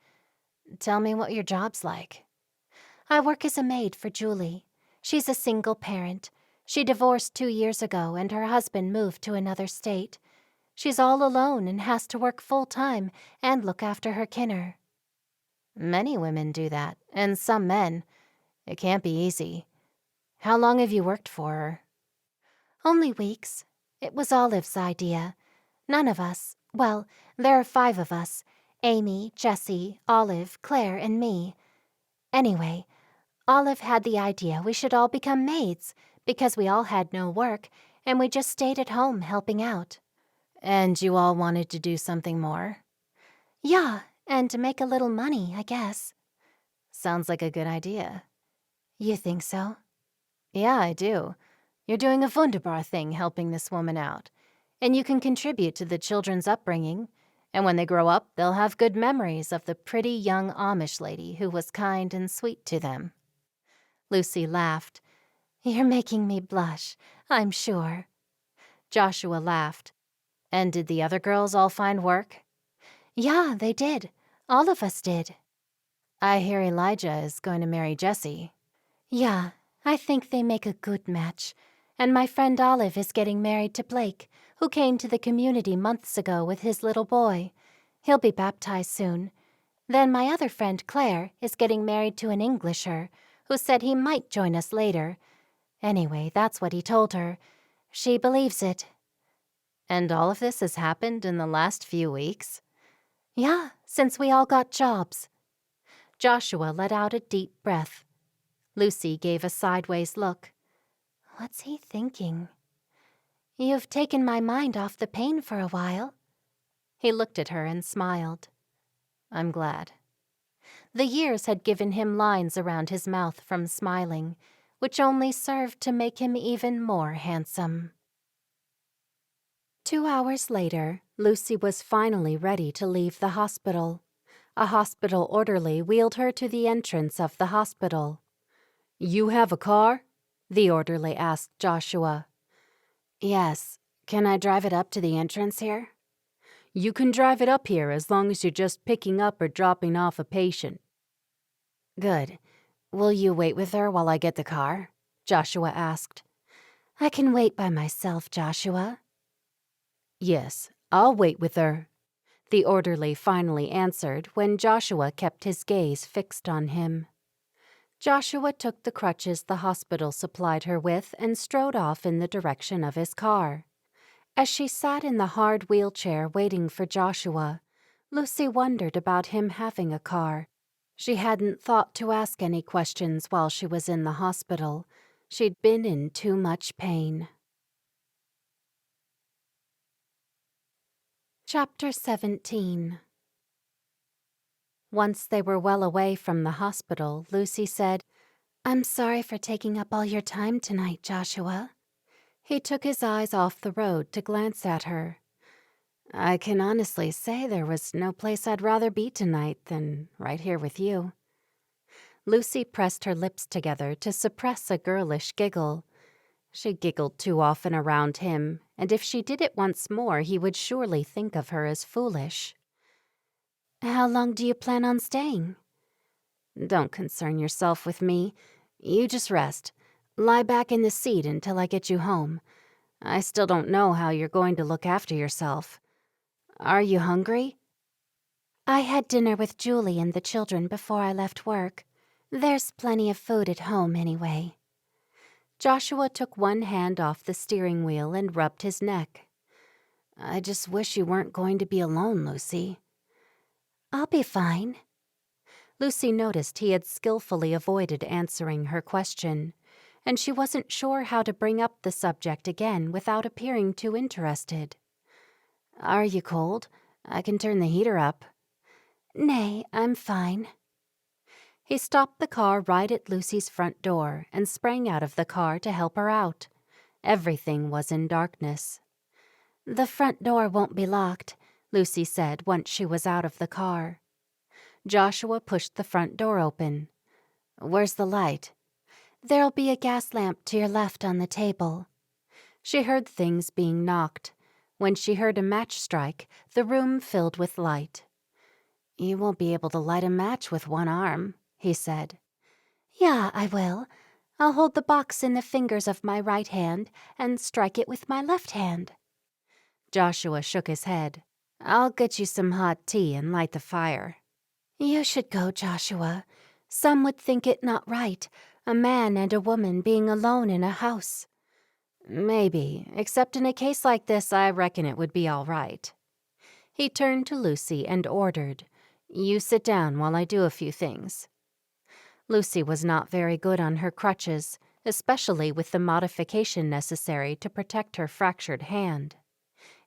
B: Tell me what your job's like.
A: I work as a maid for Julie. She's a single parent. She divorced 2 years ago and her husband moved to another state. She's all alone and has to work full-time and look after her kinner.
B: Many women do that, and some men. It can't be easy. How long have you worked for her?
A: Only weeks. It was Olive's idea. None of us, well, there are 5 of us, Amy, Jessie, Olive, Claire, and me. Anyway, Olive had the idea we should all become maids because we all had no work and we just stayed at home helping out.
B: And you all wanted to do something more?
A: Yeah, and to make a little money, I guess.
B: Sounds like a good idea.
A: You think so?
B: Yeah, I do. You're doing a wunderbar thing helping this woman out. And you can contribute to the children's upbringing. And when they grow up, they'll have good memories of the pretty young Amish lady who was kind and sweet to them.
A: Lucy laughed. You're making me blush, I'm sure. Joshua laughed.
B: And did the other girls all find work?
A: Yeah, they did. All of us did.
B: I hear Elijah is going to marry Jessie.
A: Yeah, I think they make a good match. And my friend Olive is getting married to Blake, who came to the community months ago with his little boy. He'll be baptized soon. Then my other friend Claire is getting married to an Englisher, who said he might join us later. Anyway, that's what he told her. She believes it.
B: And all of this has happened in the last few weeks?
A: Yeah, since we all got jobs. Joshua let out a deep breath. Lucy gave a sideways look. What's he thinking? You've taken my mind off the pain for a while. He looked at her and smiled.
B: I'm glad.
A: The years had given him lines around his mouth from smiling, which only served to make him even more handsome. 2 hours later, Lucy was finally ready to leave the hospital. A hospital orderly wheeled her to the entrance of the hospital.
D: You have a car? The orderly asked Joshua.
B: Yes. Can I drive it up to the entrance here?
D: You can drive it up here as long as you're just picking up or dropping off a patient.
B: Good. Will you wait with her while I get the car? Joshua asked.
A: I can wait by myself, Joshua.
D: Yes, I'll wait with her, the orderly finally answered when Joshua kept his gaze fixed on him. Joshua took the crutches the hospital supplied her with and strode off in the direction of his car. As she sat in the hard wheelchair waiting for Joshua, Lucy wondered about him having a car. She hadn't thought to ask any questions while she was in the hospital. She'd been in too much pain. Chapter 17. Once they were well away from the hospital, Lucy said,
A: I'm sorry for taking up all your time tonight, Joshua.
C: He took his eyes off the road to glance at her. I can honestly say there was no place I'd rather be tonight than right here with you. Lucy pressed her lips together to suppress a girlish giggle. She giggled too often around him, and if she did it once more, he would surely think of her as foolish. How long do you plan on staying? Don't concern yourself with me. You just rest. Lie back in the seat until I get you home. I still don't know how you're going to look after yourself. Are you hungry?
B: I had dinner with Julie and the children before I left work. There's plenty of food at home anyway.
C: Joshua took one hand off the steering wheel and rubbed his neck. I just wish you weren't going to be alone, Lucy.
B: I'll be fine.
C: Lucy noticed he had skillfully avoided answering her question, and she wasn't sure how to bring up the subject again without appearing too interested. Are you cold? I can turn the heater up.
B: Nay, I'm fine.
C: He stopped the car right at Lucy's front door and sprang out of the car to help her out. Everything was in darkness.
B: The front door won't be locked,
C: Lucy said once she was out of the car. Joshua pushed the front door open. Where's the light?
B: There'll be a gas lamp to your left on the table.
C: She heard things being knocked. When she heard a match strike, the room filled with light. You won't be able to light a match with one arm, he said.
B: Yeah, I will. I'll hold the box in the fingers of my right hand and strike it with my left hand.
C: Joshua shook his head. I'll get you some hot tea and light the fire.
B: You should go, Joshua. Some would think it not right, a man and a woman being alone in a house.
C: Maybe, except in a case like this, I reckon it would be all right. He turned to Lucy and ordered, You sit down while I do a few things. Lucy was not very good on her crutches, especially with the modification necessary to protect her fractured hand.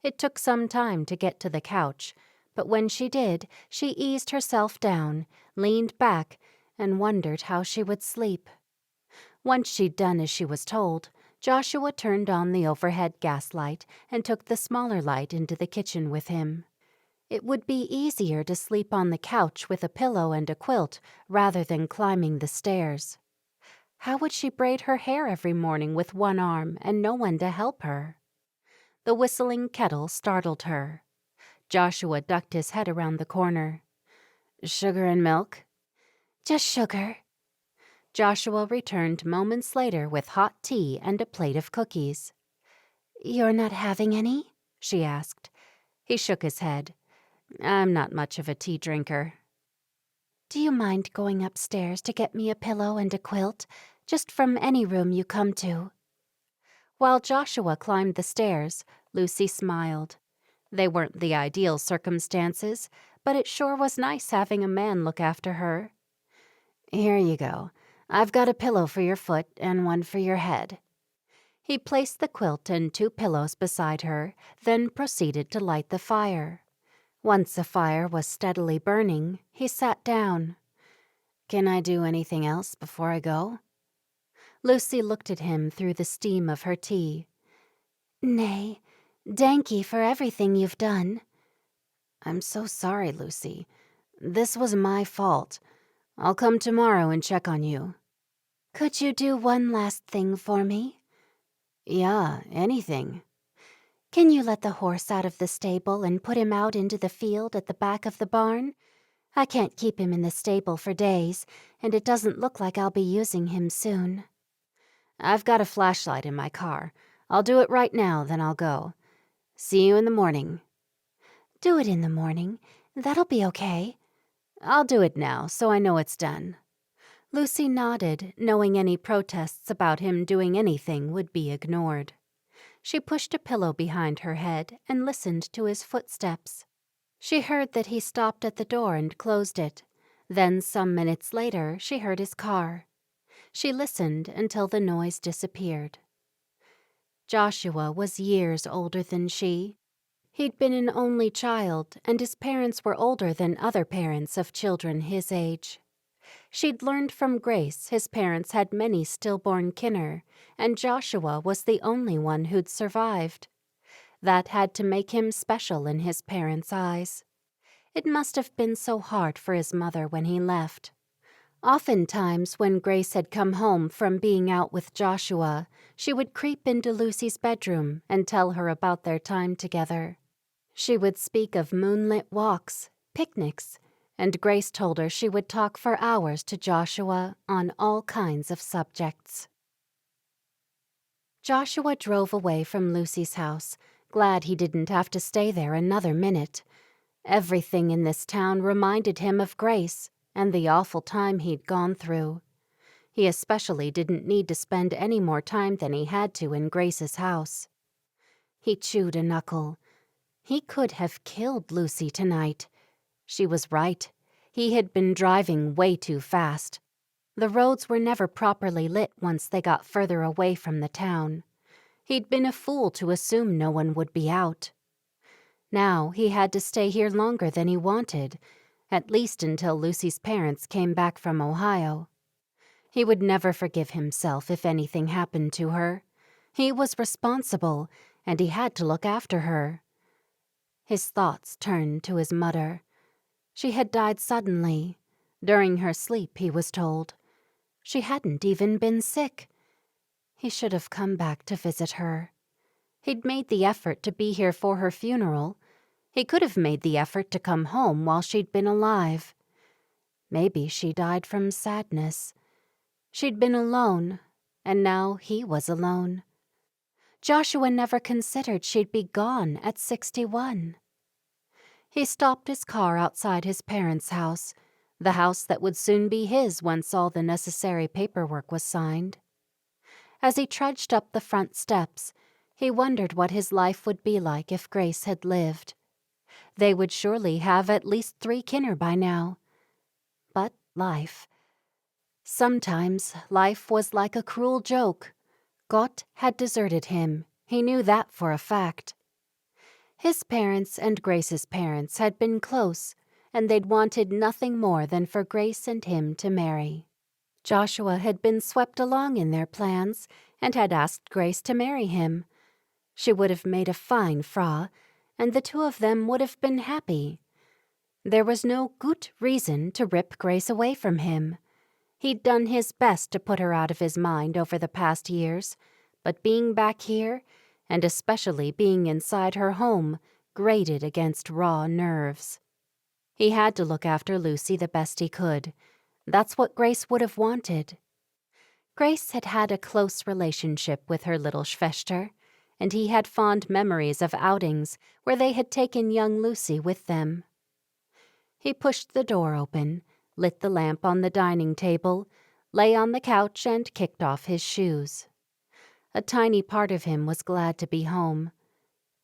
C: It took some time to get to the couch, but when she did, she eased herself down, leaned back, and wondered how she would sleep. Once she'd done as she was told, Joshua turned on the overhead gas light and took the smaller light into the kitchen with him. It would be easier to sleep on the couch with a pillow and a quilt rather than climbing the stairs. How would she braid her hair every morning with one arm and no one to help her? The whistling kettle startled her. Joshua ducked his head around the corner. Sugar and milk?
B: Just sugar.
C: Joshua returned moments later with hot tea and a plate of cookies.
B: You're not having any?
C: She asked. He shook his head. I'm not much of a tea drinker.
B: Do you mind going upstairs to get me a pillow and a quilt, just from any room you come to?
C: While Joshua climbed the stairs, Lucy smiled. They weren't the ideal circumstances, but it sure was nice having a man look after her. Here you go. I've got a pillow for your foot and one for your head. He placed the quilt and 2 pillows beside her, then proceeded to light the fire. Once the fire was steadily burning, he sat down. Can I do anything else before I go? Lucy looked at him through the steam of her tea.
B: Nay, thank ye for everything you've done.
C: I'm so sorry, Lucy. This was my fault. I'll come tomorrow and check on you.
B: Could you do one last thing for me?
C: Yeah, anything.
B: Can you let the horse out of the stable and put him out into the field at the back of the barn? I can't keep him in the stable for days, and it doesn't look like I'll be using him soon.
C: I've got a flashlight in my car. I'll do it right now, then I'll go. See you in the morning.
B: Do it in the morning. That'll be okay.
C: I'll do it now, so I know it's done. Lucy nodded, knowing any protests about him doing anything would be ignored. She pushed a pillow behind her head and listened to his footsteps. She heard that he stopped at the door and closed it. Then, some minutes later, she heard his car. She listened until the noise disappeared. Joshua was years older than she. He'd been an only child, and his parents were older than other parents of children his age.
A: She'd learned from Grace his parents had many stillborn kinner, and Joshua was the only one who'd survived. That had to make him special in his parents' eyes. It must have been so hard for his mother when he left. Oftentimes, when Grace had come home from being out with Joshua, she would creep into Lucy's bedroom and tell her about their time together. She would speak of moonlit walks, picnics, and Grace told her she would talk for hours to Joshua on all kinds of subjects. Joshua drove away from Lucy's house, glad he didn't have to stay there another minute. Everything in this town reminded him of Grace and the awful time he'd gone through. He especially didn't need to spend any more time than he had to in Grace's house. He chewed a knuckle. He could have killed Lucy tonight. She was right. He had been driving way too fast. The roads were never properly lit once they got further away from the town. He'd been a fool to assume no one would be out. Now he had to stay here longer than he wanted, at least until Lucy's parents came back from Ohio. He would never forgive himself if anything happened to her. He was responsible, and he had to look after her. His thoughts turned to his mother. She had died suddenly. During her sleep, he was told. She hadn't even been sick. He should have come back to visit her. He'd made the effort to be here for her funeral. He could have made the effort to come home while she'd been alive. Maybe she died from sadness. She'd been alone, and now he was alone. Joshua never considered she'd be gone at 61. He stopped his car outside his parents' house, the house that would soon be his once all the necessary paperwork was signed. As he trudged up the front steps, he wondered what his life would be like if Grace had lived. They would surely have at least 3 kinner by now. But life. Sometimes life was like a cruel joke. Gott had deserted him. He knew that for a fact. His parents and Grace's parents had been close, and they'd wanted nothing more than for Grace and him to marry. Joshua had been swept along in their plans and had asked Grace to marry him. She would have made a fine Frau, and the two of them would have been happy. There was no good reason to rip Grace away from him. He'd done his best to put her out of his mind over the past years, but being back here, and especially being inside her home, grated against raw nerves. He had to look after Lucy the best he could. That's what Grace would have wanted. Grace had had a close relationship with her little Schwester, and he had fond memories of outings where they had taken young Lucy with them. He pushed the door open, lit the lamp on the dining table, lay on the couch and kicked off his shoes. A tiny part of him was glad to be home.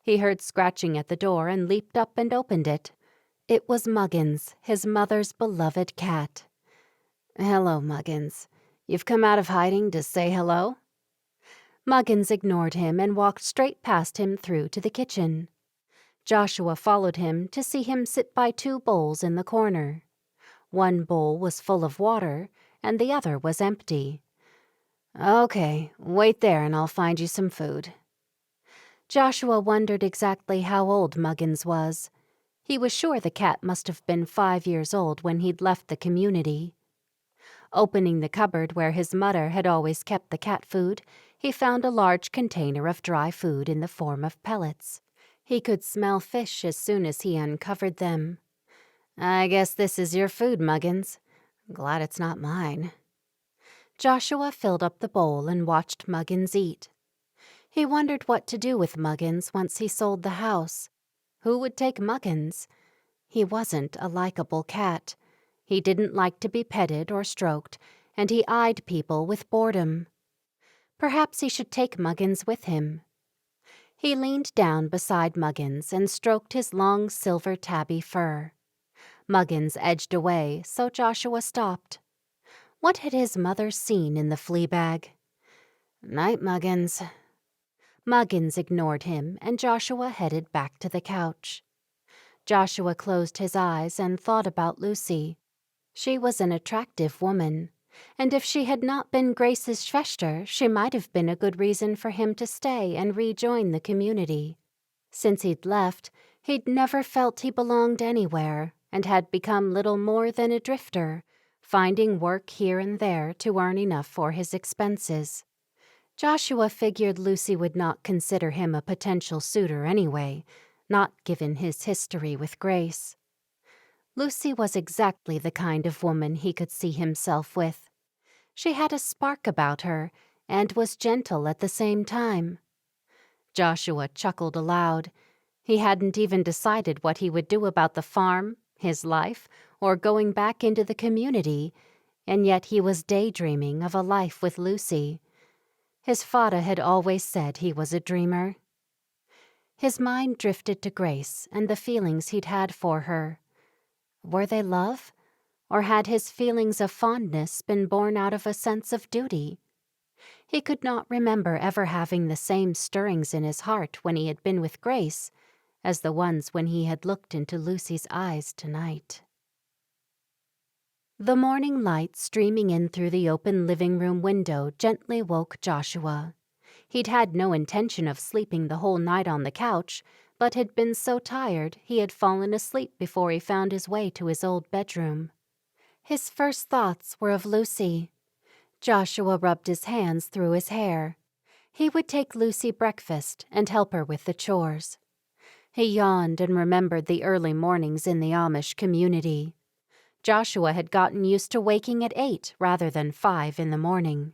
A: He heard scratching at the door and leaped up and opened it. It was Muggins, his mother's beloved cat. "Hello, Muggins. You've come out of hiding to say hello?" Muggins ignored him and walked straight past him through to the kitchen. Joshua followed him to see him sit by 2 bowls in the corner. One bowl was full of water, and the other was empty. "Okay, wait there and I'll find you some food." Joshua wondered exactly how old Muggins was. He was sure the cat must have been 5 years old when he'd left the community. Opening the cupboard where his mother had always kept the cat food, he found a large container of dry food in the form of pellets. He could smell fish as soon as he uncovered them. "I guess this is your food, Muggins. Glad it's not mine." Joshua filled up the bowl and watched Muggins eat. He wondered what to do with Muggins once he sold the house. Who would take Muggins? He wasn't a likable cat. He didn't like to be petted or stroked, and he eyed people with boredom. Perhaps he should take Muggins with him. He leaned down beside Muggins and stroked his long silver tabby fur. Muggins edged away, so Joshua stopped. What had his mother seen in the flea bag? "Night, Muggins." Muggins ignored him, and Joshua headed back to the couch. Joshua closed his eyes and thought about Lucy. She was an attractive woman, and if she had not been Grace's Schwester, she might have been a good reason for him to stay and rejoin the community. Since he'd left, he'd never felt he belonged anywhere and had become little more than a drifter, finding work here and there to earn enough for his expenses. Joshua figured Lucy would not consider him a potential suitor anyway, not given his history with Grace. Lucy was exactly the kind of woman he could see himself with. She had a spark about her and was gentle at the same time. Joshua chuckled aloud. He hadn't even decided what he would do about the farm, his life, or going back into the community, and yet he was daydreaming of a life with Lucy. His father had always said he was a dreamer. His mind drifted to Grace and the feelings he'd had for her. Were they love, or had his feelings of fondness been born out of a sense of duty? He could not remember ever having the same stirrings in his heart when he had been with Grace as the ones when he had looked into Lucy's eyes tonight. The morning light streaming in through the open living room window gently woke Joshua. He'd had no intention of sleeping the whole night on the couch, but had been so tired he had fallen asleep before he found his way to his old bedroom. His first thoughts were of Lucy. Joshua rubbed his hands through his hair. He would take Lucy breakfast and help her with the chores. He yawned and remembered the early mornings in the Amish community. Joshua had gotten used to waking at 8 rather than 5 in the morning.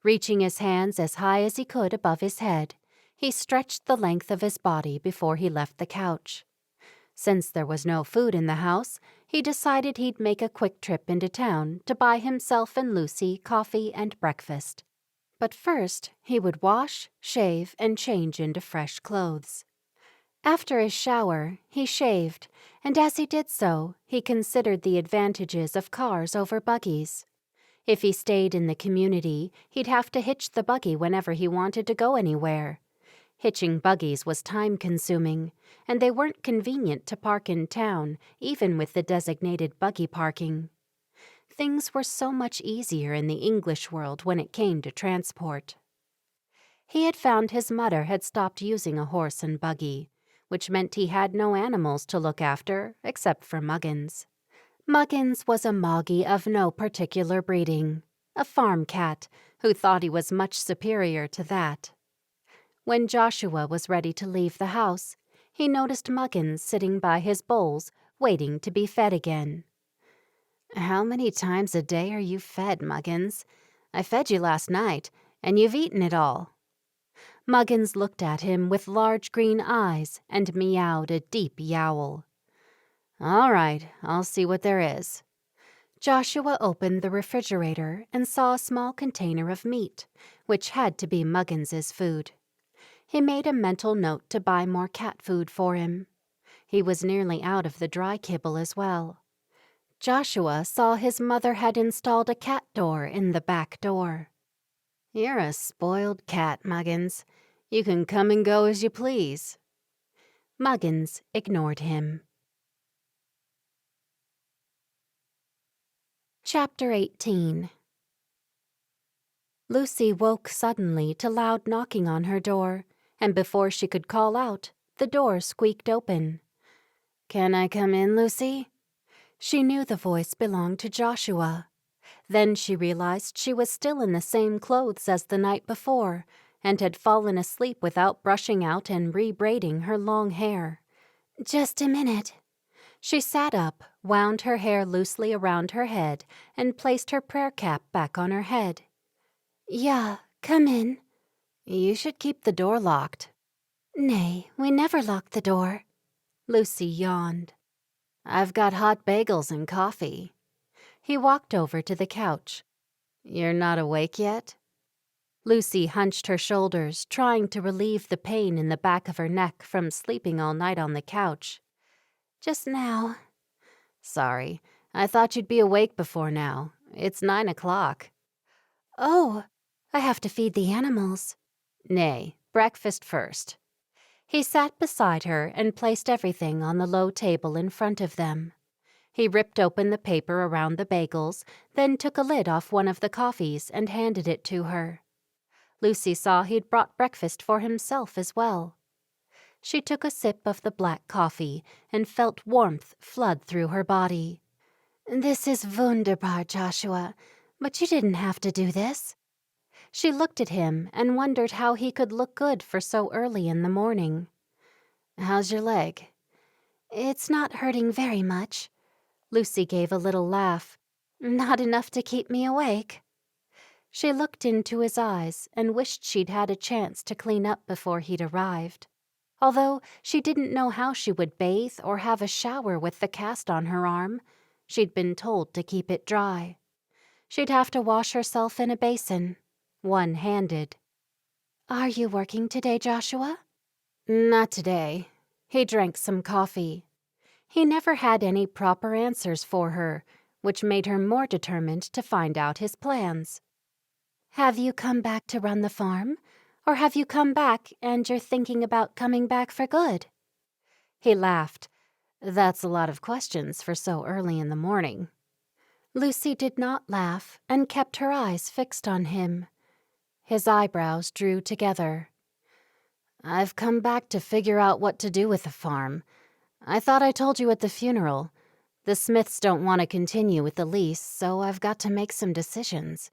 A: Reaching his hands as high as he could above his head, he stretched the length of his body before he left the couch. Since there was no food in the house, he decided he'd make a quick trip into town to buy himself and Lucy coffee and breakfast. But first, he would wash, shave, and change into fresh clothes. After his shower, he shaved, and as he did so, he considered the advantages of cars over buggies. If he stayed in the community, he'd have to hitch the buggy whenever he wanted to go anywhere. Hitching buggies was time-consuming, and they weren't convenient to park in town, even with the designated buggy parking. Things were so much easier in the English world when it came to transport. He had found his mother had stopped using a horse and buggy, which meant he had no animals to look after except for Muggins. Muggins was a moggy of no particular breeding, a farm cat who thought he was much superior to that. When Joshua was ready to leave the house, he noticed Muggins sitting by his bowls, waiting to be fed again. "How many times a day are you fed, Muggins? I fed you last night, and you've eaten it all." Muggins looked at him with large green eyes and meowed a deep yowl. "All right, I'll see what there is." Joshua opened the refrigerator and saw a small container of meat, which had to be Muggins's food. He made a mental note to buy more cat food for him. He was nearly out of the dry kibble as well. Joshua saw his mother had installed a cat door in the back door. "You're a spoiled cat, Muggins. You can come and go as you please." Muggins ignored him. Chapter 18. Lucy woke suddenly to loud knocking on her door, and before she could call out, the door squeaked open. "Can I come in, Lucy?" She knew the voice belonged to Joshua. Then she realized she was still in the same clothes as the night before, and had fallen asleep without brushing out and re-braiding her long hair. "Just a minute." She sat up, wound her hair loosely around her head, and placed her prayer cap back on her head. "Yeah, come in." "You should keep the door locked." "Nay, we never lock the door." Lucy yawned. "I've got hot bagels and coffee." He walked over to the couch. "You're not awake yet?" Lucy hunched her shoulders, trying to relieve the pain in the back of her neck from sleeping all night on the couch. "Just now." "Sorry, I thought you'd be awake before now. It's 9 o'clock.
B: "Oh, I have to feed the animals."
D: "Nay, breakfast first."
A: He sat beside her and placed everything on the low table in front of them. He ripped open the paper around the bagels, then took a lid off one of the coffees and handed it to her. Lucy saw he'd brought breakfast for himself as well. She took a sip of the black coffee and felt warmth flood through her body.
B: "This is wunderbar, Joshua, but you didn't have to do this."
A: She looked at him and wondered how he could look good for so early in the morning.
C: "How's your leg?"
B: "It's not hurting very much."
A: Lucy gave a little laugh.
B: "Not enough to keep me awake."
A: She looked into his eyes and wished she'd had a chance to clean up before he'd arrived. Although she didn't know how she would bathe or have a shower with the cast on her arm, she'd been told to keep it dry. She'd have to wash herself in a basin, one-handed.
B: "Are you working today, Joshua?"
A: Not today. He drank some coffee. He never had any proper answers for her, which made her more determined to find out his plans.
B: "Have you come back to run the farm? Or have you come back and you're thinking about coming back for good?"
A: He laughed. That's a lot of questions for so early in the morning. Lucy did not laugh and kept her eyes fixed on him. His eyebrows drew together. "I've come back to figure out what to do with the farm. I thought I told you at the funeral. The Smiths don't want to continue with the lease, so I've got to make some decisions.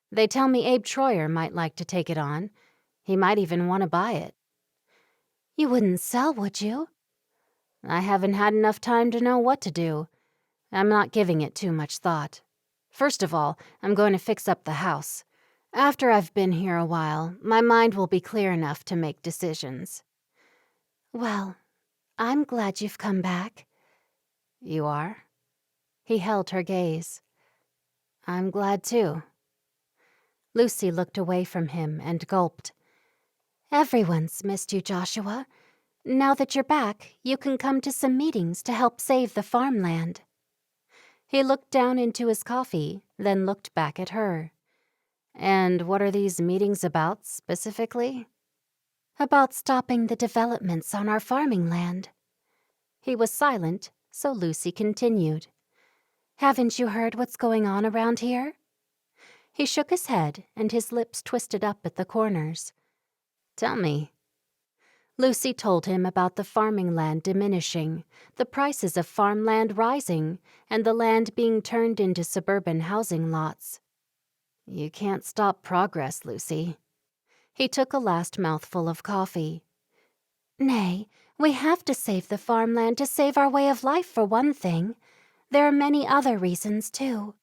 A: They tell me Abe Troyer might like to take it on. He might even want to buy it."
B: "You wouldn't sell, would you?"
A: "I haven't had enough time to know what to do. I'm not giving it too much thought. First of all, I'm going to fix up the house. After I've been here a while, my mind will be clear enough to make decisions."
B: "Well, I'm glad you've come back."
A: "You are?" He held her gaze. "I'm glad too." Lucy looked away from him and gulped.
B: "Everyone's missed you, Joshua. Now that you're back, you can come to some meetings to help save the farmland."
A: He looked down into his coffee, then looked back at her. "And what are these meetings about, specifically?"
B: "About stopping the developments on our farming land."
A: He was silent, so Lucy continued.
B: "Haven't you heard what's going on around here?"
A: He shook his head, and his lips twisted up at the corners. "Tell me." Lucy told him about the farming land diminishing, the prices of farmland rising, and the land being turned into suburban housing lots. "You can't stop progress, Lucy." He took a last mouthful of coffee.
B: "Nay, we have to save the farmland to save our way of life, for one thing. There are many other reasons, too."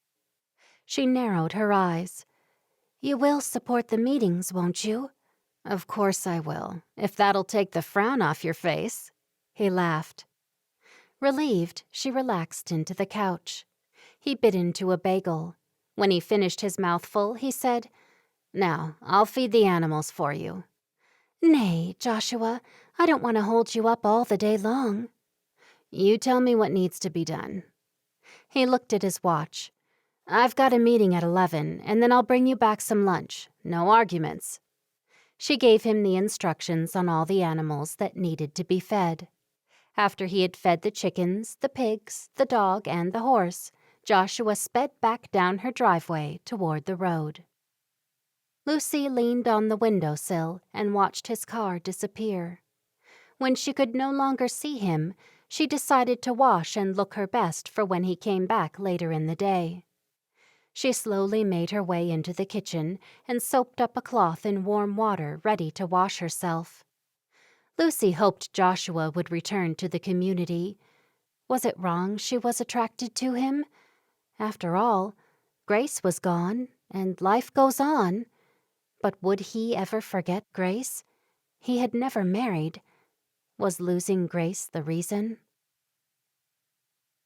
A: She narrowed her eyes.
B: "You will support the meetings, won't you?"
A: "Of course I will, if that'll take the frown off your face." He laughed. Relieved, she relaxed into the couch. He bit into a bagel. When he finished his mouthful, he said, "Now, I'll feed the animals for you."
B: "Nay, Joshua, I don't want to hold you up all the day long."
A: "You tell me what needs to be done." He looked at his watch. "I've got a meeting at 11, and then I'll bring you back some lunch. No arguments." She gave him the instructions on all the animals that needed to be fed. After he had fed the chickens, the pigs, the dog, and the horse, Joshua sped back down her driveway toward the road. Lucy leaned on the windowsill and watched his car disappear. When she could no longer see him, she decided to wash and look her best for when he came back later in the day. She slowly made her way into the kitchen and soaped up a cloth in warm water ready to wash herself. Lucy hoped Joshua would return to the community. Was it wrong she was attracted to him? After all, Grace was gone, and life goes on. But would he ever forget Grace? He had never married. Was losing Grace the reason?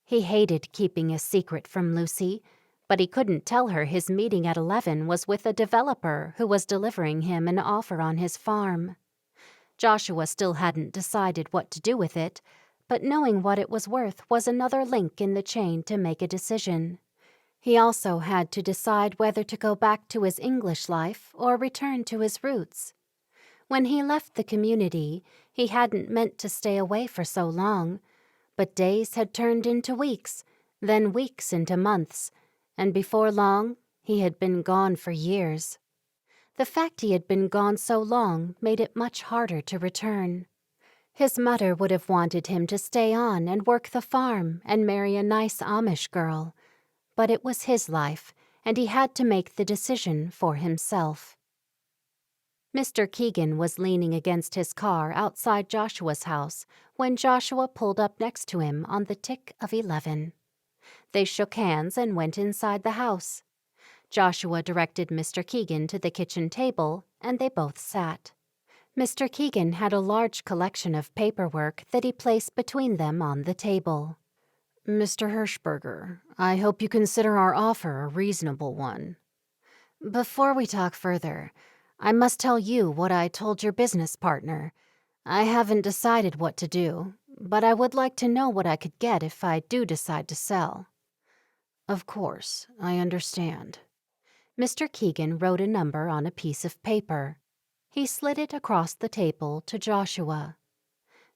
A: He hated keeping a secret from Lucy, but he couldn't tell her his meeting at 11 was with a developer who was delivering him an offer on his farm. Joshua still hadn't decided what to do with it, but knowing what it was worth was another link in the chain to make a decision. He also had to decide whether to go back to his English life or return to his roots. When he left the community, he hadn't meant to stay away for so long, but days had turned into weeks,
C: then weeks into months, and before long, he had been gone for years. The fact he had been gone so long made it much harder to return. His mother would have wanted him to stay on and work the farm and marry a nice Amish girl, but it was his life, and he had to make the decision for himself. Mr. Keegan was leaning against his car outside Joshua's house when Joshua pulled up next to him on the tick of 11. They shook hands and went inside the house. Joshua directed Mr. Keegan to the kitchen table, and they both sat. Mr. Keegan had a large collection of paperwork that he placed between them on the table.
D: Mr. Hirschberger, I hope you consider our offer a reasonable one.
C: Before we talk further, I must tell you what I told your business partner. I haven't decided what to do, but I would like to know what I could get if I do decide to sell.
D: Of course, I understand.
C: Mr. Keegan wrote a number on a piece of paper. He slid it across the table to Joshua.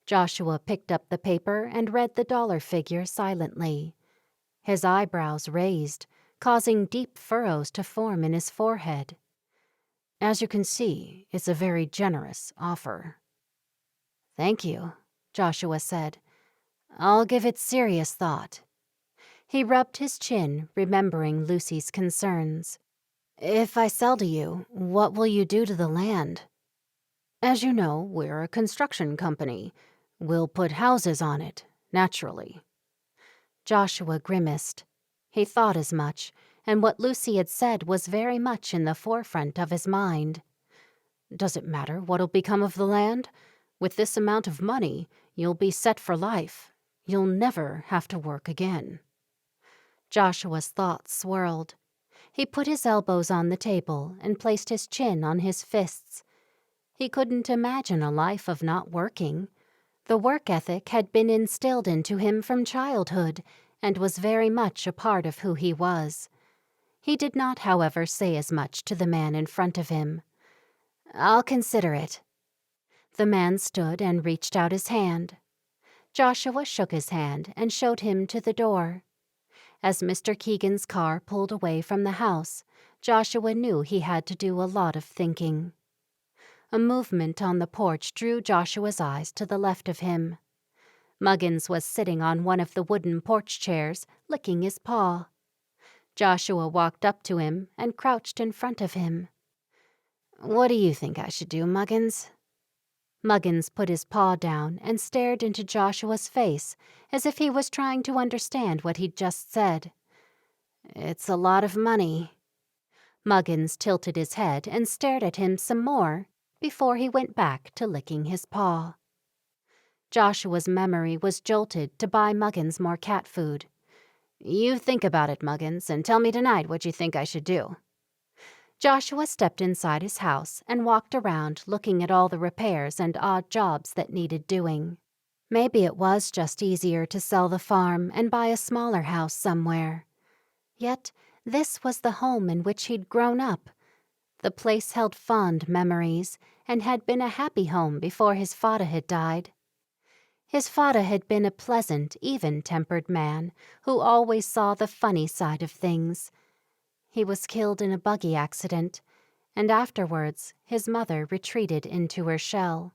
C: Joshua picked up the paper and read the dollar figure silently. His eyebrows raised, causing deep furrows to form in his forehead.
D: As you can see, it's a very generous offer.
C: Thank you, Joshua said. I'll give it serious thought. He rubbed his chin, remembering Lucy's concerns. If I sell to you, what will you do to the land?
D: As you know, we're a construction company. We'll put houses on it, naturally.
C: Joshua grimaced. He thought as much, and what Lucy had said was very much in the forefront of his mind.
D: Does it matter what'll become of the land? With this amount of money, you'll be set for life. You'll never have to work again.
C: Joshua's thoughts swirled. He put his elbows on the table and placed his chin on his fists. He couldn't imagine a life of not working. The work ethic had been instilled into him from childhood and was very much a part of who he was. He did not, however, say as much to the man in front of him. I'll consider it. The man stood and reached out his hand. Joshua shook his hand and showed him to the door. As Mr. Keegan's car pulled away from the house, Joshua knew he had to do a lot of thinking. A movement on the porch drew Joshua's eyes to the left of him. Muggins was sitting on one of the wooden porch chairs, licking his paw. Joshua walked up to him and crouched in front of him. What do you think I should do, Muggins? Muggins put his paw down and stared into Joshua's face as if he was trying to understand what he'd just said. It's a lot of money. Muggins tilted his head and stared at him some more before he went back to licking his paw. Joshua's memory was jolted to buy Muggins more cat food. You think about it, Muggins, and tell me tonight what you think I should do. Joshua stepped inside his house and walked around looking at all the repairs and odd jobs that needed doing. Maybe it was just easier to sell the farm and buy a smaller house somewhere. Yet this was the home in which he'd grown up. The place held fond memories and had been a happy home before his father had died. His father had been a pleasant, even-tempered man who always saw the funny side of things. He was killed in a buggy accident, and afterwards his mother retreated into her shell.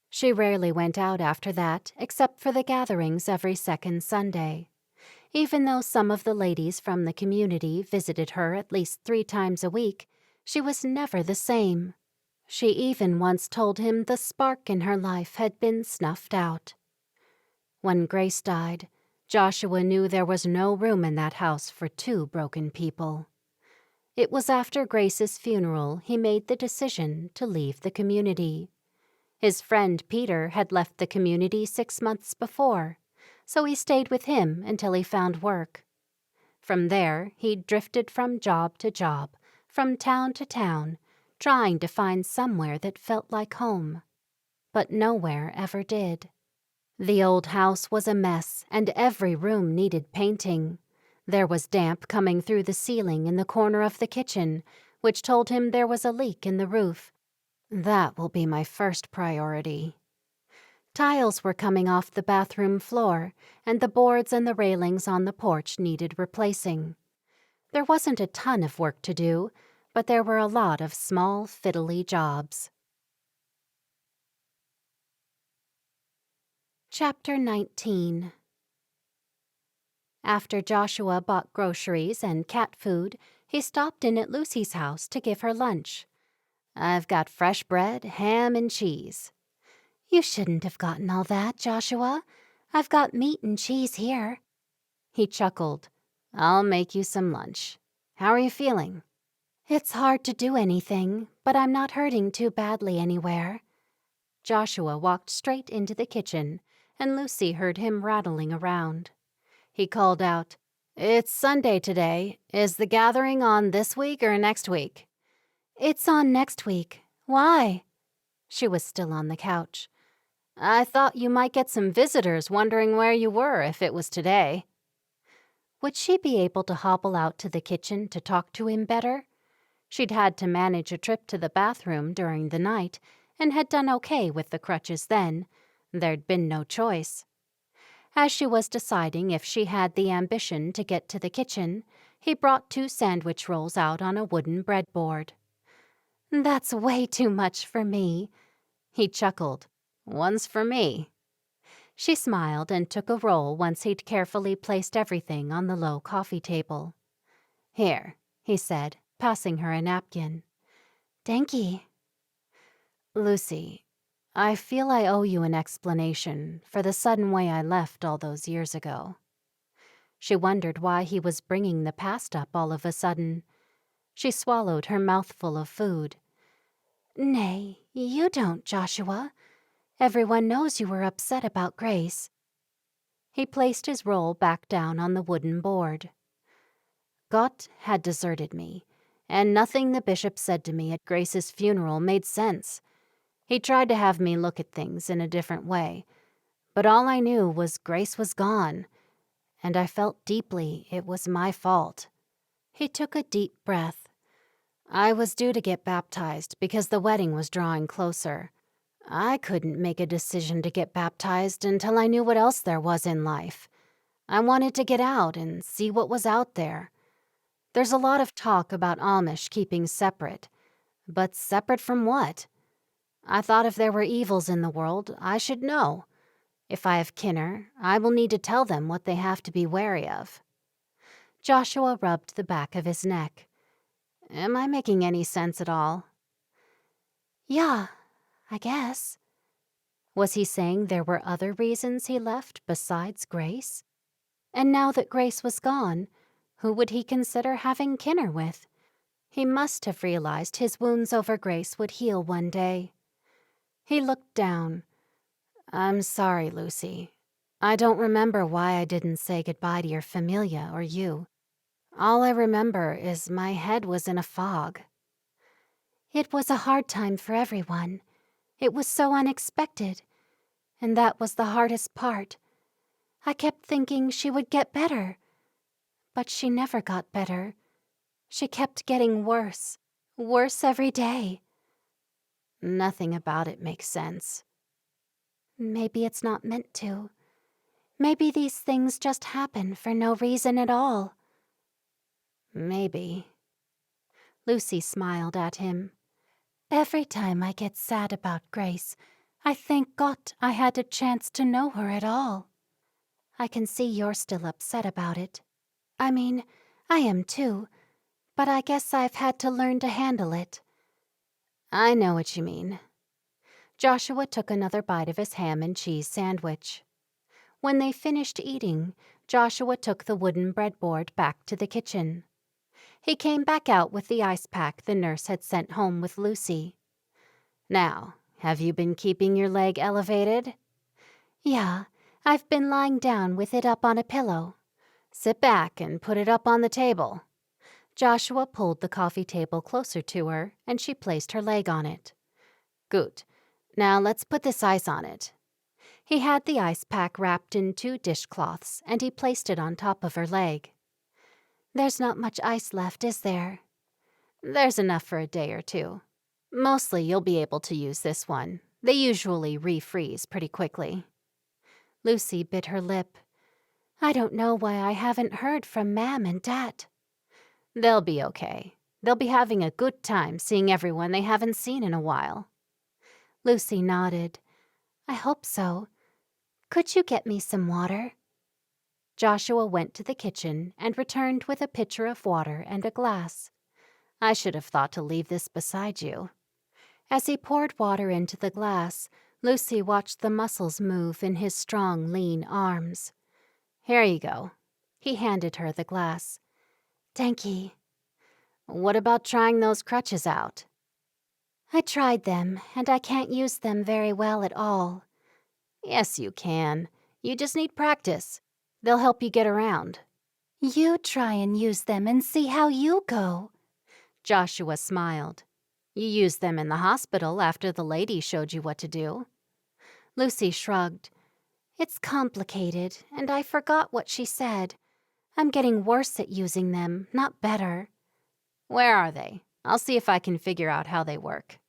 C: She rarely went out after that, except for the gatherings every second Sunday. Even though some of the ladies from the community visited her at least 3 times a week, she was never the same. She even once told him the spark in her life had been snuffed out. When Grace died, Joshua knew there was no room in that house for 2 broken people. It was after Grace's funeral he made the decision to leave the community. His friend Peter had left the community 6 months before, so he stayed with him until he found work. From there, he drifted from job to job, from town to town, trying to find somewhere that felt like home. But nowhere ever did. The old house was a mess, and every room needed painting. There was damp coming through the ceiling in the corner of the kitchen, which told him there was a leak in the roof. That will be my first priority.
A: Tiles were coming off the bathroom floor, and the boards and the railings on the porch needed replacing. There wasn't a ton of work to do, but there were a lot of small, fiddly jobs. Chapter 19. After Joshua bought groceries and cat food, he stopped in at Lucy's house to give her lunch. "I've got fresh bread, ham, and cheese."
B: You shouldn't have gotten all that, Joshua. I've got meat and cheese here.
A: He chuckled. "I'll make you some lunch. How are you feeling?"
B: It's hard to do anything, but I'm not hurting too badly anywhere.
A: Joshua walked straight into the kitchen, and Lucy heard him rattling around. He called out, "It's Sunday today. Is the gathering on this week or next week?"
B: It's on next week. Why?
A: She was still on the couch. "I thought you might get some visitors wondering where you were if it was today." Would she be able to hobble out to the kitchen to talk to him better? She'd had to manage a trip to the bathroom during the night and had done okay with the crutches then. There'd been no choice. As she was deciding if she had the ambition to get to the kitchen, he brought 2 sandwich rolls out on a wooden breadboard.
B: That's way too much for me.
A: He chuckled. "One's for me." She smiled and took a roll once he'd carefully placed everything on the low coffee table. "Here," he said, passing her a napkin.
B: Thanky.
A: "Lucy, I feel I owe you an explanation for the sudden way I left all those years ago." She wondered why he was bringing the past up all of a sudden. She swallowed her mouthful of food.
B: Nay, you don't, Joshua. Everyone knows you were upset about Grace.
A: He placed his roll back down on the wooden board. "Gott had deserted me, and nothing the bishop said to me at Grace's funeral made sense. He tried to have me look at things in a different way, but all I knew was Grace was gone, and I felt deeply it was my fault." He took a deep breath. "I was due to get baptized because the wedding was drawing closer. I couldn't make a decision to get baptized until I knew what else there was in life. I wanted to get out and see what was out there. There's a lot of talk about Amish keeping separate, but separate from what? I thought if there were evils in the world, I should know. If I have kinner, I will need to tell them what they have to be wary of." Joshua rubbed the back of his neck. "Am I making any sense at all?"
B: Yeah, I guess.
A: Was he saying there were other reasons he left besides Grace? And now that Grace was gone, who would he consider having kinner with? He must have realized his wounds over Grace would heal one day. He looked down. "I'm sorry, Lucy. I don't remember why I didn't say goodbye to your familia or you. All I remember is my head was in a fog."
B: It was a hard time for everyone. It was so unexpected, and that was the hardest part. I kept thinking she would get better, but she never got better. She kept getting worse every day.
A: Nothing about it makes sense.
B: Maybe it's not meant to. Maybe these things just happen for no reason at all.
A: Maybe. Lucy smiled at him.
B: Every time I get sad about Grace, I thank God I had a chance to know her at all. I can see you're still upset about it. I mean, I am too, but I guess I've had to learn to handle it.
A: I know what you mean. Joshua took another bite of his ham and cheese sandwich. When they finished eating, Joshua took the wooden breadboard back to the kitchen. He came back out with the ice pack the nurse had sent home with Lucy. "Now, have you been keeping your leg elevated?"
B: Yeah, I've been lying down with it up on a pillow.
A: "Sit back and put it up on the table." Joshua pulled the coffee table closer to her, and she placed her leg on it. "Good. Now let's put this ice on it." He had the ice pack wrapped in 2 dishcloths, and he placed it on top of her leg.
B: There's not much ice left, is there?
A: There's enough for a day or 2. Mostly you'll be able to use this one.
C: They usually refreeze pretty quickly.
A: Lucy bit her lip. I don't know why I haven't heard from Ma'am and Dad.
C: They'll be okay. They'll be having a good time seeing everyone they haven't seen in a while.
A: Lucy nodded. I hope so. Could you get me some water?
C: Joshua went to the kitchen and returned with a pitcher of water and a glass. I should have thought to leave this beside you.
A: As he poured water into the glass, Lucy watched the muscles move in his strong, lean arms.
C: Here you go.
A: He handed her the glass. Thank ye.
C: What about trying those crutches out?
A: I tried them, and I can't use them very well at all.
C: Yes, you can. You just need practice. They'll help you get around.
A: You try and use them and see how you go.
C: Joshua smiled. You used them in the hospital after the lady showed you what to do.
A: Lucy shrugged. It's complicated, and I forgot what she said. I'm getting worse at using them, not better.
C: Where are they? I'll see if I can figure out how they work.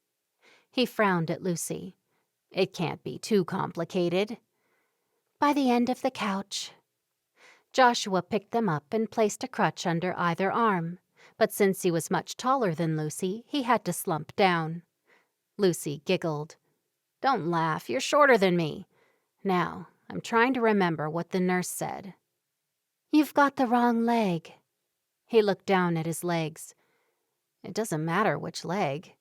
A: He frowned at Lucy.
C: It can't be too complicated.
A: By the end of the couch.
C: Joshua picked them up and placed a crutch under either arm, but since he was much taller than Lucy, he had to slump down. Lucy giggled. Don't laugh, you're shorter than me. Now, I'm trying to remember what the nurse said.
A: You've got the wrong leg.
C: He looked down at his legs. It doesn't matter which leg.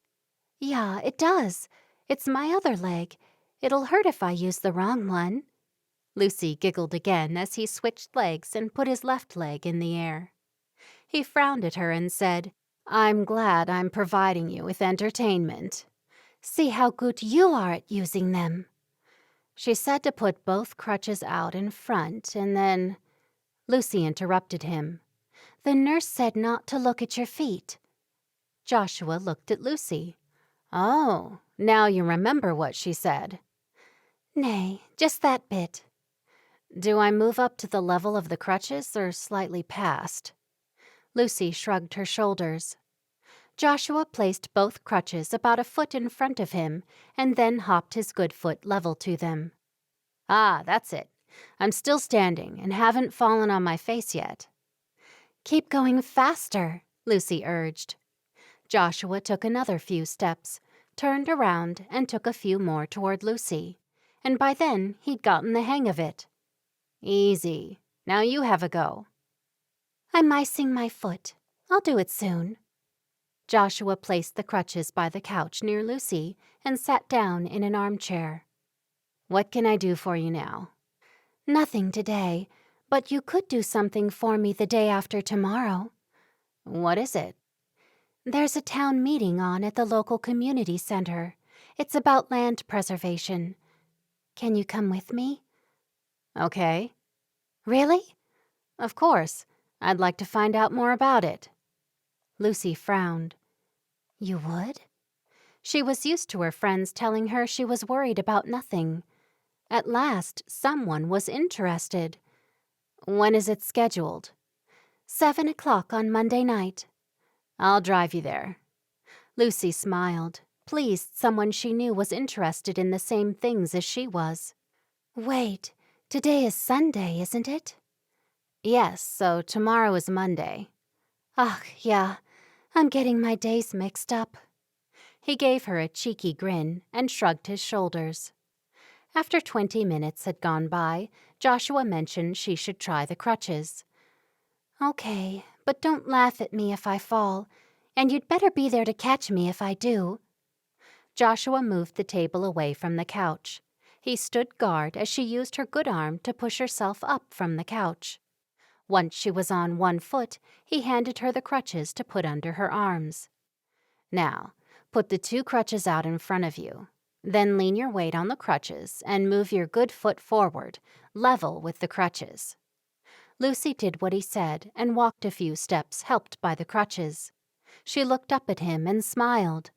A: Yeah, it does. It's my other leg. It'll hurt if I use the wrong one.
C: Lucy giggled again as he switched legs and put his left leg in the air. He frowned at her and said, I'm glad I'm providing you with entertainment.
A: See how good you are at using them.
C: She said to put both crutches out in front and then... Lucy interrupted him.
A: The nurse said not to look at your feet.
C: Joshua looked at Lucy. Oh, now you remember what she said.
A: Nay, just that bit.
C: Do I move up to the level of the crutches or slightly past?
A: Lucy shrugged her shoulders. Joshua placed both crutches about a foot in front of him and then hopped his good foot level to them.
C: Ah, that's it. I'm still standing and haven't fallen on my face yet.
A: Keep going faster,
C: Lucy urged. Joshua took another few steps, turned around and took a few more toward Lucy, and by then he'd gotten the hang of it. Easy. Now you have a go.
A: I'm icing my foot. I'll do it soon.
C: Joshua placed the crutches by the couch near Lucy and sat down in an armchair. What can I do for you now?
A: Nothing today, but you could do something for me the day after tomorrow.
C: What is it?
A: There's a town meeting on at the local community center. It's about land preservation. Can you come with me?
C: Okay.
A: Really?
C: Of course. I'd like to find out more about it.
A: Lucy frowned. You would? She was used to her friends telling her she was worried about nothing. At last, someone was interested.
C: When is it scheduled?
A: 7 o'clock on Monday night.
C: I'll drive you there.
A: Lucy smiled, pleased someone she knew was interested in the same things as she was. Wait, today is Sunday, isn't it?
C: Yes, so tomorrow is Monday.
A: Ugh, yeah, I'm getting my days mixed up.
C: He gave her a cheeky grin and shrugged his shoulders. After 20 minutes had gone by, Joshua mentioned she should try the crutches.
A: Okay, but don't laugh at me if I fall, and you'd better be there to catch me if I do.
C: Joshua moved the table away from the couch. He stood guard as she used her good arm to push herself up from the couch. Once she was on one foot, he handed her the crutches to put under her arms. Now, put the 2 crutches out in front of you. Then lean your weight on the crutches and move your good foot forward, level with the crutches. Lucy did what he said and walked a few steps, helped by the crutches. She looked up at him and smiled.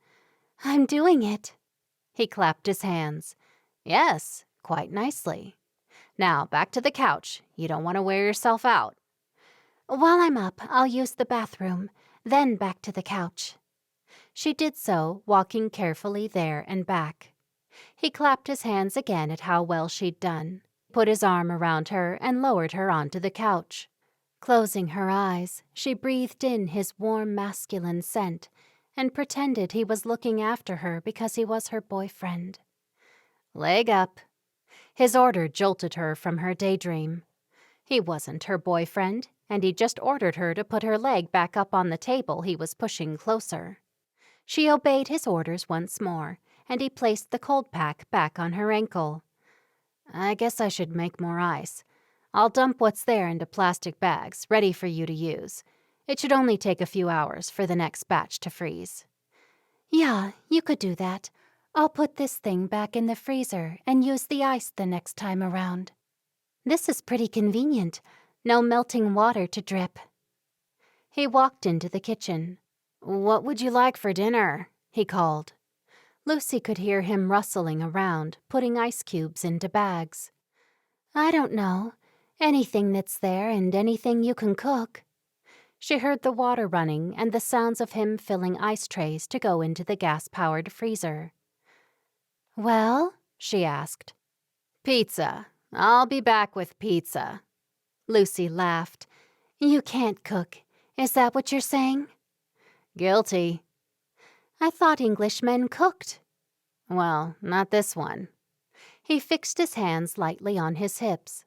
A: I'm doing it.
C: He clapped his hands. Yes, quite nicely. Now, back to the couch. You don't want to wear yourself out.
A: While I'm up, I'll use the bathroom, then back to the couch.
C: She did so, walking carefully there and back.
A: He clapped his hands again at how well she'd done, put his arm around her, and lowered her onto the couch. Closing her eyes, she breathed in his warm masculine scent and pretended he was looking after her because he was her boyfriend. "Leg up." His order jolted her from her daydream. He wasn't her boyfriend, and he just ordered her to put her leg back up on the table he was pushing closer. She obeyed his orders once more, and he placed the cold pack back on her ankle. "I guess I should make more ice. I'll dump what's there into plastic bags, ready for you to use. It should only take a few hours for the next batch to freeze."
B: Yeah, you could do that. I'll put this thing back in the freezer and use the ice the next time around. This is pretty convenient. No melting water to drip.
A: He walked into the kitchen.
C: "What would you like for dinner?" he called.
A: Lucy could hear him rustling around, putting ice cubes into bags.
B: I don't know. Anything that's there and anything you can cook.
A: She heard the water running and the sounds of him filling ice trays to go into the gas-powered freezer.
B: Well?
A: She asked.
C: "Pizza. I'll be back with pizza."
A: Lucy laughed.
B: You can't cook. Is that what you're saying?
C: "Guilty."
B: I thought Englishmen cooked.
C: "Well, not this one."
A: He fixed his hands lightly on his hips.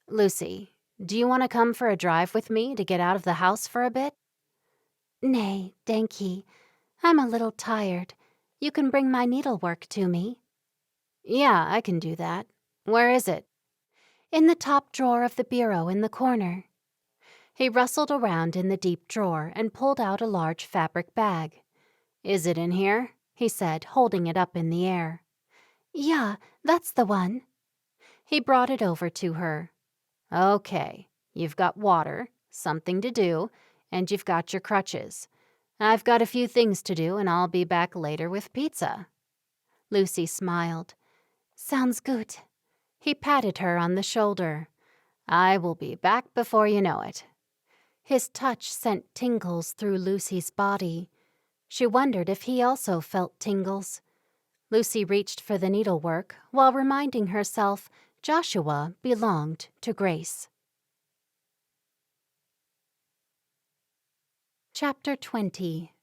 C: "Lucy, do you want to come for a drive with me to get out of the house for a bit?"
B: Nay, thank ye. I'm a little tired. You can bring my needlework to me.
C: "Yeah, I can do that. Where is it?"
B: In the top drawer of the bureau in the corner.
A: He rustled around in the deep drawer and pulled out a large fabric bag.
C: "Is it in here?"
A: he said, holding it up in the air.
B: Yeah, that's the one.
A: He brought it over to her.
C: "Okay, you've got water, something to do, and you've got your crutches. I've got a few things to do, and I'll be back later with pizza."
A: Lucy smiled.
B: Sounds good.
A: He patted her on the shoulder.
C: "I will be back before you know it."
A: His touch sent tingles through Lucy's body. She wondered if he also felt tingles. Lucy reached for the needlework while reminding herself Joshua belonged to Grace. Chapter 20.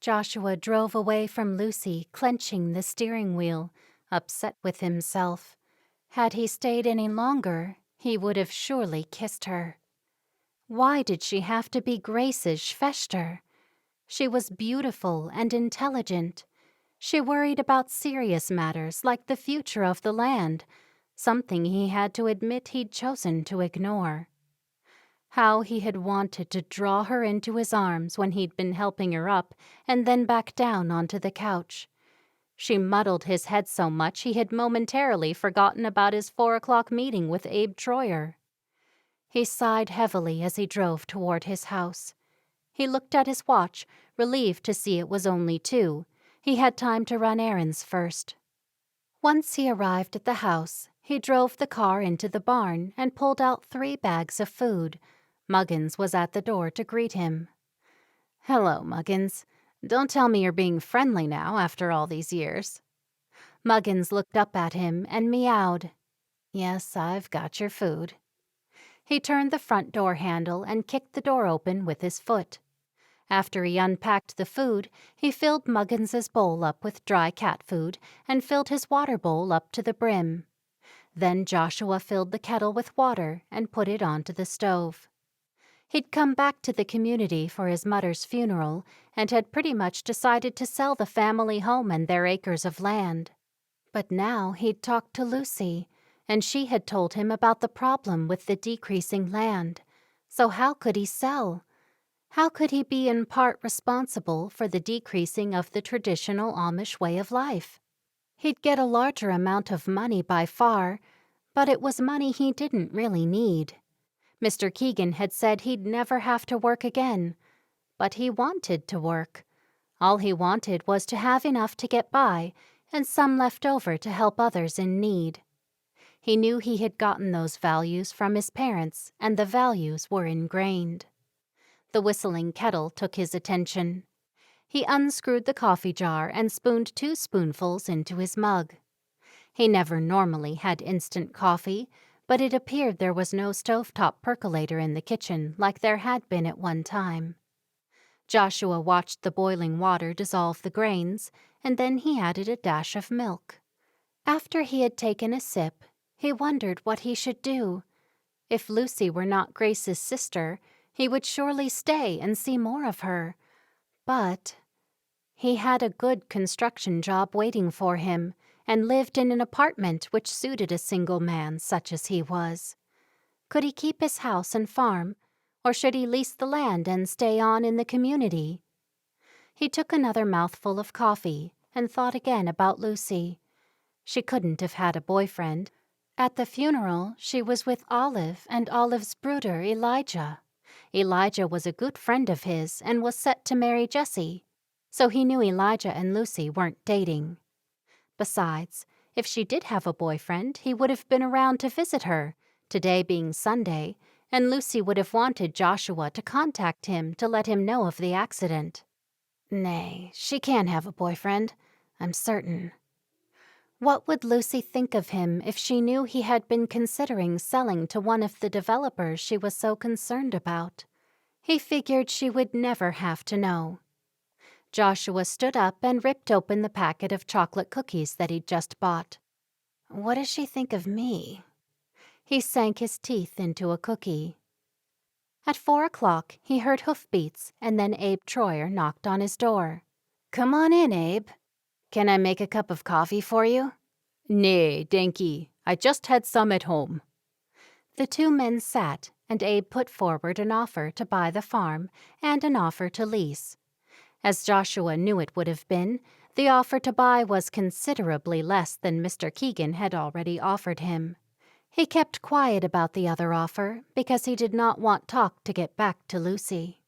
A: Joshua drove away from Lucy, clenching the steering wheel, upset with himself. Had he stayed any longer, he would have surely kissed her. Why did she have to be Grace's Schwester? She was beautiful and intelligent. She worried about serious matters like the future of the land, something he had to admit he'd chosen to ignore. How he had wanted to draw her into his arms when he'd been helping her up and then back down onto the couch. She muddled his head so much he had momentarily forgotten about his 4 o'clock meeting with Abe Troyer. He sighed heavily as he drove toward his house. He looked at his watch, relieved to see it was only 2. He had time to run errands first. Once he arrived at the house, he drove the car into the barn and pulled out 3 bags of food. Muggins was at the door to greet him.
C: "Hello, Muggins. Don't tell me you're being friendly now after all these years."
A: Muggins looked up at him and meowed.
C: "Yes, I've got your food."
A: He turned the front door handle and kicked the door open with his foot. After he unpacked the food, he filled Muggins's bowl up with dry cat food and filled his water bowl up to the brim. Then Joshua filled the kettle with water and put it onto the stove. He'd come back to the community for his mother's funeral and had pretty much decided to sell the family home and their acres of land. But now he'd talked to Lucy, and she had told him about the problem with the decreasing land. So how could he sell? How could he be in part responsible for the decreasing of the traditional Amish way of life? He'd get a larger amount of money by far, but it was money he didn't really need. Mr. Keegan had said he'd never have to work again, but he wanted to work. All he wanted was to have enough to get by and some left over to help others in need. He knew he had gotten those values from his parents, and the values were ingrained. The whistling kettle took his attention. He unscrewed the coffee jar and spooned 2 spoonfuls into his mug. He never normally had instant coffee, but it appeared there was no stovetop percolator in the kitchen like there had been at one time. Joshua watched the boiling water dissolve the grains, and then he added a dash of milk. After he had taken a sip, he wondered what he should do. If Lucy were not Grace's sister, he would surely stay and see more of her. But he had a good construction job waiting for him, and lived in an apartment which suited a single man such as he was. Could he keep his house and farm, or should he lease the land and stay on in the community? He took another mouthful of coffee and thought again about Lucy. She couldn't have had a boyfriend. At the funeral, she was with Olive and Olive's brooder, Elijah. Elijah was a good friend of his and was set to marry Jessie, so he knew Elijah and Lucy weren't dating. Besides, if she did have a boyfriend, he would have been around to visit her, today being Sunday, and Lucy would have wanted Joshua to contact him to let him know of the accident. Nay, she can't have a boyfriend, I'm certain. What would Lucy think of him if she knew he had been considering selling to one of the developers she was so concerned about? He figured she would never have to know. Joshua stood up and ripped open the packet of chocolate cookies that he'd just bought. What does she think of me? He sank his teeth into a cookie. At 4 o'clock, he heard hoofbeats, and then Abe Troyer knocked on his door. "Come on in, Abe. Can I make a cup of coffee for you?"
D: "Nay, danky. I just had some at home."
A: The 2 men sat, and Abe put forward an offer to buy the farm and an offer to lease. As Joshua knew it would have been, the offer to buy was considerably less than Mr. Keegan had already offered him. He kept quiet about the other offer because he did not want talk to get back to Lucy.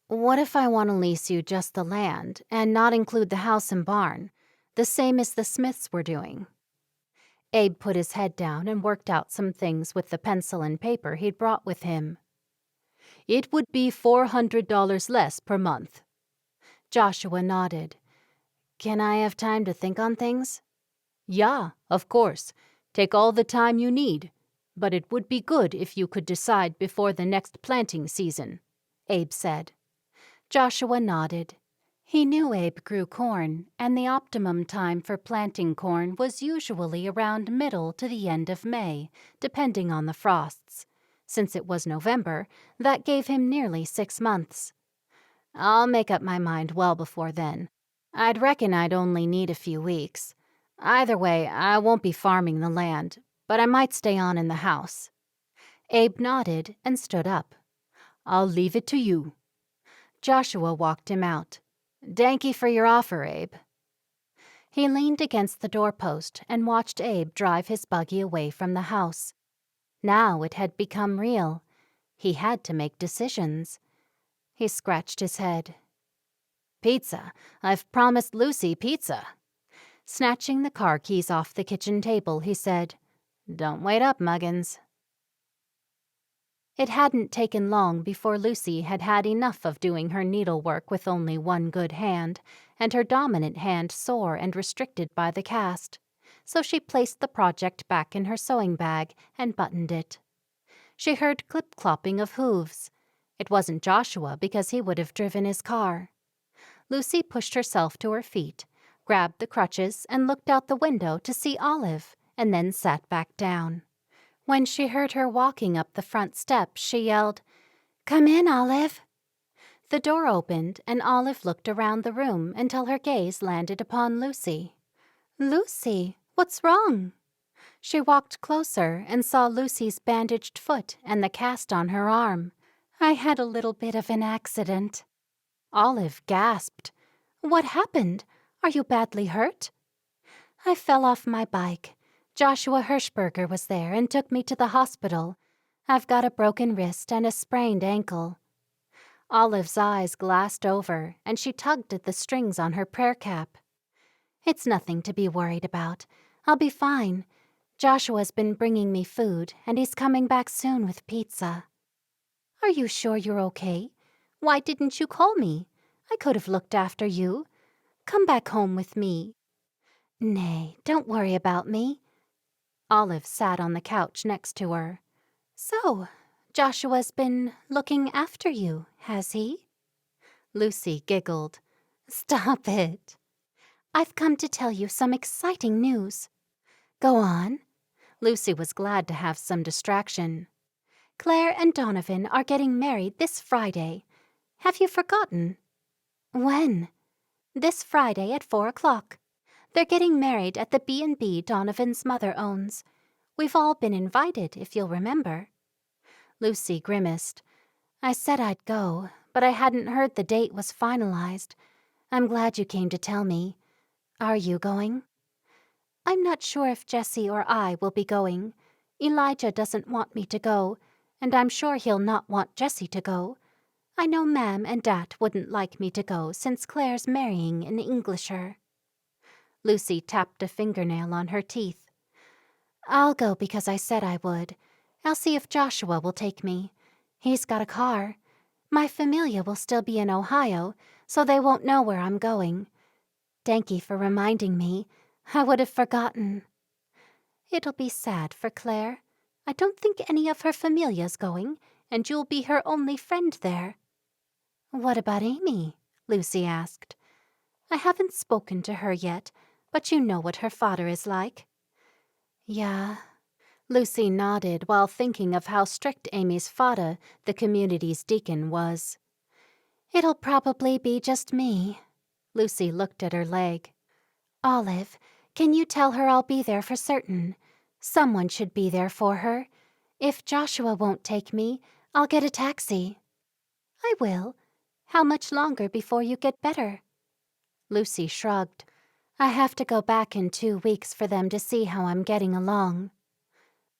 A: "What if I want to lease you just the land and not include the house and barn, the same as the Smiths were doing?" Abe put his head down and worked out some things with the pencil and paper he'd brought with him.
D: "It would be $400 less per month."
A: Joshua nodded. "Can I have time to think on things?"
D: "Yeah, of course. Take all the time you need. But it would be good if you could decide before the next planting season,"
A: Abe said. Joshua nodded. He knew Abe grew corn, and the optimum time for planting corn was usually around middle to the end of May, depending on the frosts. Since it was November, that gave him nearly 6 months. "I'll make up my mind well before then. I'd reckon I'd only need a few weeks. Either way, I won't be farming the land, but I might stay on in the house." Abe nodded and stood up.
D: "I'll leave it to you."
A: Joshua walked him out. "Danky for your offer, Abe." He leaned against the doorpost and watched Abe drive his buggy away from the house. Now it had become real. He had to make decisions. He scratched his head. "Pizza. I've promised Lucy pizza." Snatching the car keys off the kitchen table, he said, "Don't wait up, Muggins." It hadn't taken long before Lucy had had enough of doing her needlework with only one good hand, and her dominant hand sore and restricted by the cast. So she placed the project back in her sewing bag and buttoned it. She heard clip-clopping of hooves. It wasn't Joshua because he would have driven his car. Lucy pushed herself to her feet, grabbed the crutches, and looked out the window to see Olive, and then sat back down. When she heard her walking up the front steps, she yelled, "Come in, Olive." The door opened, and Olive looked around the room until her gaze landed upon Lucy. "Lucy, what's wrong?" She walked closer and saw Lucy's bandaged foot and the cast on her arm. "I had a little bit of an accident." Olive gasped. "What happened? Are you badly hurt?" "I fell off my bike. Joshua Hirschberger was there and took me to the hospital. I've got a broken wrist and a sprained ankle." Olive's eyes glassed over, and she tugged at the strings on her prayer cap. "It's nothing to be worried about. I'll be fine. Joshua's been bringing me food, and he's coming back soon with pizza." "Are you sure you're okay? Why didn't you call me? I could have looked after you. Come back home with me." "Nay, don't worry about me." Olive sat on the couch next to her. "So, Joshua's been looking after you, has he?" Lucy giggled. "Stop it. I've come to tell you some exciting news." "Go on." Lucy was glad to have some distraction. "Claire and Donovan are getting married this Friday. Have you forgotten?" "When?" "This Friday at 4 o'clock. They're getting married at the B&B Donovan's mother owns. We've all been invited, if you'll remember." Lucy grimaced. "I said I'd go, but I hadn't heard the date was finalized. I'm glad you came to tell me. Are you going?" "I'm not sure if Jesse or I will be going. Elijah doesn't want me to go, and I'm sure he'll not want Jesse to go. I know Mam and Dat wouldn't like me to go since Claire's marrying an Englisher." Lucy tapped a fingernail on her teeth. "I'll go because I said I would. I'll see if Joshua will take me. He's got a car. My familia will still be in Ohio, so they won't know where I'm going. Thank you for reminding me. I would have forgotten." "It'll be sad for Claire. I don't think any of her familia's going, and you'll be her only friend there." "What about Amy?" Lucy asked. "I haven't spoken to her yet, but you know what her father is like." "Yeah." Lucy nodded while thinking of how strict Amy's father, the community's deacon, was. "It'll probably be just me." Lucy looked at her leg. "Olive, can you tell her I'll be there for certain? Someone should be there for her. If Joshua won't take me, I'll get a taxi." "I will. How much longer before you get better?" Lucy shrugged. "I have to go back in 2 weeks for them to see how I'm getting along."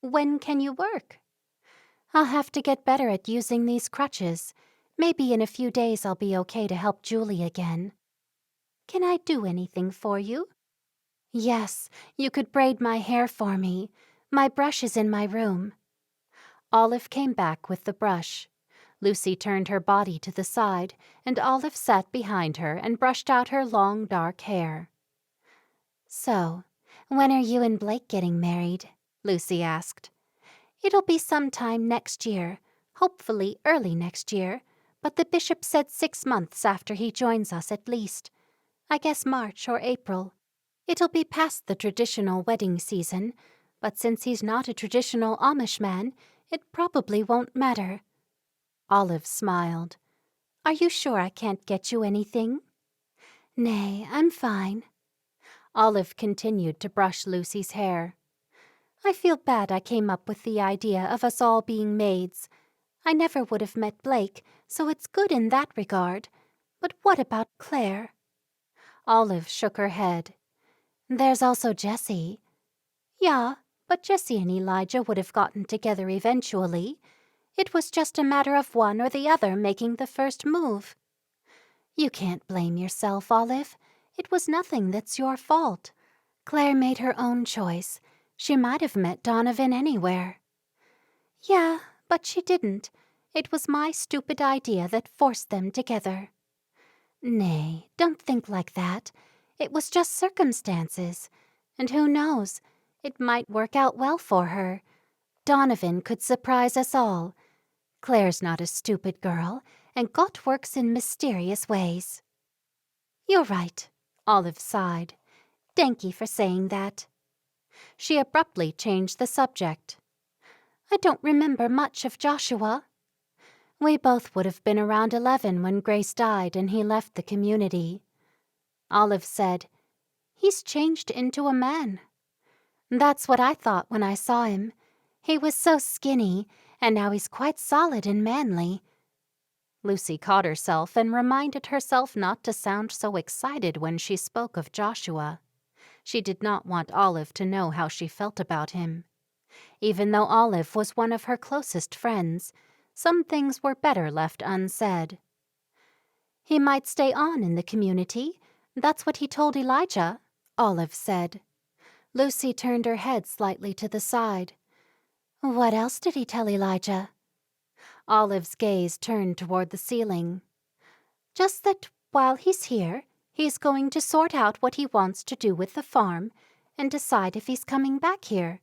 A: "When can you work?" "I'll have to get better at using these crutches. Maybe in a few days I'll be okay to help Julie again." "Can I do anything for you?" "Yes, you could braid my hair for me. My brush is in my room." Olive came back with the brush. Lucy turned her body to the side, and Olive sat behind her and brushed out her long, dark hair. "So, when are you and Blake getting married?" Lucy asked. "It'll be sometime next year, hopefully early next year, but the bishop said 6 months after he joins us at least. I guess March or April. It'll be past the traditional wedding season, but since he's not a traditional Amish man, it probably won't matter." Olive smiled. "Are you sure I can't get you anything?" "Nay, I'm fine." Olive continued to brush Lucy's hair. "I feel bad I came up with the idea of us all being maids. I never would have met Blake, so it's good in that regard. But what about Claire?" Olive shook her head. "There's also Jesse." "Yeah, but Jesse and Elijah would have gotten together eventually. It was just a matter of one or the other making the first move." "You can't blame yourself, Olive. It was nothing that's your fault. Claire made her own choice. She might have met Donovan anywhere." "Yeah, but she didn't. It was my stupid idea that forced them together." "Nay, don't think like that. It was just circumstances. And who knows? It might work out well for her. Donovan could surprise us all. Claire's not a stupid girl, and God works in mysterious ways." "You're right," Olive sighed. "Thank you for saying that." She abruptly changed the subject. "I don't remember much of Joshua." "We both would have been around 11 when Grace died and he left the community." Olive said, "He's changed into a man." "That's what I thought when I saw him. He was so skinny, and now he's quite solid and manly." Lucy caught herself and reminded herself not to sound so excited when she spoke of Joshua. She did not want Olive to know how she felt about him. Even though Olive was one of her closest friends, some things were better left unsaid. "He might stay on in the community. That's what he told Elijah," Olive said. Lucy turned her head slightly to the side. "What else did he tell Elijah?" Olive's gaze turned toward the ceiling. "Just that
B: While he's here, he's going to sort out what he wants to do with the farm and decide if he's coming back here.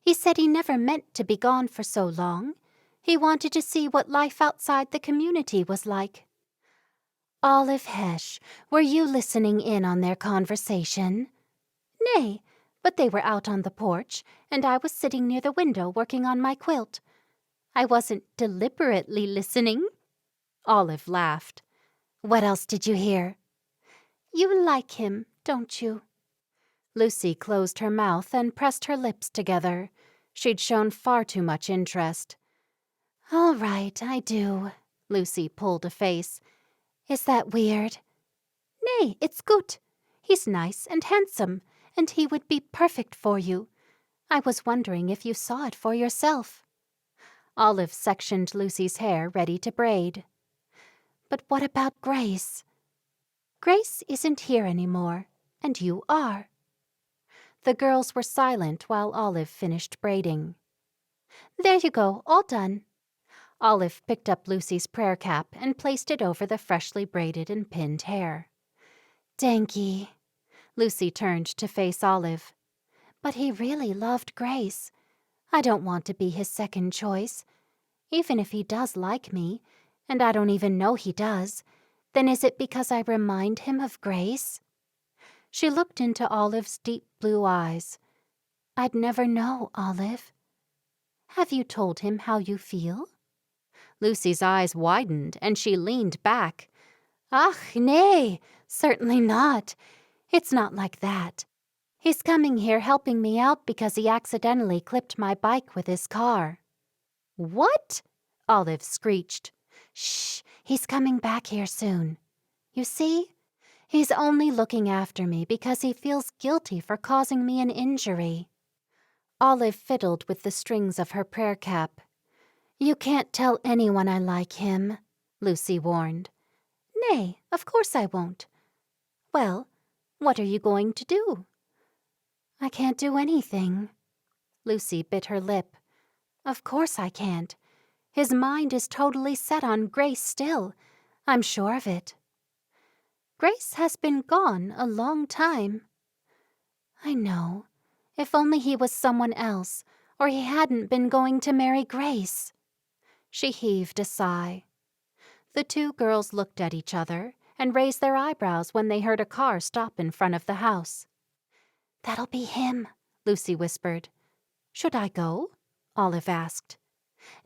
B: He said he never meant to be gone for so long. He wanted to see what life outside the community was like. Olive Hesh, were you listening in on their conversation? Nay, but they were out on the porch, and I was sitting near the window working on my quilt. I wasn't deliberately listening.
A: Olive laughed.
B: What else did you hear? You like him, don't you?
A: Lucy closed her mouth and pressed her lips together. She'd shown far too much interest.
B: All right, I do.
A: Lucy pulled a face.
B: Is that weird? Nay, it's good. He's nice and handsome, and he would be perfect for you. I was wondering if you saw it for yourself.
A: Olive sectioned Lucy's hair ready to braid.
B: But what about Grace? Grace isn't here anymore, and you are.
A: The girls were silent while Olive finished braiding.
B: There you go, all done.
A: Olive picked up Lucy's prayer cap and placed it over the freshly braided and pinned hair.
B: Danky.
A: Lucy turned to face Olive.
B: But he really loved Grace. I don't want to be his second choice. Even if he does like me, and I don't even know he does, then is it because I remind him of Grace?
A: She looked into Olive's deep blue eyes.
B: I'd never know, Olive. Have you told him how you feel?
A: Lucy's eyes widened, and she leaned back.
B: Ach, nay, certainly not. It's not like that. He's coming here helping me out because he accidentally clipped my bike with his car.
A: What? Olive screeched.
B: Shh, he's coming back here soon. You see? He's only looking after me because he feels guilty for causing me an injury.
A: Olive fiddled with the strings of her prayer cap.
B: You can't tell anyone I like him, Lucy warned. Nay, of course I won't. Well, what are you going to do? I can't do anything.
A: Lucy bit her lip.
B: Of course I can't. His mind is totally set on Grace still. I'm sure of it. Grace has been gone a long time. I know. If only he was someone else, or he hadn't been going to marry Grace.
A: She heaved a sigh. The two girls looked at each other and raised their eyebrows when they heard a car stop in front of the house.
B: That'll be him,
A: Lucy whispered.
B: Should I go?
A: Olive asked.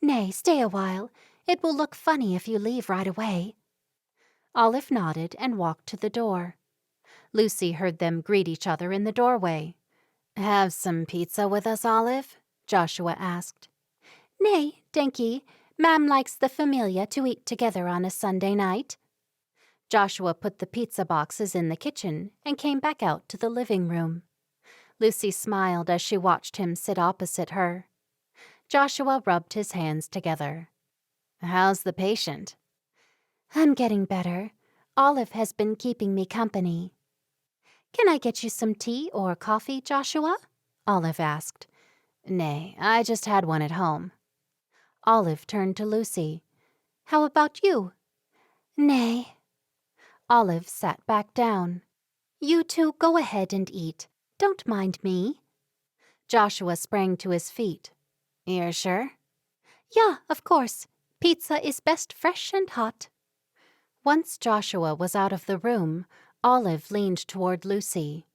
B: Nay, stay a while. It will look funny if you leave right away.
A: Olive nodded and walked to the door. Lucy heard them greet each other in the doorway.
C: Have some pizza with us, Olive? Joshua asked.
B: Nay, Danky. Ma'am likes the familia to eat together on a Sunday night.
A: Joshua put the pizza boxes in the kitchen and came back out to the living room. Lucy smiled as she watched him sit opposite her. Joshua rubbed his hands together.
C: How's the patient?
B: I'm getting better. Olive has been keeping me company. Can I get you some tea or coffee, Joshua?
A: Olive asked.
C: Nay, I just had one at home.
A: Olive turned to Lucy.
B: How about you? Nay.
A: Olive sat back down.
B: You two go ahead and eat. Don't mind me.
A: Joshua sprang to his feet.
C: You're sure?
B: Yeah, of course. Pizza is best fresh and hot.
A: Once Joshua was out of the room, Olive leaned toward Lucy.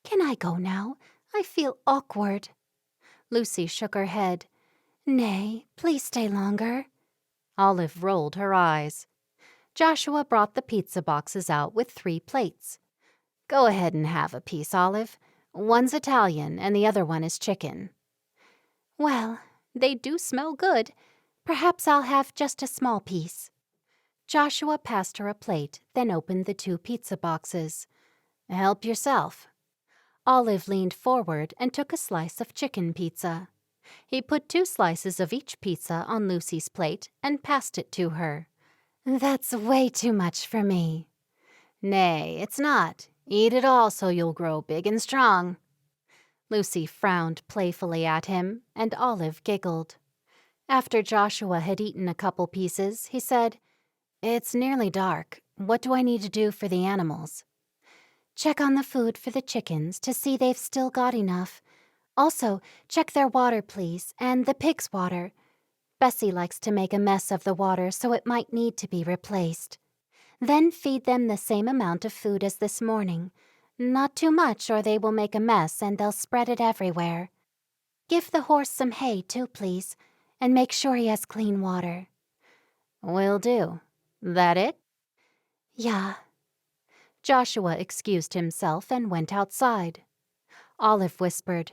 B: Can I go now? I feel awkward.
A: Lucy shook her head.
B: Nay, please stay longer.
A: Olive rolled her eyes. Joshua brought the pizza boxes out with 3 plates.
C: Go ahead and have a piece, Olive. One's Italian and the other one is chicken.
B: Well, they do smell good. Perhaps I'll have just a small piece.
A: Joshua passed her a plate, then opened the 2 pizza boxes.
C: Help yourself.
A: Olive leaned forward and took a slice of chicken pizza. He put 2 slices of each pizza on Lucy's plate and passed it to her.
B: That's way too much for me.
C: Nay, it's not. Eat it all so you'll grow big and strong.
A: Lucy frowned playfully at him, and Olive giggled. After Joshua had eaten a couple pieces, he said,
C: It's nearly dark. What do I need to do for the animals?
B: Check on the food for the chickens to see they've still got enough. Also, check their water, please, and the pig's water. Bessie likes to make a mess of the water, so it might need to be replaced. Then feed them the same amount of food as this morning. Not too much, or they will make a mess and they'll spread it everywhere. Give the horse some hay, too, please, and make sure he has clean water.
C: Will do. That it?
B: Yeah.
A: Joshua excused himself and went outside.
B: Olive whispered,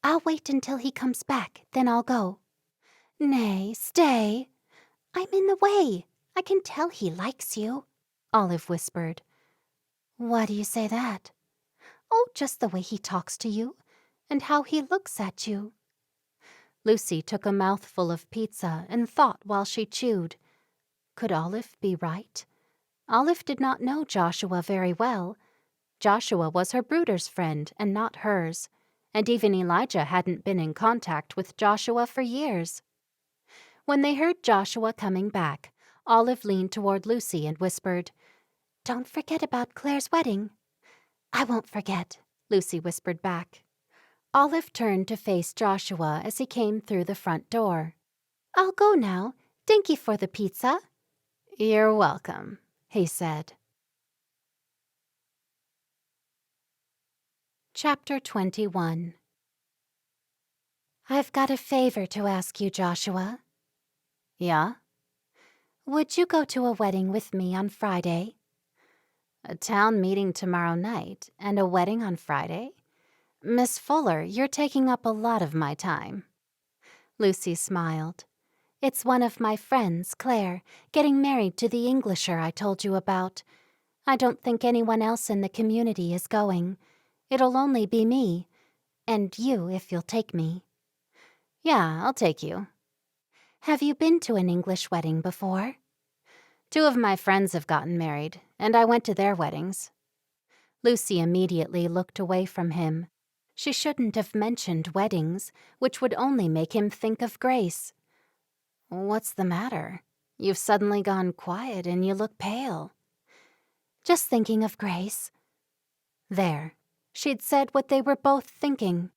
B: I'll wait until he comes back, then I'll go. Nay, stay. I'm in the way. I can tell he likes you, Olive whispered. Why do you say that? Oh, just the way he talks to you, and how he looks at you.
A: Lucy took a mouthful of pizza and thought while she chewed. Could Olive be right? Olive did not know Joshua very well. Joshua was her brooder's friend and not hers, and even Elijah hadn't been in contact with Joshua for years. When they heard Joshua coming back, Olive leaned toward Lucy and whispered,
B: Don't forget about Claire's wedding. I won't forget, Lucy whispered back.
A: Olive turned to face Joshua as he came through the front door.
B: I'll go now. Thank you for the pizza.
A: You're welcome, he said. Chapter 21.
B: I've got a favor to ask you, Joshua.
A: Yeah?
B: Would you go to a wedding with me on Friday?
A: A town meeting tomorrow night and a wedding on Friday? Miss Fuller, you're taking up a lot of my time.
B: Lucy smiled. It's one of my friends, Claire, getting married to the Englisher I told you about. I don't think anyone else in the community is going. It'll only be me. And you, if you'll take me.
A: Yeah, I'll take you.
B: Have you been to an English wedding before?
A: 2 of my friends have gotten married, and I went to their weddings.
B: Lucy immediately looked away from him. She shouldn't have mentioned weddings, which would only make him think of Grace.
A: What's the matter? You've suddenly gone quiet and you look pale.
B: Just thinking of Grace.
A: There. She'd said what they were both thinking.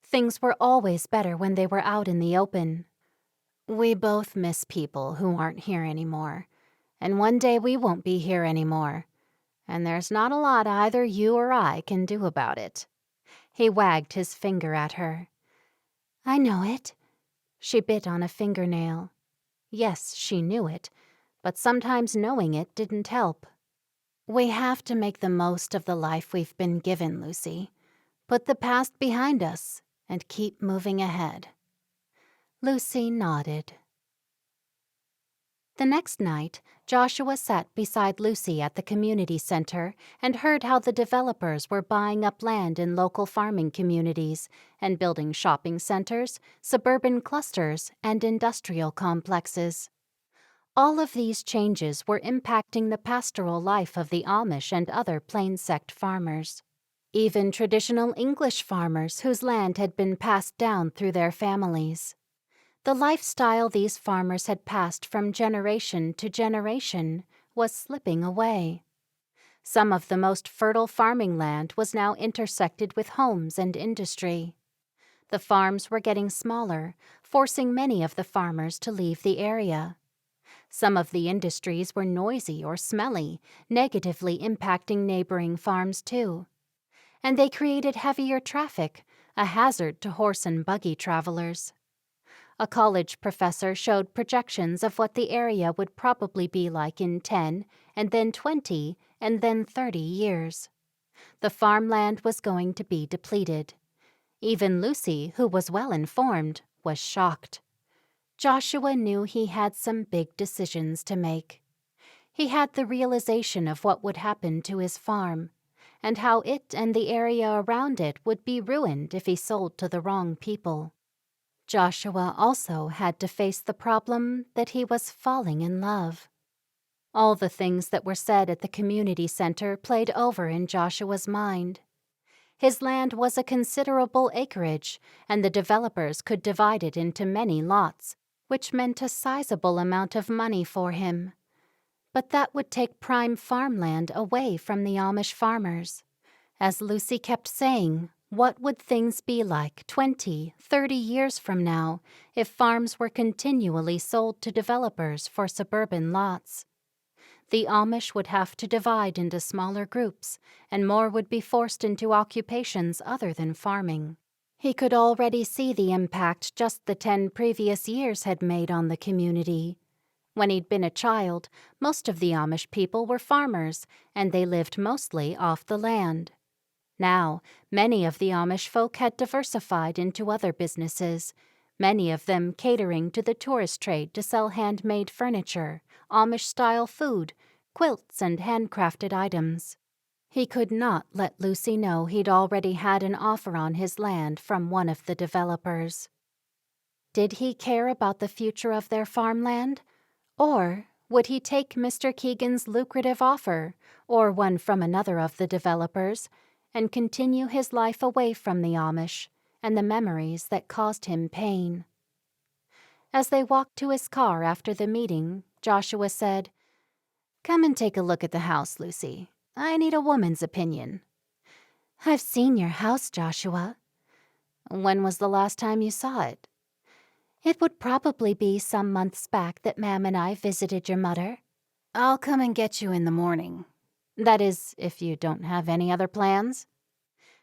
A: Things were always better when they were out in the open. We both miss people who aren't here anymore. And one day we won't be here anymore. And there's not a lot either you or I can do about it. He wagged his finger at her.
B: I know it.
A: She bit on a fingernail. Yes, she knew it, but sometimes knowing it didn't help. We have to make the most of the life we've been given, Lucy. Put the past behind us and keep moving ahead.
B: Lucy nodded.
A: The next night, Joshua sat beside Lucy at the community center and heard how the developers were buying up land in local farming communities and building shopping centers, suburban clusters, and industrial complexes. All of these changes were impacting the pastoral life of the Amish and other plain-sect farmers. Even traditional English farmers whose land had been passed down through their families. The lifestyle these farmers had passed from generation to generation was slipping away. Some of the most fertile farming land was now intersected with homes and industry. The farms were getting smaller, forcing many of the farmers to leave the area. Some of the industries were noisy or smelly, negatively impacting neighboring farms too. And they created heavier traffic, a hazard to horse and buggy travelers. A college professor showed projections of what the area would probably be like in 10, and then 20, and then 30 years. The farmland was going to be depleted. Even Lucy, who was well informed, was shocked. Joshua knew he had some big decisions to make. He had the realization of what would happen to his farm, and how it and the area around it would be ruined if he sold to the wrong people. Joshua also had to face the problem that he was falling in love. All the things that were said at the community center played over in Joshua's mind. His land was a considerable acreage, and the developers could divide it into many lots, which meant a sizable amount of money for him. But that would take prime farmland away from the Amish farmers. As Lucy kept saying, what would things be like 20, 30 years from now if farms were continually sold to developers for suburban lots? The Amish would have to divide into smaller groups, and more would be forced into occupations other than farming. He could already see the impact just the 10 previous years had made on the community. When he'd been a child, most of the Amish people were farmers, and they lived mostly off the land. Now, many of the Amish folk had diversified into other businesses, many of them catering to the tourist trade to sell handmade furniture, Amish-style food, quilts, and handcrafted items. He could not let Lucy know he'd already had an offer on his land from one of the developers. Did he care about the future of their farmland? Or would he take Mr. Keegan's lucrative offer, or one from another of the developers, and continue his life away from the Amish and the memories that caused him pain? As they walked to his car after the meeting, Joshua said, "Come and take a look at the house, Lucy. I need a woman's opinion."
B: I've seen your house, Joshua.
A: When was the last time you saw it?
B: It would probably be some months back that Ma'am and I visited your mother.
A: I'll come and get you in the morning. That is, if you don't have any other plans.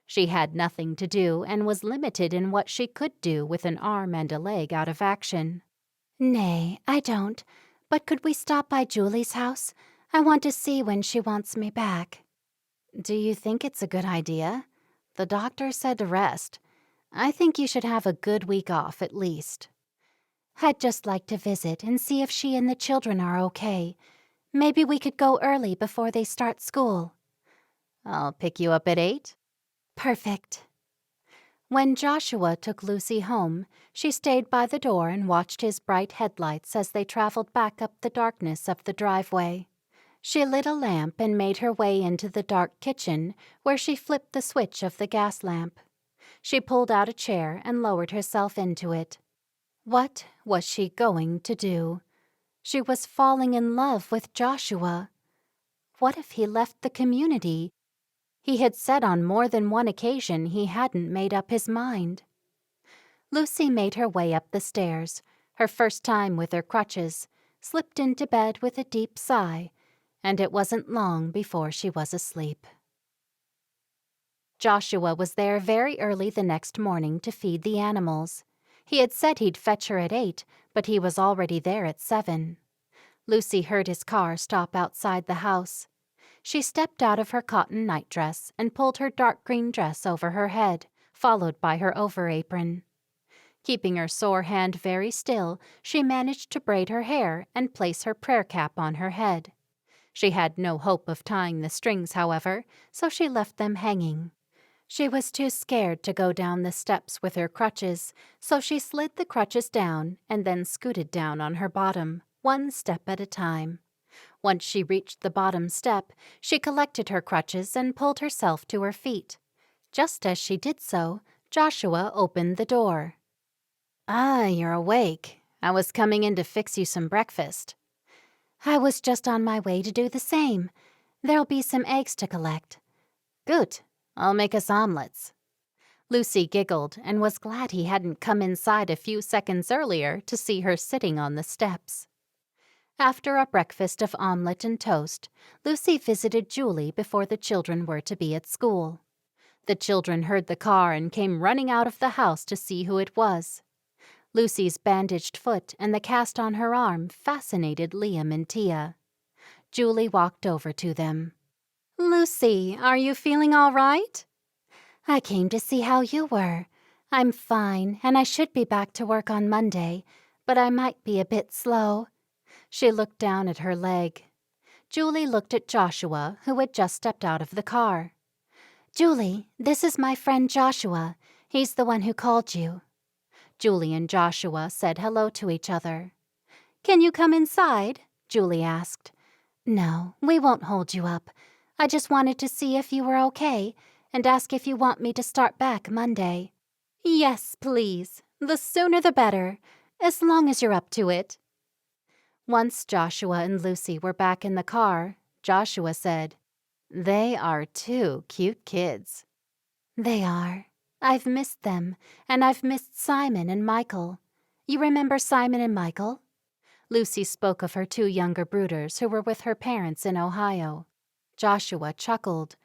A: She had nothing to do and was limited in what she could do with an arm and a leg out of action.
B: Nay, I don't. But could we stop by Julie's house? I want to see when she wants me back.
A: Do you think it's a good idea? The doctor said to rest. I think you should have a good week off at least.
B: I'd just like to visit and see if she and the children are okay. Maybe we could go early before they start school.
A: I'll pick you up at 8.
B: Perfect.
A: When Joshua took Lucy home, she stayed by the door and watched his bright headlights as they traveled back up the darkness of the driveway. She lit a lamp and made her way into the dark kitchen, where she flipped the switch of the gas lamp. She pulled out a chair and lowered herself into it. What was she going to do? She was falling in love with Joshua. What if he left the community? He had said on more than one occasion he hadn't made up his mind. Lucy made her way up the stairs, her first time with her crutches, slipped into bed with a deep sigh, and it wasn't long before she was asleep. Joshua was there very early the next morning to feed the animals. He had said he'd fetch her at 8, but he was already there at 7. Lucy heard his car stop outside the house. She stepped out of her cotton nightdress and pulled her dark green dress over her head, followed by her over-apron. Keeping her sore hand very still, she managed to braid her hair and place her prayer cap on her head. She had no hope of tying the strings, however, so she left them hanging. She was too scared to go down the steps with her crutches, so she slid the crutches down and then scooted down on her bottom, one step at a time. Once she reached the bottom step, she collected her crutches and pulled herself to her feet. Just as she did so, Joshua opened the door. "Ah, you're awake. I was coming in to fix you some breakfast."
B: I was just on my way to do the same. There'll be some eggs to collect.
A: Good. I'll make us omelets. Lucy giggled and was glad he hadn't come inside a few seconds earlier to see her sitting on the steps. After a breakfast of omelet and toast, Lucy visited Julie before the children were to be at school. The children heard the car and came running out of the house to see who it was. Lucy's bandaged foot and the cast on her arm fascinated Liam and Tia. Julie walked over to them. "Lucy, are you feeling all right?"
B: I came to see how you were. I'm fine, and I should be back to work on Monday, but I might be a bit slow.
A: She looked down at her leg. Julie looked at Joshua, who had just stepped out of the car.
B: Julie, this is my friend Joshua. He's the one who called you.
A: Julie and Joshua said hello to each other. "Can you come inside?" Julie asked.
B: No, we won't hold you up. I just wanted to see if you were okay and ask if you want me to start back Monday.
A: "Yes, please. The sooner the better, as long as you're up to it." Once Joshua and Lucy were back in the car, Joshua said, "They are two cute kids."
B: They are. I've missed them, and I've missed Simon and Michael. You remember Simon and Michael?
A: Lucy spoke of her two younger brooders who were with her parents in Ohio. Joshua chuckled.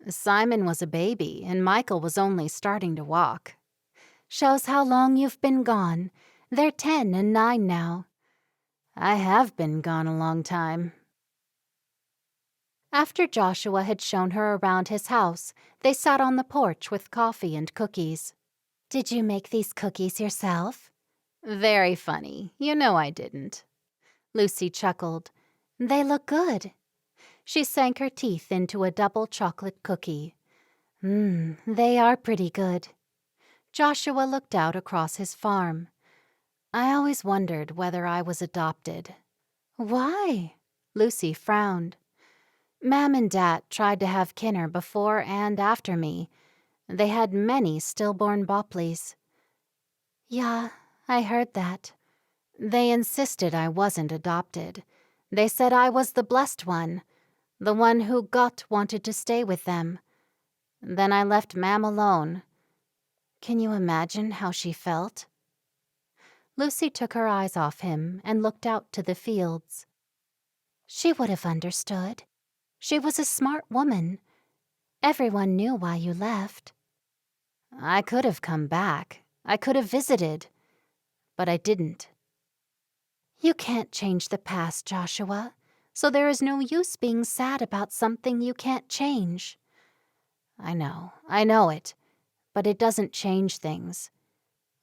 A: Simon was a baby, and Michael was only starting to walk.
B: Shows how long you've been gone. They're 10 and 9 now.
A: I have been gone a long time. After Joshua had shown her around his house, they sat on the porch with coffee and cookies.
B: Did you make these cookies yourself?
A: Very funny. You know I didn't. Lucy chuckled.
B: They look good.
A: She sank her teeth into a double chocolate cookie.
B: They are pretty good.
A: Joshua looked out across his farm. I always wondered whether I was adopted.
B: Why?
A: Lucy frowned. Mam and Dad tried to have Kinner before and after me. They had many stillborn Bopleys.
B: Yeah, I heard that.
A: They insisted I wasn't adopted. They said I was the blessed one, the one who God wanted to stay with them. Then I left Mam alone. Can you imagine how she felt? Lucy took her eyes off him and looked out to the fields.
B: She would have understood. She was a smart woman. Everyone knew why you left.
A: I could have come back. I could have visited. But I didn't.
B: You can't change the past, Joshua, so there is no use being sad about something you can't change.
A: I know it, but it doesn't change things.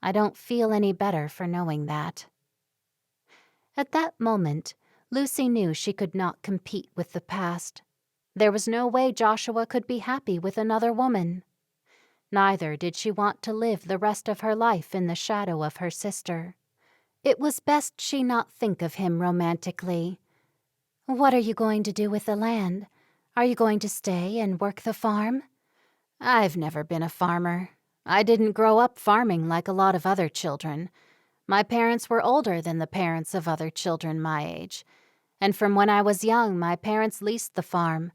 A: I don't feel any better for knowing that. At that moment, Lucy knew she could not compete with the past. There was no way Joshua could be happy with another woman. Neither did she want to live the rest of her life in the shadow of her sister. It was best she not think of him romantically.
B: What are you going to do with the land? Are you going to stay and work the farm?
A: I've never been a farmer. I didn't grow up farming like a lot of other children. My parents were older than the parents of other children my age. And from when I was young, my parents leased the farm.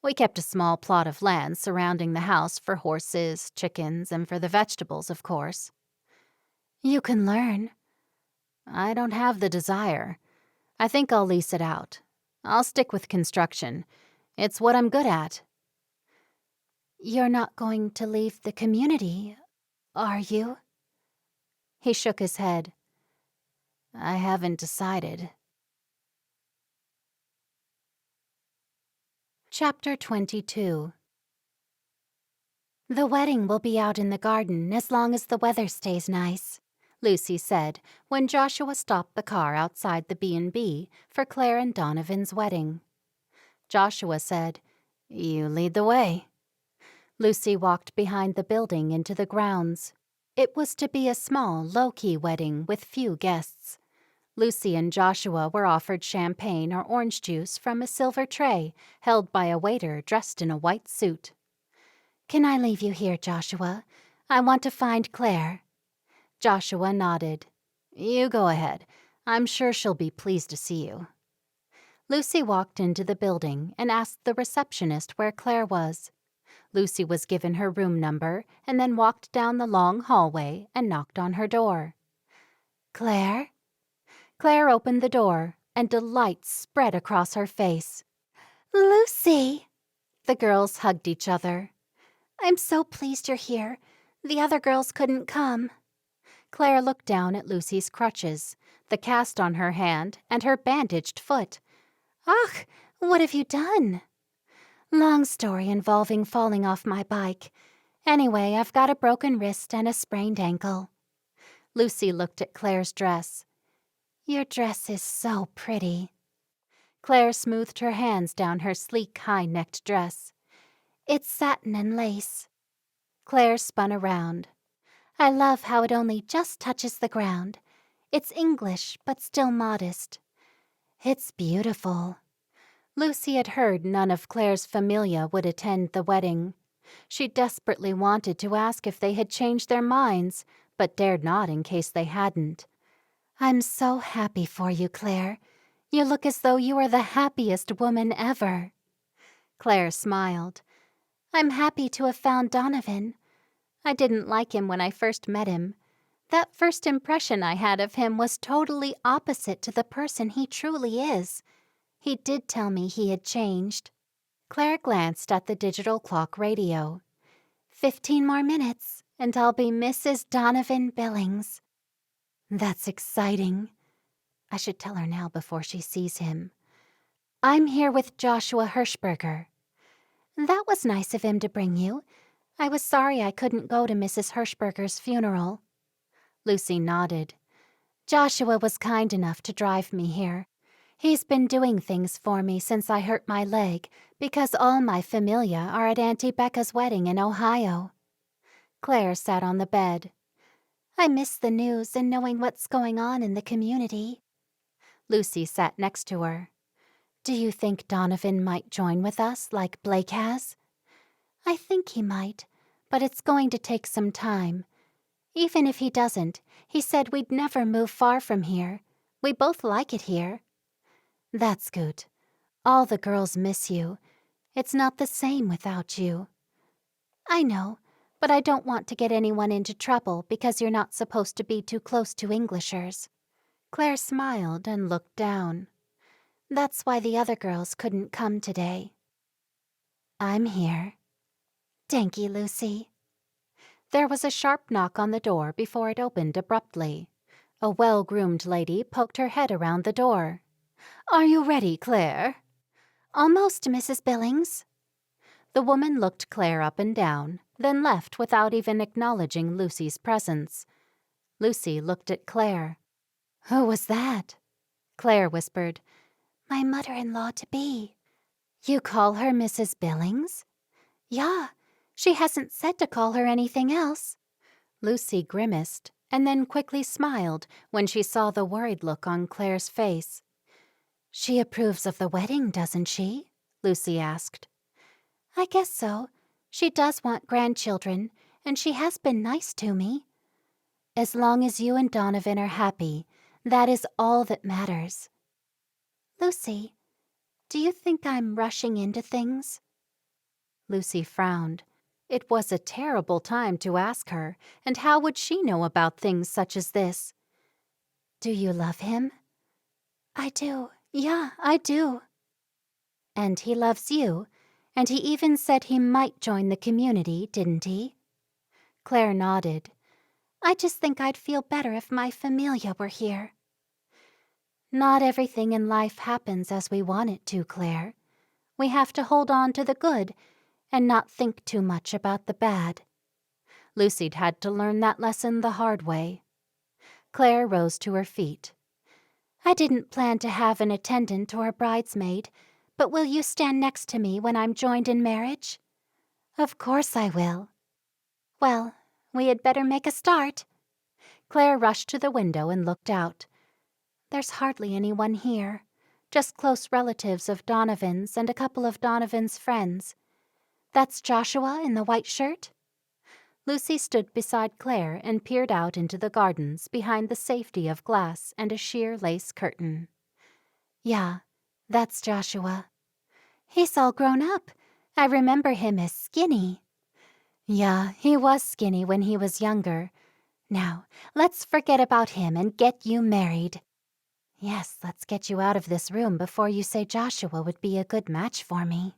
A: We kept a small plot of land surrounding the house for horses, chickens, and for the vegetables, of course.
B: You can learn.
A: I don't have the desire. I think I'll lease it out. I'll stick with construction. It's what I'm good at.
B: You're not going to leave the community, are you?
A: He shook his head. I haven't decided. Chapter 22.
B: The wedding will be out in the garden as long as the weather stays nice,
A: Lucy said when Joshua stopped the car outside the B&B for Claire and Donovan's wedding. Joshua said, "You lead the way." Lucy walked behind the building into the grounds. It was to be a small, low-key wedding with few guests. Lucy and Joshua were offered champagne or orange juice from a silver tray held by a waiter dressed in a white suit.
B: "Can I leave you here, Joshua? I want to find Claire."
A: Joshua nodded. "You go ahead. I'm sure she'll be pleased to see you." Lucy walked into the building and asked the receptionist where Claire was. Lucy was given her room number and then walked down the long hallway and knocked on her door.
B: "Claire?"
A: Claire opened the door, and delight spread across her face.
B: "Lucy!"
A: The girls hugged each other.
B: "I'm so pleased you're here. The other girls couldn't come."
A: Claire looked down at Lucy's crutches, the cast on her hand, and her bandaged foot.
B: "Ugh, what have you done?"
A: "Long story involving falling off my bike. Anyway, I've got a broken wrist and a sprained ankle." Lucy looked at Claire's dress.
B: "Your dress is so pretty."
A: Claire smoothed her hands down her sleek, high-necked dress.
B: "It's satin and lace."
A: Claire spun around.
B: "I love how it only just touches the ground. It's English, but still modest."
A: "It's beautiful." Lucy had heard none of Claire's familia would attend the wedding. She desperately wanted to ask if they had changed their minds, but dared not in case they hadn't.
B: "I'm so happy for you, Claire.
A: You look as though you are the happiest woman ever." Claire smiled. "I'm happy to have found Donovan. I didn't like him when I first met him. That first impression I had of him was totally opposite to the person he truly is. He did tell me he had changed." Claire glanced at the digital clock radio. 15 more minutes, and I'll be Mrs. Donovan Billings. That's exciting. I should tell her now before she sees him. I'm here with Joshua Hirschberger. That was nice of him to bring you. I was sorry I couldn't go to Mrs. Hirschberger's funeral. Lucy nodded. Joshua was kind enough to drive me here. He's been doing things for me since I hurt my leg because all my familia are at Auntie Becca's wedding in Ohio. Claire sat on the bed. I miss the news and knowing what's going on in the community. Lucy sat next to her. Do you think Donovan might join with us like Blake has? I think he might, but it's going to take some time. Even if he doesn't, he said we'd never move far from here. We both like it here. That's good. All the girls miss you. It's not the same without you. I know, but I don't want to get anyone into trouble because you're not supposed to be too close to Englishers. Claire smiled and looked down. That's why the other girls couldn't come today. I'm here. Thank you, Lucy. There was a sharp knock on the door before it opened abruptly. A well-groomed lady poked her head around the door. Are you ready, Claire? Almost, Mrs. Billings. The woman looked Claire up and down, then left without even acknowledging Lucy's presence. Lucy looked at Claire. Who was that? Claire whispered. My mother-in-law-to-be. You call her Mrs. Billings? Yeah, she hasn't said to call her anything else. Lucy grimaced and then quickly smiled when she saw the worried look on Claire's face. She approves of the wedding, doesn't she? Lucy asked. I guess so. She does want grandchildren, and she has been nice to me. As long as you and Donovan are happy, that is all that matters. Lucy, do you think I'm rushing into things? Lucy frowned. It was a terrible time to ask her, and how would she know about things such as this? Do you love him? I do. Yeah, I do. And he loves you, and he even said he might join the community, didn't he? Claire nodded. I just think I'd feel better if my familia were here. Not everything in life happens as we want it to, Claire. We have to hold on to the good and not think too much about the bad. Lucy'd had to learn that lesson the hard way. Claire rose to her feet. I didn't plan to have an attendant or a bridesmaid, but will you stand next to me when I'm joined in marriage? Of course I will. Well, we had better make a start. Claire rushed to the window and looked out. There's hardly anyone here, just close relatives of Donovan's and a couple of Donovan's friends. That's Joshua in the white shirt? Lucy stood beside Claire and peered out into the gardens behind the safety of glass and a sheer lace curtain. Yeah, that's Joshua. He's all grown up. I remember him as skinny. Yeah, he was skinny when he was younger. Now, let's forget about him and get you married. Yes, let's get you out of this room before you say Joshua would be a good match for me.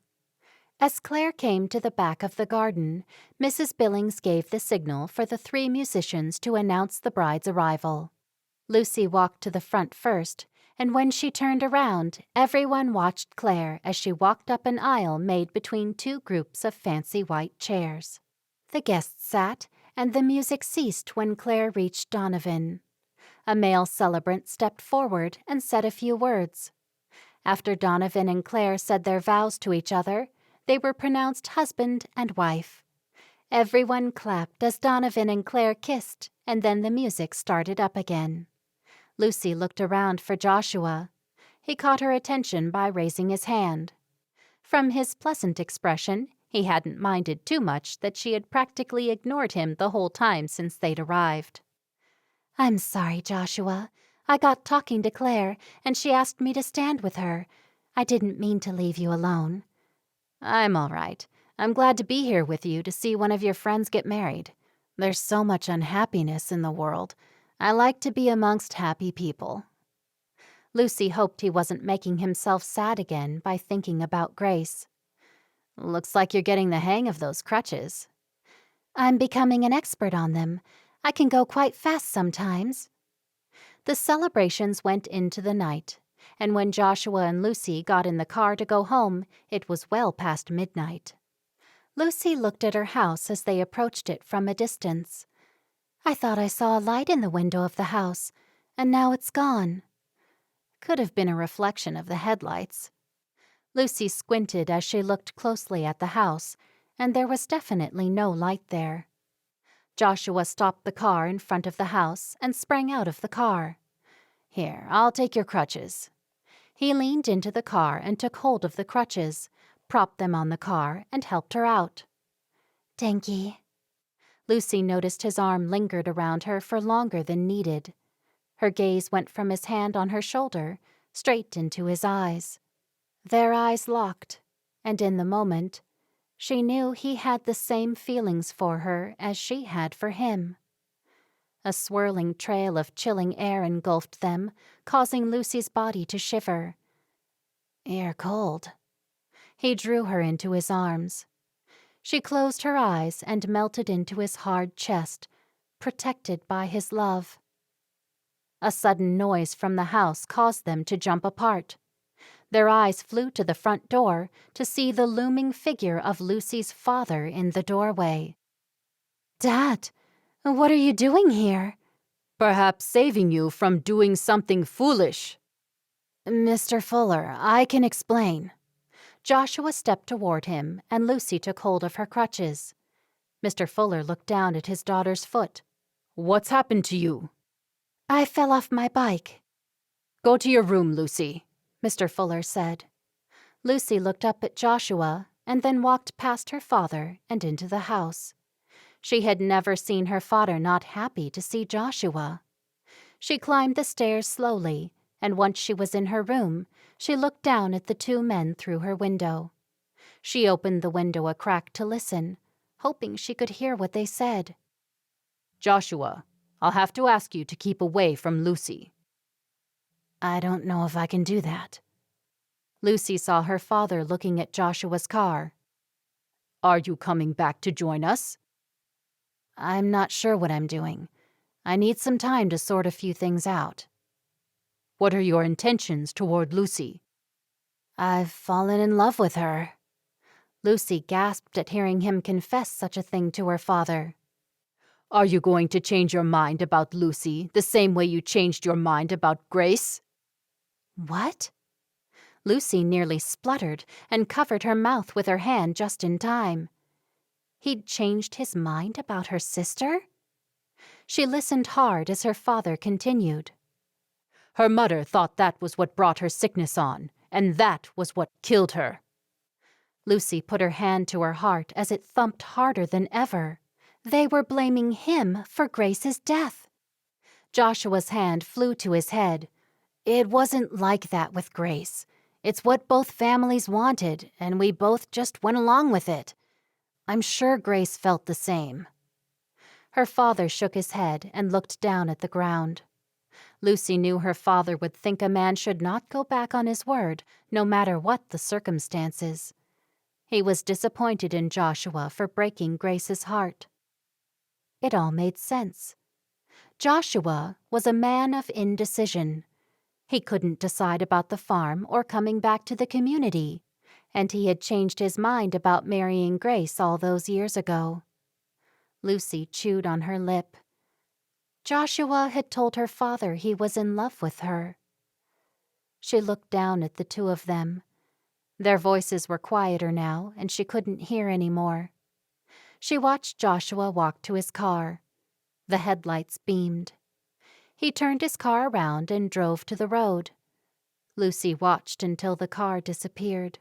A: As Claire came to the back of the garden, Mrs. Billings gave the signal for the 3 musicians to announce the bride's arrival. Lucy walked to the front first, and when she turned around, everyone watched Claire as she walked up an aisle made between 2 groups of fancy white chairs. The guests sat, and the music ceased when Claire reached Donovan. A male celebrant stepped forward and said a few words. After Donovan and Claire said their vows to each other, they were pronounced husband and wife. Everyone clapped as Donovan and Claire kissed, and then the music started up again. Lucy looked around for Joshua. He caught her attention by raising his hand. From his pleasant expression, he hadn't minded too much that she had practically ignored him the whole time since they'd arrived. I'm sorry, Joshua. I got talking to Claire, and she asked me to stand with her. I didn't mean to leave you alone."
D: "I'm all right. I'm glad to be here with you to see one of your friends get married. There's so much unhappiness in the world. I like to be amongst happy people."
A: Lucy hoped he wasn't making himself sad again by thinking about Grace.
D: "Looks like you're getting the hang of those crutches."
A: "I'm becoming an expert on them. I can go quite fast sometimes." The celebrations went into the night, and when Joshua and Lucy got in the car to go home, it was well past midnight. Lucy looked at her house as they approached it from a distance. "I thought I saw a light in the window of the house, and now it's gone."
D: Could have been a reflection of the headlights.
A: Lucy squinted as she looked closely at the house, and there was definitely no light there. Joshua stopped the car in front of the house and sprang out of the car.
D: "Here, I'll take your crutches."
A: He leaned into the car and took hold of the crutches, propped them on the car, and helped her out.
B: "Thank ye."
A: Lucy noticed his arm lingered around her for longer than needed. Her gaze went from his hand on her shoulder straight into his eyes. Their eyes locked, and in the moment, she knew he had the same feelings for her as she had for him. A swirling trail of chilling air engulfed them, causing Lucy's body to shiver.
D: "You're cold."
A: He drew her into his arms. She closed her eyes and melted into his hard chest, protected by his love. A sudden noise from the house caused them to jump apart. Their eyes flew to the front door to see the looming figure of Lucy's father in the doorway.
B: "Dad, what are you doing here?"
D: "Perhaps saving you from doing something foolish."
A: "Mr. Fuller, I can explain." Joshua stepped toward him, and Lucy took hold of her crutches. Mr. Fuller looked down at his daughter's foot.
D: "What's happened to you?"
B: "I fell off my bike."
D: "Go to your room, Lucy,"
A: Mr. Fuller said. Lucy looked up at Joshua and then walked past her father and into the house. She had never seen her father not happy to see Joshua. She climbed the stairs slowly, and once she was in her room, she looked down at the two men through her window. She opened the window a crack to listen, hoping she could hear what they said.
D: "Joshua, I'll have to ask you to keep away from Lucy."
A: "I don't know if I can do that." Lucy saw her father looking at Joshua's car.
D: "Are you coming back to join us?"
A: "I'm not sure what I'm doing. I need some time to sort a few things out."
D: "What are your intentions toward Lucy?"
A: "I've fallen in love with her." Lucy gasped at hearing him confess such a thing to her father.
D: "Are you going to change your mind about Lucy the same way you changed your mind about Grace?"
A: "What?" Lucy nearly spluttered and covered her mouth with her hand just in time. He'd changed his mind about her sister? She listened hard as her father continued.
D: "Her mother thought that was what brought her sickness on, and that was what killed her."
A: Lucy put her hand to her heart as it thumped harder than ever. They were blaming him for Grace's death. Joshua's hand flew to his head. "It wasn't like that with Grace. It's what both families wanted, and we both just went along with it. I'm sure Grace felt the same." Her father shook his head and looked down at the ground. Lucy knew her father would think a man should not go back on his word, no matter what the circumstances. He was disappointed in Joshua for breaking Grace's heart. It all made sense. Joshua was a man of indecision. He couldn't decide about the farm or coming back to the community, and he had changed his mind about marrying Grace all those years ago. Lucy chewed on her lip. Joshua had told her father he was in love with her. She looked down at the two of them. Their voices were quieter now, and she couldn't hear any more. She watched Joshua walk to his car. The headlights beamed. He turned his car around and drove to the road. Lucy watched until the car disappeared.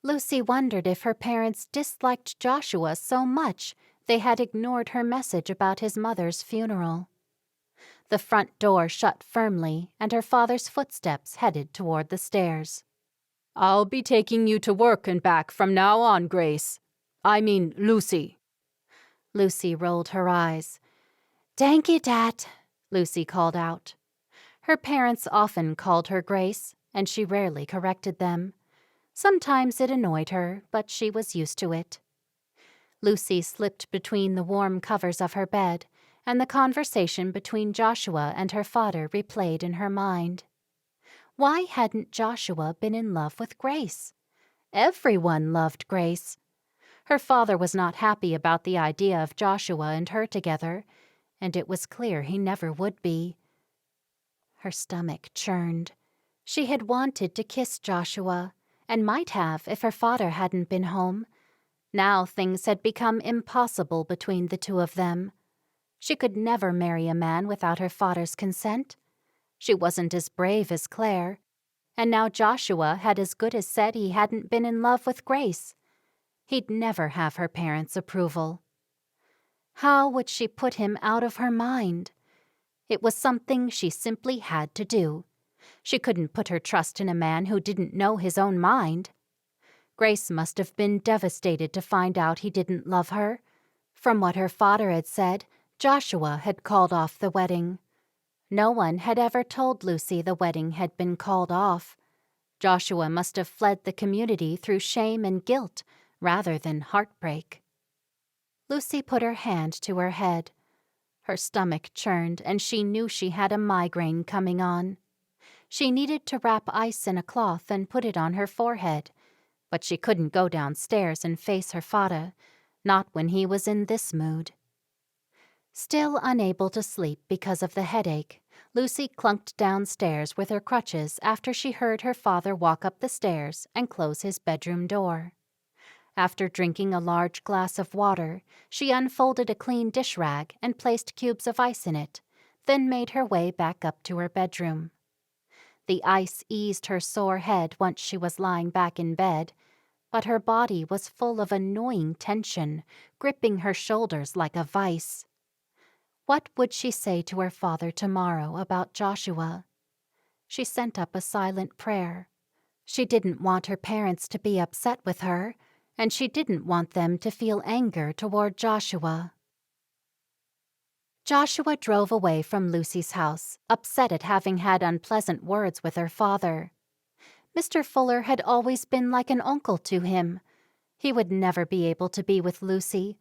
A: Lucy wondered if her parents disliked Joshua so much they had ignored her message about his mother's funeral. The front door shut firmly, and her father's footsteps headed toward the stairs.
D: "I'll be taking you to work and back from now on, Grace. I mean, Lucy."
A: Lucy rolled her eyes.
B: "Danke, Dat,"
A: Lucy called out. Her parents often called her Grace, and she rarely corrected them. Sometimes it annoyed her, but she was used to it. Lucy slipped between the warm covers of her bed, and the conversation between Joshua and her father replayed in her mind. Why hadn't Joshua been in love with Grace? Everyone loved Grace. Her father was not happy about the idea of Joshua and her together, and it was clear he never would be. Her stomach churned. She had wanted to kiss Joshua, and might have if her father hadn't been home. Now things had become impossible between the two of them. She could never marry a man without her father's consent. She wasn't as brave as Claire, and now Joshua had as good as said he hadn't been in love with Grace. He'd never have her parents' approval. How would she put him out of her mind? It was something she simply had to do. She couldn't put her trust in a man who didn't know his own mind. Grace must have been devastated to find out he didn't love her. From what her father had said, Joshua had called off the wedding. No one had ever told Lucy the wedding had been called off. Joshua must have fled the community through shame and guilt rather than heartbreak. Lucy put her hand to her head. Her stomach churned, and she knew she had a migraine coming on. She needed to wrap ice in a cloth and put it on her forehead, but she couldn't go downstairs and face her father, not when he was in this mood. Still unable to sleep because of the headache, Lucy clunked downstairs with her crutches after she heard her father walk up the stairs and close his bedroom door. After drinking a large glass of water, she unfolded a clean dish rag and placed cubes of ice in it, then made her way back up to her bedroom. The ice eased her sore head once she was lying back in bed, but her body was full of annoying tension, gripping her shoulders like a vice. What would she say to her father tomorrow about Joshua? She sent up a silent prayer. She didn't want her parents to be upset with her, and she didn't want them to feel anger toward Joshua. Joshua drove away from Lucy's house, upset at having had unpleasant words with her father. Mr. Fuller had always been like an uncle to him. He would never be able to be with Lucy,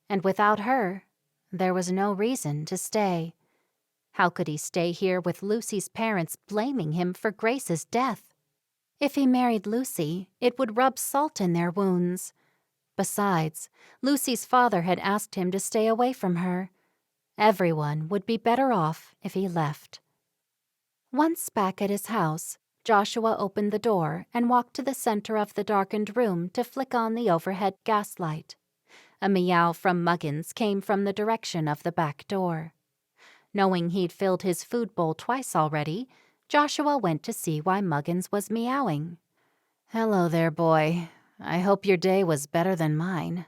A: and without her, there was no reason to stay. How could he stay here with Lucy's parents blaming him for Grace's death? If he married Lucy, it would rub salt in their wounds. Besides, Lucy's father had asked him to stay away from her. Everyone would be better off if he left. Once back at his house, Joshua opened the door and walked to the center of the darkened room to flick on the overhead gaslight. A meow from Muggins came from the direction of the back door. Knowing he'd filled his food bowl twice already, Joshua went to see why Muggins was meowing.
C: "Hello there, boy. I hope your day was better than mine."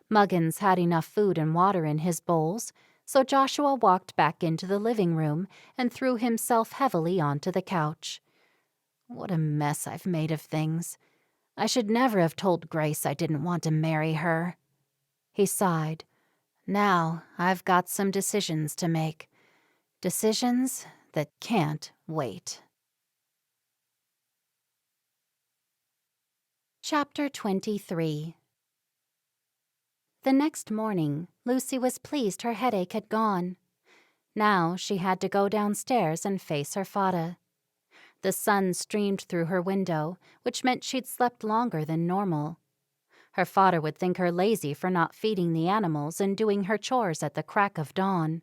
A: Muggins had enough food and water in his bowls, so Joshua walked back into the living room and threw himself heavily onto the couch.
C: "What a mess I've made of things. I should never have told Grace I didn't want to marry her." He sighed. "Now I've got some decisions to make. Decisions that can't wait."
A: Chapter 23. The next morning, Lucy was pleased her headache had gone. Now she had to go downstairs and face her father. The sun streamed through her window, which meant she'd slept longer than normal. Her father would think her lazy for not feeding the animals and doing her chores at the crack of dawn.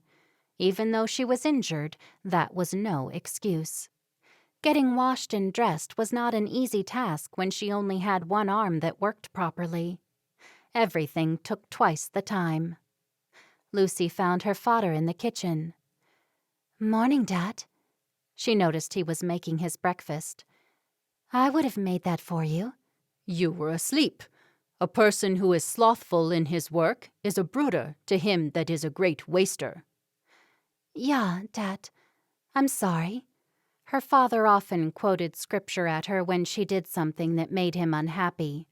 A: Even though she was injured, that was no excuse. Getting washed and dressed was not an easy task when she only had one arm that worked properly. Everything took twice the time. Lucy found her father in the kitchen.
B: "Morning, Dad."
A: She noticed he was making his breakfast.
B: "I would have made that for you."
D: "You were asleep. A person who is slothful in his work is a brooder to him that is a great waster."
A: Yeah, Dad. I'm sorry. Her father often quoted scripture at her when she did something that made him unhappy.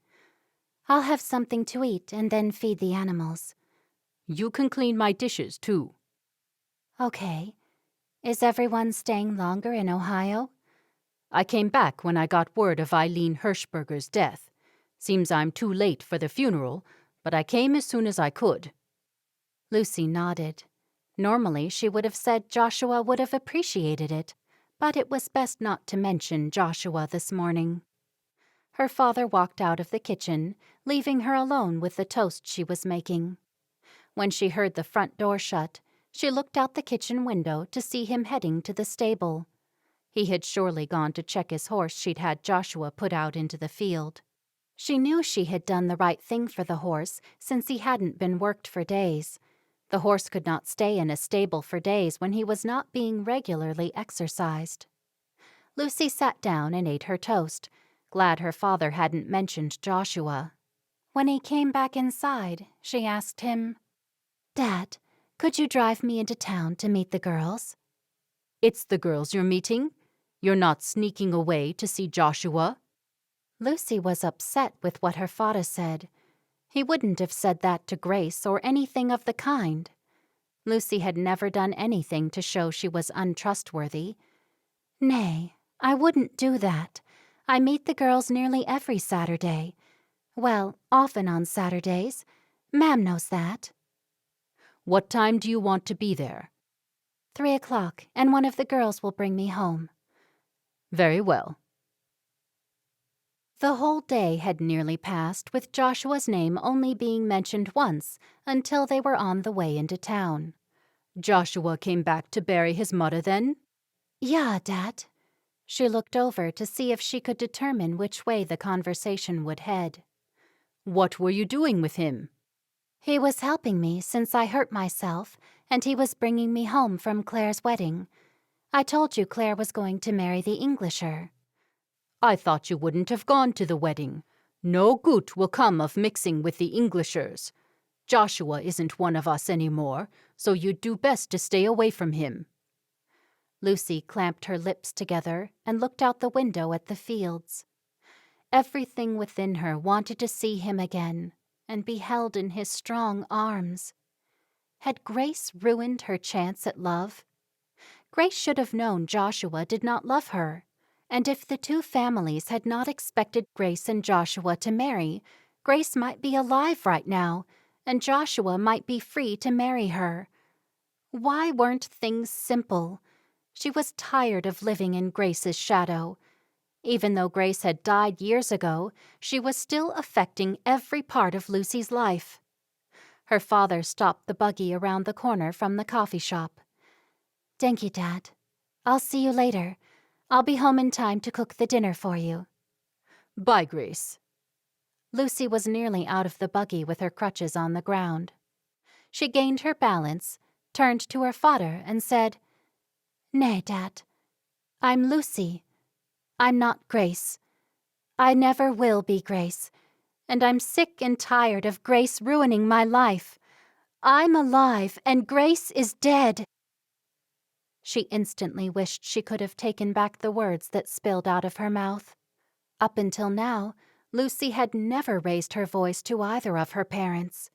A: I'll have something to eat and then feed the animals.
D: You can clean my dishes, too.
A: Okay. Is everyone staying longer in Ohio?
D: I came back when I got word of Eileen Hirschberger's death. Seems I'm too late for the funeral, but I came as soon as I could.
A: Lucy nodded. Normally, she would have said Joshua would have appreciated it, but it was best not to mention Joshua this morning. Her father walked out of the kitchen, leaving her alone with the toast she was making. When she heard the front door shut, she looked out the kitchen window to see him heading to the stable. He had surely gone to check his horse she'd had Joshua put out into the field. She knew she had done the right thing for the horse since he hadn't been worked for days. The horse could not stay in a stable for days when he was not being regularly exercised. Lucy sat down and ate her toast, glad her father hadn't mentioned Joshua. When he came back inside, she asked him, "Dad, could you drive me into town to meet the girls?"
D: It's the girls you're meeting? You're not sneaking away to see Joshua?
A: Lucy was upset with what her father said. He wouldn't have said that to Grace or anything of the kind. Lucy had never done anything to show she was untrustworthy. "Nay, I wouldn't do that. I meet the girls nearly every Saturday. Well, often on Saturdays. Ma'am knows that."
D: What time do you want to be there?
A: 3 o'clock, and one of the girls will bring me home.
D: Very well.
A: The whole day had nearly passed with Joshua's name only being mentioned once until they were on the way into town.
D: Joshua came back to bury his mother then?
A: "Yeah, Dad." She looked over to see if she could determine which way the conversation would head.
D: What were you doing with him?
A: "He was helping me since I hurt myself, and he was bringing me home from Claire's wedding. I told you Claire was going to marry the Englisher."
D: I thought you wouldn't have gone to the wedding. No good will come of mixing with the Englishers. Joshua isn't one of us anymore, so you'd do best to stay away from him.
A: Lucy clamped her lips together and looked out the window at the fields. Everything within her wanted to see him again and be held in his strong arms. Had Grace ruined her chance at love? Grace should have known Joshua did not love her, and if the two families had not expected Grace and Joshua to marry, Grace might be alive right now, and Joshua might be free to marry her. Why weren't things simple? She was tired of living in Grace's shadow. Even though Grace had died years ago, she was still affecting every part of Lucy's life. Her father stopped the buggy around the corner from the coffee shop. "Thank you, Dad. I'll see you later. I'll be home in time to cook the dinner for you."
D: Bye, Grace.
A: Lucy was nearly out of the buggy with her crutches on the ground. She gained her balance, turned to her father, and said, "Nay, Dad. I'm Lucy. I'm not Grace. I never will be Grace, and I'm sick and tired of Grace ruining my life. I'm alive, and Grace is dead." She instantly wished she could have taken back the words that spilled out of her mouth. Up until now, Lucy had never raised her voice to either of her parents.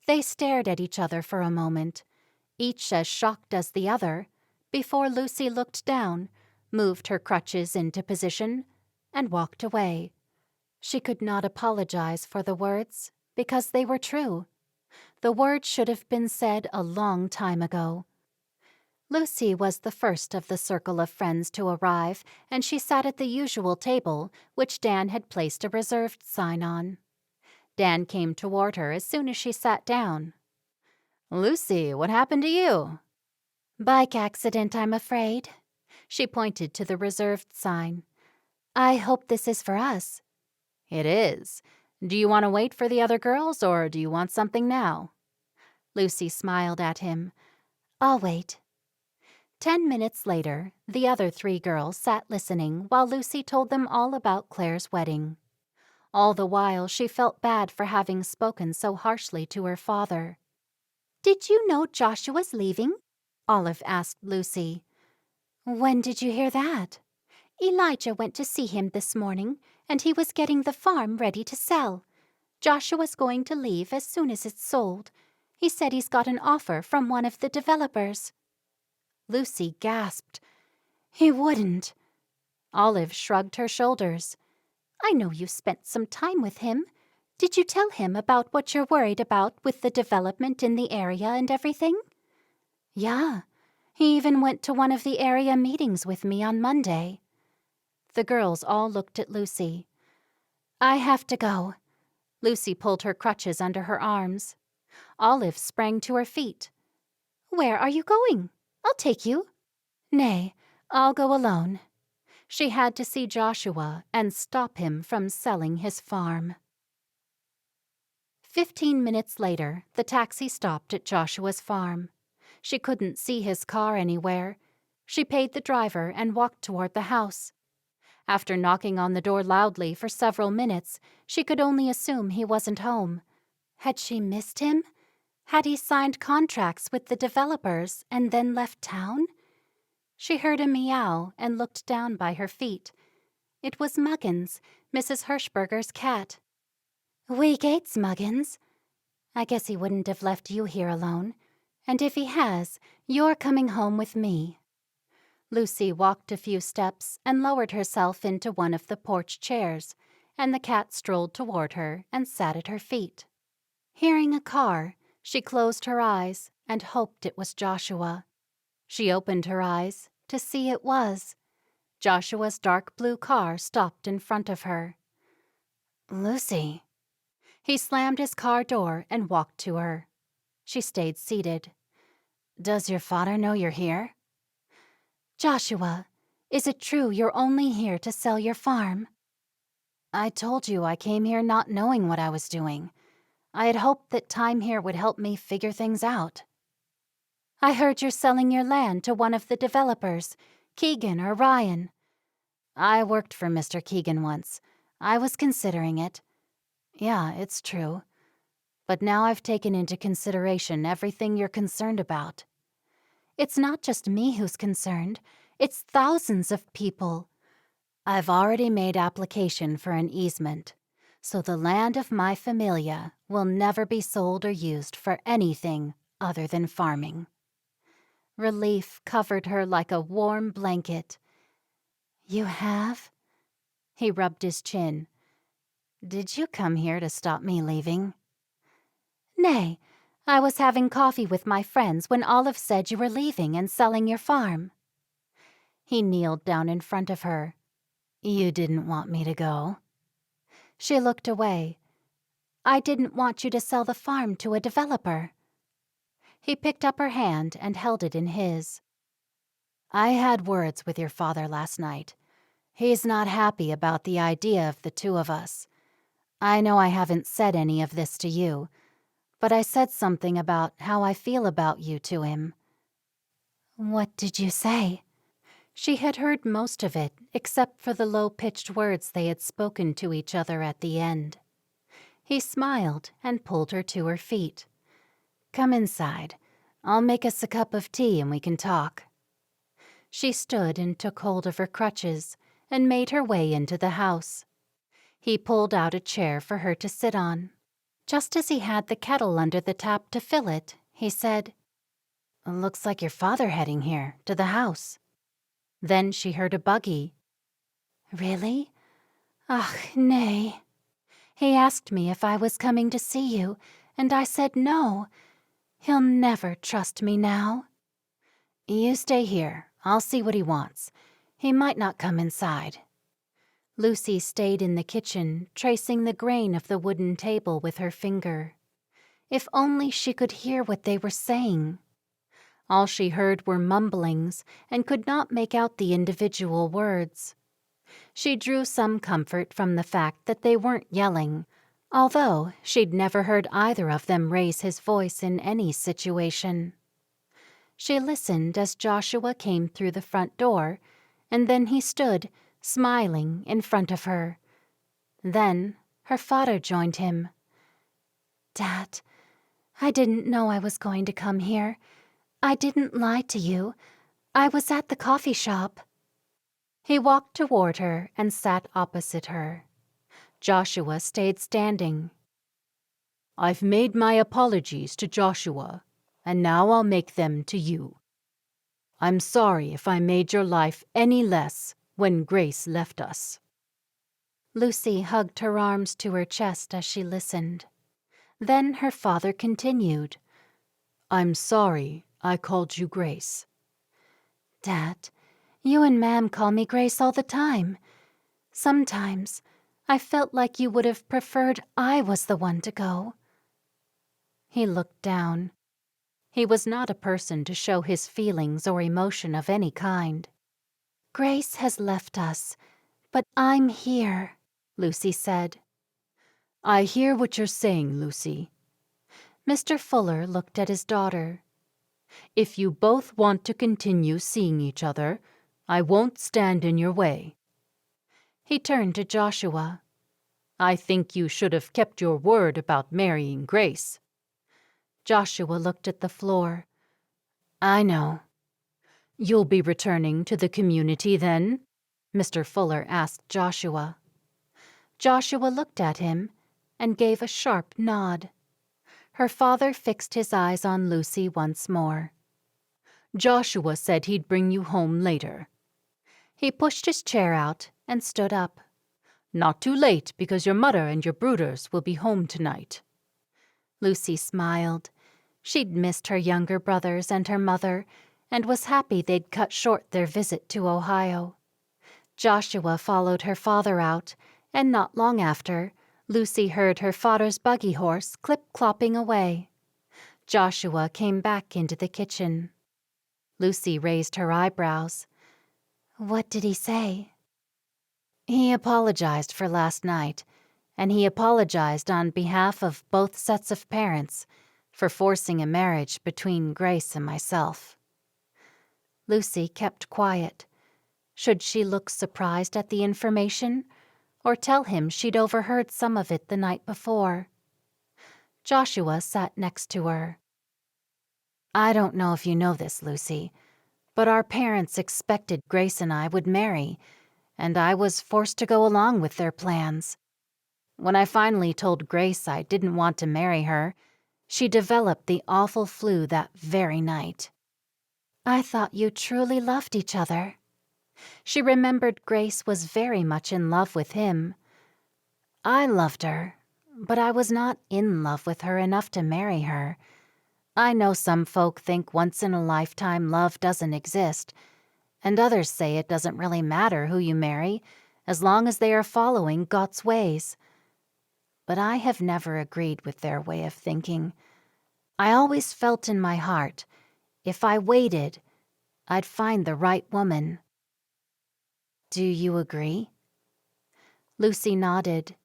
A: They stared at each other for a moment, each as shocked as the other, before Lucy looked down, moved her crutches into position, and walked away. She could not apologize for the words, because they were true. The words should have been said a long time ago. Lucy was the first of the circle of friends to arrive, and she sat at the usual table, which Dan had placed a reserved sign on. Dan came toward her as soon as she sat down.
D: Lucy, what happened to you?
A: "Bike accident, I'm afraid." She pointed to the reserved sign. "I hope this is for us."
D: It is. Do you want to wait for the other girls, or do you want something now?
A: Lucy smiled at him. "I'll wait." 10 minutes later, the other 3 girls sat listening while Lucy told them all about Claire's wedding. All the while, she felt bad for having spoken so harshly to her father. "Did you know Joshua's leaving?" Olive asked Lucy.
B: When did you hear that? Elijah went to see him this morning, and he was getting the farm ready to sell. Joshua's going to leave as soon as it's sold. He said he's got an offer from one of the developers.
A: Lucy gasped.
B: He wouldn't.
A: Olive shrugged her shoulders.
B: I know you spent some time with him. Did you tell him about what you're worried about with the development in the area and everything?
A: Yeah. He even went to one of the area meetings with me on Monday. The girls all looked at Lucy.
B: I have to go.
A: Lucy pulled her crutches under her arms. Olive sprang to her feet.
B: Where are you going? I'll take you.
A: Nay, I'll go alone. She had to see Joshua and stop him from selling his farm. 15 minutes later, the taxi stopped at Joshua's farm. She couldn't see his car anywhere. She paid the driver and walked toward the house. After knocking on the door loudly for several minutes, she could only assume he wasn't home. Had she missed him? Had he signed contracts with the developers and then left town? She heard a meow and looked down by her feet. It was Muggins, Mrs. Hirschberger's cat.
B: Week 8's Muggins.
A: I guess he wouldn't have left you here alone. And if he has, you're coming home with me. Lucy walked a few steps and lowered herself into one of the porch chairs, and the cat strolled toward her and sat at her feet. Hearing a car, she closed her eyes and hoped it was Joshua. She opened her eyes to see it was. Joshua's dark blue car stopped in front of her.
B: Lucy.
A: He slammed his car door and walked to her. She stayed seated.
B: Does your father know you're here?
A: Joshua, is it true you're only here to sell your farm?
B: I told you I came here not knowing what I was doing. I had hoped that time here would help me figure things out.
A: I heard you're selling your land to one of the developers, Keegan or Ryan.
B: I worked for Mr. Keegan once. I was considering it. Yeah, it's true. But now I've taken into consideration everything you're concerned about.
A: It's not just me who's concerned. It's thousands of people.
B: I've already made application for an easement, so the land of my familia will never be sold or used for anything other than farming.
A: Relief covered her like a warm blanket.
B: You have?
A: He rubbed his chin.
B: Did you come here to stop me leaving?
A: Nay, I was having coffee with my friends when Olive said you were leaving and selling your farm. He kneeled down in front of her.
B: You didn't want me to go?
A: She looked away. I didn't want you to sell the farm to a developer. He picked up her hand and held it in his.
B: I had words with your father last night. He's not happy about the idea of the two of us. I know I haven't said any of this to you, but I said something about how I feel about you to him.
A: What did you say? She had heard most of it, except for the low-pitched words they had spoken to each other at the end. He smiled and pulled her to her feet.
B: Come inside. I'll make us a cup of tea and we can talk.
A: She stood and took hold of her crutches and made her way into the house. He pulled out a chair for her to sit on. Just as he had the kettle under the tap to fill it, he said,
B: "Looks like your father heading here, to the house."
A: Then she heard a buggy.
B: Really?
A: Ach, nay. He asked me if I was coming to see you, and I said no. He'll never trust me now.
B: You stay here. I'll see what he wants. He might not come inside.
A: Lucy stayed in the kitchen, tracing the grain of the wooden table with her finger. If only she could hear what they were saying. All she heard were mumblings and could not make out the individual words. She drew some comfort from the fact that they weren't yelling, although she'd never heard either of them raise his voice in any situation. She listened as Joshua came through the front door, and then he stood, smiling, in front of her. Then her father joined him.
B: "Dad, I didn't know I was going to come here. I didn't lie to you. I was at the coffee shop."
A: He walked toward her and sat opposite her. Joshua stayed standing.
D: "I've made my apologies to Joshua, and now I'll make them to you. I'm sorry if I made your life any less when Grace left us."
A: Lucy hugged her arms to her chest as she listened. Then her father continued.
D: "I'm sorry I called you Grace."
A: "Dad, you and Ma'am call me Grace all the time. Sometimes I felt like you would have preferred I was the one to go." He looked down. He was not a person to show his feelings or emotion of any kind. "Grace has left us, but I'm here," Lucy said.
D: "I hear what you're saying, Lucy."
A: Mr. Fuller looked at his daughter.
D: "If you both want to continue seeing each other, I won't stand in your way."
A: He turned to Joshua.
D: "I think you should have kept your word about marrying Grace."
A: Joshua looked at the floor. "I know."
D: "You'll be returning to the community then?"
A: Mr. Fuller asked Joshua. Joshua looked at him and gave a sharp nod. Her father fixed his eyes on Lucy once more.
D: "Joshua said he'd bring you home later."
A: He pushed his chair out and stood up.
D: "Not too late, because your mother and your brooders will be home tonight."
A: Lucy smiled. She'd missed her younger brothers and her mother, and was happy they'd cut short their visit to Ohio. Joshua followed her father out, and not long after, Lucy heard her father's buggy horse clip-clopping away. Joshua came back into the kitchen. Lucy raised her eyebrows. "What did he say?" "He apologized for last night, and he apologized on behalf of both sets of parents for forcing a marriage between Grace and myself." Lucy kept quiet. Should she look surprised at the information, or tell him she'd overheard some of it the night before? Joshua sat next to her. "I don't know if you know this, Lucy, but our parents expected Grace and I would marry, and I was forced to go along with their plans. When I finally told Grace I didn't want to marry her, she developed the awful flu that very night." "I thought you truly loved each other." She remembered Grace was very much in love with him. "I loved her, but I was not in love with her enough to marry her. I know some folk think once-in-a-lifetime love doesn't exist, and others say it doesn't really matter who you marry, as long as they are following God's ways. But I have never agreed with their way of thinking. I always felt in my heart, if I waited, I'd find the right woman." "Do you agree?" Lucy nodded.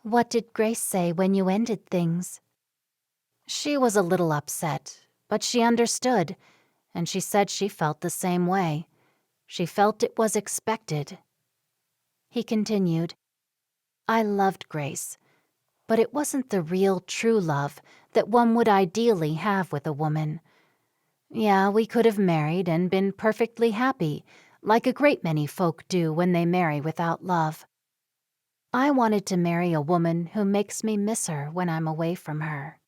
A: "What did Grace say when you ended things?" "She was a little upset, but she understood, and she said she felt the same way. She felt it was expected." He continued, "I loved Grace, but it wasn't the real true love that one would ideally have with a woman. Yeah, we could have married and been perfectly happy, like a great many folk do when they marry without love. I wanted to marry a woman who makes me miss her when I'm away from her."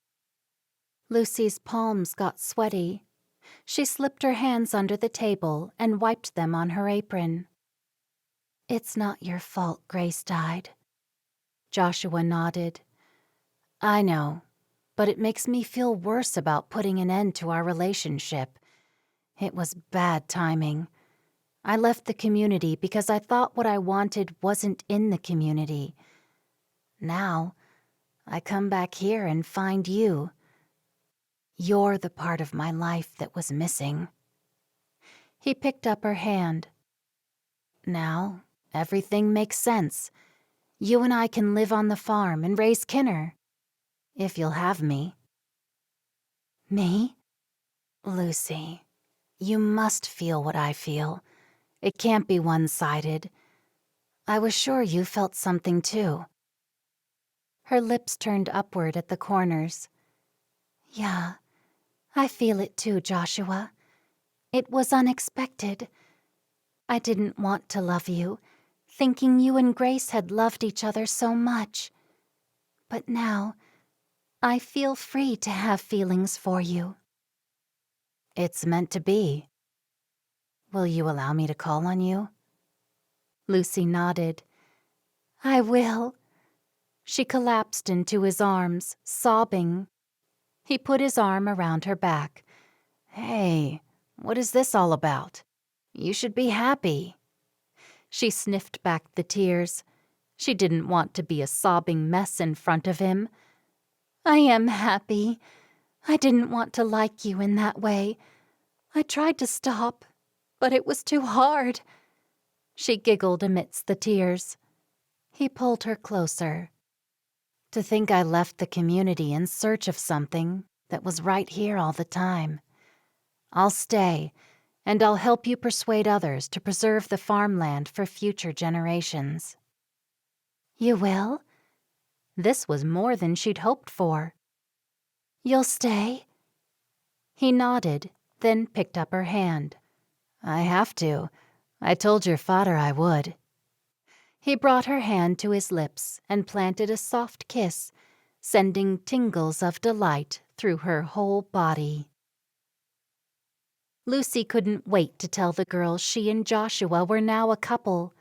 A: Lucy's palms got sweaty. She slipped her hands under the table and wiped them on her apron. "It's not your fault Grace died." Joshua nodded. "I know, but it makes me feel worse about putting an end to our relationship. It was bad timing. I left the community because I thought what I wanted wasn't in the community. Now, I come back here and find you. You're the part of my life that was missing." He picked up her hand. "Now, everything makes sense. You and I can live on the farm and raise Kinner. If you'll have me." "Me?" "Lucy, you must feel what I feel. It can't be one-sided. I was sure you felt something too." Her lips turned upward at the corners. "Yeah,
B: I feel it too, Joshua. It was unexpected. I didn't want to love you, thinking you and Grace had loved each other so much. But now, I feel free to have feelings for you.
C: It's meant to be. Will you allow me to call on you?
A: Lucy nodded. I will. She collapsed into his arms, sobbing. He put his arm around her back.
C: Hey, what is this all about? You should be happy.
A: She sniffed back the tears. She didn't want to be a sobbing mess in front of him. I am happy. I didn't want to like you in that way. I tried to stop, but it was too hard. She giggled amidst the tears. He pulled her closer.
C: To think I left the community in search of something that was right here all the time. I'll stay, and I'll help you persuade others to preserve the farmland for future generations.
B: You will?
A: This was more than she'd hoped for.
B: You'll stay?
A: He nodded, then picked up her hand.
C: I have to. I told your father I would.
A: He brought her hand to his lips and planted a soft kiss, sending tingles of delight through her whole body. Lucy couldn't wait to tell the girls she and Joshua were now a couple.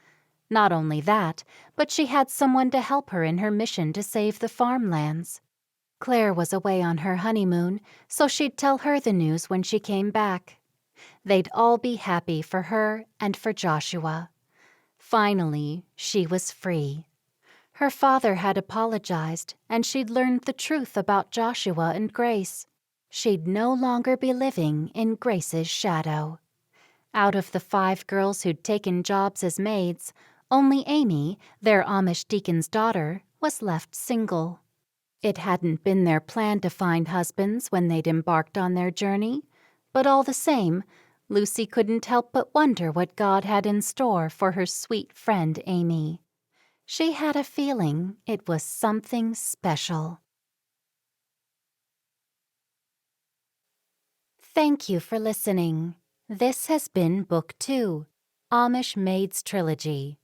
A: Not only that, but she had someone to help her in her mission to save the farmlands. Claire was away on her honeymoon, so she'd tell her the news when she came back. They'd all be happy for her and for Joshua. Finally, she was free. Her father had apologized, and she'd learned the truth about Joshua and Grace. She'd no longer be living in Grace's shadow. Out of the 5 girls who'd taken jobs as maids, only Amy, their Amish deacon's daughter, was left single. It hadn't been their plan to find husbands when they'd embarked on their journey, but all the same, Lucy couldn't help but wonder what God had in store for her sweet friend Amy. She had a feeling it was something special. Thank you for listening. This has been Book 2, Amish Maid's Trilogy,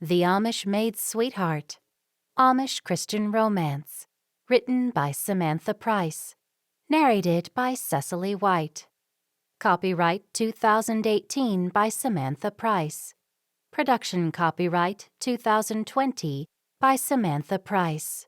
A: The Amish Maid's Sweetheart, Amish Christian Romance, written by Samantha Price, narrated by Cecily White. Copyright 2018 by Samantha Price. Production copyright 2020 by Samantha Price.